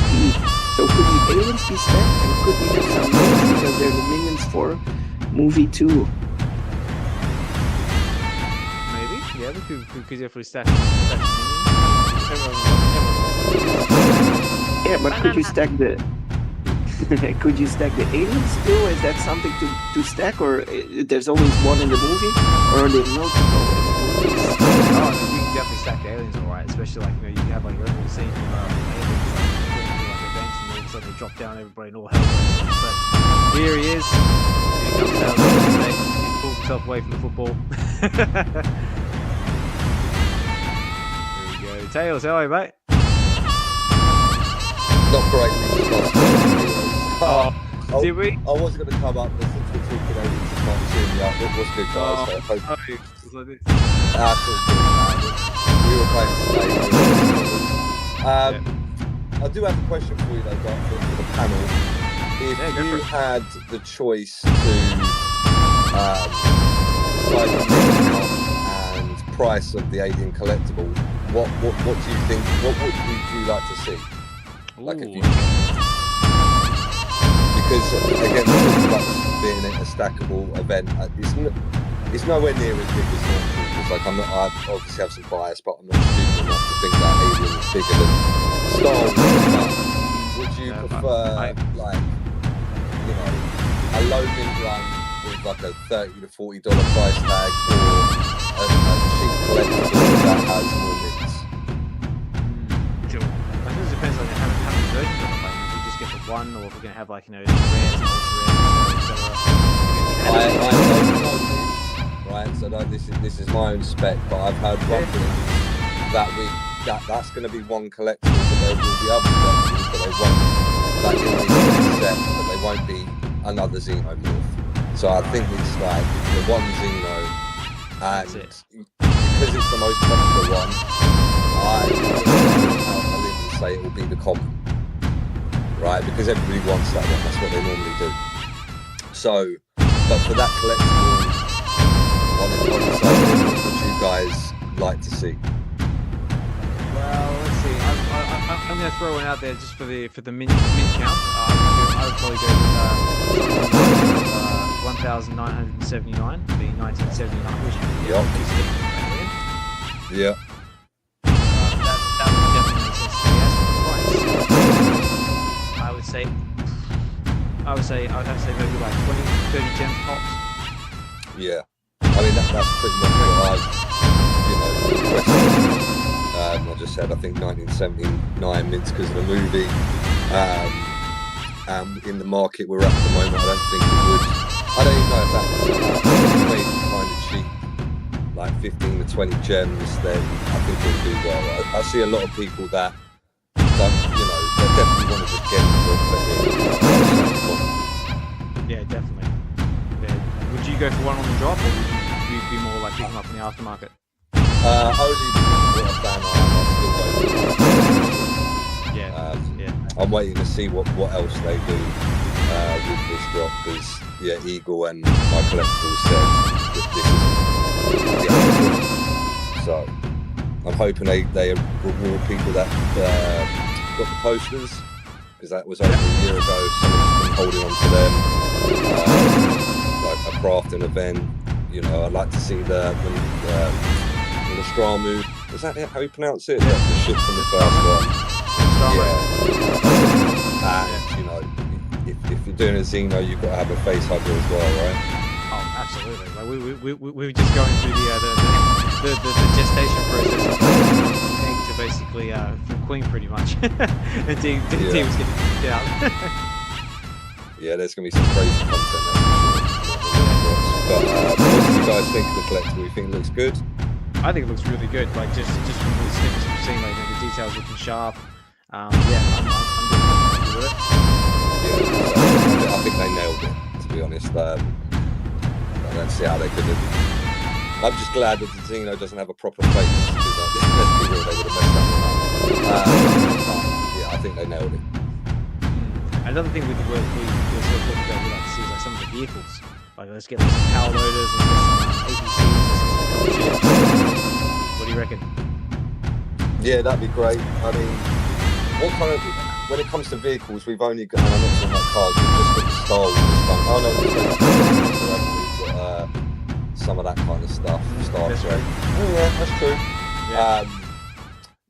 So could the aliens be stacked, and could we have some minions, because they're the Minions for movie 2?
Maybe, yeah, we could definitely stack
Yeah, but could you stack the could you stack the aliens too? Is that something to stack, or there's always one in the movie, or are there multiple in the movies?
Oh, you can definitely stack the aliens, alright. Especially like, you know, you can have like your own little scene from aliens like events, and all of a sudden they drop down everybody and all hell breaks loose. But here he is. Here he comes down the stage. He pulls himself away from the football. There we go. Tails, how are you, mate?
Not great.
Did we?
I was going to come up, but since we're talking aliens, I can't cheer me up. What's good, guys? So I hope...
It's like this.
That's all good, man. We were playing Spain. I do have a question for you, though, guys, for the panel. If you had the choice to decide the income and price of the alien collectible, what do you think? What would you like to see? Like if you, because again, we're talking about this being a stackable event. It's nowhere near as big as Stormtroopers, Like I obviously have some bias, but I'm not stupid enough to think that Alien is bigger than Star Wars. But would you prefer, like, you know, a low mid run with like a $30 to $40 price tag, or a cheap collectible that has more mids?
Sure. I suppose it depends on how many versions of it. Like, if we just get the one, or if we're going to have, like, you know, rares and ultra rares, etc.
I don't know this, right? So this is my own spec, but I've heard rumblings that that's going to be one collectible, but there will be other collectibles, but they won't, like in this set, but they won't be another Xenomorph. So I think it's like the one Xeno, and because it's the most popular one, I'm going to say it will be the common, right? Because everybody wants that one. That's what they normally do. So, but for that collectible on the side, what would you guys like to see?
Well, let's see. I'm going to throw one out there just for the mint count. I would probably go with 1,979, the 1979, which is
Yeah.
That would definitely make sense to me. As for the price, I would have to say maybe like 20, 30 gems tops.
Yeah. I mean, that's pretty much what I've, requested. I just said, I think 1979 mints because of the movie. In the market we're at the moment, I don't think it would. I don't even know if that would made kind of cheap, like 15 to 20 gems, then I think it would do well. I see a lot of people that don't, they definitely want to just get into it.
Yeah, definitely. Yeah. Would you go for one on the drop, or would you be more like picking up in the aftermarket?
Only because of what a fan I am, I'll still go for it.
Yeah.
I'm waiting to see what else they do with this drop, because Eagle and my collectibles said that this isn't the only one. So I'm hoping they reward people that got the posters, because that was over a year ago. Someone's been holding on to them, like a crafting event. I'd like to see the Nostromo. Is that how you pronounce it? Yeah, the ship from the first one. And if you're doing a Xeno, you've got to have a face hugger as well, right?
Oh, absolutely. Like we were just going through the gestation process of egg to basically from Queen, pretty much. And D was getting kicked out.
Yeah, there's going to be some crazy content there for sure. But what do you guys think of the collectible? You think it looks good?
I think it looks really good. Like just from the snippets we've seen, like the details looking sharp. I'm definitely happy with it.
Yeah, I think they nailed it, to be honest. I don't see how they could have. I'm just glad that the Xeno doesn't have a proper face, because let's be real, they would have messed that one up. I think they nailed it.
Another thing with the work we sort of talked about, we like to see is like some of the vehicles. Like, let's get like some power loaders, let's get some APCs, let's get some dropships. What do you reckon?
Yeah, that'd be great. I mean, what kind of, when it comes to vehicles, we've only got, and I'm not talking about cars, we've just got the Star Wars stuff. Oh no, we've got some of that kind of stuff. Star Trek. Oh yeah, that's true.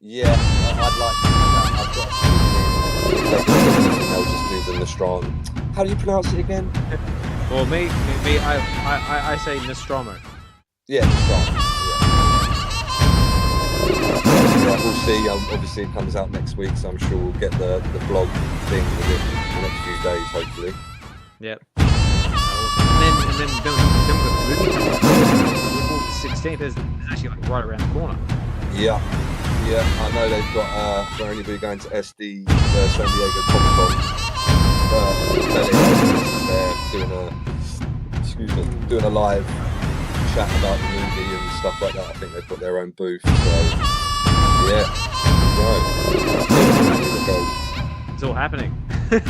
Yeah. I'd like to do that. I've got a feeling if they don't do anything, they'll just do the Nostromo. How do you pronounce it again?
Well, me, I say Nostromo.
Yeah, Nostromo. Yeah, we'll see. Obviously, it comes out next week, so I'm sure we'll get the blog thing within the next few days, hopefully.
Yep. Awesome. And then we've got the movie coming out. August 16th is actually like right around the corner.
Yeah. I know they've got for anybody going to SD, the San Diego Comic Con, they're doing a live chat about the movie and stuff like that. I think they've got their own booth, so. Yeah,
it's all happening. Awesome.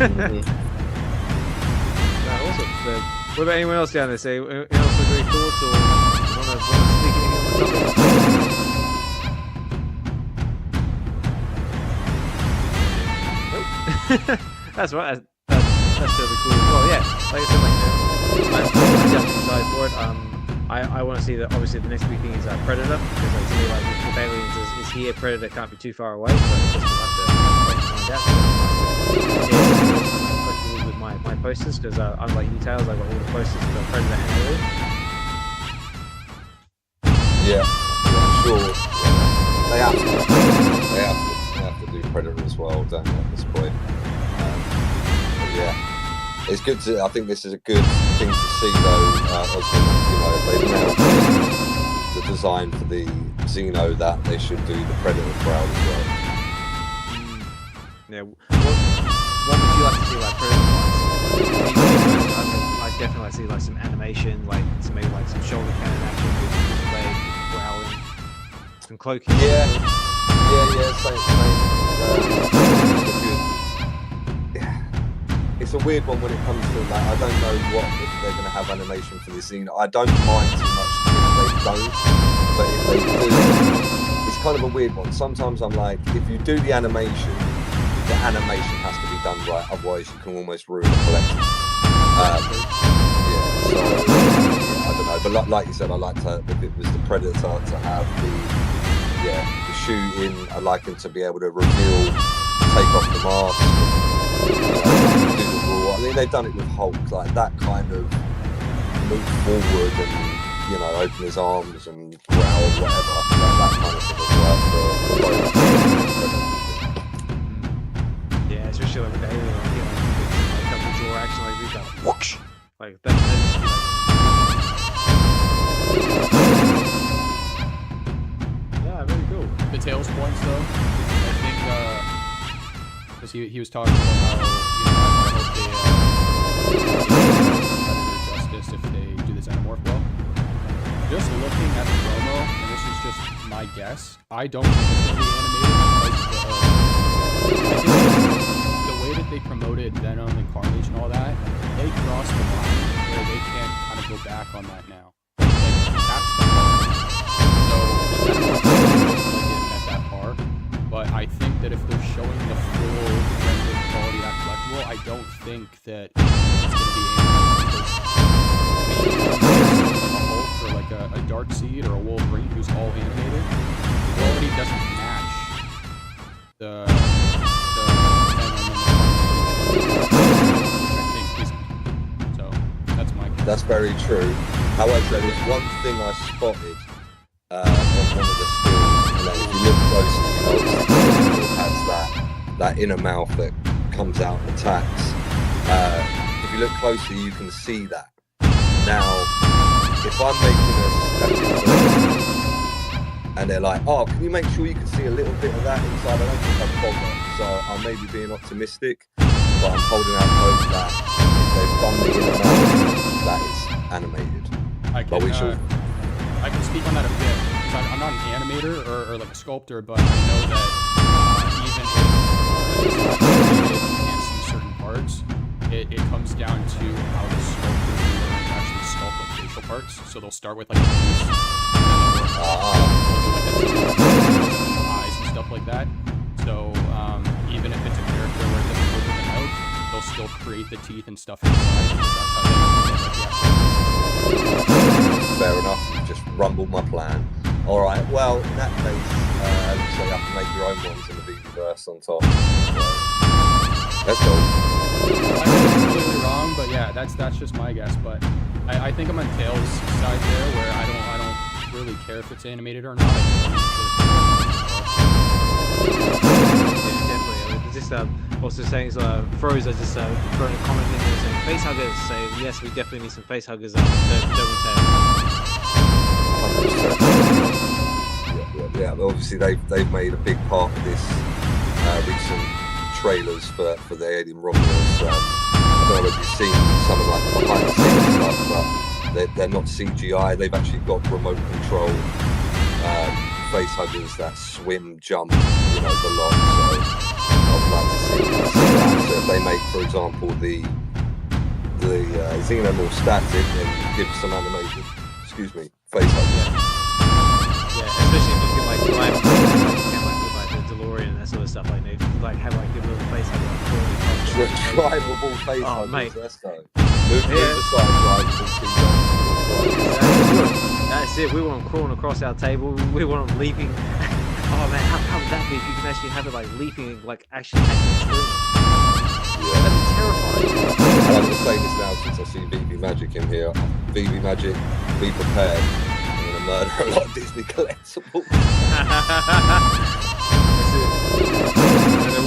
So, what about anyone else down there? Say, anyone else have any thoughts or want to speak anything on the topic? Nope. That's right. That's totally cool. Well, yeah. Like I said, I'm definitely excited for it. I want to see that. Obviously, the next big thing is Predator, because like, to me, like with aliens is here. Predator can't be too far away, but I guess we'll have to find out. So with my posters, because unlike you, Tails, I got all the posters for Predator and Alien.
Yeah, I'm sure they have to do Predator as well, don't they, at this point? But yeah, it's good to. I think this is a good thing to see, though. They've nailed the design for the Xeno, that they should do the Predator crowd as well.
Yeah, what would you like to see, like Predator-wise? I definitely like to see like some animation, like maybe like some shoulder cannon action, maybe some leg growling, some cloaking.
Yeah, same. It's a weird one when it comes to that. I don't know what if they're going to have animation for this scene. I don't mind too much if they don't, but if they do, it's kind of a weird one. Sometimes I'm like, if you do the animation has to be done right, otherwise you can almost ruin the collection. I don't know, but like you said, I like to, if it was the Predator, to have the shooting. I like him to be able to reveal, take off the mask, do the raw. I mean, they've done it with Hulk, like that kind of move forward and open his arms and growl or whatever. That kind of thing would work for both.
Yeah, especially like with Alien, like double jaw action, like we got whoosh, like that. Yeah, very cool.
The Tails points, though, I think, because he was talking about how, I hope they justice if they do this Xenomorph well. Just looking at the promo, and this is just my guess, I don't think it's going to be animated because I think the way that they promoted Venom and Carnage and all that, they crossed the line where they can't kind of go back on that now. That's the part. So the Xenomorph at that par, but I think that if they're showing the full rendered quality of that collectible, I don't think that it's going to be animated. Because, a Hulk or like a Darkseid or a Wolverine who's all animated, the quality doesn't match the
That's very true. However, there was one thing I spotted on one of the stills, and then if you look closely, it has that inner mouth that comes out and attacks. If you look closely, you can see that. Now, if I'm making a static and they're like, oh, can you make sure you can see a little bit of that inside? I don't think I'd bother. So I'm maybe being optimistic, but I'm holding out hope that if they've done the inner mouth, that is animated.
I can speak on that a bit, because I'm not an animator or like a sculptor, but I know that even if it's not animated, you can't see certain parts, it comes down to how the sculptors learn to actually sculpt like facial parts. So they'll start with like a face, and then they'll do like the eyes and stuff like that. So even if it's a character where it doesn't open the mouth, they'll still create the teeth and stuff inside, because that's how they get like the actual.
Fair enough, you just rumbled my plan. Alright, well, in that case, looks like you have to make your own ones in the VVverse on top. So, let's go.
I could be completely wrong, but yeah, that's just my guess. But I think I'm on Tails' side there, where I don't really care if it's animated or not.
Definitely. Just also saying, Froze, I just throwing a comment in there saying facehuggers. So yes, we definitely need some facehuggers. Don't we,
Yeah. Obviously, they've made a big part of this recent trailers for the Alien Romulus. I don't know if you've seen some of like behind the scenes stuff, but they're not CGI. They've actually got remote control facehuggers that swim, jump, the lot. So I would like to see that. So if they make, for example, the Xeno more static and give some animated, facehuggers.
Yeah, especially if you can like drive with like the DeLorean and that sort of stuff. Like, if you can, like have like your little facehugger.
Drivable facehuggers.
Oh, mate.
Let's go. Move aside, drivable.
That's it. We want them crawling across our table. We want them leaping. Oh man, how would that be if you can actually have it like leaping, like actually at the screen? That'd be terrifying.
And I'm going to say this now since I see VV Magic in here. VV Magic, be prepared. I'm going to murder a lot of Disney collectibles.
That's it. And then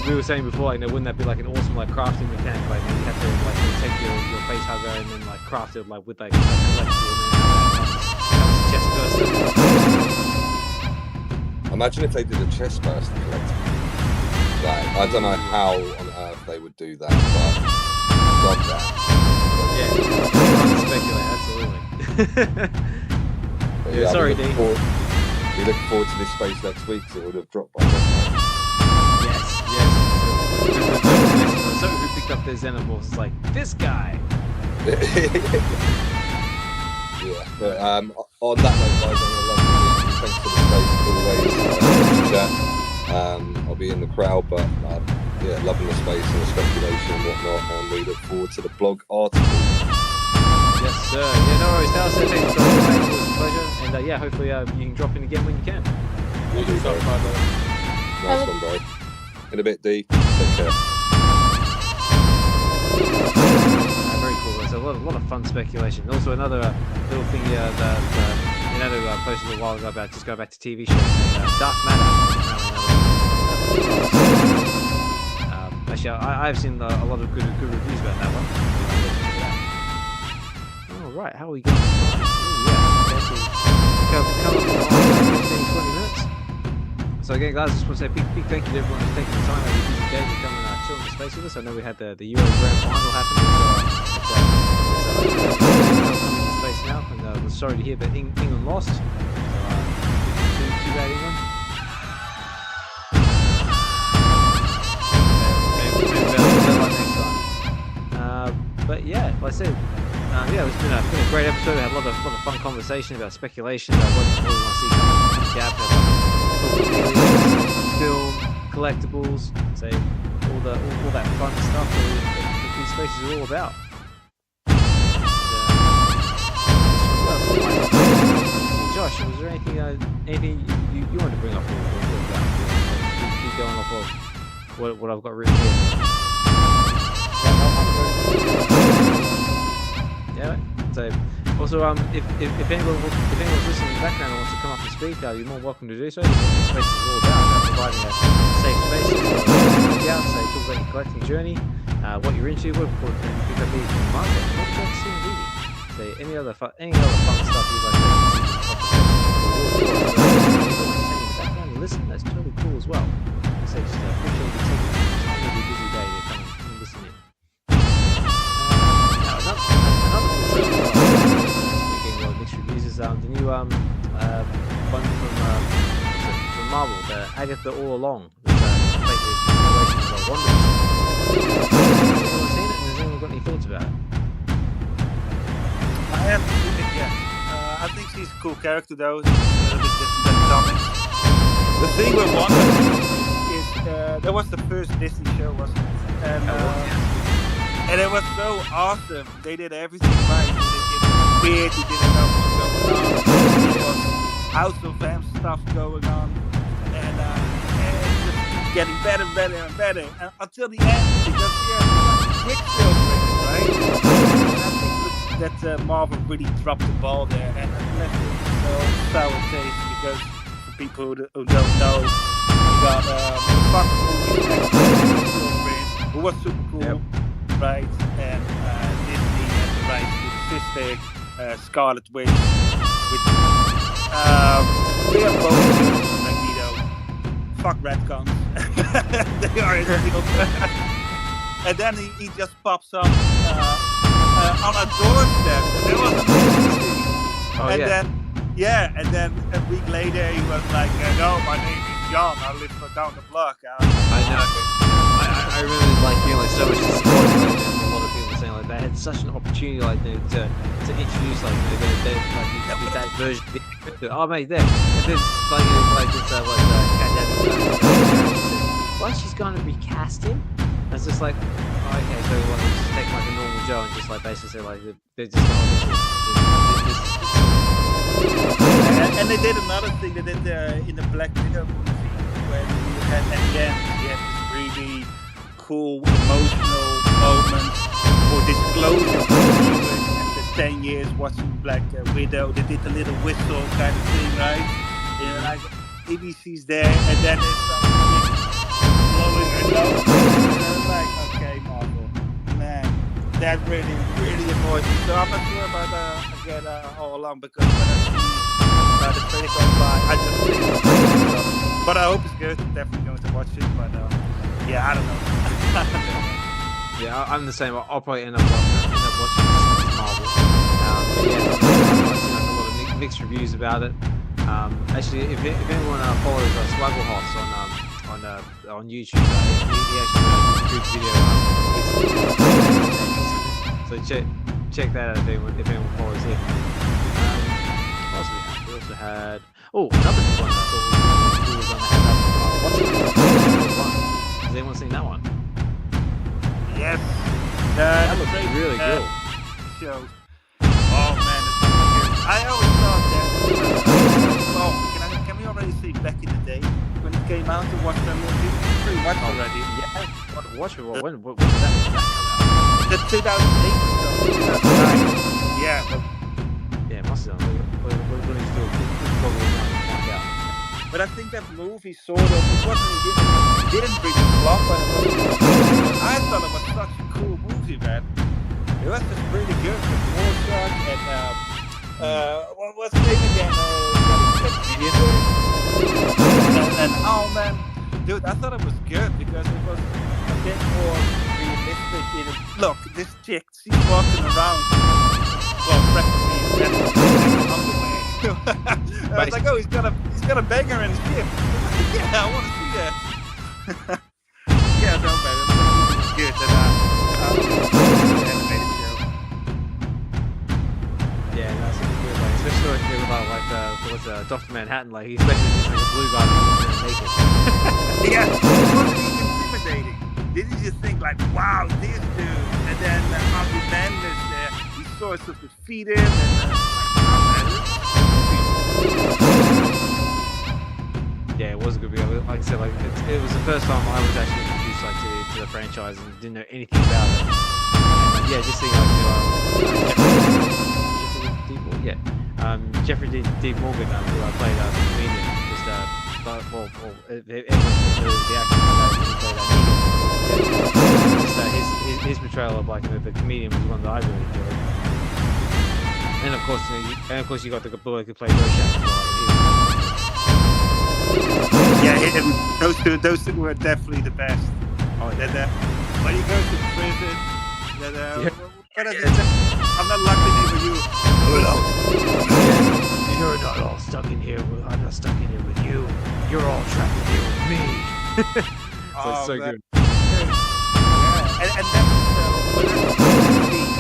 we were saying before, like, wouldn't that be like an awesome like crafting mechanic? Like you have to like take your face hugger and then like craft it like with like collectible and then chest burster.
Imagine if they did a chest burster collectible. Like, I don't know how on earth they would do that, but God
Yeah, speculate, absolutely.
But
Yeah, sorry,
we're
Dean.
looking forward to this space next week, so it would have dropped by then.
Yes. So who picked up their Xenomorphs? It's like, this guy.
Yeah, but on that note, guys, I'm going to love you. Thanks for the space, as always. Chat. I'll be in the crowd, but yeah, loving the space and the speculation and whatnot, and we look forward to the blog article.
Yes, sir. Yeah, no worries. Tell us thanks for dropping by. It was a pleasure. And yeah, hopefully you can drop in again when you can.
We'll do, bro. Nice one, bro. In a bit, D. Take care.
Very cool. There's a lot of fun speculation. Also, another little thing that posted a little while ago about just go back to TV shows. Dark Matter. Actually, I've seen a lot of good reviews about that one. All right, how are we going? Come up in 15-20 minutes. So again, guys, I just want to say big thank you to everyone who's taking the time out of your busy day to come and chill in the space with us. I know we had the Euro Grand Final happening, so coming to space now. And we're sorry to hear that England lost. So, too bad, England. Maybe better luck next time. But yeah, like I said, yeah, it's been a great episode. We had a lot of fun conversation about speculation about what we want to see coming down. Film, collectibles, say all that fun stuff that these spaces are all about. Josh, was there anything you wanted to bring up or talk about? Keep going off of what I've got written here. Yeah. So also, if anyone's listening in the background and wants to come up and speak, you're more welcome to do so. This space is all about providing a safe space to talk about your collecting journey, what you're into, what you pick up in the market, what would you like to see in the video. So any other fun stuff you'd like to see in the background and listen, that's totally cool as well. So just appreciate you taking the time of your busy day to come and listen in. Now another cool show getting a lot of mixed reviews is the new one from Marvel, the Agatha All Along. Has anyone seen it? And has anyone got any thoughts about it?
I haven't seen it yet. I think she's a cool character though. It's a little bit different than the comics. The thing with Wanda is that was the first Disney show, wasn't it? And it was so awesome. They did everything right. It was weird. You didn't know what was going on. There was House of M stuff going on, and it just keeps getting better and better and better until the end, because Quicksilver in it, right? And I think that Marvel really dropped the ball there, and left it so sour taste, because for people who don't know, you got the Fox movie who was super cool, right? And Disney had the rights to the sister Scarlet Witch, which they are both Magneto. Fuck retcons. They are illegal. And then he just pops up on a doorstep. That was amazing. And then a week later he was like, no, my name is John. I live down the block.
I know. I remember like feeling like so much disappointment like, from a lot of people saying like they had such an opportunity like to introduce like that version. Oh mate, there. And then like this Cat Daddy. Well, she's going to recast him. I was it's just like, oh, okay, so like, just take like a normal Joe and just like basically say like they're just
And they did another thing. They did in the Black Widow movie when you had at the end you had this really cool emotional moment for disclosure after 10 years watching Black Widow. They did the little whistle kind of thing, right? Yeah, like ABC's there, and then there's some blowing her nose. And I'm like, okay, Marvel, man, that really annoyed me. So I'm not sure about again all along because when I see the trailer goes by, I just think it's good. But I hope it's good. Definitely going to watch it. But yeah, I don't know.
Yeah, I'm the same. I'll probably end up watching Marvel. But yeah, I've seen like a lot of mixed reviews about it. Actually, if anyone follows Swaggle Hoss on YouTube, he actually did a good video. So check that out if anyone follows him. What else we had? We also had another one that I thought was on the Watchmen. Has anyone seen that one?
Yes.
That looks really good.
Show. Oh man, it's really good. I always thought that. Can we already see back in the day when it came out to watch that movie? Pretty much already.
Yeah. Watch it. When did that come out?
The 2008 or so, 2009. Yeah.
Yeah, it must have done. When he's doing probably find out.
But I think that movie sort of it didn't really flop, but I thought it was such a cool movie, man. It was just really good with Rorschach and what's his name again? And oh man, dude, I thought it was good because it was a bit more realistic. Look, this chick, she's walking around, well, practically in underwear. I was like, oh, he's got a banger in the ship. Yeah, I want to see that. Yeah, no, man, it was good. And animated show.
Yeah, that's good. Like, especially like they were like Dr. Manhattan. Like he's basically just like a blue guy who's naked.
Yeah, it wasn't even intimidating. Didn't you just think like, wow, this dude, and then Ozymandias, he sort of defeat him, and
yeah, it was a good video. Like I said, like it was the first time I was actually introduced like to the franchise and didn't know anything about it. And, yeah, just seeing like Jeffrey D. Morgan, who I played as a comedian, just everyone knows the actor who played his portrayal of like the comedian was one that I really enjoyed. And of course, you got the boy who played Rorschach as well.
yeah, those two were definitely the best.
Oh, yeah.
When he goes to prison, I'm not locked in here with you.
You're not all stuck in here. I'm not stuck in here with you. You're all trapped in here with me. It's so good.
Yeah.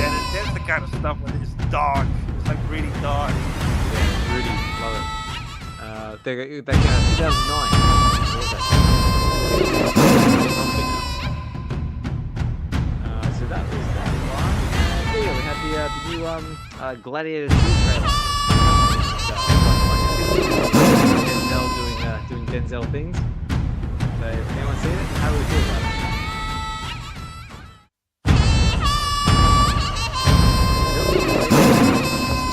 And that's the kind of stuff when it's dark. It's like really dark.
Yeah, really love it. They came out 2009. What was that? So that was that one. Oh yeah, we had the new Gladiator 2 trailer. Denzel doing Denzel things. So if anyone's seen it, how do we feel about it?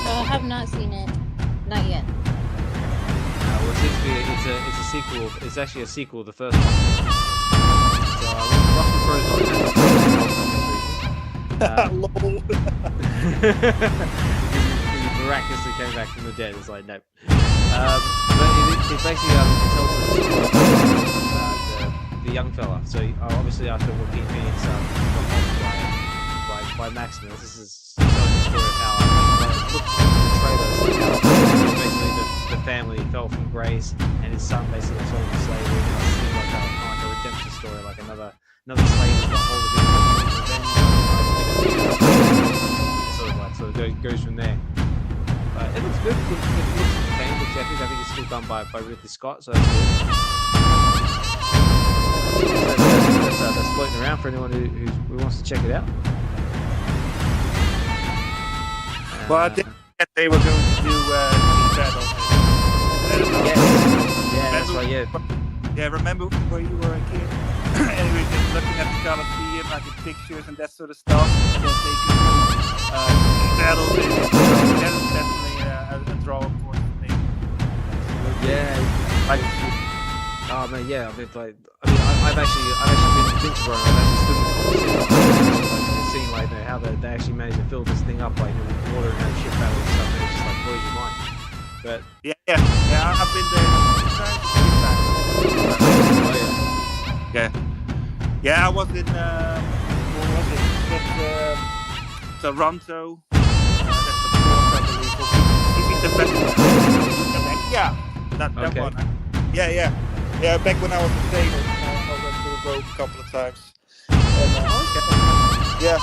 I have not seen it. Not yet.
Well, it seems to be it's a sequel. It's actually a sequel to the first one. So Russell Crowe's not in it for obvious reasons. He miraculously came back from the dead. It's like nope. But it basically tells the story of the young fella. So obviously after Joaquin Phoenix got off by Maximus, this is telling the story of how look at the trailers, like how basically the family fell from grace and his son basically got sold into slavery. Now it seems like a redemption story, like another slave who's got hold of him, revenge, sort of goes from there. It looks good. It looks entertaining. Looks epic. I think it's still done by Ridley Scott, so that's good. That's that's floating around for anyone who wants to check it out.
Well, I think that they were going to do team battle.
Yes. Yeah, that's right. Yeah.
Yeah, remember where you were a kid? And we were just looking at the Coliseum, like in pictures and that sort of stuff. And then they could do team battles. And that is definitely a draw point for me.
Yeah.
Like,
oh man, yeah. I've actually been to Rome. I've actually stood in the Colosseum. Like, seen like how they actually managed to fill this thing up like with water and have ship battles and stuff. And it just like blows your mind. But
yeah, I've been there 2 times.
Oh yeah.
Yeah, I was in what was it? Toronto. That's the fourth, I believe. Keeping the best. Yeah, that
Okay.
one. Yeah. Back when I was a sailor, I went to the boat a couple of times. And, yeah,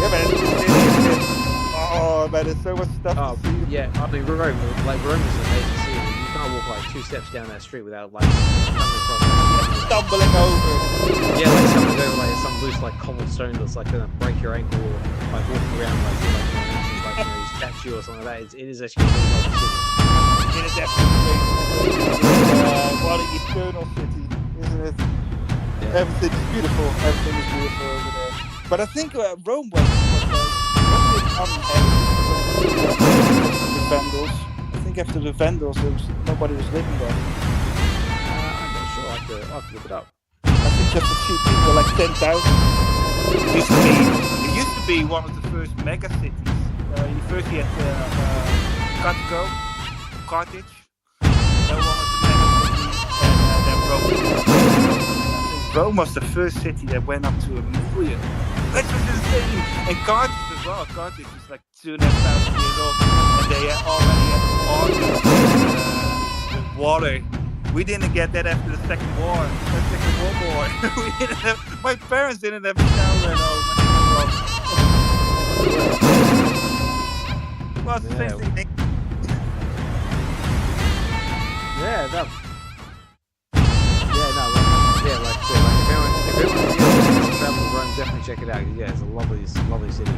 man. It's cool. Oh man, there's so much stuff to see.
Yeah, I mean Rome is an amazing city. You can't walk like 2 steps down that street without like coming across.
Stumbling over.
Yeah, like stumbling over like some loose like cobblestone that's like gonna break your ankle, or like walking around like an ancient like statue or something like that. It is actually a really lovely city.
It is definitely what an eternal city, isn't it?
Yeah.
Everything is beautiful. Everything is beautiful over there. But I think Rome was the Vandals. I think after the Vandals, nobody was living there.
I'm not sure. I'll have to look it up.
I think just a few people, like 10,000. It used to be one of the first mega cities. You first had Carthage. That one was the mega city, and then Rome. I think Rome was the first city that went up to 1 million. That was insane. And Carthage as well. Carthage is like 2,500 years old, and they already had with water. We didn't get that after the Second World War. We didn't have, my parents didn't have a shower at home. Well, it's the same thing.
Yeah, no. Like I said, if everyone gets to travel to Rome, definitely check it out. Yeah, it's a lovely city.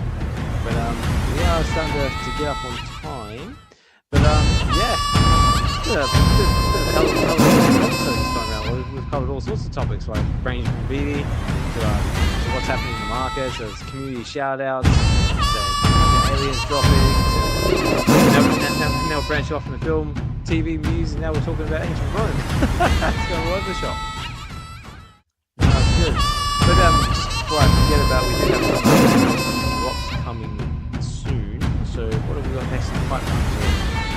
But we are starting to get up on time. But bit of a hell of an episode this time around. We've covered all sorts of topics, like ranging from BD to what's happening in the market, so it's community shout-outs, so aliens dropping, to now branch off in the film, TV, music, now we're talking about ancient Rome. It's going all over the shop. That's good. But just before I forget about, we do have some drops coming soon. So what have we got next in the pipeline? So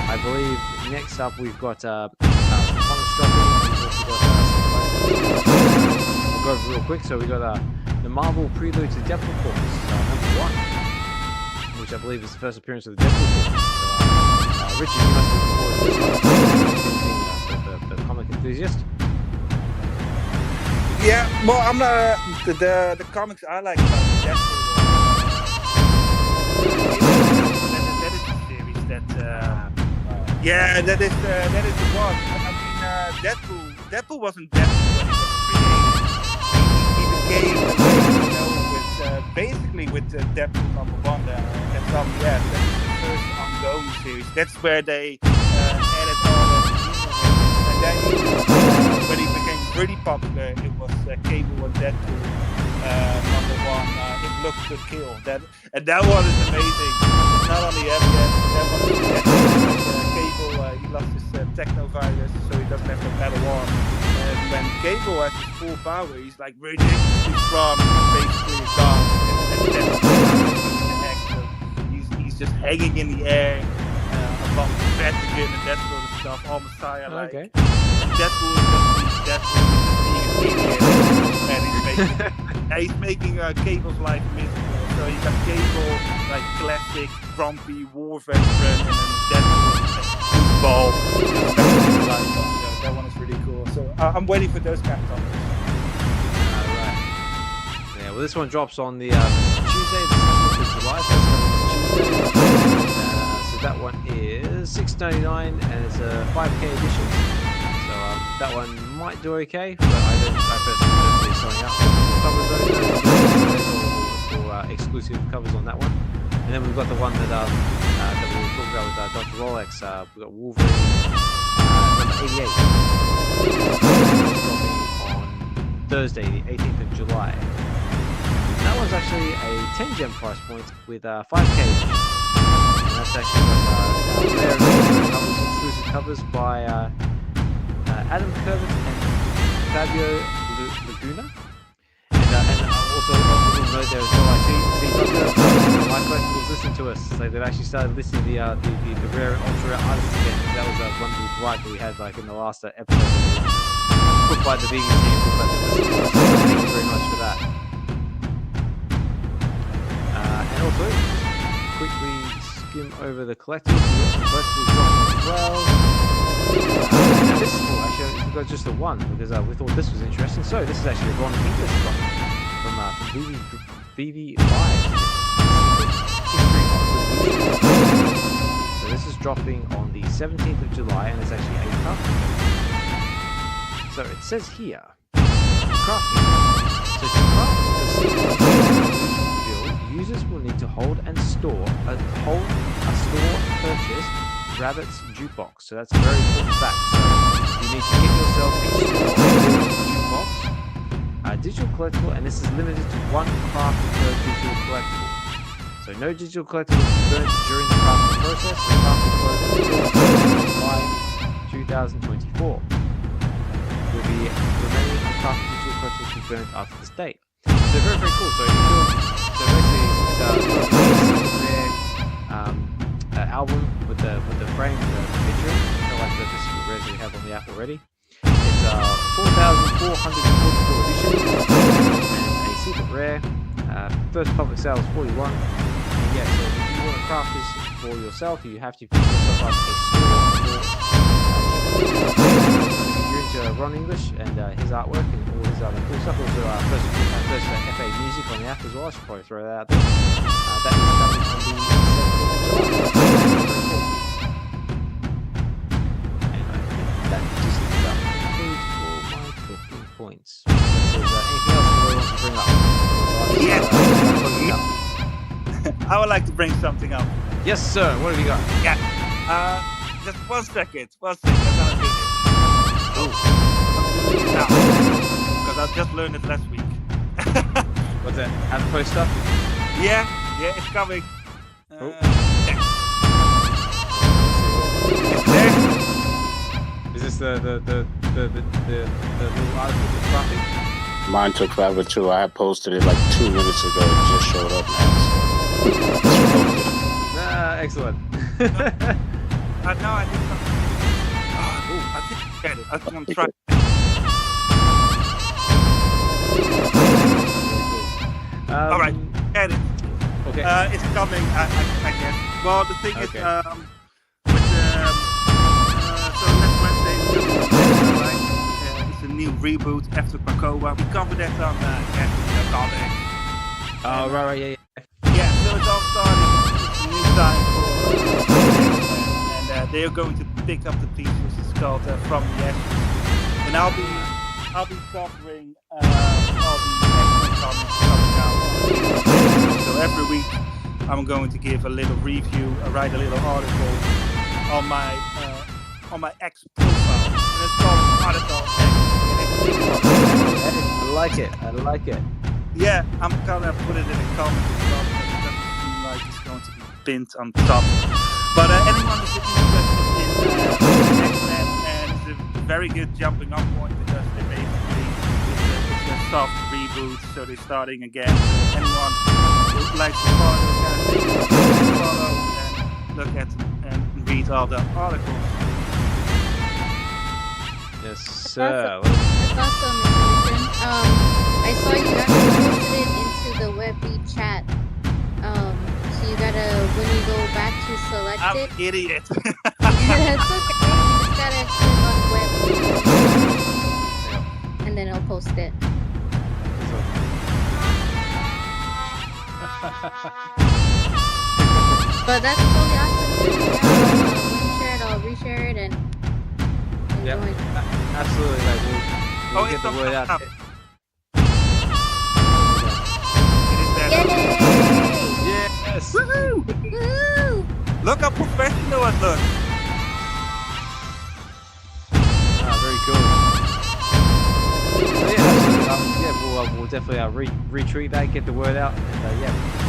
I believe next up we've got comics dropping. We'll go over real quick. So we got the Marvel Prelude to Deadpool Corps, #1, which I believe is the first appearance of the Deadpool Corps. So Richard, you must be looking forward to this, the comic enthusiast.
Yeah, well, I'm not the comics I like about Deadpool. That is the series that. Yeah, that is the one. I mean, Deadpool wasn't Deadpool when he was created. He became, with Deadpool #1. That's on the app. That is the first ongoing series. That's where they added all that. And then when he became really popular, it was Cable and Deadpool #1. It looks to kill. That one is amazing. It's not on the app yet. That one is Cable. He lost his technovirus, so he doesn't have the metal on. And when Cable has his full power, he's like ridiculously strong, basically gone. And he's just hanging in the air above the Vatican and that sort of stuff. All Messiah like.
Okay.
And Deadpool is just being an idiot, and he's making Cable's life miserable. So you got Cable, like classic grumpy war veteran, and then Deadpool ball. That one is really cool. So I'm waiting for those kind of topics.
Right. Yeah, well, this one drops on the Tuesday, the 6th of July, so it's coming this Tuesday. So that one is $6.99, and it's a 5K edition. So that one might do okay, but I personally don't see selling out covers or exclusive covers on that one. And then we've got the one that we were talking about with Dr. Rolex. We've got Wolverine number 88. Dropping on Thursday, the 18th of July. And that one's actually a 10 gem price point with 5k. And that's actually got rare covers, exclusive covers by Adam Kervin and Fabio Laguna. And also a little note there as well. I see Dr. My Collectibles listen to us. So they've actually started listing the rare and ultra rare artists again. That was one little gripe that we had like in the last episode. Put by the vegan team. Thank you very much for that. And also, quickly skim over the collectibles. We've got some collectibles dropping as well. Now this, actually, we've got just the one because we thought this was interesting. So this is actually a Ron English drop from VV Live. So this is dropping on the 17th of July, and it's actually a crafting build. So it says here, crafting build. So to craft this build, users will need to hold a store purchased Rabbit's Jukebox. So that's a very important fact. So you need to get yourself a store jukebox, digital collectible, and this is limited to one craft per digital collectible. So no digital collectible will be burnt during the crafting process. The crafting closes in July 2024. With the remaining uncrafted digital collectibles be burnt after this date. So very, very cool. So basically it's a rare album with the frame, the picture, kind of like the secret rares that we have on the app already. It's 4,444 edition, and it's a secret rare. First public sale is 41. And yeah, so if you want to craft this for yourself, you have to pick yourself up a store. If you're into Ron English and his artwork and all his other cool stuff, also first FA music on the app as well. I should probably throw that out there. That is coming on the 7th of July. That just about concludes all my talking points. Anything else you want to bring up?
Yeah. I would like to bring something up.
Yes, sir. What have you got?
Yeah. Just 1 second. 1 second. I'm gonna do this. I'm doing it now because I just learned it last week.
What's that? Adpo stuff?
Yeah, it's coming.
Is this the little article for crafting?
Mine took forever too. I had posted it like 2 minutes ago. It just showed up now. So
Excellent.
No, I did something. I think I get it. I just want to try. All right, get it.
Okay.
It's coming. I guess. Well, the thing is, so next Wednesday, right? It's a new reboot after Krakoa. We covered that on Comic.
Oh, right, yeah.
Yeah, so it's all starting. It's a new time for, and they're going to pick up the pieces. It's called From the Ashes, and I'll be covering all the X-Men comics coming out. So every week, I'm going to give a little review, write a little article on my X profile, and it's called Article X.
I like it.
Yeah, I'm gonna put it in the comments as well because it doesn't seem like it's going to be pinned on top. But anyone who's interested in X-Men, and it's a very good jumping off point because they basically it's a soft reboot, so they're starting again. So anyone who likes to follow those kind of things, follow and look at and read all the articles.
Yes, sir.
That's awesome information. I saw you actually posted it into the Webby chat. So you gotta, when you go back to select
I'm
it.
an idiot.
That's okay. You just gotta click on Webby, and then it'll post it. But that's totally awesome. Yeah, when you share it, I'll reshare it and
Yep.
join.
Absolutely, mate. We'll get
it's
the
on
word out.
top.
there. Yes.
Woohoo!
Woo!
Look how professional it looks.
Very cool. So yeah, absolutely. We'll definitely retweet that, get the word out, and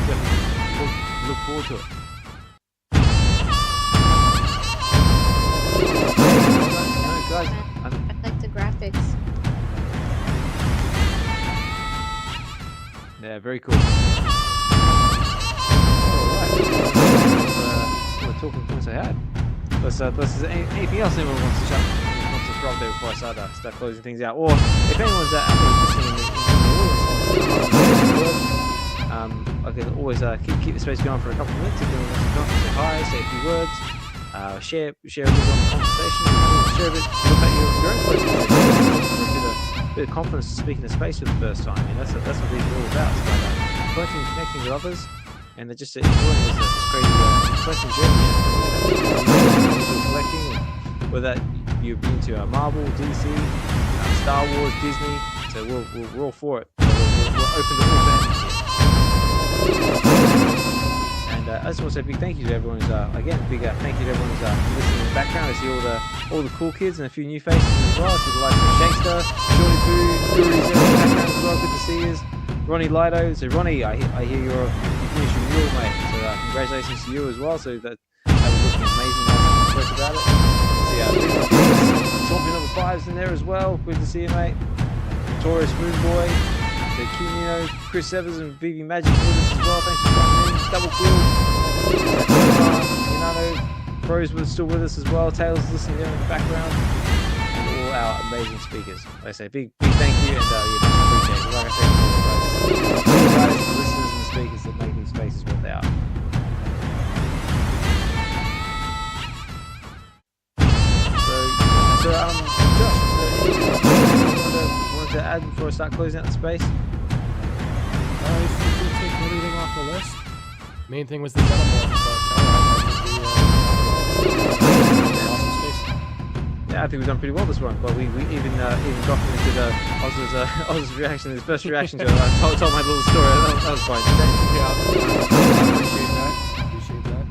definitely look forward to it. No, guys,
I like the graphics.
yeah, very cool. All the talking points I had. Let's anything else anyone wants to chat? Throw up there before I start closing things out. Or if anyone's out there listening in the audience, I can always keep the space going for a couple of minutes. If anyone wants to come, say hi, say a few words, share a bit on the conversation, share a bit about your own questions, for a bit of confidence to speak in a space for the first time. That's what these are all about. It's about collecting, connecting with others, and they're just enjoying this crazy collecting journey. Collecting, whether you're into Marvel, DC, Star Wars, Disney, so we're all for it. So we're open to all fantasy. And I just want to say a big thank you to everyone's big thank you to everyone's listening in the background. I see all the cool kids and a few new faces as well. I see the likes of Shakespeare, Shorty Boo, Guri's there in the background as well. Good to see you. Ronnie Lido. So Ronnie, I hear you finished your mule, mate. So congratulations to you as well. So that was looking amazing last time we spoke about it. Swampy number 5's in there as well. Good to see you, mate. Notorious Moonboy, the Cunino, Chris Evers and Vivi Magic with us as well. Thanks for coming in. Double Quill, Minano, Pros was still with us as well. Tails listening there in the background, and all our amazing speakers. Like I say, big thank you, and much appreciated. Like I said before, guys, the listeners and the speakers that make these spaces what they are. So, Josh, wanted to add before I start closing out the space?
If you could take everything off the list. Main thing was the Xenomorph, awesome space.
Yeah, I think we've done pretty well this one. But we even documented Oz's reaction, his first reaction to it. I told my little story. That was fine.
I appreciate that.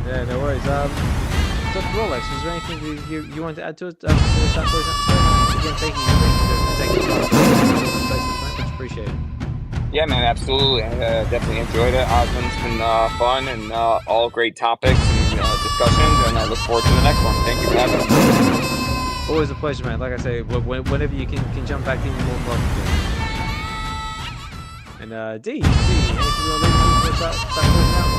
Yeah, no worries. Dr. Rolex, is there anything you wanted to add to it before we start closing out the space? Again, thank you for taking the time to the space. Much appreciated.
Yeah, man, absolutely. Definitely enjoyed it. Osmond's been fun and all great topics and discussions, and I look forward to the next one. Thank you for having me.
Always a pleasure, man. Like I say, whenever you can jump back in, you're more than welcome to. And D, anything you want to leave before we start closing out?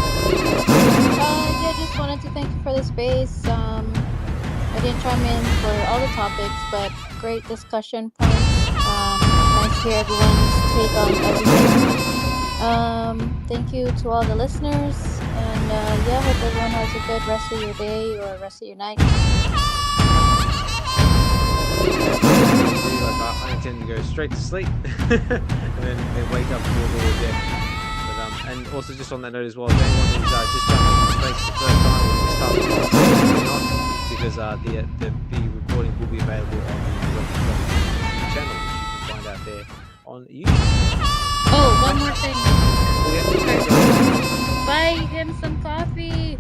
Yeah, just wanted to thank you for the space. I didn't chime in for all the topics, but great discussion points. Nice to hear everyone's take on everything. Thank you to all the listeners, and hope everyone has a good rest of your day or rest of your night.
I intend to go straight to sleep and then wake up and do it all again. But, and also just on that note as well, if anyone is just jumping into space for the first time or you missed out, because the recording will be available on the YouTube channel, which you can find out there on YouTube.
Oh, one more thing. Buy him some coffee.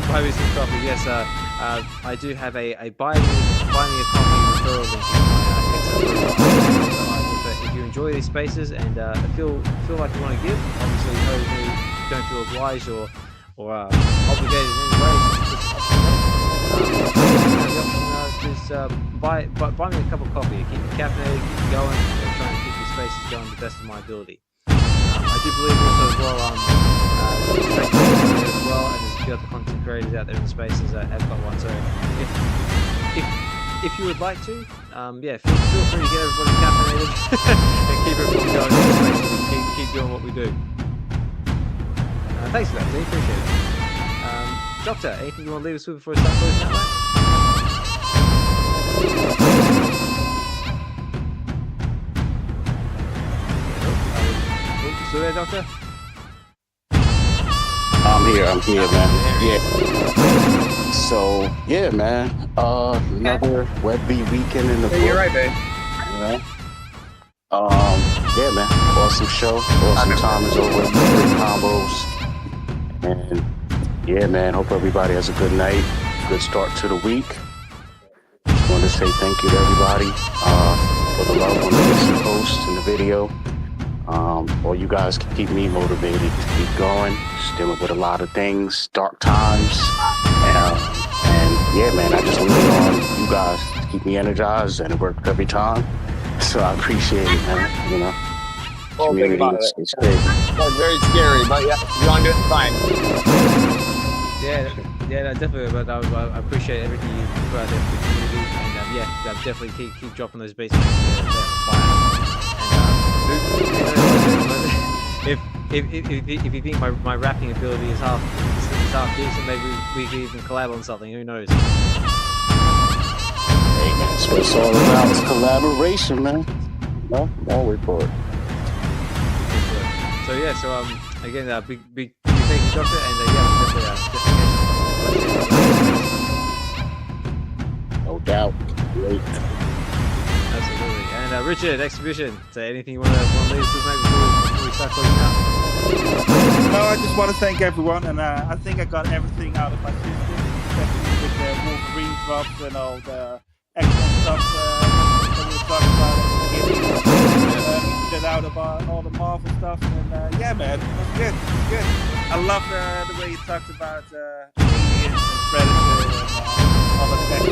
Buy me some coffee. Yes, I do have a buy me a coffee referral link in my Excel profile. So if you enjoy these spaces and feel like you want to give, obviously don't feel obliged or obligated in any way. Just buy me a cup of coffee. Keep me caffeinated, keep me going, and trying to keep these spaces going to the best of my ability. I do believe also as well, as well, and there's a few other content creators out there in the spaces that have got one. So if you would like to, feel free to get everybody caffeinated and keep everyone going in the space so we can keep doing what we do. Thanks for that, D. Appreciate it. Doctor, anything you want to leave us with before we start closing out, mate? Still there, Doctor?
I'm here, man. Yeah. So yeah, man. Another WebV weekend in the
Yeah, you're
book.
right, babe.
You know? Yeah, man. Awesome show. Awesome time as always. Great combos. And yeah, man. Hope everybody has a good night. Good start to the week. Just want to say thank you to everybody for the love on the recent posts and the video. All you guys can keep me motivated to keep going. Just dealing with a lot of things, dark times. And yeah, man, I just lean on you guys to keep me energized, and it worked every time. So I appreciate it, man. You know,
Well, think
community,
about it.
it's crazy.
That's very scary, but yeah, you're on doing fine.
Yeah, no, definitely. But I appreciate everything you put out there for the community, and yeah, definitely keep dropping those beats. If you think my rapping ability is half decent, maybe we could even collab on something. Who knows?
Hey, that's what it's all about. It's collaboration, man. No, I'm always for it.
So yeah, again, big thank you, Doctor, and
No doubt. Great.
Absolutely. And Richard, Exhibition. So anything you want to leave us with, maybe before we start closing out?
No, I just want to thank everyone, and I think I got everything out of my system, especially with the Wolverine drops and all the extra stuff that we were talking about at the beginning. Get out about all the Marvel stuff, and yeah, man, it was good. It was good. I love the way you talked about aliens and Predator and all the tech.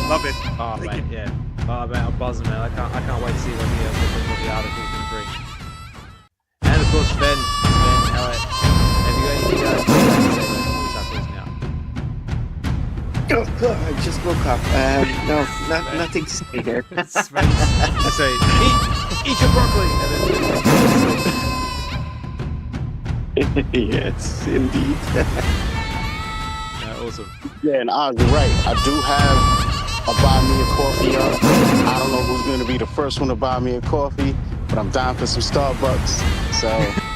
Love it.
Oh
Thank
mate,
you.
yeah. Oh man, I'm buzzing, man. I can't wait to see what the article's going to bring. And of course, Sven, have you got anything else to say before we start closing out?
Oh God, I just woke up. No, nothing to say there.
Just say, eat your broccoli, and then
Yes, indeed.
awesome.
Yeah, and Oz, you're right. I do have a buy me a coffee up. I don't know who's going to be the first one to buy me a coffee, but I'm down for some Starbucks. So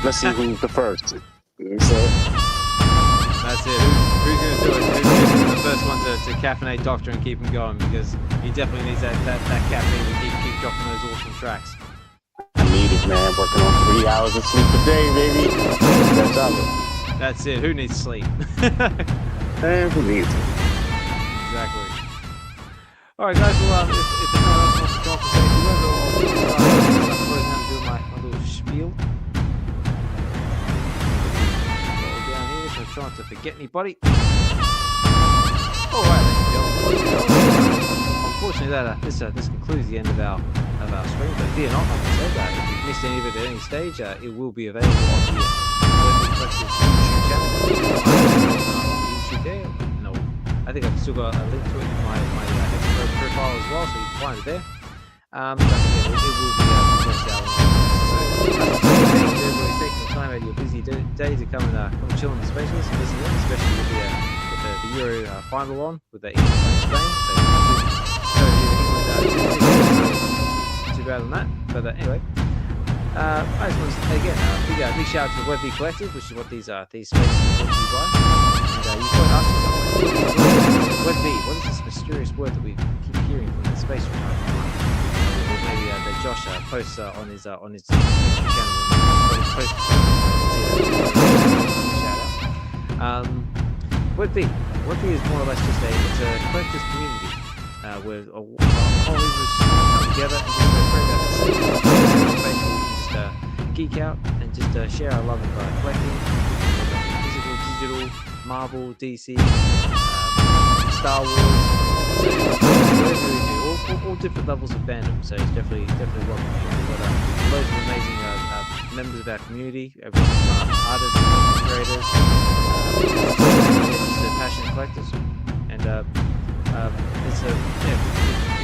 let's see who's the first. You know what I'm saying?
That's it. Who's going to do it? Who's the first one to caffeinate Doctor and keep him going? Because he definitely needs that caffeine to keep dropping those awesome tracks.
I need it, man. Working on 3 hours of sleep a day, baby. That's all.
That's it. Who needs sleep?
And who needs it?
Exactly. All right, guys. Well, if no one else wants to talk and say a few words, I'll closing out and doing my little spiel. Roll down here, so I'm trying to forget anybody. All right, ladies and gentlemen. Unfortunately, this concludes the end of our stream. But fear not, like I said, if you've missed any of it at any stage, it will be available on the Webby Collective YouTube channel. On YouTube there. No, I think I've still got a link to it in my expert profile as well, so you can find it there. But again, it will be posted out. So, thank you to everybody for taking the time out of your busy day to come and chill in the space with us and listen in, especially with the Euro final on with the England playing Spain. So too bad on that. But anyway, I just want to again big shout out to the Webby Collective, which is what these spaces are brought to you by. And you probably ask yourself, Webby, what is this mysterious word that we keep hearing from the space from time to time? Or maybe that Josh posts on his YouTube channel. Shout out. Webby is more or less just a collector's community. Where a whole heap of us come together and just create that safe space where we can just geek out and just share our love of collecting, whether it be physical, digital, Marvel, DC, Star Wars, so whatever we do, all different levels of fandom. So it's definitely welcome here. We've got loads of amazing members of our community, everyone from artists, content creators, just passionate collectors, and if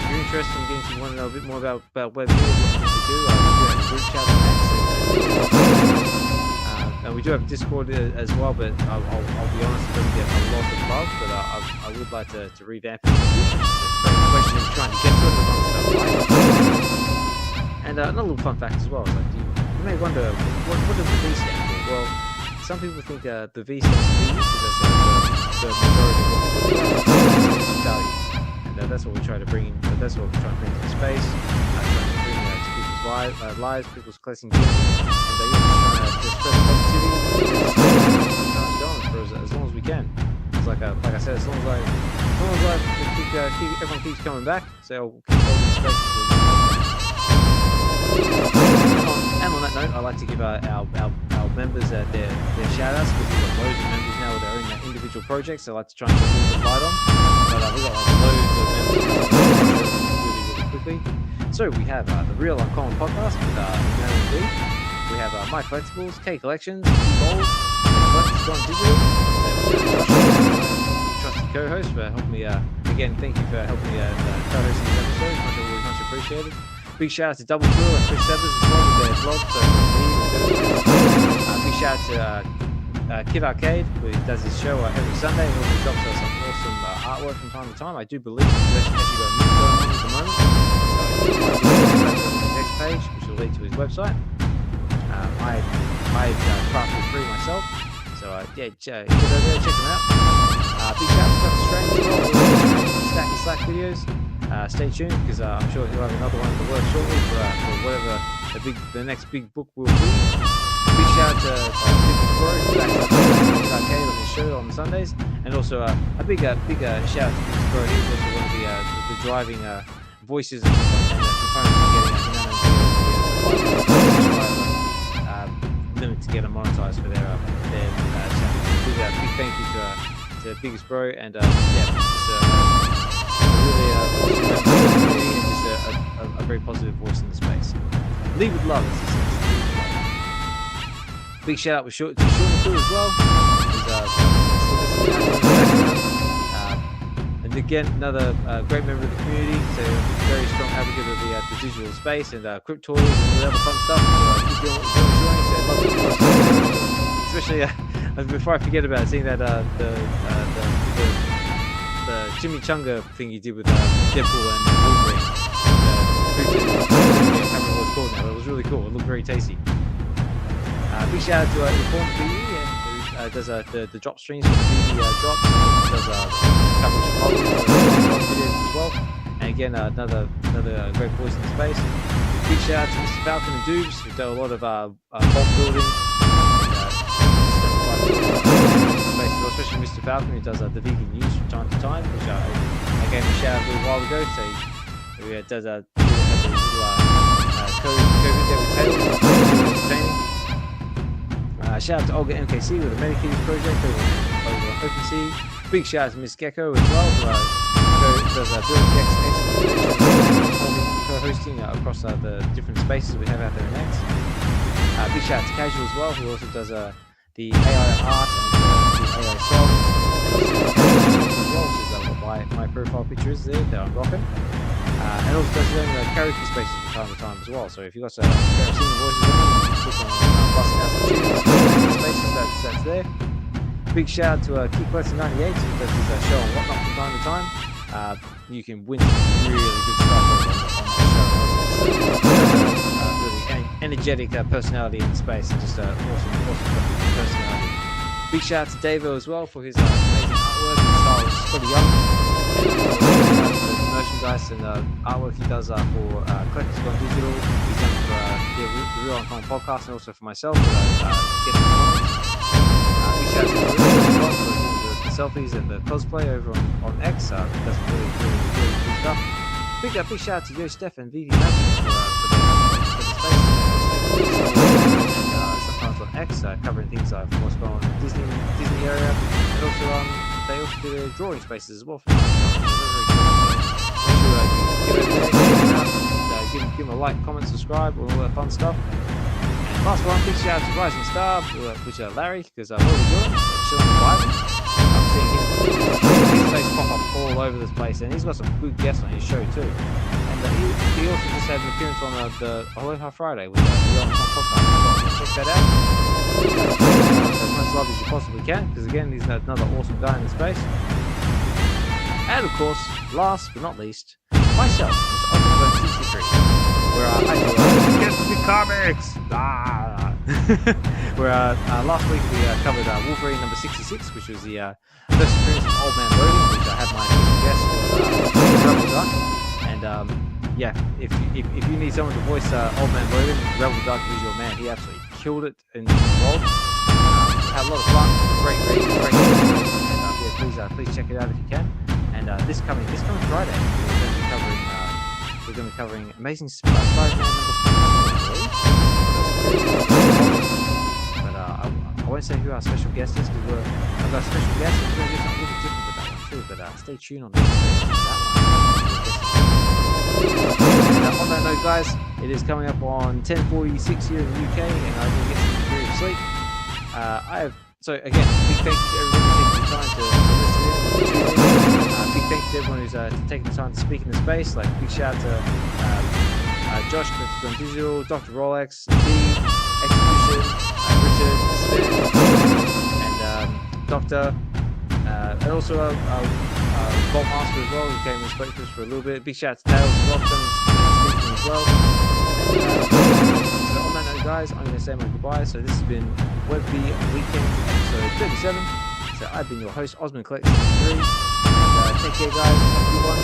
you're interested in getting to want to know a bit more about Webby and what we do have a group chat and we do have a Discord as well, but I'll be honest, it doesn't get a lot of love, but I would like to revamp it in the future. It's a great question of trying to get to it and And another little fun fact as well is like, you may wonder, what does the V stand for? Well, some people think the V stands for V because that's the majority of what we're talking about is value. And that's what we try to bring in. That's what we try to bring to the space. Trying to bring to people's lives, people's collecting gems, and yeah, just trying to spread positivity. Going for as long as we can. It's like I said, as long as everyone keeps coming back, so we'll keep holding spaces. And on that note, I'd like to give our members their shout outs, because we've got loads of members now with their own individual projects, so I like to try and get a little bit light on. But we've got like loads of members really quickly. So we have the Real Uncommon Podcast with D. We have My Collectibles, K Collections, Evolve, Collectors Gone Digital. Trusty co-host for helping me. Again, thank you for helping me co-host this episode. Much appreciated. Big shout out to Double Quill and Chris Severs as well with their vlog. Big shout out to Kid Arcade, who does his show every Sunday and also drops us some awesome artwork from time to time. I do believe he's actually got a move going on at the moment. So you can find his next page, which will lead to his website. I crafted free myself. So yeah, get over there, check them out. Big shout out to Dr. Strange as well. Stack and Slack videos. Stay tuned, because I'm sure he'll have another one in the works shortly for whatever the next big book will be. Big shout out to Lucas Bro, who's back at Arcade on his show on Sundays, and also a big shout out to Lucas Bro. He was also one of the driving voices and components of getting limit to get them monetized for their channel. Big thank you to Biggest Bro, and just really awesome member of the community, and just a very positive voice in the space. Lead with love, as he says. Big shout out to Sean Crew as well. And again, another great member of the community, so very strong advocate of the digital space and cryptoids and all the other fun stuff. So keep doing what you're doing, so love especially before I forget about it, seeing that the chimichanga thing you did with Deadpool and Wolverine. I can't remember what it's called now, but it was really cool. It looked very tasty. Big shout out to Inform PE, who does the drop streams for the PE drops, does coverage of models, videos as well. And again, another great voice in the space. Big shout out to Mr. Falcon and Doobs, who do a lot of bulk building. Especially Mr. Falcon, who does the vegan news from time to time, which I gave him a shout out a little while ago. So he does a little COVID there with Tails, entertaining. Shout out to Olga MKC with the Medicaid project over on OpenSea. Big shout out to Miss Gecko as well, who does building co-hosting across the different spaces we have out there in X. Big shout out to Casual as well, who also does the AI art and the AI songs, as well, which is what my profile picture is there that I'm rocking. And also does his own karaoke spaces from time to time as well. So if you've got some singing voices on, click on busting out some tunes, spaces, that's there. Big shout out to Key Collector 98, who does his show on Whatnot from time to time. You can win some really good stuff on that show. Really energetic personality in space, and just awesome personality. Big shout out to Davo as well for his amazing artwork and style of Scotty Young. And merchandise and artwork he does for Collectors Gone Digital. He's done for the Real Uncommon Podcast, and also for myself. Big shout out to Bruce as well for the selfies and the cosplay over on X. That's really cool stuff. Big shout out to Yo Steph and VV Magic for the space. And sometimes on X, covering things like what's going on in the Disney area, and also they also do their drawing spaces as well. For them. Give them a like, comment, subscribe, all that fun stuff. And last one, big shout out to Rising Star, which is Larry, because what are we doing? We're chilling and vibing. I'm seeing his face pop up all over this place, and he's got some good guests on his show too. And he also just had an appearance on the Aloha Friday with the Real Uncommon Podcast. So check that out. As much love as you possibly can, because again, he's another awesome guy in the space. And of course, last but not least, myself, Mr. Open63, where I do get the comics. Where last week we covered Wolverine number 66, which was the first appearance of Old Man Logan, which I had my special guest was Rebel Duck. And yeah, if you need someone to voice Old Man Logan, Rebel Duck is your man. He absolutely killed it in the role. Had a lot of fun. Great. And yeah, please check it out if you can. And this coming Friday, we're going to be covering Amazing Spider-Man number 14, but I won't say who our special guest is because I've got a special guest and we're going to do something a little different with that one too. But stay tuned on that one. On that note, guys, it is coming up on 10:46 here in the UK, and I'm going to get some degree of sleep. So again, big thank you to everybody taking the time to listen in and tune in. Big thank you to everyone who's taking the time to speak in the space. Like big shout out to Josh, that's on Digital, Dr. Rolex, D, Execution, Richard, Sven, and Doctor, and also Bolt Master as well, who came and spoke to us for a little bit. Big shout out to Tails as well, for speaking as well. So on that note, guys, I'm going to say my goodbye. So this has been Webby Weekend episode 37. So I've been your host, Osmond Collect 63. And take care, guys. Have a good one.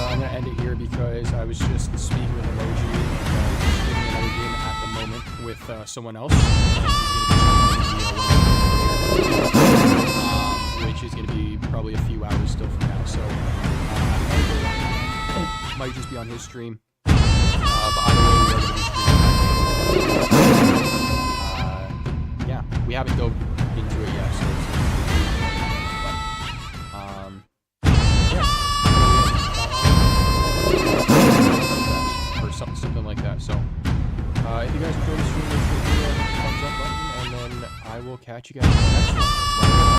I'm going to end it here because I was just speaking with Emoji and just giving another game at the moment with someone else. And he's going to be which is going to be probably a few hours still from now. So I might just be on his stream. But either way, we are going to be streaming that game. Yeah, we haven't dove into it yet. So or something like that. So if you guys enjoyed the stream, make sure to hit the thumbs up button, and then I will catch you guys in the next one.